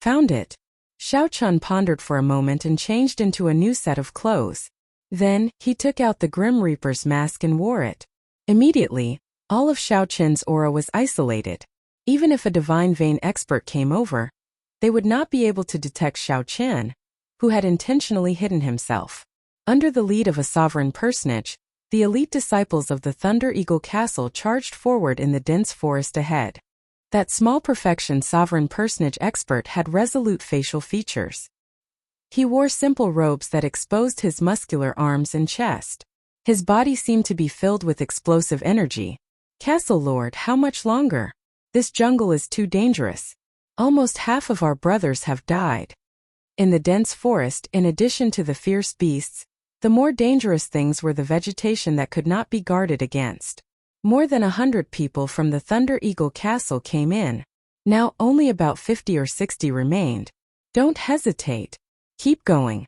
Found it. Xiao Chun pondered for a moment and changed into a new set of clothes. Then, he took out the Grim Reaper's mask and wore it. Immediately, all of Xiao Chen's aura was isolated. Even if a divine vein expert came over, they would not be able to detect Xiao Chen, who had intentionally hidden himself. Under the lead of a sovereign personage, the elite disciples of the Thunder Eagle Castle charged forward in the dense forest ahead. That small perfection sovereign personage expert had resolute facial features. He wore simple robes that exposed his muscular arms and chest. His body seemed to be filled with explosive energy. Castle Lord, how much longer? This jungle is too dangerous. Almost half of our brothers have died. In the dense forest, in addition to the fierce beasts, the more dangerous things were the vegetation that could not be guarded against. More than 100 people from the Thunder Eagle Castle came in. Now only about 50 or 60 remained. Don't hesitate. Keep going.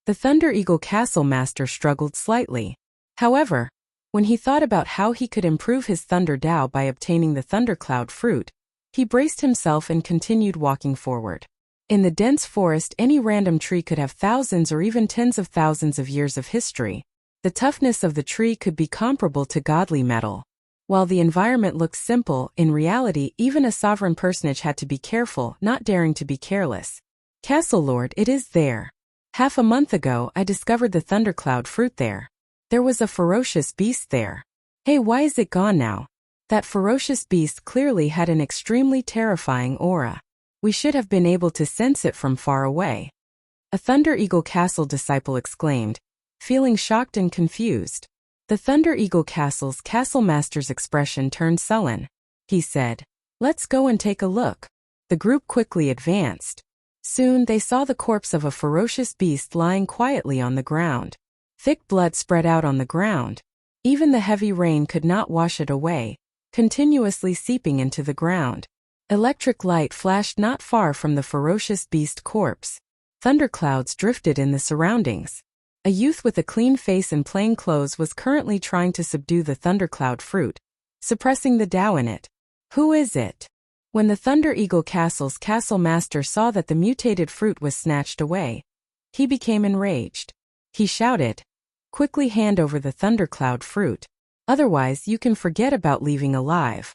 The Thunder Eagle Castle master struggled slightly. However, when he thought about how he could improve his Thunder Tao by obtaining the Thundercloud fruit, he braced himself and continued walking forward. In the dense forest, any random tree could have thousands or even tens of thousands of years of history. The toughness of the tree could be comparable to godly metal. While the environment looked simple, in reality, even a sovereign personage had to be careful, not daring to be careless. Castle Lord, it is there. Half a month ago, I discovered the thundercloud fruit there. There was a ferocious beast there. Hey, why is it gone now? That ferocious beast clearly had an extremely terrifying aura. We should have been able to sense it from far away. A Thunder Eagle Castle disciple exclaimed, feeling shocked and confused. The Thunder Eagle Castle's castle master's expression turned sullen. He said, "Let's go and take a look." The group quickly advanced. Soon they saw the corpse of a ferocious beast lying quietly on the ground. Thick blood spread out on the ground. Even the heavy rain could not wash it away, continuously seeping into the ground. Electric light flashed not far from the ferocious beast corpse. Thunderclouds drifted in the surroundings. A youth with a clean face and plain clothes was currently trying to subdue the thundercloud fruit, suppressing the Tao in it. Who is it? When the Thunder Eagle Castle's castle master saw that the mutated fruit was snatched away, he became enraged. He shouted, "Quickly hand over the thundercloud fruit. Otherwise you can forget about leaving alive."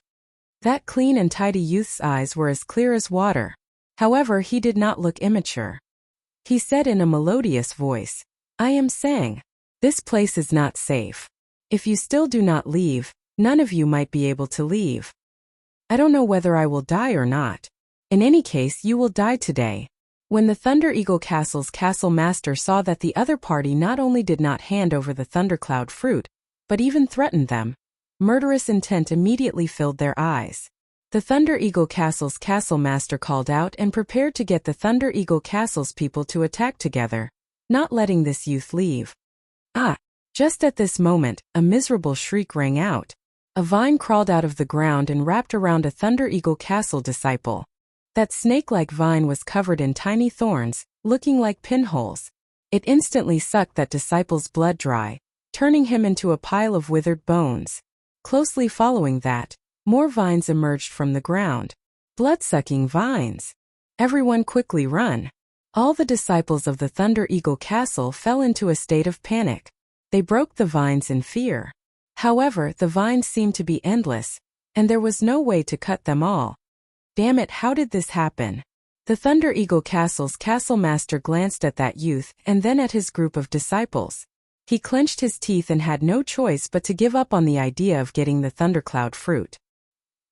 That clean and tidy youth's eyes were as clear as water. However, he did not look immature. He said in a melodious voice, "I am Sang. This place is not safe. If you still do not leave, none of you might be able to leave. I don't know whether I will die or not. In any case, you will die today." When the Thunder Eagle Castle's castle master saw that the other party not only did not hand over the thundercloud fruit, but even threatened them, murderous intent immediately filled their eyes. The Thunder Eagle Castle's castle master called out and prepared to get the Thunder Eagle Castle's people to attack together, not letting this youth leave. Just at this moment, a miserable shriek rang out. A vine crawled out of the ground and wrapped around a Thunder Eagle Castle disciple. That snake-like vine was covered in tiny thorns, looking like pinholes. It instantly sucked that disciple's blood dry, turning him into a pile of withered bones. Closely following that, more vines emerged from the ground. Blood-sucking vines. Everyone quickly run. All the disciples of the Thunder Eagle Castle fell into a state of panic. They broke the vines in fear. However, the vines seemed to be endless, and there was no way to cut them all. Damn it, how did this happen? The Thunder Eagle Castle's castle master glanced at that youth and then at his group of disciples. He clenched his teeth and had no choice but to give up on the idea of getting the thundercloud fruit.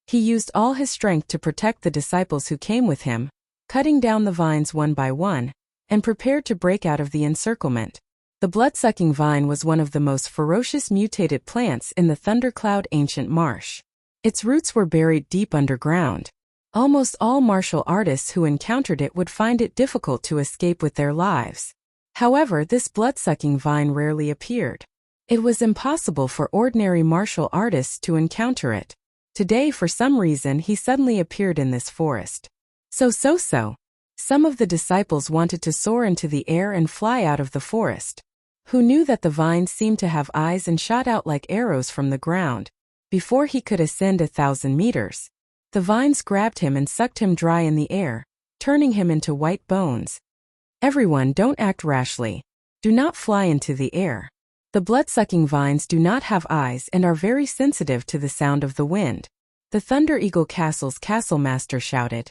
He used all his strength to protect the disciples who came with him, cutting down the vines one by one, and prepared to break out of the encirclement. The blood-sucking vine was one of the most ferocious mutated plants in the Thundercloud ancient marsh. Its roots were buried deep underground. Almost all martial artists who encountered it would find it difficult to escape with their lives. However, this blood-sucking vine rarely appeared. It was impossible for ordinary martial artists to encounter it. Today, for some reason, he suddenly appeared in this forest. So. Some of the disciples wanted to soar into the air and fly out of the forest. Who knew that the vines seemed to have eyes and shot out like arrows from the ground? Before he could ascend 1,000 meters, the vines grabbed him and sucked him dry in the air, turning him into white bones. Everyone, don't act rashly. Do not fly into the air. The blood-sucking vines do not have eyes and are very sensitive to the sound of the wind. The Thunder Eagle Castle's castle master shouted,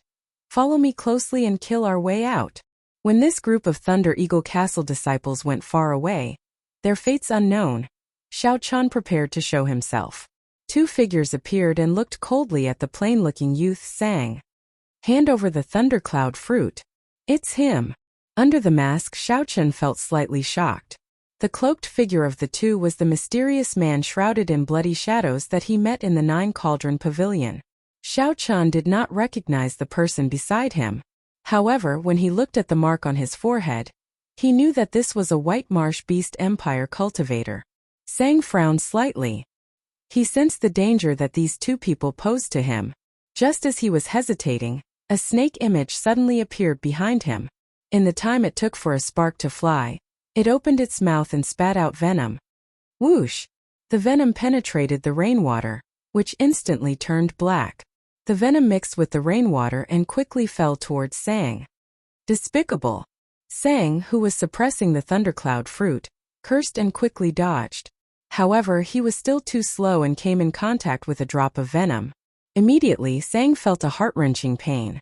"Follow me closely and kill our way out." When this group of Thunder Eagle Castle disciples went far away, their fates unknown, Xiao Chan prepared to show himself. Two figures appeared and looked coldly at the plain-looking youth Sang. "Hand over the thundercloud fruit." "It's him." Under the mask, Xiao Chan felt slightly shocked. The cloaked figure of the two was the mysterious man shrouded in bloody shadows that he met in the Nine Cauldron Pavilion. Xiao Chan did not recognize the person beside him. However, when he looked at the mark on his forehead, he knew that this was a White Marsh Beast Empire cultivator. Sang frowned slightly. He sensed the danger that these two people posed to him. Just as he was hesitating, a snake image suddenly appeared behind him. In the time it took for a spark to fly, it opened its mouth and spat out venom. Whoosh! The venom penetrated the rainwater, which instantly turned black. The venom mixed with the rainwater and quickly fell towards Sang. Despicable! Sang, who was suppressing the thundercloud fruit, cursed and quickly dodged. However, he was still too slow and came in contact with a drop of venom. Immediately, Sang felt a heart-wrenching pain.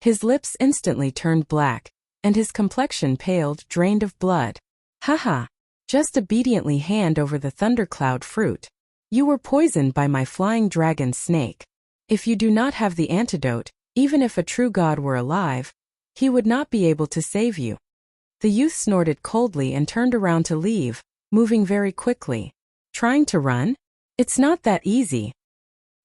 His lips instantly turned black, and his complexion paled, drained of blood. Haha! Just obediently hand over the thundercloud fruit. You were poisoned by my flying dragon snake. If you do not have the antidote, even if a true god were alive, he would not be able to save you. The youth snorted coldly and turned around to leave, moving very quickly. Trying to run? It's not that easy.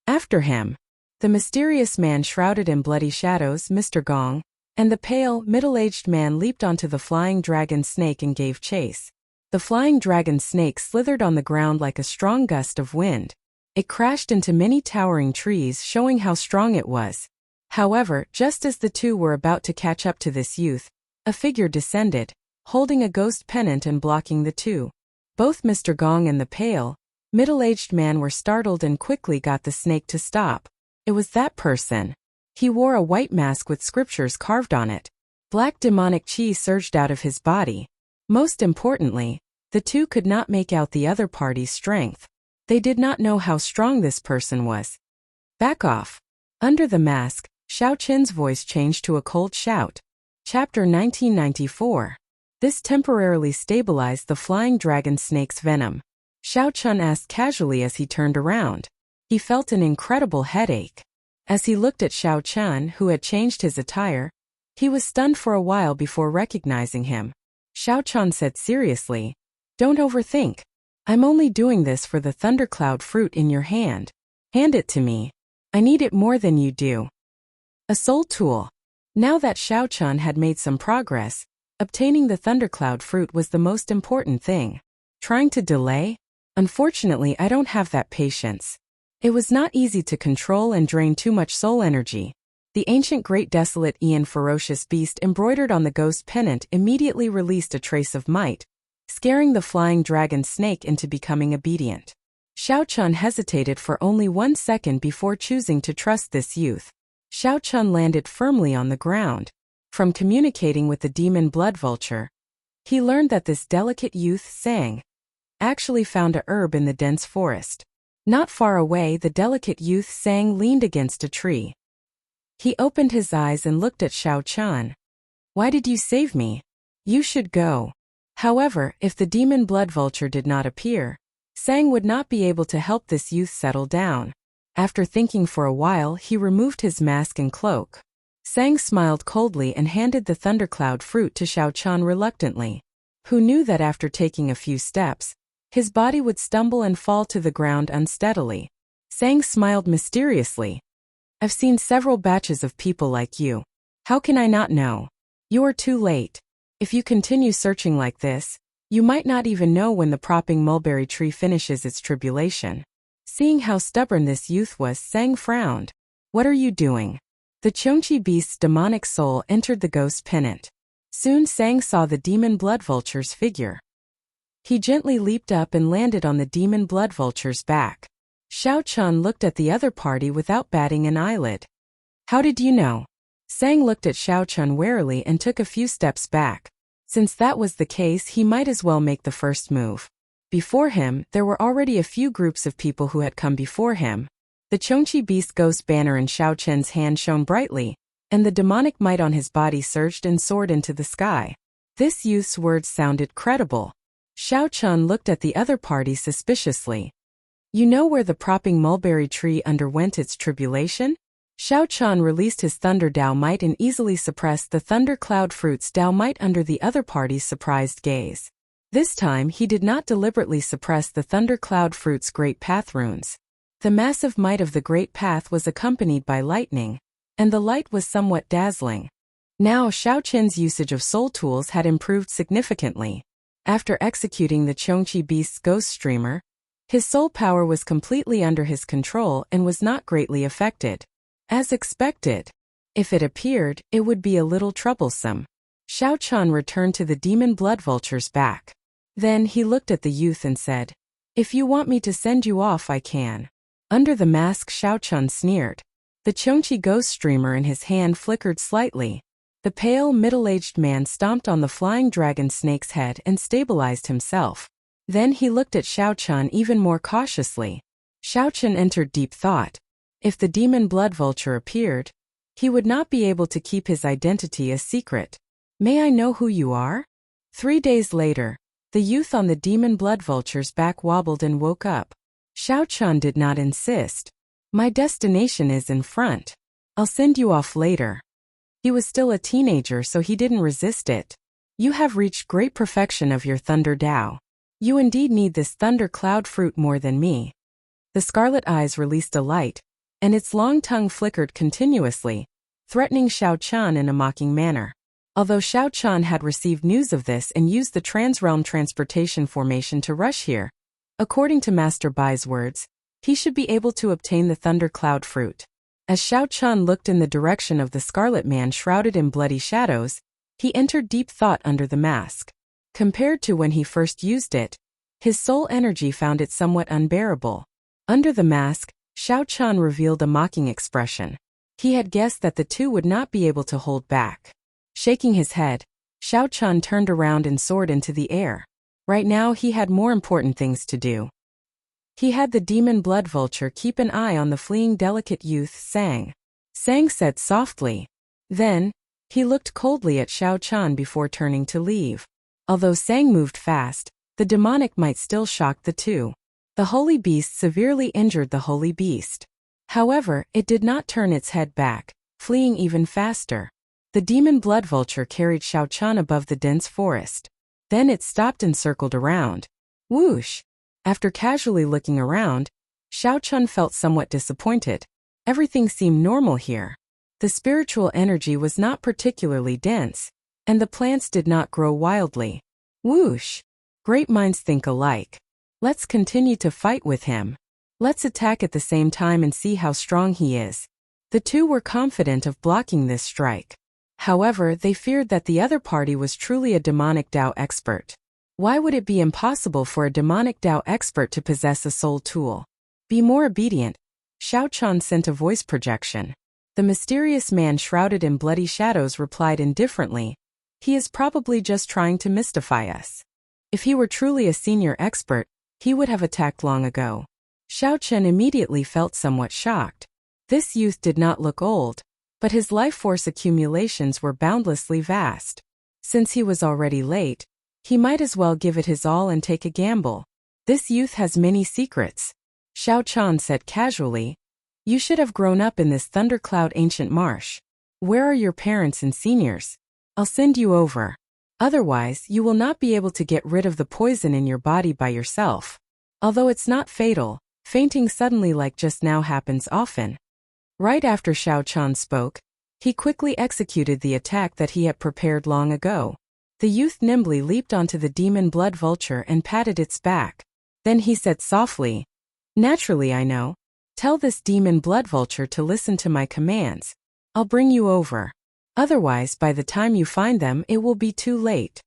After him. The mysterious man shrouded in bloody shadows, Mr. Gong, and the pale, middle-aged man leaped onto the flying dragon snake and gave chase. The flying dragon snake slithered on the ground like a strong gust of wind. It crashed into many towering trees, showing how strong it was. However, just as the two were about to catch up to this youth, a figure descended, holding a ghost pennant and blocking the two. Both Mr. Gong and the pale, middle-aged man were startled and quickly got the snake to stop. It was that person. He wore a white mask with scriptures carved on it. Black demonic chi surged out of his body. Most importantly, the two could not make out the other party's strength. They did not know how strong this person was. Back off. Under the mask, Xiao Qin's voice changed to a cold shout. Chapter 1994. This temporarily stabilized the flying dragon snake's venom. Xiao Qin asked casually as he turned around. He felt an incredible headache. As he looked at Xiao Qin, who had changed his attire, he was stunned for a while before recognizing him. Xiao Qin said seriously, "Don't overthink. I'm only doing this for the thundercloud fruit in your hand. Hand it to me. I need it more than you do." A soul tool. Now that Xiao Qin had made some progress, obtaining the thundercloud fruit was the most important thing. Trying to delay? Unfortunately, I don't have that patience. It was not easy to control and drain too much soul energy. The ancient great desolate Ian ferocious beast embroidered on the ghost pennant immediately released a trace of might, scaring the flying dragon snake into becoming obedient. Xiao Qin hesitated for only 1 second before choosing to trust this youth. Xiao Qin landed firmly on the ground. From communicating with the demon blood vulture, he learned that this delicate youth, Sang, actually found a herb in the dense forest. Not far away, the delicate youth, Sang, leaned against a tree. He opened his eyes and looked at Xiao Qin. "Why did you save me? You should go." However, if the demon blood vulture did not appear, Sang would not be able to help this youth settle down. After thinking for a while, he removed his mask and cloak. Sang smiled coldly and handed the thundercloud fruit to Xiao Qin reluctantly, who knew that after taking a few steps, his body would stumble and fall to the ground unsteadily. Sang smiled mysteriously. "I've seen several batches of people like you. How can I not know? You are too late. If you continue searching like this, you might not even know when the propping mulberry tree finishes its tribulation." Seeing how stubborn this youth was, Sang frowned. "What are you doing?" The Chongqi beast's demonic soul entered the ghost pennant. Soon Sang saw the demon blood vulture's figure. He gently leaped up and landed on the demon blood vulture's back. Xiao Qin looked at the other party without batting an eyelid. "How did you know?" Sang looked at Xiao Qin warily and took a few steps back. Since that was the case, he might as well make the first move. Before him, there were already a few groups of people who had come before him. The Chongqi beast ghost banner in Xiao Qin's hand shone brightly, and the demonic might on his body surged and soared into the sky. This youth's words sounded credible. Xiao Qin looked at the other party suspiciously. "You know where the propping mulberry tree underwent its tribulation?" Xiao Qin released his thunder Dao might and easily suppressed the thundercloud fruit's Dao might under the other party's surprised gaze. This time he did not deliberately suppress the thundercloud fruit's great path runes. The massive might of the great path was accompanied by lightning, and the light was somewhat dazzling. Now Xiao Qin's usage of soul tools had improved significantly. After executing the Chongqi beast's ghost streamer, his soul power was completely under his control and was not greatly affected. As expected, if it appeared, it would be a little troublesome. Xiao Qin returned to the demon blood vulture's back. Then he looked at the youth and said, "If you want me to send you off, I can." Under the mask, Xiao Qin sneered. The Chongqi ghost streamer in his hand flickered slightly. The pale, middle-aged man stomped on the flying dragon snake's head and stabilized himself. Then he looked at Xiao Qin even more cautiously. Xiao Qin entered deep thought. If the demon blood vulture appeared, he would not be able to keep his identity a secret. May I know who you are? 3 days later, the youth on the demon blood vulture's back wobbled and woke up. Xiao Chun did not insist. My destination is in front. I'll send you off later. He was still a teenager, so he didn't resist it. You have reached great perfection of your thunder Tao. You indeed need this thunder cloud fruit more than me. The scarlet eyes released a light, and its long tongue flickered continuously, threatening Xiao Chun in a mocking manner. Although Xiao Chun had received news of this and used the transrealm transportation formation to rush here, according to Master Bai's words, he should be able to obtain the thunder cloud fruit. As Xiao Chun looked in the direction of the scarlet man shrouded in bloody shadows, he entered deep thought under the mask. Compared to when he first used it, his soul energy found it somewhat unbearable. Under the mask, Xiao Chun revealed a mocking expression. He had guessed that the two would not be able to hold back. Shaking his head, Xiao Chun turned around and soared into the air. Right now he had more important things to do. He had the demon blood vulture keep an eye on the fleeing delicate youth Sang. Sang said softly. Then, he looked coldly at Xiao Chun before turning to leave. Although Sang moved fast, the demonic might still shock the two. The holy beast severely injured the holy beast. However, it did not turn its head back, fleeing even faster. The demon blood vulture carried Xiao Chun above the dense forest. Then it stopped and circled around. Whoosh! After casually looking around, Xiao Chun felt somewhat disappointed. Everything seemed normal here. The spiritual energy was not particularly dense, and the plants did not grow wildly. Whoosh! Great minds think alike. Let's continue to fight with him. Let's attack at the same time and see how strong he is. The two were confident of blocking this strike. However, they feared that the other party was truly a demonic Dao expert. Why would it be impossible for a demonic Dao expert to possess a soul tool? Be more obedient. Xiao Chun sent a voice projection. The mysterious man shrouded in bloody shadows replied indifferently. He is probably just trying to mystify us. If he were truly a senior expert, he would have attacked long ago. Xiao Chun immediately felt somewhat shocked. This youth did not look old, but his life force accumulations were boundlessly vast. Since he was already late, he might as well give it his all and take a gamble. This youth has many secrets. Xiao Chun said casually. You should have grown up in this thundercloud ancient marsh. Where are your parents and seniors? I'll send you over. Otherwise, you will not be able to get rid of the poison in your body by yourself. Although it's not fatal, fainting suddenly like just now happens often. Right after Xiao Chun spoke, he quickly executed the attack that he had prepared long ago. The youth nimbly leaped onto the demon blood vulture and patted its back. Then he said softly, Naturally I know. Tell this demon blood vulture to listen to my commands. I'll bring you over. Otherwise, by the time you find them, it will be too late.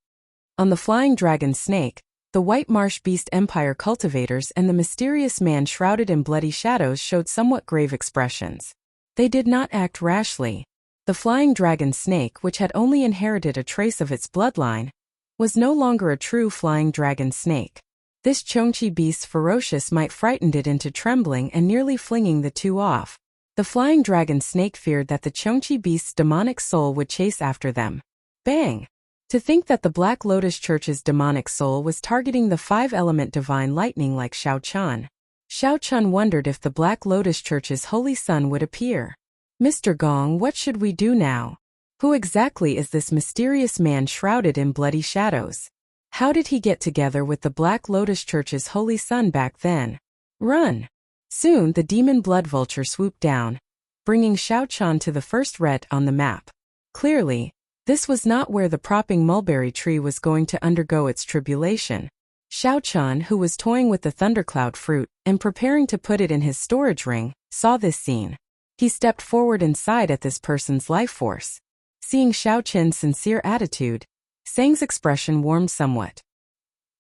On the flying dragon snake, the white marsh beast empire cultivators and the mysterious man shrouded in bloody shadows showed somewhat grave expressions. They did not act rashly. The flying dragon snake, which had only inherited a trace of its bloodline, was no longer a true flying dragon snake. This Chongqi beast's ferocious might frightened it into trembling and nearly flinging the two off. The flying dragon snake feared that the Chongqi beast's demonic soul would chase after them. Bang! To think that the Black Lotus Church's demonic soul was targeting the five-element divine lightning like Xiao Chun. Xiao Chun wondered if the Black Lotus Church's holy sun would appear. Mr. Gong, what should we do now? Who exactly is this mysterious man shrouded in bloody shadows? How did he get together with the Black Lotus Church's holy sun back then? Run! Soon the demon blood vulture swooped down, bringing Xiao Chun to the first red on the map. Clearly, this was not where the propping mulberry tree was going to undergo its tribulation. Xiao Chun, who was toying with the thundercloud fruit and preparing to put it in his storage ring, saw this scene. He stepped forward and sighed at this person's life force. Seeing Xiao Chun's sincere attitude, Sang's expression warmed somewhat.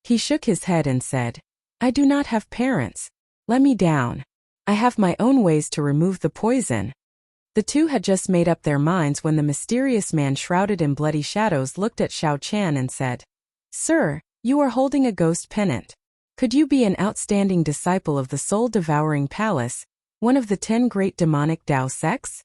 He shook his head and said, I do not have parents. Let me down. I have my own ways to remove the poison. The two had just made up their minds when the mysterious man shrouded in bloody shadows looked at Xiao Chun and said, Sir, you are holding a ghost pennant. Could you be an outstanding disciple of the soul-devouring palace, one of the 10 great demonic Dao sects?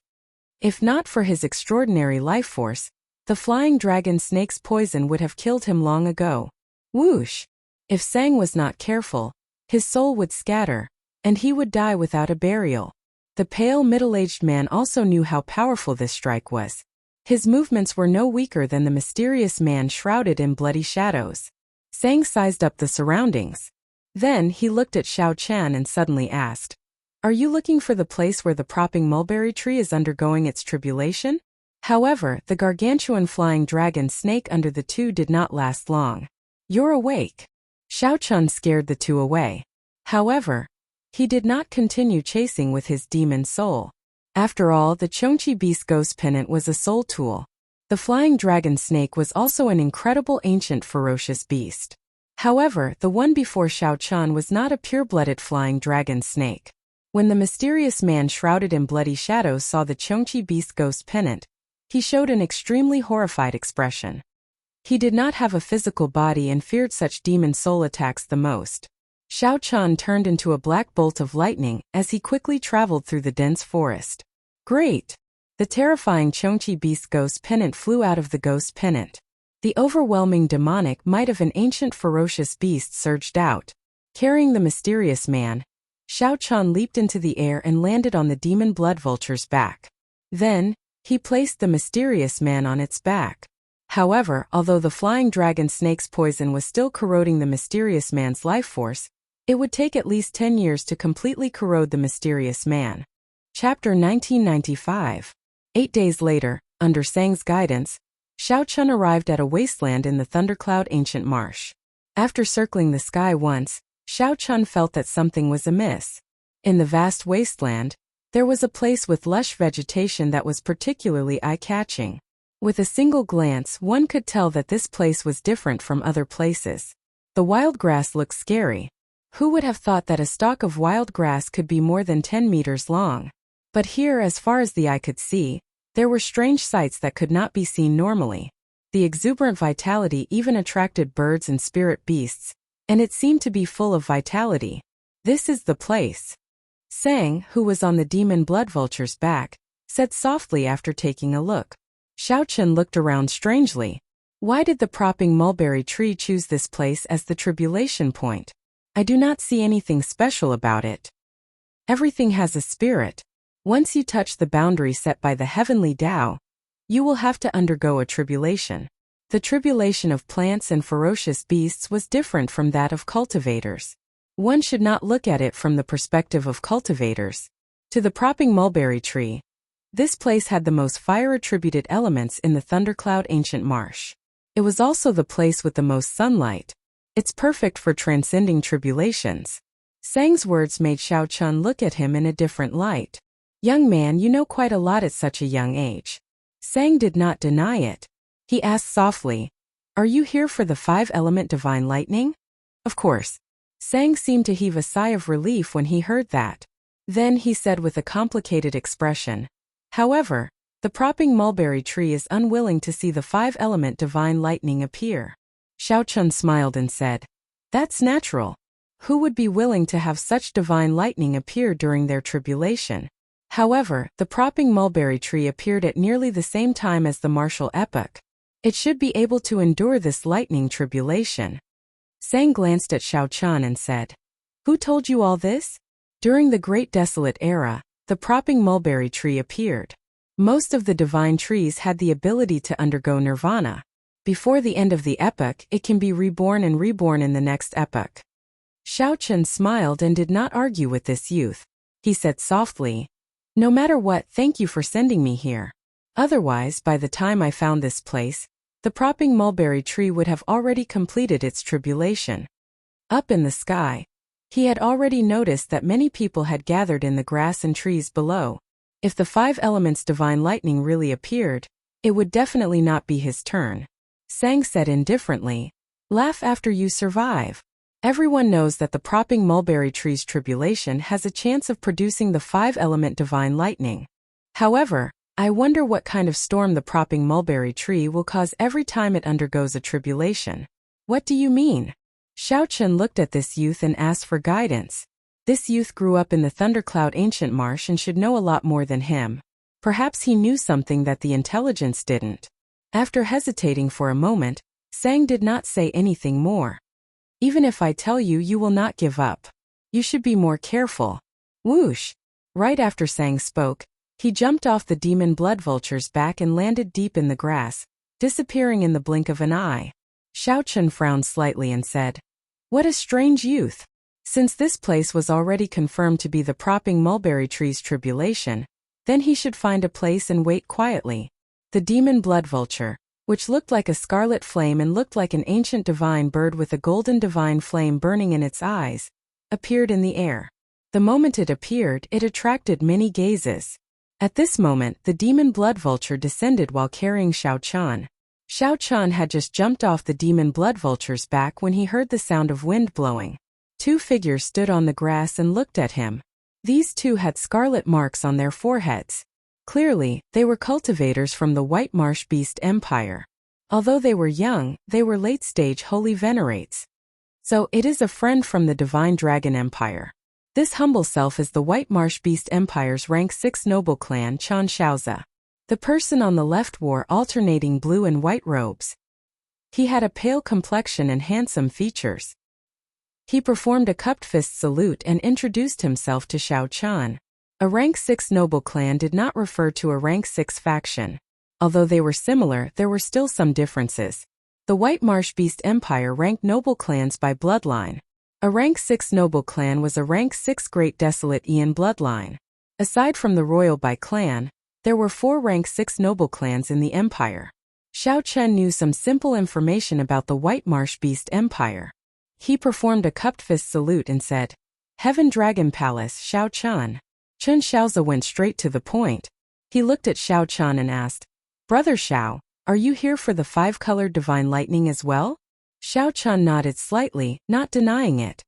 If not for his extraordinary life force, The flying dragon snake's poison would have killed him long ago. Whoosh! If Sang was not careful, his soul would scatter, and he would die without a burial. The pale middle-aged man also knew how powerful this strike was. His movements were no weaker than the mysterious man shrouded in bloody shadows. Sang sized up the surroundings. Then he looked at Xiao Chan and suddenly asked, "Are you looking for the place where the propping mulberry tree is undergoing its tribulation?" However, the gargantuan flying dragon snake under the two did not last long. "You're awake." Xiao Chun scared the two away. However, he did not continue chasing with his demon soul. After all, the Chongqi Beast Ghost Pendant was a soul tool. The flying dragon snake was also an incredible ancient ferocious beast. However, the one before Xiao Chun was not a pure-blooded flying dragon snake. When the mysterious man shrouded in bloody shadows saw the Chongqi Beast Ghost Pendant, he showed an extremely horrified expression. He did not have a physical body and feared such demon soul attacks the most. Xiao Chun turned into a black bolt of lightning as he quickly traveled through the dense forest. Great! The terrifying Chongqi Beast Ghost Pendant flew out of the Ghost Pendant. The overwhelming demonic might of an ancient ferocious beast surged out. Carrying the mysterious man, Xiao Chun leaped into the air and landed on the demon blood vulture's back. Then, he placed the mysterious man on its back. However, although the flying dragon snake's poison was still corroding the mysterious man's life force, it would take at least 10 years to completely corrode the mysterious man. Chapter 1995. 8 days later, under Sang's guidance, Xiao Chun arrived at a wasteland in the Thundercloud Ancient Marsh. After circling the sky once, Xiao Chun felt that something was amiss. In the vast wasteland, there was a place with lush vegetation that was particularly eye-catching. With a single glance, one could tell that this place was different from other places. The wild grass looked scary. Who would have thought that a stalk of wild grass could be more than 10 meters long? But here, as far as the eye could see, there were strange sights that could not be seen normally. The exuberant vitality even attracted birds and spirit beasts, and it seemed to be full of vitality. "This is the place," Sang, who was on the demon blood vulture's back, said softly after taking a look. Xiao Chun looked around strangely. Why did the propping mulberry tree choose this place as the tribulation point? I do not see anything special about it. Everything has a spirit. Once you touch the boundary set by the heavenly Tao, you will have to undergo a tribulation. The tribulation of plants and ferocious beasts was different from that of cultivators. One should not look at it from the perspective of cultivators. To the propping mulberry tree, this place had the most fire-attributed elements in the Thundercloud Ancient Marsh. It was also the place with the most sunlight. It's perfect for transcending tribulations. Sang's words made Xiao Chun look at him in a different light. "Young man, you know quite a lot at such a young age." Sang did not deny it. He asked softly, "Are you here for the 5-element divine lightning?" Of course. Sang seemed to heave a sigh of relief when he heard that. Then he said with a complicated expression, "However, the propping mulberry tree is unwilling to see the 5-element divine lightning appear." Xiao Chun smiled and said, "That's natural. Who would be willing to have such divine lightning appear during their tribulation?" However, the propping mulberry tree appeared at nearly the same time as the martial epoch. It should be able to endure this lightning tribulation. Sang glanced at Xiao Chun and said, "Who told you all this?" During the Great Desolate Era, the propping mulberry tree appeared. Most of the divine trees had the ability to undergo nirvana. Before the end of the epoch, it can be reborn and reborn in the next epoch. Xiao Chun smiled and did not argue with this youth. He said softly, "No matter what, thank you for sending me here. Otherwise, by the time I found this place, the propping mulberry tree would have already completed its tribulation." Up in the sky, he had already noticed that many people had gathered in the grass and trees below. If the 5 elements divine lightning really appeared, it would definitely not be his turn. Sang said indifferently, "Laugh after you survive." Everyone knows that the propping mulberry tree's tribulation has a chance of producing the 5-element divine lightning. However, I wonder what kind of storm the propping mulberry tree will cause every time it undergoes a tribulation. "What do you mean?" Xiao Chun looked at this youth and asked for guidance. This youth grew up in the Thundercloud Ancient Marsh and should know a lot more than him. Perhaps he knew something that the intelligence didn't. After hesitating for a moment, Sang did not say anything more. Even if I tell you, you will not give up. You should be more careful. Whoosh! Right after Sang spoke, he jumped off the demon blood vulture's back and landed deep in the grass, disappearing in the blink of an eye. Xiao Chun frowned slightly and said, "What a strange youth." Since this place was already confirmed to be the propping mulberry tree's tribulation, then he should find a place and wait quietly. The demon blood vulture, which looked like a scarlet flame and looked like an ancient divine bird with a golden divine flame burning in its eyes, appeared in the air. The moment it appeared, it attracted many gazes. At this moment, the demon blood vulture descended while carrying Xiao Chan. Xiao Chan had just jumped off the demon blood vulture's back when he heard the sound of wind blowing. Two figures stood on the grass and looked at him. These two had scarlet marks on their foreheads. Clearly, they were cultivators from the White Marsh Beast Empire. Although they were young, they were late-stage holy venerates. So, it is a friend from the Divine Dragon Empire. This humble self is the White Marsh Beast Empire's rank 6 noble clan Chan Shaoza. The person on the left wore alternating blue and white robes. He had a pale complexion and handsome features. He performed a cupped fist salute and introduced himself to Xiao Chan. A rank 6 noble clan did not refer to a rank 6 faction. Although they were similar, there were still some differences. The White Marsh Beast Empire ranked noble clans by bloodline. A rank 6 noble clan was a rank 6 Great Desolate Aeon bloodline. Aside from the royal by clan, there were 4 rank 6 noble clans in the empire. Xiao Chen knew some simple information about the White Marsh Beast Empire. He performed a cupped fist salute and said, "Heaven Dragon Palace, Xiao Chan." Chen Xiaoza went straight to the point. He looked at Xiao Chan and asked, "Brother Xiao, are you here for the 5-colored divine lightning as well?" Xiao Chan nodded slightly, not denying it.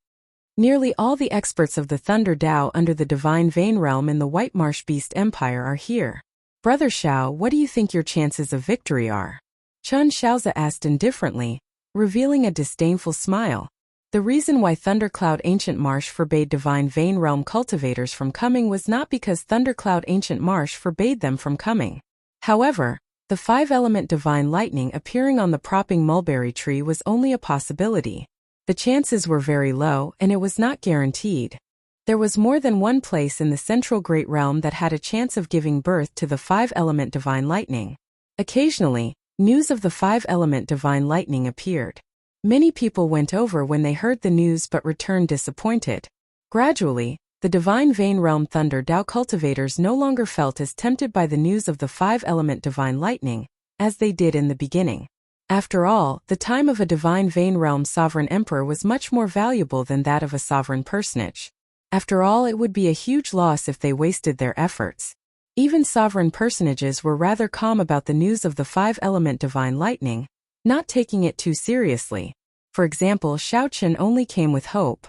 Nearly all the experts of the Thunder Dao under the Divine Vein Realm in the White Marsh Beast Empire are here. Brother Xiao, what do you think your chances of victory are? Chen Xiaoza asked indifferently, revealing a disdainful smile. The reason why Thundercloud Ancient Marsh forbade Divine Vein Realm cultivators from coming was not because Thundercloud Ancient Marsh forbade them from coming. However, the 5-element divine lightning appearing on the propping mulberry tree was only a possibility. The chances were very low and it was not guaranteed. There was more than one place in the Central Great Realm that had a chance of giving birth to the 5-element divine lightning. Occasionally, news of the 5-element divine lightning appeared. Many people went over when they heard the news but returned disappointed. Gradually, the Divine Vein Realm Thunder Dao cultivators no longer felt as tempted by the news of the 5-element divine lightning, as they did in the beginning. After all, the time of a Divine Vein Realm sovereign emperor was much more valuable than that of a sovereign personage. After all, it would be a huge loss if they wasted their efforts. Even sovereign personages were rather calm about the news of the 5-element divine lightning, not taking it too seriously. For example, Xiao Chen only came with hope.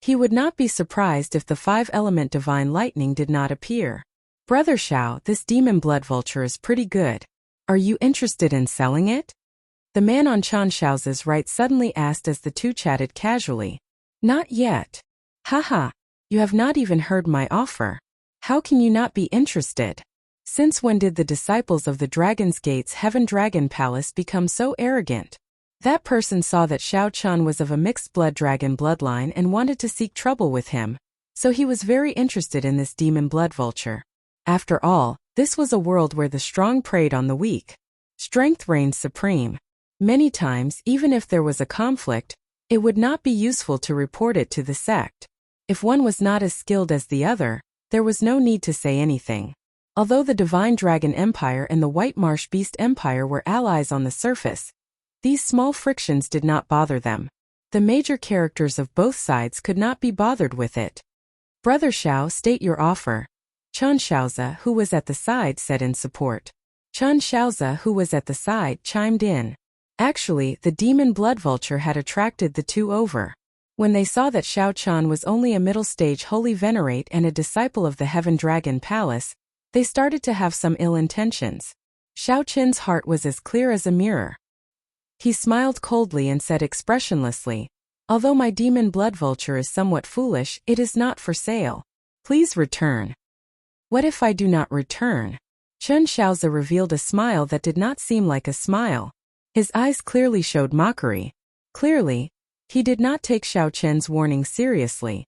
He would not be surprised if the 5-element divine lightning did not appear. Brother Xiao, this demon blood vulture is pretty good. Are you interested in selling it? The man on Chan Xiaoza's right suddenly asked as the two chatted casually. Not yet. Haha, you have not even heard my offer. How can you not be interested? Since when did the disciples of the Dragon's Gate's Heaven Dragon Palace become so arrogant? That person saw that Xiao Chan was of a mixed blood dragon bloodline and wanted to seek trouble with him, so he was very interested in this demon blood vulture. After all, this was a world where the strong preyed on the weak. Strength reigned supreme. Many times, even if there was a conflict, it would not be useful to report it to the sect. If one was not as skilled as the other, there was no need to say anything. Although the Divine Dragon Empire and the White Marsh Beast Empire were allies on the surface, these small frictions did not bother them. The major characters of both sides could not be bothered with it. Brother Xiao, state your offer. Chan Xiaoza, who was at the side, said in support. Chan Xiaoza, who was at the side, chimed in. Actually, the demon blood vulture had attracted the two over. When they saw that Xiao Chan was only a middle-stage holy venerate and a disciple of the Heaven Dragon Palace, they started to have some ill intentions. Xiao Chen's heart was as clear as a mirror. He smiled coldly and said expressionlessly, "Although my demon blood vulture is somewhat foolish, it is not for sale. Please return." What if I do not return? Chen Xiaozi revealed a smile that did not seem like a smile. His eyes clearly showed mockery. Clearly, he did not take Xiao Chen's warning seriously.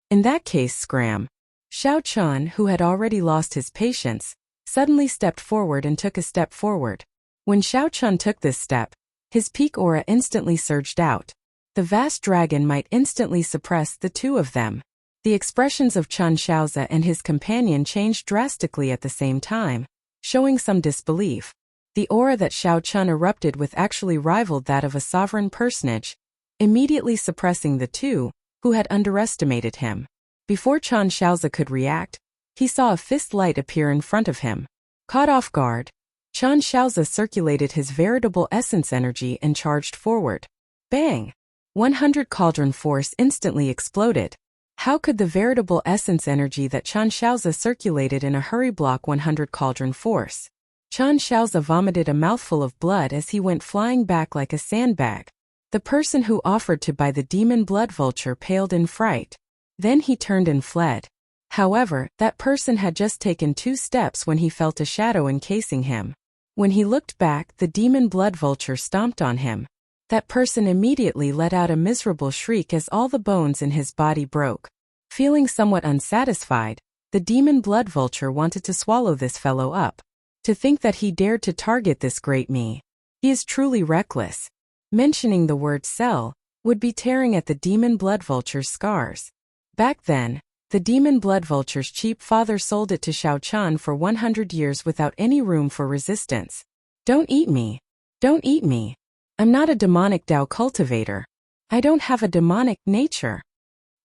In that case, scram. Xiao Chen, who had already lost his patience, suddenly stepped forward and took a step forward. When Xiao Chen took this step, his peak aura instantly surged out. The vast dragon might instantly suppress the two of them. The expressions of Chen Xiaozi and his companion changed drastically at the same time, showing some disbelief. The aura that Xiao Chen erupted with actually rivaled that of a sovereign personage, immediately suppressing the two, who had underestimated him. Before Chen Xiaozi could react, he saw a fist light appear in front of him. Caught off guard, Chen Xiaozi circulated his veritable essence energy and charged forward. Bang! 100 cauldron force instantly exploded. How could the veritable essence energy that Chen Xiaozi circulated in a hurry block 100 cauldron force? Chen Xiaozi vomited a mouthful of blood as he went flying back like a sandbag. The person who offered to buy the demon blood vulture paled in fright. Then he turned and fled. However, that person had just taken 2 steps when he felt a shadow encasing him. When he looked back, the demon blood vulture stomped on him. That person immediately let out a miserable shriek as all the bones in his body broke. Feeling somewhat unsatisfied, the demon blood vulture wanted to swallow this fellow up. To think that he dared to target this great me. He is truly reckless. Mentioning the word cell would be tearing at the demon blood vulture's scars. Back then, the demon blood vulture's cheap father sold it to Xiao Chen for 100 years without any room for resistance. Don't eat me. Don't eat me. I'm not a demonic Dao cultivator. I don't have a demonic nature.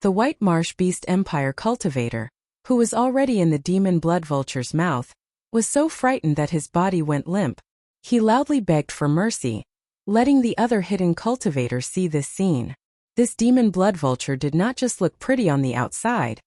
The White Marsh Beast Empire cultivator, who was already in the demon blood vulture's mouth, was so frightened that his body went limp. He loudly begged for mercy, letting the other hidden cultivator see this scene. This demon blood vulture did not just look pretty on the outside,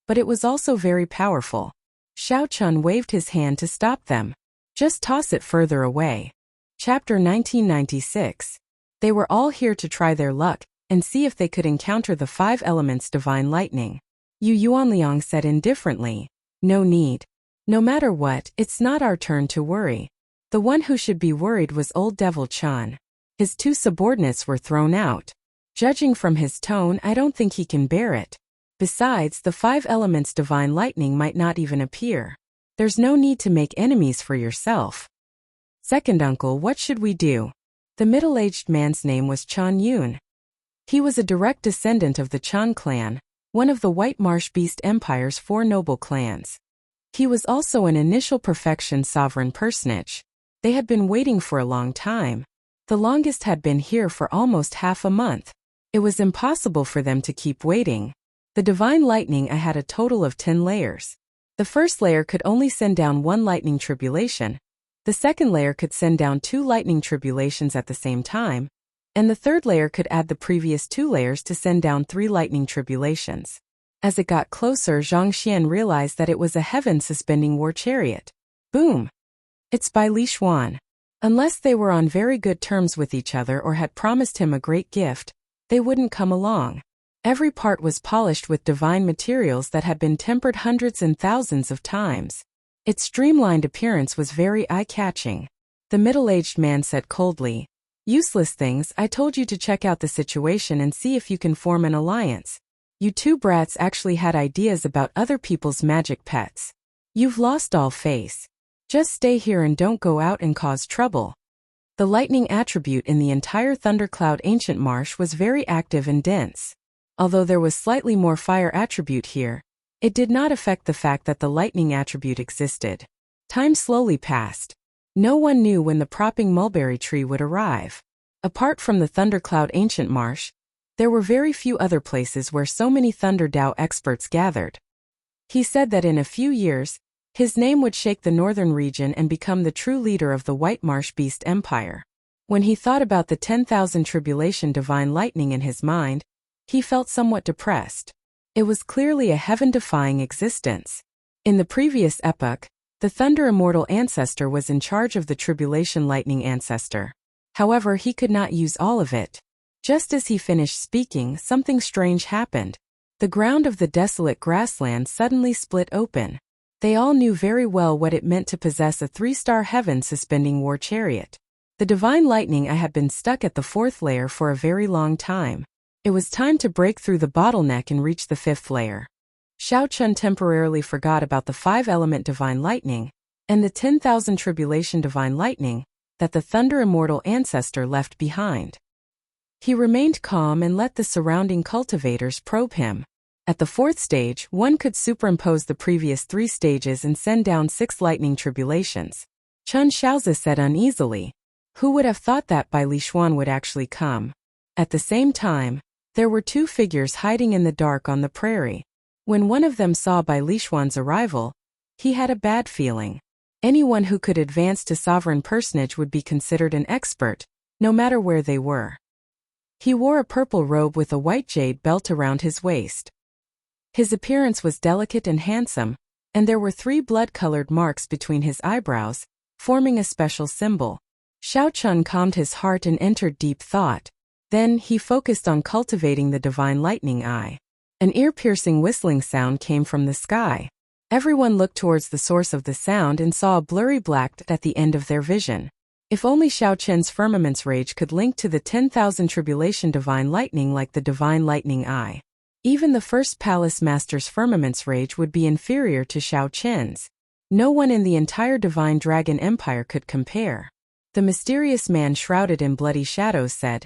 but it was also very powerful. Xiao Chen waved his hand to stop them. Just toss it further away. Chapter 1996. They were all here to try their luck and see if they could encounter the 5 elements divine lightning. Yu Yuanliang said indifferently, "No need. No matter what, it's not our turn to worry." The one who should be worried was old Devil Chan. His 2 subordinates were thrown out. Judging from his tone, I don't think he can bear it. Besides, the 5 elements divine lightning might not even appear. There's no need to make enemies for yourself. Second uncle, what should we do? The middle-aged man's name was Chan Yun. He was a direct descendant of the Chan clan, one of the White Marsh Beast Empire's 4 noble clans. He was also an initial perfection sovereign personage. They had been waiting for a long time. The longest had been here for almost half a month. It was impossible for them to keep waiting. The divine lightning had a total of 10 layers. The first layer could only send down 1 lightning tribulation. The second layer could send down 2 lightning tribulations at the same time, and the third layer could add the previous 2 layers to send down 3 lightning tribulations. As it got closer, Zhang Xian realized that it was a heaven-suspending war chariot. Boom! It's by Li Xuan. Unless they were on very good terms with each other or had promised him a great gift, they wouldn't come along. Every part was polished with divine materials that had been tempered hundreds and thousands of times. Its streamlined appearance was very eye-catching. The middle-aged man said coldly, "Useless things, I told you to check out the situation and see if you can form an alliance. You 2 brats actually had ideas about other people's magic pets. You've lost all face. Just stay here and don't go out and cause trouble." The lightning attribute in the entire Thundercloud Ancient Marsh was very active and dense. Although there was slightly more fire attribute here, it did not affect the fact that the lightning attribute existed. Time slowly passed. No one knew when the propping mulberry tree would arrive. Apart from the Thundercloud Ancient Marsh, there were very few other places where so many Thunder Dao experts gathered. He said that in a few years, his name would shake the northern region and become the true leader of the White Marsh Beast Empire. When he thought about the 10,000 tribulation divine lightning in his mind, he felt somewhat depressed. It was clearly a heaven-defying existence. In the previous epoch, the Thunder Immortal Ancestor was in charge of the Tribulation Lightning Ancestor. However, he could not use all of it. Just as he finished speaking, something strange happened. The ground of the desolate grassland suddenly split open. They all knew very well what it meant to possess a 3-star heaven-suspending war chariot. The divine lightning I had been stuck at the 4th layer for a very long time. It was time to break through the bottleneck and reach the 5th layer. Xiao Chun temporarily forgot about the 5-element divine lightning and the 10,000 tribulation divine lightning that the thunder immortal ancestor left behind. He remained calm and let the surrounding cultivators probe him. At the 4th stage, one could superimpose the previous 3 stages and send down 6 lightning tribulations. Chun Xiaozi said uneasily. Who would have thought that Bai Lishuan would actually come? At the same time, there were 2 figures hiding in the dark on the prairie. When one of them saw Bai Lishuan's arrival, he had a bad feeling. Anyone who could advance to sovereign personage would be considered an expert, no matter where they were. He wore a purple robe with a white jade belt around his waist. His appearance was delicate and handsome, and there were 3 blood-colored marks between his eyebrows, forming a special symbol. Xiao Chun calmed his heart and entered deep thought. Then he focused on cultivating the divine lightning eye. An ear-piercing whistling sound came from the sky. Everyone looked towards the source of the sound and saw a blurry black dot at the end of their vision. If only Xiao Chen's firmament's rage could link to the 10,000 tribulation divine lightning like the divine lightning eye. Even the first palace master's firmament's rage would be inferior to Xiao Chen's. No one in the entire divine dragon empire could compare. The mysterious man shrouded in bloody shadows said,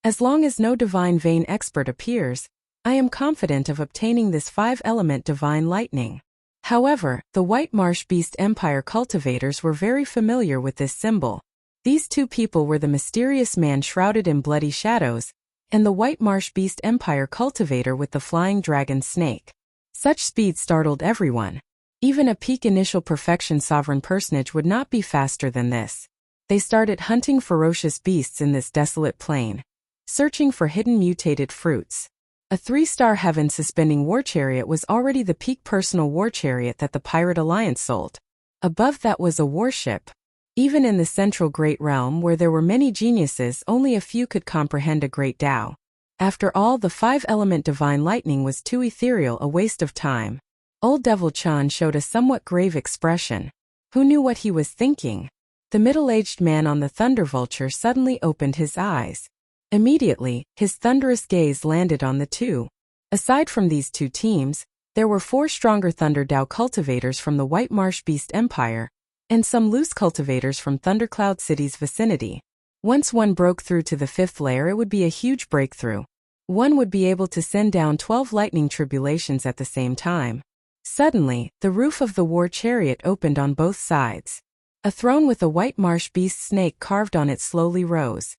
"As long as no divine vein expert appears, I am confident of obtaining this 5-element divine lightning." However, the White Marsh Beast Empire cultivators were very familiar with this symbol. These 2 people were the mysterious man shrouded in bloody shadows and the White Marsh Beast Empire cultivator with the flying dragon snake. Such speed startled everyone. Even a peak initial perfection sovereign personage would not be faster than this. They started hunting ferocious beasts in this desolate plain, searching for hidden mutated fruits. A 3-star heaven-suspending war chariot was already the peak personal war chariot that the Pirate Alliance sold. Above that was a warship. Even in the central Great Realm where there were many geniuses, only a few could comprehend a great Tao. After all, the 5-element divine lightning was too ethereal, a waste of time. Old Devil Chan showed a somewhat grave expression. Who knew what he was thinking? The middle-aged man on the Thunder Vulture suddenly opened his eyes. Immediately, his thunderous gaze landed on the 2. Aside from these 2 teams, there were 4 stronger Thunder Dao cultivators from the White Marsh Beast Empire, and some loose cultivators from Thundercloud City's vicinity. Once one broke through to the 5th layer, it would be a huge breakthrough. One would be able to send down 12 lightning tribulations at the same time. Suddenly, the roof of the war chariot opened on both sides. A throne with a White Marsh Beast snake carved on it slowly rose.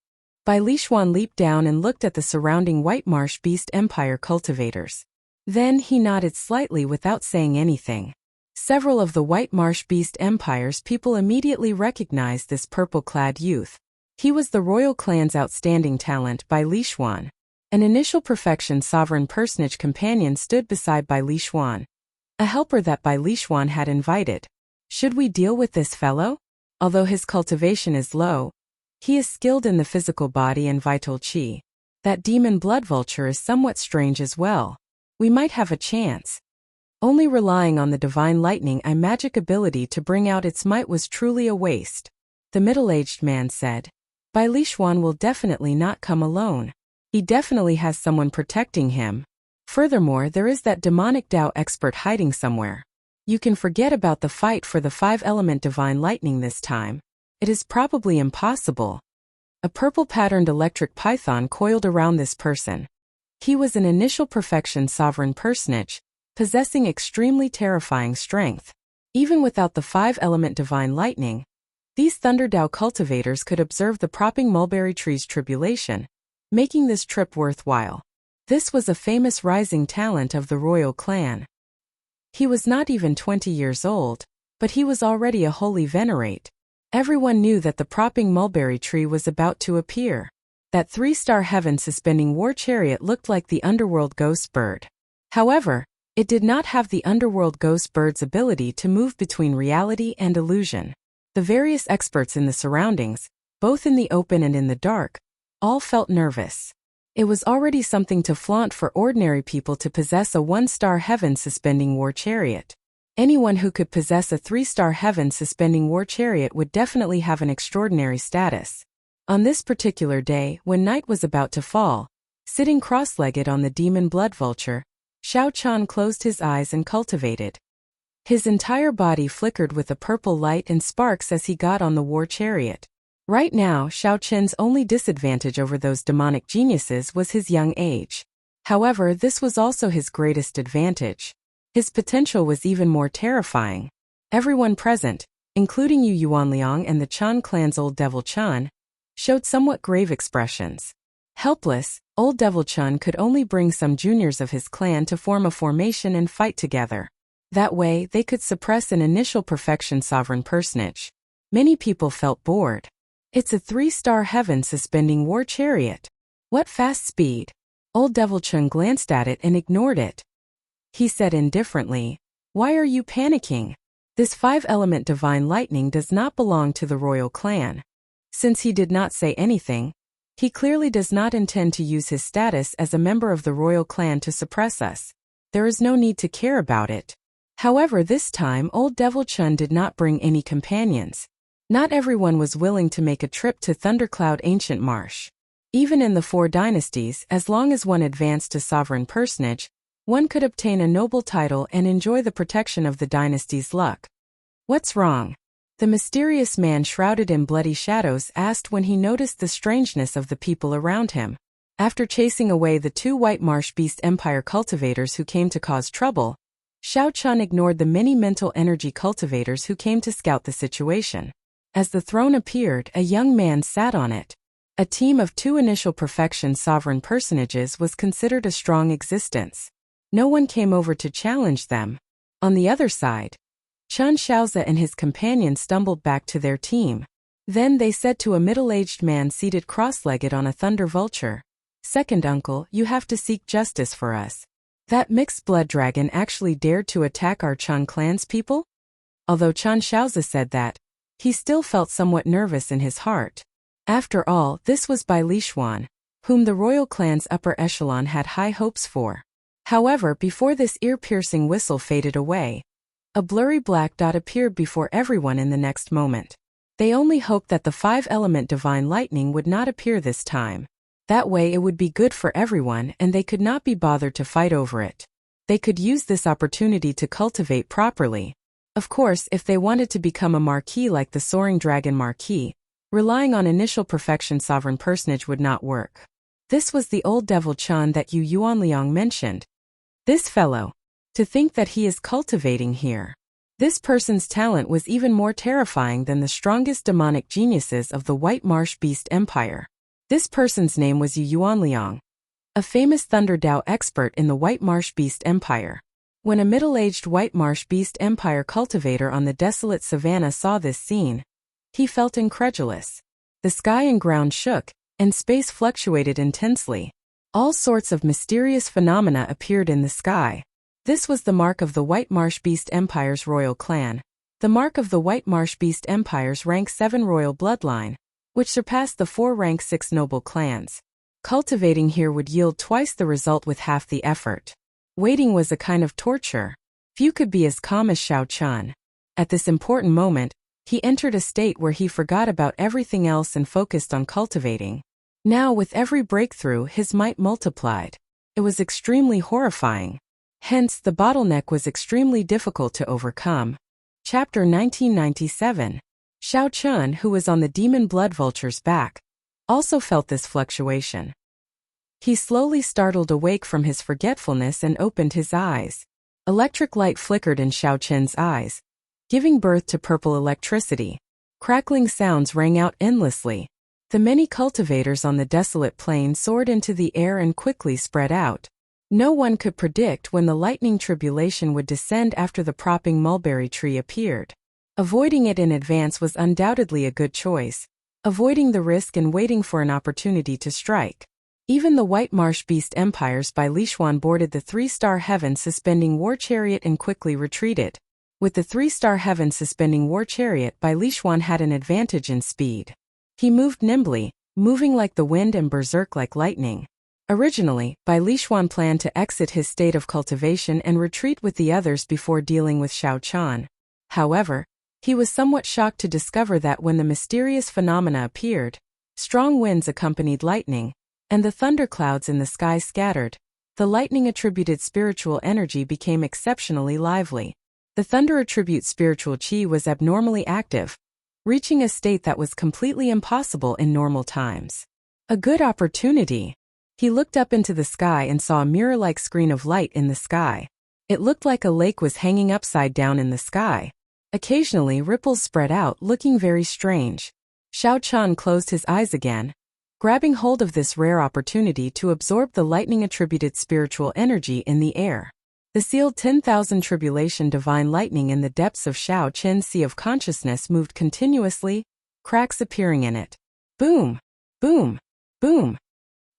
Bai Lishuan leaped down and looked at the surrounding White Marsh Beast Empire cultivators. Then he nodded slightly without saying anything. Several of the White Marsh Beast Empire's people immediately recognized this purple-clad youth. He was the royal clan's outstanding talent, Bai Lishuan. An initial perfection sovereign personage companion stood beside Bai Lishuan, a helper that Bai Lishuan had invited. Should we deal with this fellow? Although his cultivation is low, he is skilled in the physical body and vital qi. That demon blood vulture is somewhat strange as well. We might have a chance. Only relying on the divine lightning eye magic ability to bring out its might was truly a waste. The middle-aged man said. Bai Lishuan will definitely not come alone. He definitely has someone protecting him. Furthermore, there is that demonic Dao expert hiding somewhere. You can forget about the fight for the 5-element divine lightning this time. It is probably impossible. A purple-patterned electric python coiled around this person. He was an initial perfection sovereign personage, possessing extremely terrifying strength. Even without the 5-element divine lightning, these Thunder Dao cultivators could observe the propping mulberry tree's tribulation, making this trip worthwhile. This was a famous rising talent of the royal clan. He was not even 20 years old, but he was already a holy venerate. Everyone knew that the propping mulberry tree was about to appear. That 3-star heaven-suspending war chariot looked like the underworld ghost bird. However, it did not have the underworld ghost bird's ability to move between reality and illusion. The various experts in the surroundings, both in the open and in the dark, all felt nervous. It was already something to flaunt for ordinary people to possess a 1-star heaven-suspending war chariot. Anyone who could possess a 3-star heaven-suspending war chariot would definitely have an extraordinary status. On this particular day, when night was about to fall, sitting cross-legged on the demon blood vulture, Xiao Qian closed his eyes and cultivated. His entire body flickered with a purple light and sparks as he got on the war chariot. Right now, Xiao Qian's only disadvantage over those demonic geniuses was his young age. However, this was also his greatest advantage. His potential was even more terrifying. Everyone present, including Yu Yuanliang and the Chan clan's Old Devil Chan, showed somewhat grave expressions. Helpless, Old Devil Chan could only bring some juniors of his clan to form a formation and fight together. That way, they could suppress an initial perfection sovereign personage. Many people felt bored. It's a 3-star heaven-suspending war chariot. What fast speed! Old Devil Chan glanced at it and ignored it. He said indifferently, "Why are you panicking? This 5-element divine lightning does not belong to the royal clan." Since he did not say anything, he clearly does not intend to use his status as a member of the royal clan to suppress us. There is no need to care about it. However, this time Old Devil Chan did not bring any companions. Not everyone was willing to make a trip to Thundercloud Ancient Marsh. Even in the 4 dynasties, as long as one advanced to sovereign personage, one could obtain a noble title and enjoy the protection of the dynasty's luck. What's wrong? The mysterious man shrouded in bloody shadows asked when he noticed the strangeness of the people around him. After chasing away the 2 White Marsh Beast Empire cultivators who came to cause trouble, Xiao Qian ignored the many mental energy cultivators who came to scout the situation. As the throne appeared, a young man sat on it. A team of 2 initial perfection sovereign personages was considered a strong existence. No one came over to challenge them. On the other side, Chen Xiaozi and his companion stumbled back to their team. Then they said to a middle-aged man seated cross-legged on a thunder vulture, "Second uncle, you have to seek justice for us. That mixed blood dragon actually dared to attack our Chan clan's people?" Although Chen Xiaozi said that, he still felt somewhat nervous in his heart. After all, this was Bai Lishuan, whom the royal clan's upper echelon had high hopes for. However, before this ear-piercing whistle faded away, a blurry black dot appeared before everyone in the next moment. They only hoped that the 5-element divine lightning would not appear this time. That way it would be good for everyone and they could not be bothered to fight over it. They could use this opportunity to cultivate properly. Of course, if they wanted to become a marquis like the Soaring Dragon Marquis, relying on initial perfection sovereign personage would not work. This was the Old Devil Chan that Yu Yuanliang mentioned. This fellow. To think that he is cultivating here. This person's talent was even more terrifying than the strongest demonic geniuses of the White Marsh Beast Empire. This person's name was Yu Yuanliang, a famous Thunder Dao expert in the White Marsh Beast Empire. When a middle-aged White Marsh Beast Empire cultivator on the desolate savannah saw this scene, he felt incredulous. The sky and ground shook, and space fluctuated intensely. All sorts of mysterious phenomena appeared in the sky. This was the mark of the White Marsh Beast Empire's royal clan. The mark of the White Marsh Beast Empire's rank 7 royal bloodline, which surpassed the 4 rank 6 noble clans. Cultivating here would yield twice the result with half the effort. Waiting was a kind of torture. Few could be as calm as Xiao Qian. At this important moment, he entered a state where he forgot about everything else and focused on cultivating. Now, with every breakthrough, his might multiplied. It was extremely horrifying. Hence, the bottleneck was extremely difficult to overcome. Chapter 1997. Xiao Qian, who was on the demon blood vulture's back, also felt this fluctuation. He slowly startled awake from his forgetfulness and opened his eyes. Electric light flickered in Xiao Qian's eyes, giving birth to purple electricity. Crackling sounds rang out endlessly. The many cultivators on the desolate plain soared into the air and quickly spread out. No one could predict when the lightning tribulation would descend after the propping mulberry tree appeared. Avoiding it in advance was undoubtedly a good choice, avoiding the risk and waiting for an opportunity to strike. Even the White Marsh Beast Empires by Lishuan boarded the 3-star heaven suspending war chariot and quickly retreated. With the 3-star heaven suspending war chariot by Lishuan had an advantage in speed. He moved nimbly, moving like the wind and berserk like lightning. Originally, Bai Lishuan planned to exit his state of cultivation and retreat with the others before dealing with Xiao Chan. However, he was somewhat shocked to discover that when the mysterious phenomena appeared, strong winds accompanied lightning, and the thunderclouds in the sky scattered, the lightning-attributed spiritual energy became exceptionally lively. The thunder-attribute spiritual qi was abnormally active, reaching a state that was completely impossible in normal times. A good opportunity. He looked up into the sky and saw a mirror-like screen of light in the sky. It looked like a lake was hanging upside down in the sky. Occasionally, ripples spread out, looking very strange. Xiao Chan closed his eyes again, grabbing hold of this rare opportunity to absorb the lightning-attributed spiritual energy in the air. The sealed 10,000 tribulation divine lightning in the depths of Xiao Chen's sea of consciousness moved continuously, cracks appearing in it. Boom! Boom! Boom!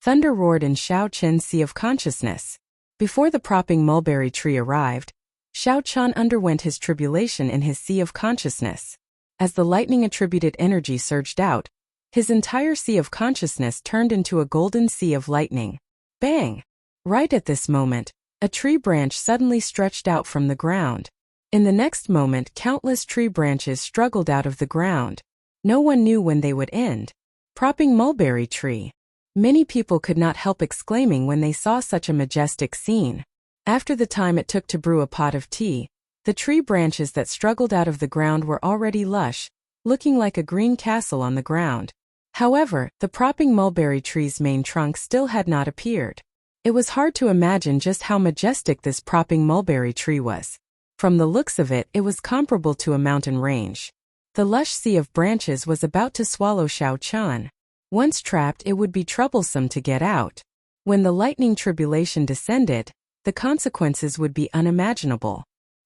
Thunder roared in Xiao Chen's sea of consciousness. Before the propping mulberry tree arrived, Xiao Chan underwent his tribulation in his sea of consciousness. As the lightning-attributed energy surged out, his entire sea of consciousness turned into a golden sea of lightning. Bang! Right at this moment, a tree branch suddenly stretched out from the ground. In the next moment, countless tree branches struggled out of the ground. No one knew when they would end. Propping mulberry tree. Many people could not help exclaiming when they saw such a majestic scene. After the time it took to brew a pot of tea, the tree branches that struggled out of the ground were already lush, looking like a green castle on the ground. However, the propping mulberry tree's main trunk still had not appeared. It was hard to imagine just how majestic this propping mulberry tree was. From the looks of it, it was comparable to a mountain range. The lush sea of branches was about to swallow Xiao Chan. Once trapped, it would be troublesome to get out. When the lightning tribulation descended, the consequences would be unimaginable.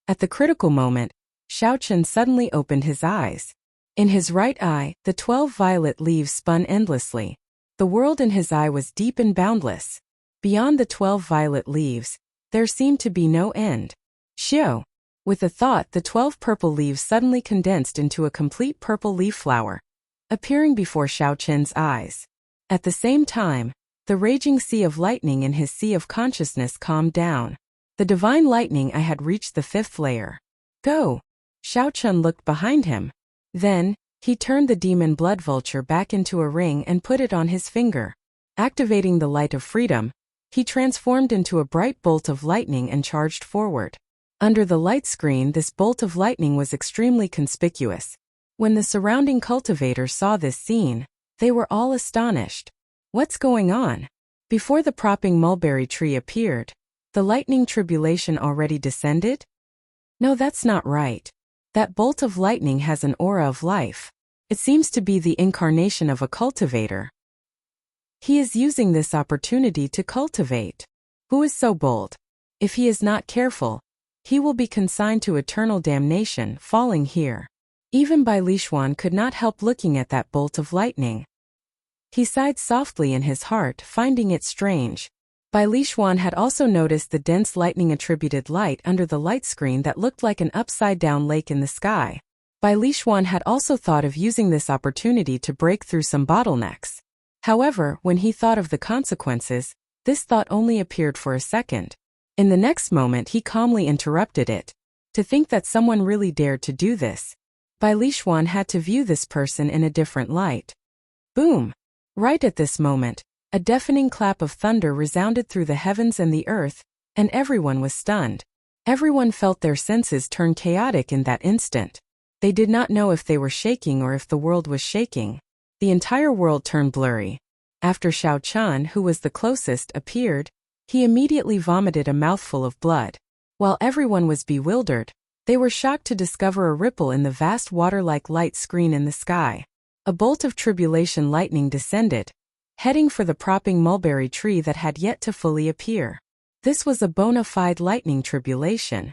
At the critical moment, Xiao Chan suddenly opened his eyes. In his right eye, the 12 violet leaves spun endlessly. The world in his eye was deep and boundless. Beyond the 12 violet leaves, there seemed to be no end. Xiao! With a thought, the 12 purple leaves suddenly condensed into a complete purple leaf flower, appearing before Xiao Chen's eyes. At the same time, the raging sea of lightning in his sea of consciousness calmed down. The divine lightning I had reached the 5th layer. Go! Xiao Chen looked behind him. Then, he turned the demon blood vulture back into a ring and put it on his finger. Activating the light of freedom, he transformed into a bright bolt of lightning and charged forward. Under the light screen, this bolt of lightning was extremely conspicuous. When the surrounding cultivators saw this scene, they were all astonished. What's going on? Before the propping mulberry tree appeared, the lightning tribulation already descended? No, that's not right. That bolt of lightning has an aura of life. It seems to be the incarnation of a cultivator. He is using this opportunity to cultivate. Who is so bold? If he is not careful, he will be consigned to eternal damnation, falling here. Even Bai Lishuan could not help looking at that bolt of lightning. He sighed softly in his heart, finding it strange. Bai Lishuan had also noticed the dense lightning-attributed light under the light screen that looked like an upside-down lake in the sky. Bai Lishuan had also thought of using this opportunity to break through some bottlenecks. However, when he thought of the consequences, this thought only appeared for a second. In the next moment, he calmly interrupted it. To think that someone really dared to do this. Bai Lishuan had to view this person in a different light. Boom! Right at this moment, a deafening clap of thunder resounded through the heavens and the earth, and everyone was stunned. Everyone felt their senses turn chaotic in that instant. They did not know if they were shaking or if the world was shaking. The entire world turned blurry. After Xiao Chan, who was the closest, appeared, he immediately vomited a mouthful of blood. While everyone was bewildered, they were shocked to discover a ripple in the vast water-like light screen in the sky. A bolt of tribulation lightning descended, heading for the propping mulberry tree that had yet to fully appear. This was a bona fide lightning tribulation.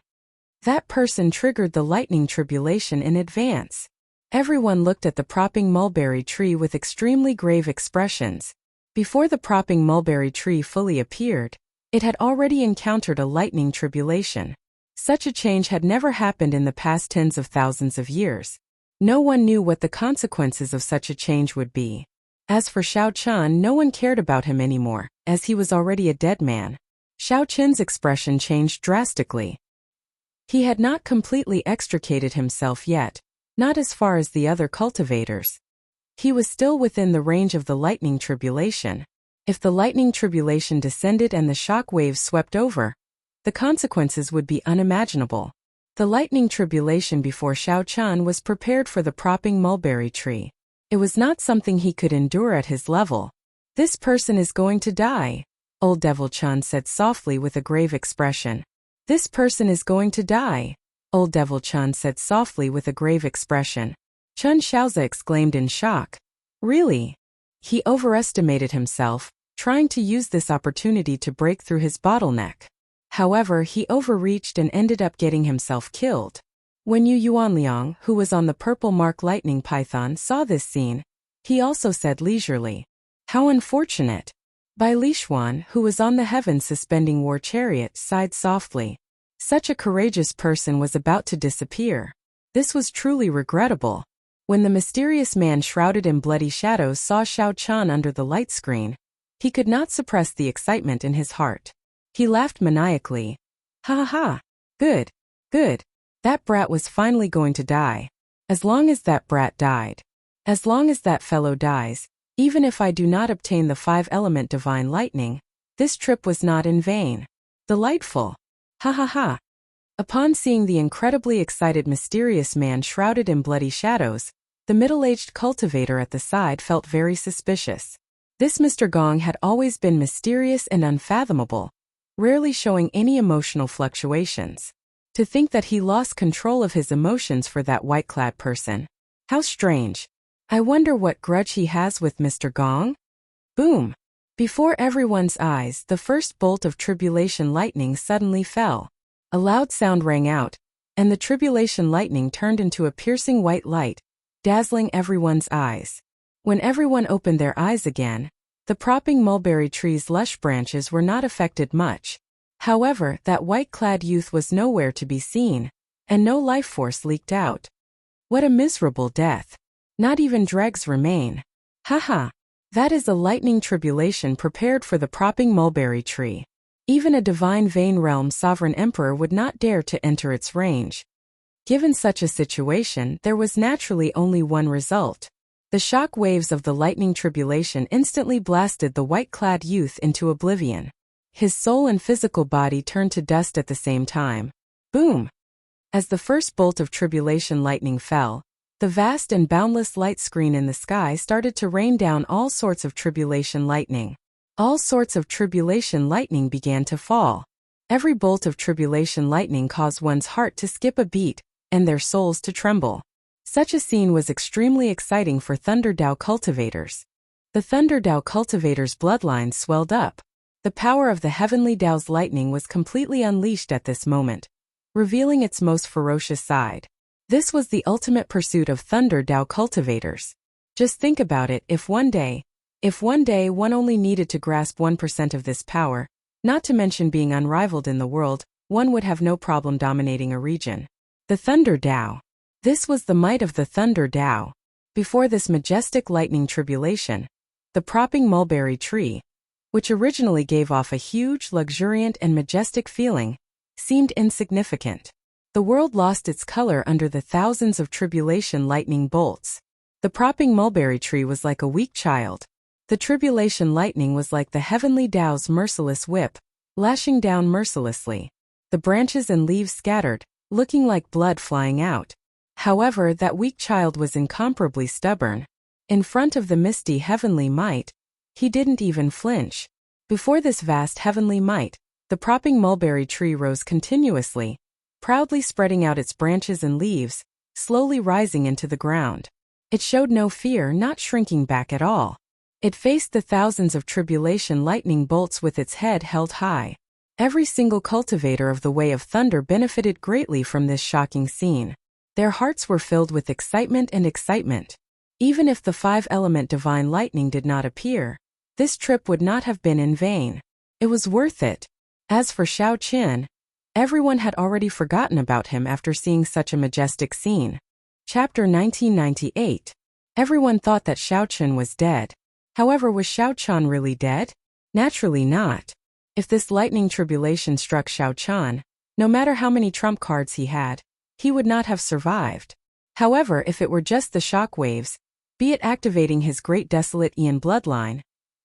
That person triggered the lightning tribulation in advance. Everyone looked at the propping mulberry tree with extremely grave expressions. Before the propping mulberry tree fully appeared, it had already encountered a lightning tribulation. Such a change had never happened in the past tens of thousands of years. No one knew what the consequences of such a change would be. As for Xiao Chan, no one cared about him anymore. as he was already a dead man. Xiao Qin's expression changed drastically. He had not completely extricated himself yet, not as far as the other cultivators. He was still within the range of the lightning tribulation. If the lightning tribulation descended and the shock waves swept over, the consequences would be unimaginable. The lightning tribulation before Xiao Qin was prepared for the propping mulberry tree. It was not something he could endure at his level. This person is going to die, Old Devil Chun said softly with a grave expression. This person is going to die, Old Devil Chun said softly with a grave expression. Chun Xiaozi exclaimed in shock. Really? He overestimated himself, trying to use this opportunity to break through his bottleneck. However, he overreached and ended up getting himself killed. When Yu Yuanliang, who was on the purple mark lightning python, saw this scene, he also said leisurely, "How unfortunate." Bai Lishuan, who was on the heavens suspending war chariot, sighed softly. Such a courageous person was about to disappear. This was truly regrettable. When the mysterious man shrouded in bloody shadows saw Xiao Qin under the light screen, he could not suppress the excitement in his heart. He laughed maniacally. Ha ha ha. Good. Good. That brat was finally going to die. As long as that brat died. As long as that fellow dies, even if I do not obtain the 5-element divine lightning, this trip was not in vain. Delightful. Ha ha ha. Upon seeing the incredibly excited mysterious man shrouded in bloody shadows, the middle-aged cultivator at the side felt very suspicious. This Mr. Gong had always been mysterious and unfathomable, rarely showing any emotional fluctuations. To think that he lost control of his emotions for that white-clad person. How strange. I wonder what grudge he has with Mr. Gong? Boom! Before everyone's eyes, the first bolt of tribulation lightning suddenly fell. A loud sound rang out, and the tribulation lightning turned into a piercing white light, dazzling everyone's eyes. When everyone opened their eyes again, the propping mulberry tree's lush branches were not affected much. However, that white-clad youth was nowhere to be seen, and no life force leaked out. What a miserable death. Not even dregs remain. Haha. That is a lightning tribulation prepared for the propping mulberry tree. Even a divine vein realm sovereign emperor would not dare to enter its range. Given such a situation, there was naturally only one result. The shock waves of the lightning tribulation instantly blasted the white-clad youth into oblivion. His soul and physical body turned to dust at the same time. Boom! As the first bolt of tribulation lightning fell, the vast and boundless light screen in the sky started to rain down all sorts of tribulation lightning. All sorts of tribulation lightning began to fall. Every bolt of tribulation lightning caused one's heart to skip a beat, and their souls to tremble. Such a scene was extremely exciting for Thunder Dao cultivators. The Thunder Dao cultivators' bloodlines swelled up. The power of the heavenly Dao's lightning was completely unleashed at this moment, revealing its most ferocious side. This was the ultimate pursuit of Thunder Dao cultivators. Just think about it, if one day one only needed to grasp 1% of this power, not to mention being unrivaled in the world, one would have no problem dominating a region. The Thunder Dao. This was the might of the Thunder Dao. Before this majestic lightning tribulation, the propping mulberry tree, which originally gave off a huge, luxuriant and majestic feeling, seemed insignificant. The world lost its color under the thousands of tribulation lightning bolts. The propping mulberry tree was like a weak child. The tribulation lightning was like the heavenly Dao's merciless whip, lashing down mercilessly. The branches and leaves scattered, looking like blood flying out. However, that weak child was incomparably stubborn. In front of the misty heavenly might, he didn't even flinch. Before this vast heavenly might, the propping mulberry tree rose continuously, proudly spreading out its branches and leaves, slowly rising into the ground. It showed no fear, not shrinking back at all. It faced the thousands of tribulation lightning bolts with its head held high. Every single cultivator of the Way of Thunder benefited greatly from this shocking scene. Their hearts were filled with excitement and excitement. Even if the 5-element divine lightning did not appear, this trip would not have been in vain. It was worth it. As for Xiao Qin, everyone had already forgotten about him after seeing such a majestic scene. Chapter 1998. Everyone thought that Xiao Qin was dead. However, was Xiao Qin really dead? Naturally not. If this lightning tribulation struck Xiao Chan, no matter how many trump cards he had, he would not have survived. However, if it were just the shock waves, be it activating his great desolate Ian bloodline,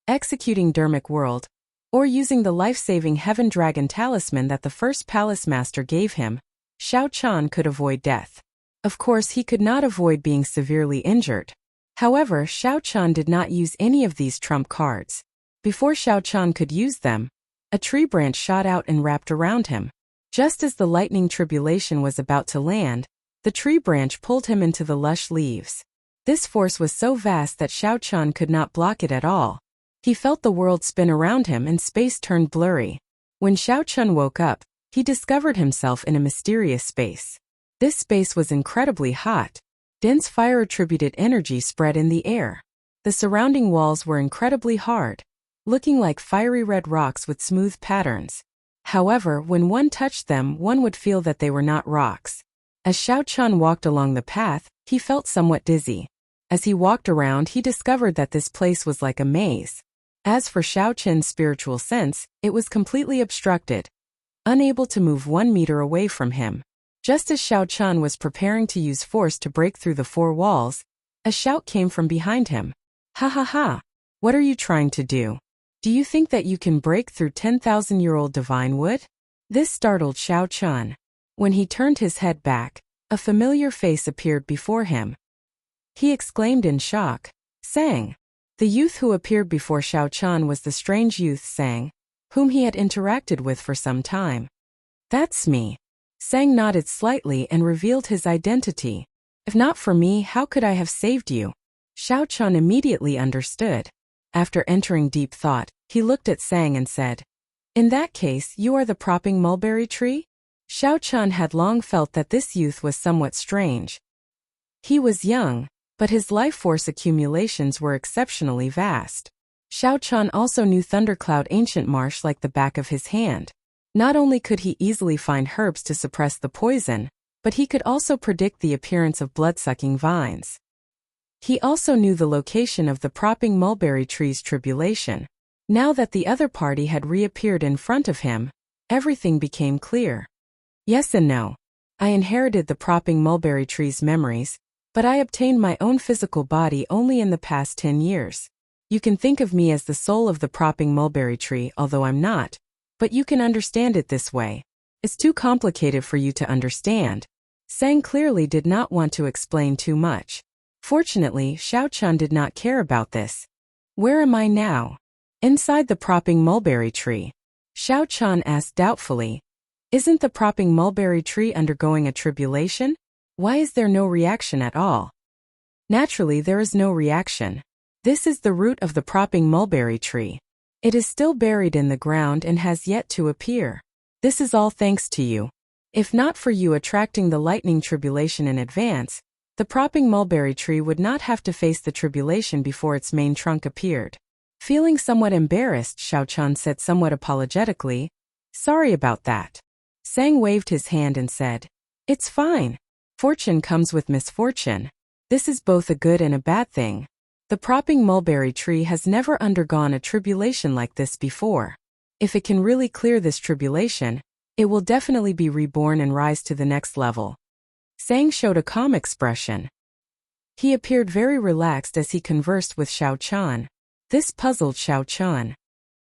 executing Dermic World, or using the life-saving Heaven Dragon talisman that the first Palace Master gave him, Xiao Chan could avoid death. Of course, he could not avoid being severely injured. However, Xiao Chan did not use any of these trump cards. Before Xiao Chan could use them, a tree branch shot out and wrapped around him. Just as the lightning tribulation was about to land, the tree branch pulled him into the lush leaves. This force was so vast that Xiao Chan could not block it at all. He felt the world spin around him and space turned blurry. When Xiao Chan woke up, he discovered himself in a mysterious space. This space was incredibly hot. Dense fire-attributed energy spread in the air. The surrounding walls were incredibly hard, looking like fiery red rocks with smooth patterns. However, when one touched them, one would feel that they were not rocks. As Xiao Chan walked along the path, he felt somewhat dizzy. As he walked around, he discovered that this place was like a maze. As for Xiao Chen's spiritual sense, it was completely obstructed, unable to move 1 meter away from him. Just as Xiao Chan was preparing to use force to break through the 4 walls, a shout came from behind him. Ha ha ha! What are you trying to do? Do you think that you can break through 10,000-year-old divine wood? This startled Xiao Chan. When he turned his head back, a familiar face appeared before him. He exclaimed in shock, "Sang!" The youth who appeared before Xiao Chan was the strange youth Sang, whom he had interacted with for some time. "That's me." Sang nodded slightly and revealed his identity. "If not for me, how could I have saved you?" Xiao Chan immediately understood. After entering deep thought, he looked at Sang and said, "In that case, you are the propping mulberry tree?" Xiao Chan had long felt that this youth was somewhat strange. He was young, but his life force accumulations were exceptionally vast. Xiao Chan also knew Thundercloud Ancient Marsh like the back of his hand. Not only could he easily find herbs to suppress the poison, but he could also predict the appearance of blood-sucking vines. He also knew the location of the propping mulberry tree's tribulation. Now that the other party had reappeared in front of him, everything became clear. Yes and no. I inherited the propping mulberry tree's memories, but I obtained my own physical body only in the past 10 years. You can think of me as the soul of the propping mulberry tree, although I'm not. But you can understand it this way. It's too complicated for you to understand. Sang clearly did not want to explain too much. Fortunately, Xiao Chan did not care about this. Where am I now? Inside the propping mulberry tree. Xiao Chan asked doubtfully. Isn't the propping mulberry tree undergoing a tribulation? Why is there no reaction at all? Naturally, there is no reaction. This is the root of the propping mulberry tree. It is still buried in the ground and has yet to appear. This is all thanks to you. If not for you attracting the lightning tribulation in advance, the propping mulberry tree would not have to face the tribulation before its main trunk appeared. Feeling somewhat embarrassed, Xiao Chan said somewhat apologetically, "Sorry about that." Sang waved his hand and said, "It's fine. Fortune comes with misfortune. This is both a good and a bad thing. The propping mulberry tree has never undergone a tribulation like this before. If it can really clear this tribulation, it will definitely be reborn and rise to the next level." Sang showed a calm expression. He appeared very relaxed as he conversed with Xiao Chan. This puzzled Xiao Chan.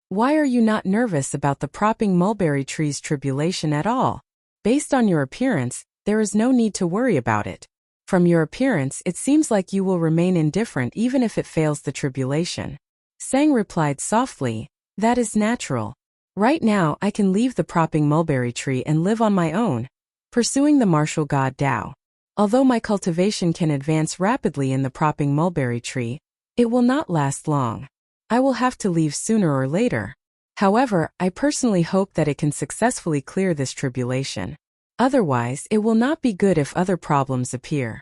Why are you not nervous about the propping mulberry tree's tribulation at all? Based on your appearance, there is no need to worry about it. From your appearance, it seems like you will remain indifferent even if it fails the tribulation. Sang replied softly, "That is natural. Right now, I can leave the propping mulberry tree and live on my own, pursuing the martial god Tao. Although my cultivation can advance rapidly in the propping mulberry tree, it will not last long. I will have to leave sooner or later. However, I personally hope that it can successfully clear this tribulation. Otherwise, it will not be good if other problems appear."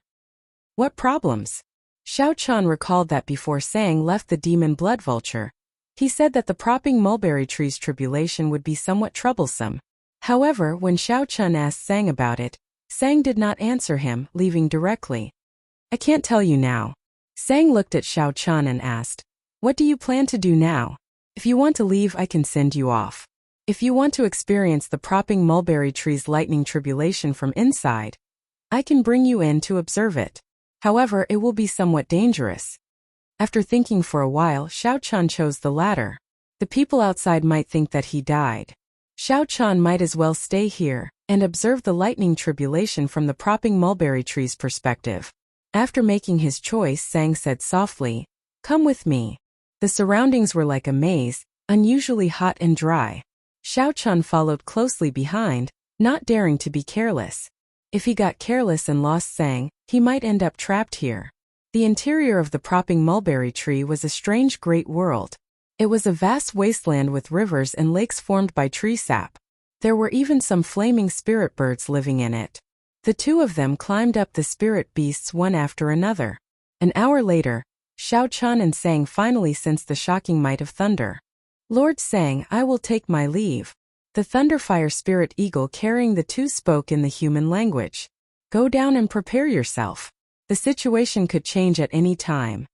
What problems? Xiao Chan recalled that before Sang left the demon blood vulture, he said that the propping mulberry tree's tribulation would be somewhat troublesome. However, when Xiao Chan asked Sang about it, Sang did not answer him, leaving directly. "I can't tell you now." Sang looked at Xiao Chan and asked, "What do you plan to do now?" If you want to leave, I can send you off. If you want to experience the propping mulberry tree's lightning tribulation from inside, I can bring you in to observe it. However, it will be somewhat dangerous. After thinking for a while, Xiao Chun chose the latter. The people outside might think that he died. Xiao Chun might as well stay here and observe the lightning tribulation from the propping mulberry tree's perspective. After making his choice, Sang said softly, "Come with me." The surroundings were like a maze, unusually hot and dry. Xiao Chun followed closely behind, not daring to be careless. If he got careless and lost Sang, he might end up trapped here. The interior of the propping mulberry tree was a strange great world. It was a vast wasteland with rivers and lakes formed by tree sap. There were even some flaming spirit birds living in it. The two of them climbed up the spirit beasts one after another. An hour later, Xiao Chun and Sang finally sensed the shocking might of thunder. "Lord Sang, I will take my leave." The Thunderfire Spirit Eagle carrying the two spoke in the human language. "Go down and prepare yourself. The situation could change at any time."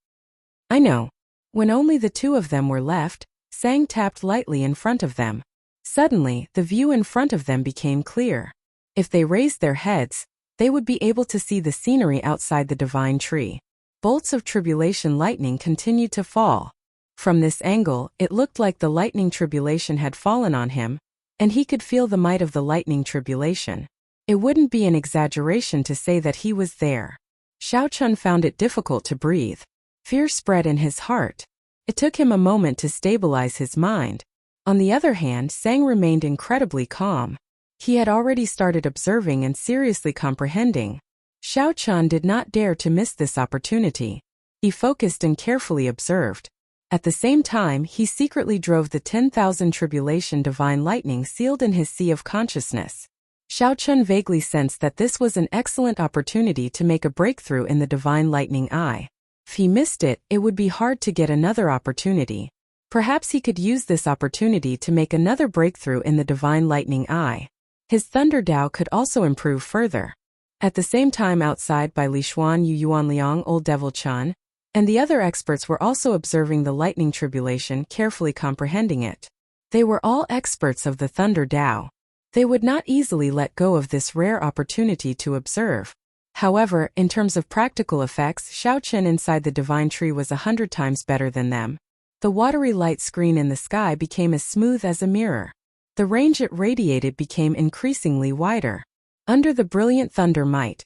"I know." When only the two of them were left, Sang tapped lightly in front of them. Suddenly, the view in front of them became clear. If they raised their heads, they would be able to see the scenery outside the divine tree. Bolts of tribulation lightning continued to fall. From this angle, it looked like the lightning tribulation had fallen on him, and he could feel the might of the lightning tribulation. It wouldn't be an exaggeration to say that he was there. Xiao Chun found it difficult to breathe. Fear spread in his heart. It took him a moment to stabilize his mind. On the other hand, Sang remained incredibly calm. He had already started observing and seriously comprehending. Xiao Chun did not dare to miss this opportunity. He focused and carefully observed. At the same time, he secretly drove the 10,000 tribulation divine lightning sealed in his sea of consciousness. Xiao Chun vaguely sensed that this was an excellent opportunity to make a breakthrough in the divine lightning eye. If he missed it, it would be hard to get another opportunity. Perhaps he could use this opportunity to make another breakthrough in the divine lightning eye. His thunder Dao could also improve further. At the same time, outside by Li Xuan, Yu Yuan Liang, Old Devil Chun, and the other experts were also observing the lightning tribulation, carefully comprehending it. They were all experts of the thunder Dao. They would not easily let go of this rare opportunity to observe. However, in terms of practical effects, Xiao Chun inside the divine tree was 100 times better than them. The watery light screen in the sky became as smooth as a mirror. The range it radiated became increasingly wider. Under the brilliant thunder might,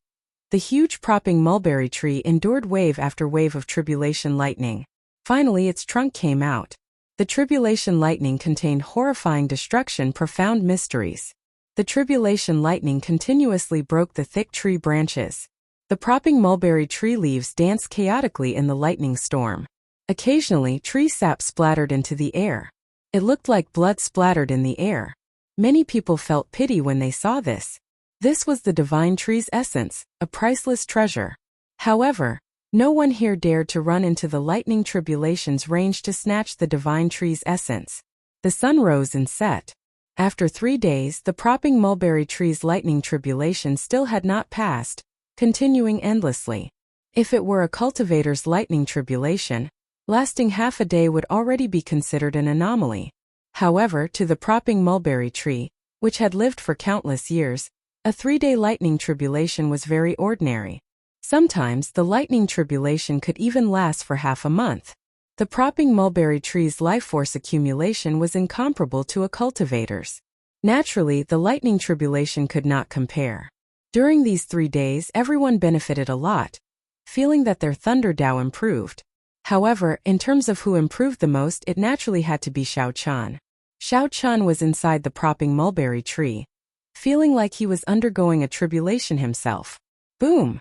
the huge propping mulberry tree endured wave after wave of tribulation lightning. Finally, its trunk came out. The tribulation lightning contained horrifying destruction, profound mysteries. The tribulation lightning continuously broke the thick tree branches. The propping mulberry tree leaves danced chaotically in the lightning storm. Occasionally, tree sap splattered into the air. It looked like blood splattered in the air. Many people felt pity when they saw this. This was the divine tree's essence, a priceless treasure. However, no one here dared to run into the lightning tribulation's range to snatch the divine tree's essence. The sun rose and set. After 3 days, the propping mulberry tree's lightning tribulation still had not passed, continuing endlessly. If it were a cultivator's lightning tribulation, lasting half a day would already be considered an anomaly. However, to the propping mulberry tree, which had lived for countless years, a 3-day lightning tribulation was very ordinary. Sometimes the lightning tribulation could even last for half a month. The propping mulberry tree's life force accumulation was incomparable to a cultivator's. Naturally, the lightning tribulation could not compare. During these 3 days, everyone benefited a lot, feeling that their thunder Dao improved. However, in terms of who improved the most, it naturally had to be Xiao Chun. Xiao Chun was inside the propping mulberry tree, feeling like he was undergoing a tribulation himself. Boom!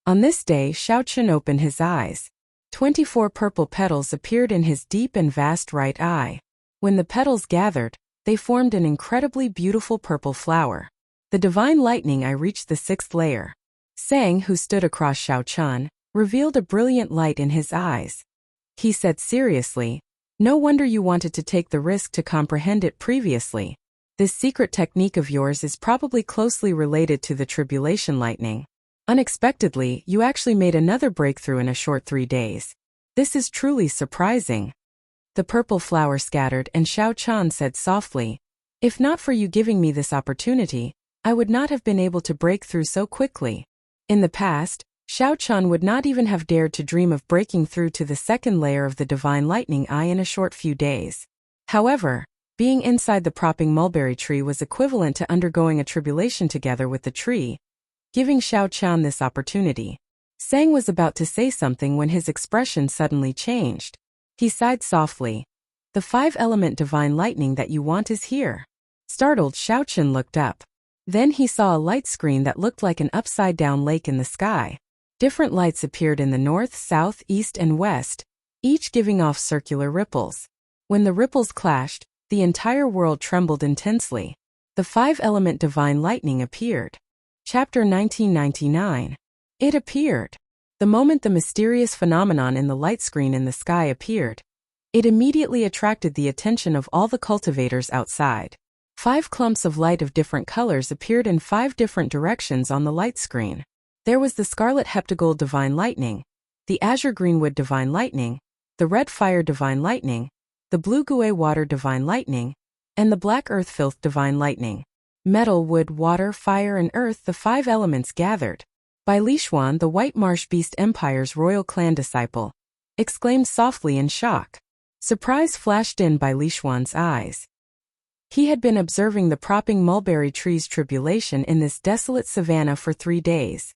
On this day, Xiao Chun opened his eyes. 24 purple petals appeared in his deep and vast right eye. When the petals gathered, they formed an incredibly beautiful purple flower. The divine lightning eye reached the 6th layer. Sang, who stood across Xiao Chun, revealed a brilliant light in his eyes. He said seriously, "No wonder you wanted to take the risk to comprehend it previously. This secret technique of yours is probably closely related to the tribulation lightning. Unexpectedly, you actually made another breakthrough in a short 3 days. This is truly surprising." the purple flower scattered, and Xiao Chan said softly, "If not for you giving me this opportunity, I would not have been able to break through so quickly." In the past, Xiao Chan would not even have dared to dream of breaking through to the second layer of the divine lightning eye in a short few days. However, being inside the propping mulberry tree was equivalent to undergoing a tribulation together with the tree, giving Xiao Chan this opportunity. Sang was about to say something when his expression suddenly changed. He sighed softly. "The five-element divine lightning that you want is here." Startled, Xiao Chan looked up. Then he saw a light screen that looked like an upside-down lake in the sky. Different lights appeared in the north, south, east, and west, each giving off circular ripples. When the ripples clashed, the entire world trembled intensely. The five-element divine lightning appeared. Chapter 1999. It appeared. The moment the mysterious phenomenon in the light screen in the sky appeared, it immediately attracted the attention of all the cultivators outside. 5 clumps of light of different colors appeared in 5 different directions on the light screen. There was the scarlet heptagold divine lightning, the azure greenwood divine lightning, the red fire divine lightning, the blue guay water divine lightning, and the black earth filth divine lightning. Metal, wood, water, fire, and earth, the 5 elements gathered. Bai Lishuan, the White Marsh Beast Empire's royal clan disciple, exclaimed softly in shock. Surprise flashed in Bai Lishuan's eyes. He had been observing the propping mulberry tree's tribulation in this desolate savanna for 3 days.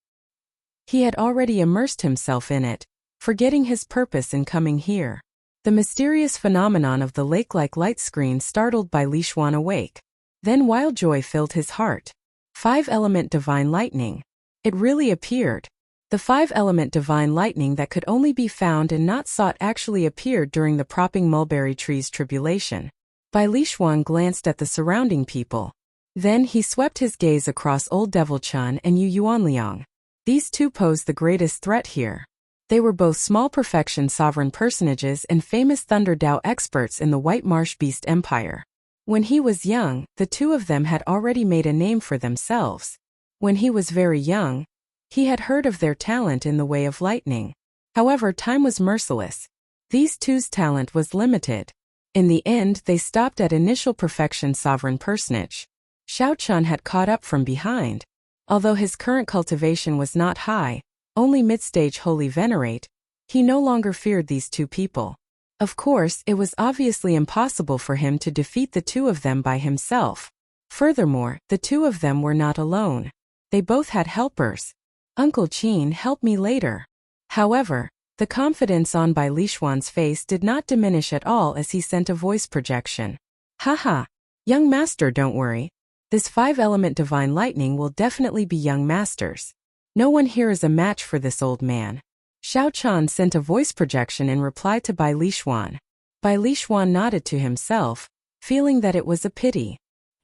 He had already immersed himself in it, forgetting his purpose in coming here. The mysterious phenomenon of the lake-like light screen startled Bai Lishuan awake. Then wild joy filled his heart. 5-element divine lightning. It really appeared. The 5-element divine lightning that could only be found and not sought actually appeared during the propping mulberry tree's tribulation. Bai Lishuan glanced at the surrounding people. Then he swept his gaze across Old Devil Chun and Yu Yuanliang. These two posed the greatest threat here. They were both small perfection sovereign personages and famous Thunder Dao experts in the White Marsh Beast Empire. When he was young, the two of them had already made a name for themselves. When he was very young, he had heard of their talent in the way of lightning. However, time was merciless. These two's talent was limited. In the end, they stopped at initial perfection sovereign personage. Xiao Chan had caught up from behind. Although his current cultivation was not high, only mid-stage holy venerate, he no longer feared these two people. Of course, it was obviously impossible for him to defeat the two of them by himself. Furthermore, the two of them were not alone. They both had helpers. "Uncle Qin, help me later." However, the confidence on Bai Lishuan's face did not diminish at all as he sent a voice projection. "Haha, young master, don't worry. This 5-element divine lightning will definitely be young master's. No one here is a match for this old man." Xiao Chan sent a voice projection in reply to Bai Lishuan. Bai Lishuan nodded to himself, feeling that it was a pity.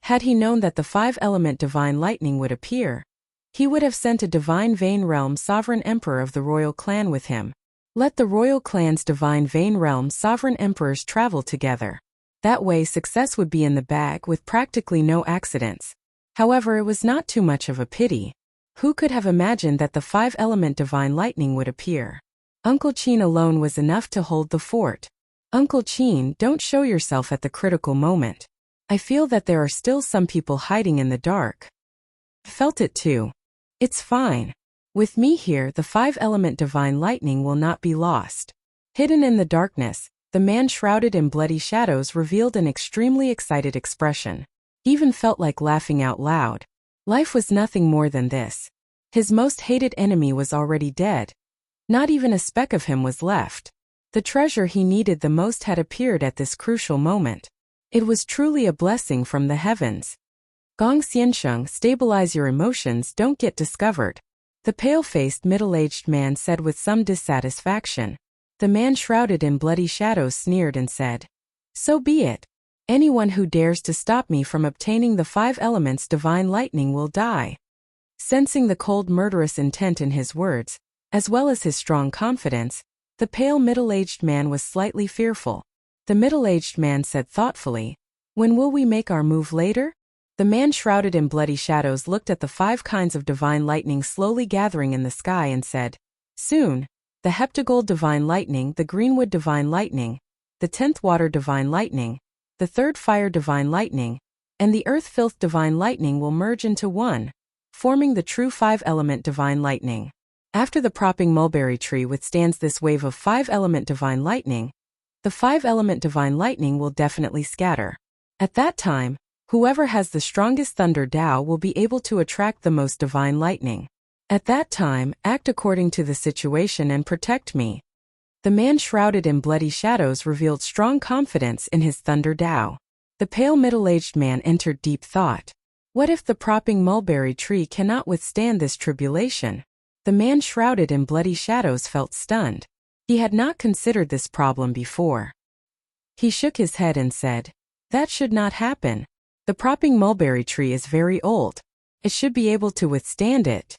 Had he known that the 5-element divine lightning would appear, he would have sent a divine vein realm sovereign emperor of the royal clan with him. Let the royal clan's divine vein realm sovereign emperors travel together. That way success would be in the bag with practically no accidents. However, it was not too much of a pity. Who could have imagined that the 5-element divine lightning would appear? Uncle Qin alone was enough to hold the fort. "Uncle Qin, don't show yourself at the critical moment. I feel that there are still some people hiding in the dark." Felt it too. "It's fine. With me here, the 5-element divine lightning will not be lost." Hidden in the darkness, the man shrouded in bloody shadows revealed an extremely excited expression. He even felt like laughing out loud. Life was nothing more than this. His most hated enemy was already dead. Not even a speck of him was left. The treasure he needed the most had appeared at this crucial moment. It was truly a blessing from the heavens. "Gong Xiansheng, stabilize your emotions, don't get discovered," the pale-faced middle-aged man said with some dissatisfaction. The man shrouded in bloody shadows sneered and said, "So be it. Anyone who dares to stop me from obtaining the 5 elements divine lightning will die." Sensing the cold murderous intent in his words, as well as his strong confidence, the pale middle-aged man was slightly fearful. The middle-aged man said thoughtfully, "When will we make our move later?" The man shrouded in bloody shadows looked at the 5 kinds of divine lightning slowly gathering in the sky and said, "Soon. The heptagold divine lightning, the greenwood divine lightning, the 10th water divine lightning, the 3rd fire divine lightning, and the earth filth divine lightning will merge into one, forming the true 5-element divine lightning. After the propping mulberry tree withstands this wave of 5-element divine lightning, the 5-element divine lightning will definitely scatter. At that time, whoever has the strongest thunder Tao will be able to attract the most divine lightning. At that time, act according to the situation and protect me. The man shrouded in bloody shadows revealed strong confidence in his thunder Tao. The pale middle-aged man entered deep thought. What if the propping mulberry tree cannot withstand this tribulation? The man shrouded in bloody shadows felt stunned. He had not considered this problem before. He shook his head and said, "That should not happen. The propping mulberry tree is very old. It should be able to withstand it."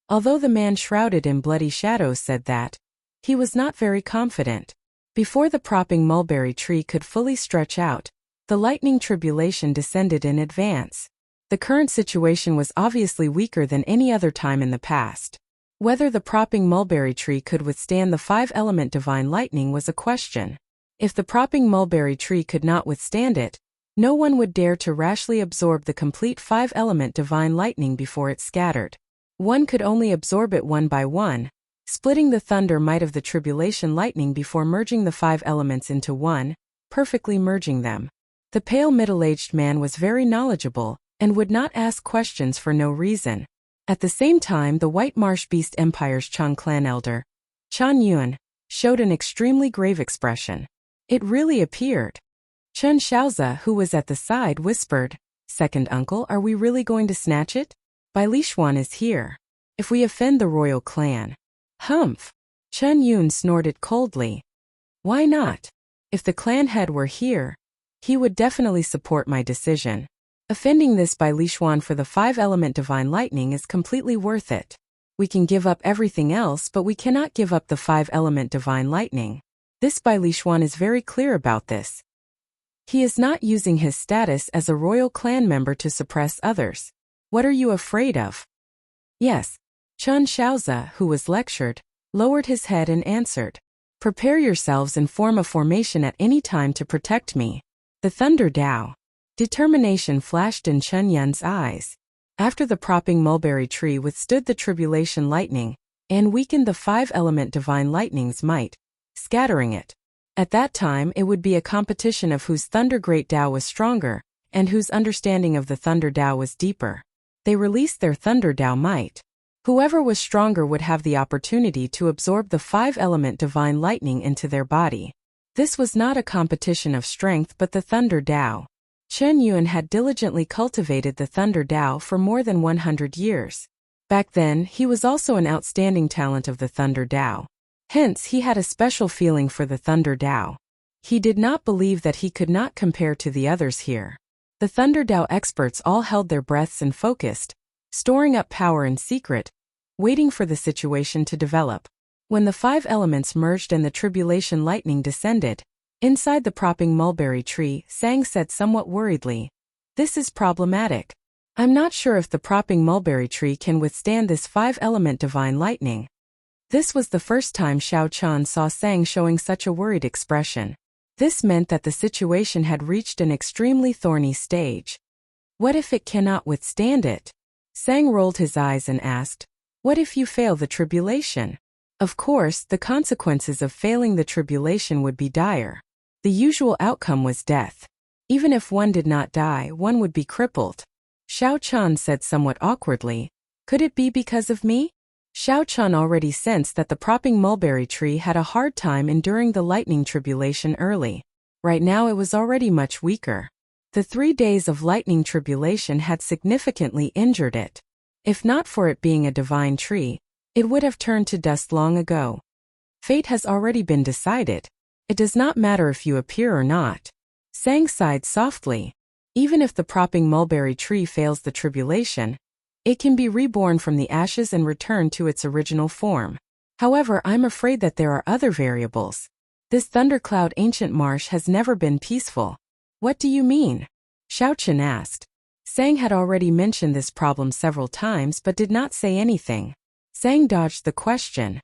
Although the man shrouded in bloody shadows said that, he was not very confident. Before the propping mulberry tree could fully stretch out, the lightning tribulation descended in advance. The current situation was obviously weaker than any other time in the past. Whether the propping mulberry tree could withstand the 5-element divine lightning was a question. If the propping mulberry tree could not withstand it, no one would dare to rashly absorb the complete 5-element divine lightning before it scattered. One could only absorb it one by one, splitting the thunder might of the tribulation lightning before merging the 5 elements into one, perfectly merging them. The pale middle-aged man was very knowledgeable, and would not ask questions for no reason. At the same time, the White Marsh Beast Empire's Chang clan elder, Chen Yuan, showed an extremely grave expression. It really appeared. Chen Xiaozi, who was at the side, whispered, "Second uncle, are we really going to snatch it? Bai Lishuan is here. If we offend the royal clan..." Humph! Chen Yun snorted coldly. "Why not? If the clan head were here, he would definitely support my decision. Offending this Bai Lishuan for the 5-element divine lightning is completely worth it. We can give up everything else, but we cannot give up the 5-element divine lightning. This Bai Lishuan is very clear about this. He is not using his status as a royal clan member to suppress others. What are you afraid of?" "Yes." Chen Xiaozi, who was lectured, lowered his head and answered, "Prepare yourselves and form a formation at any time to protect me." The thunder Tao. Determination flashed in Chen Yun's eyes. After the propping mulberry tree withstood the tribulation lightning, and weakened the 5-element divine lightning's might, scattering it. At that time it would be a competition of whose thunder great Tao was stronger, and whose understanding of the thunder Tao was deeper. They released their thunder Tao might. Whoever was stronger would have the opportunity to absorb the 5-element divine lightning into their body. This was not a competition of strength but the thunder Tao. Chen Yuan had diligently cultivated the thunder Tao for more than 100 years. Back then, he was also an outstanding talent of the thunder Tao. Hence, he had a special feeling for the thunder Tao. He did not believe that he could not compare to the others here. The thunder Tao experts all held their breaths and focused, storing up power in secret, waiting for the situation to develop. When the 5 elements merged and the tribulation lightning descended, inside the propping mulberry tree, Sang said somewhat worriedly, "This is problematic. I'm not sure if the propping mulberry tree can withstand this 5-element divine lightning." This was the first time Xiao Chan saw Sang showing such a worried expression. This meant that the situation had reached an extremely thorny stage. What if it cannot withstand it? Sang rolled his eyes and asked, "What if you fail the tribulation?" Of course, the consequences of failing the tribulation would be dire. The usual outcome was death. Even if one did not die, one would be crippled. Xiao Chan said somewhat awkwardly, "Could it be because of me?" Xiao Chan already sensed that the propping mulberry tree had a hard time enduring the lightning tribulation early. Right now it was already much weaker. The 3 days of lightning tribulation had significantly injured it. If not for it being a divine tree, it would have turned to dust long ago. Fate has already been decided. It does not matter if you appear or not. Sang sighed softly. Even if the propping mulberry tree fails the tribulation, it can be reborn from the ashes and return to its original form. However, I'm afraid that there are other variables. This thundercloud ancient marsh has never been peaceful. What do you mean? Xiao Chen asked. Sang had already mentioned this problem several times but did not say anything. Sang dodged the question.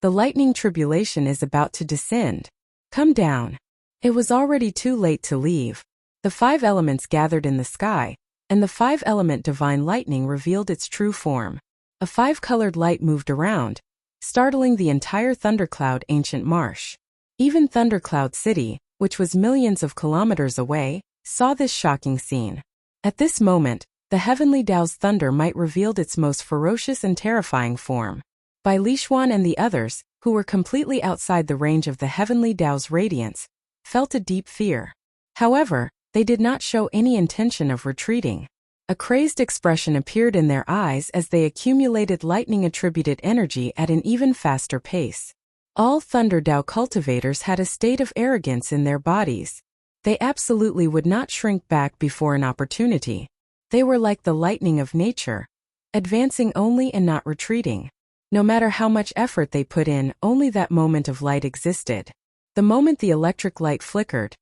The lightning tribulation is about to descend. Come down. It was already too late to leave. The 5 elements gathered in the sky, and the 5-element divine lightning revealed its true form. A 5-colored light moved around, startling the entire Thundercloud ancient marsh. Even Thundercloud City, which was millions of kilometers away, saw this shocking scene. At this moment, the heavenly Tao's thunder might revealed its most ferocious and terrifying form. Bai Lishuan and the others, who were completely outside the range of the heavenly Tao's radiance, felt a deep fear. However, they did not show any intention of retreating. A crazed expression appeared in their eyes as they accumulated lightning-attributed energy at an even faster pace. All Thunder Tao cultivators had a state of arrogance in their bodies. They absolutely would not shrink back before an opportunity. They were like the lightning of nature, advancing only and not retreating. No matter how much effort they put in, only that moment of light existed. The moment the electric light flickered,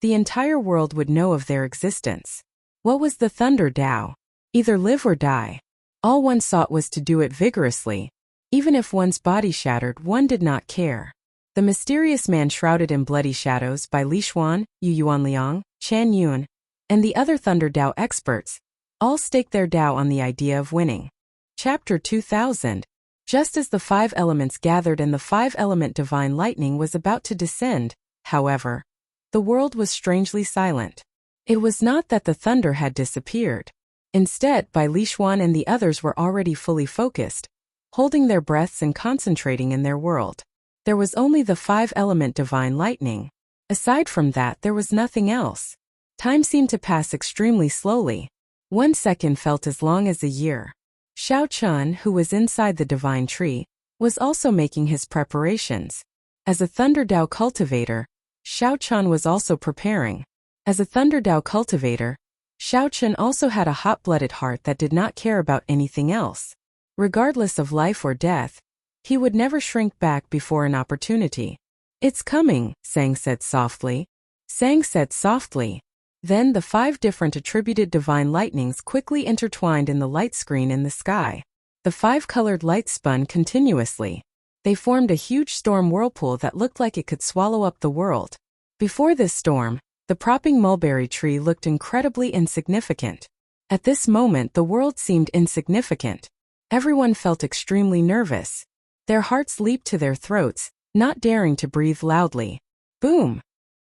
the entire world would know of their existence. What was the Thunder Tao? Either live or die. All one sought was to do it vigorously. Even if one's body shattered, one did not care. The mysterious man shrouded in bloody shadows by Li Xuan, Yu Yuanliang, Chan Yun, and the other Thunder Tao experts, all staked their Tao on the idea of winning. Chapter 2000. Just as the 5 elements gathered and the 5-element divine lightning was about to descend, however, the world was strangely silent. It was not that the thunder had disappeared. Instead, Bai Lishuan and the others were already fully focused, holding their breaths and concentrating in their world. There was only the 5-element divine lightning. Aside from that, there was nothing else. Time seemed to pass extremely slowly. 1 second felt as long as a year. Xiao Chun, who was inside the divine tree, was also making his preparations. As a Thunder Tao cultivator, Xiao Chun was also preparing. As a Thunder Tao cultivator, Xiao Chun also had a hot-blooded heart that did not care about anything else. Regardless of life or death, he would never shrink back before an opportunity. "It's coming," Sang said softly. Sang said softly. Then the 5 different attributed divine lightnings quickly intertwined in the light screen in the sky. The 5-colored light spun continuously. They formed a huge storm whirlpool that looked like it could swallow up the world. Before this storm, the propping mulberry tree looked incredibly insignificant. At this moment, the world seemed insignificant. Everyone felt extremely nervous. Their hearts leaped to their throats, not daring to breathe loudly. Boom!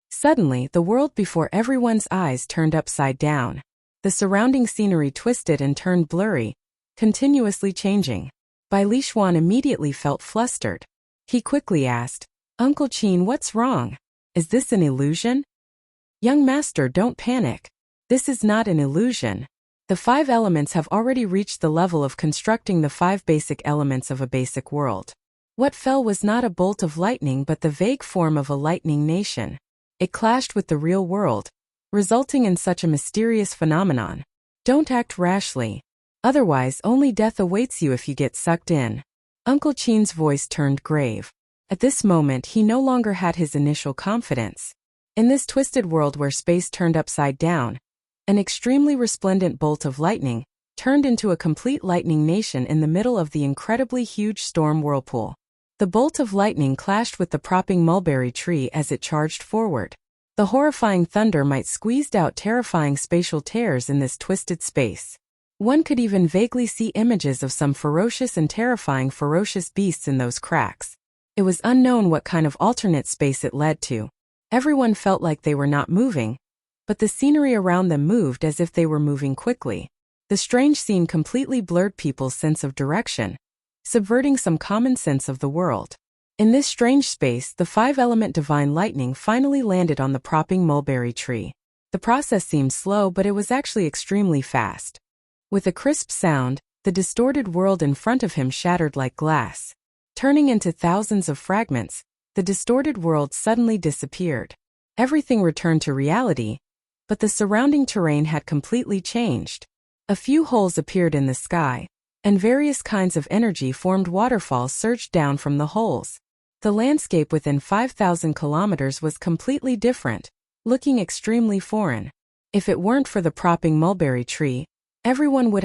Suddenly, the world before everyone's eyes turned upside down. The surrounding scenery twisted and turned blurry, continuously changing. Bai Lishuan immediately felt flustered. He quickly asked, "Uncle Qin, what's wrong? Is this an illusion?" "Young master, don't panic. This is not an illusion. The 5 elements have already reached the level of constructing the 5 basic elements of a basic world. What fell was not a bolt of lightning but the vague form of a lightning nation. It clashed with the real world, resulting in such a mysterious phenomenon. Don't act rashly. Otherwise, only death awaits you if you get sucked in." Uncle Qin's voice turned grave. At this moment, he no longer had his initial confidence. In this twisted world where space turned upside down, an extremely resplendent bolt of lightning turned into a complete lightning nation in the middle of the incredibly huge storm whirlpool. The bolt of lightning clashed with the propping mulberry tree as it charged forward. The horrifying thunder might squeezed out terrifying spatial tears in this twisted space. One could even vaguely see images of some ferocious and terrifying ferocious beasts in those cracks. It was unknown what kind of alternate space it led to. Everyone felt like they were not moving, but the scenery around them moved as if they were moving quickly. The strange scene completely blurred people's sense of direction, subverting some common sense of the world. In this strange space, the 5-element divine lightning finally landed on the propping mulberry tree. The process seemed slow, but it was actually extremely fast. With a crisp sound, the distorted world in front of him shattered like glass. Turning into thousands of fragments, the distorted world suddenly disappeared. Everything returned to reality, but the surrounding terrain had completely changed. A few holes appeared in the sky, and various kinds of energy formed waterfalls surged down from the holes. The landscape within 5,000 kilometers was completely different, looking extremely foreign. If it weren't for the propping mulberry tree, everyone would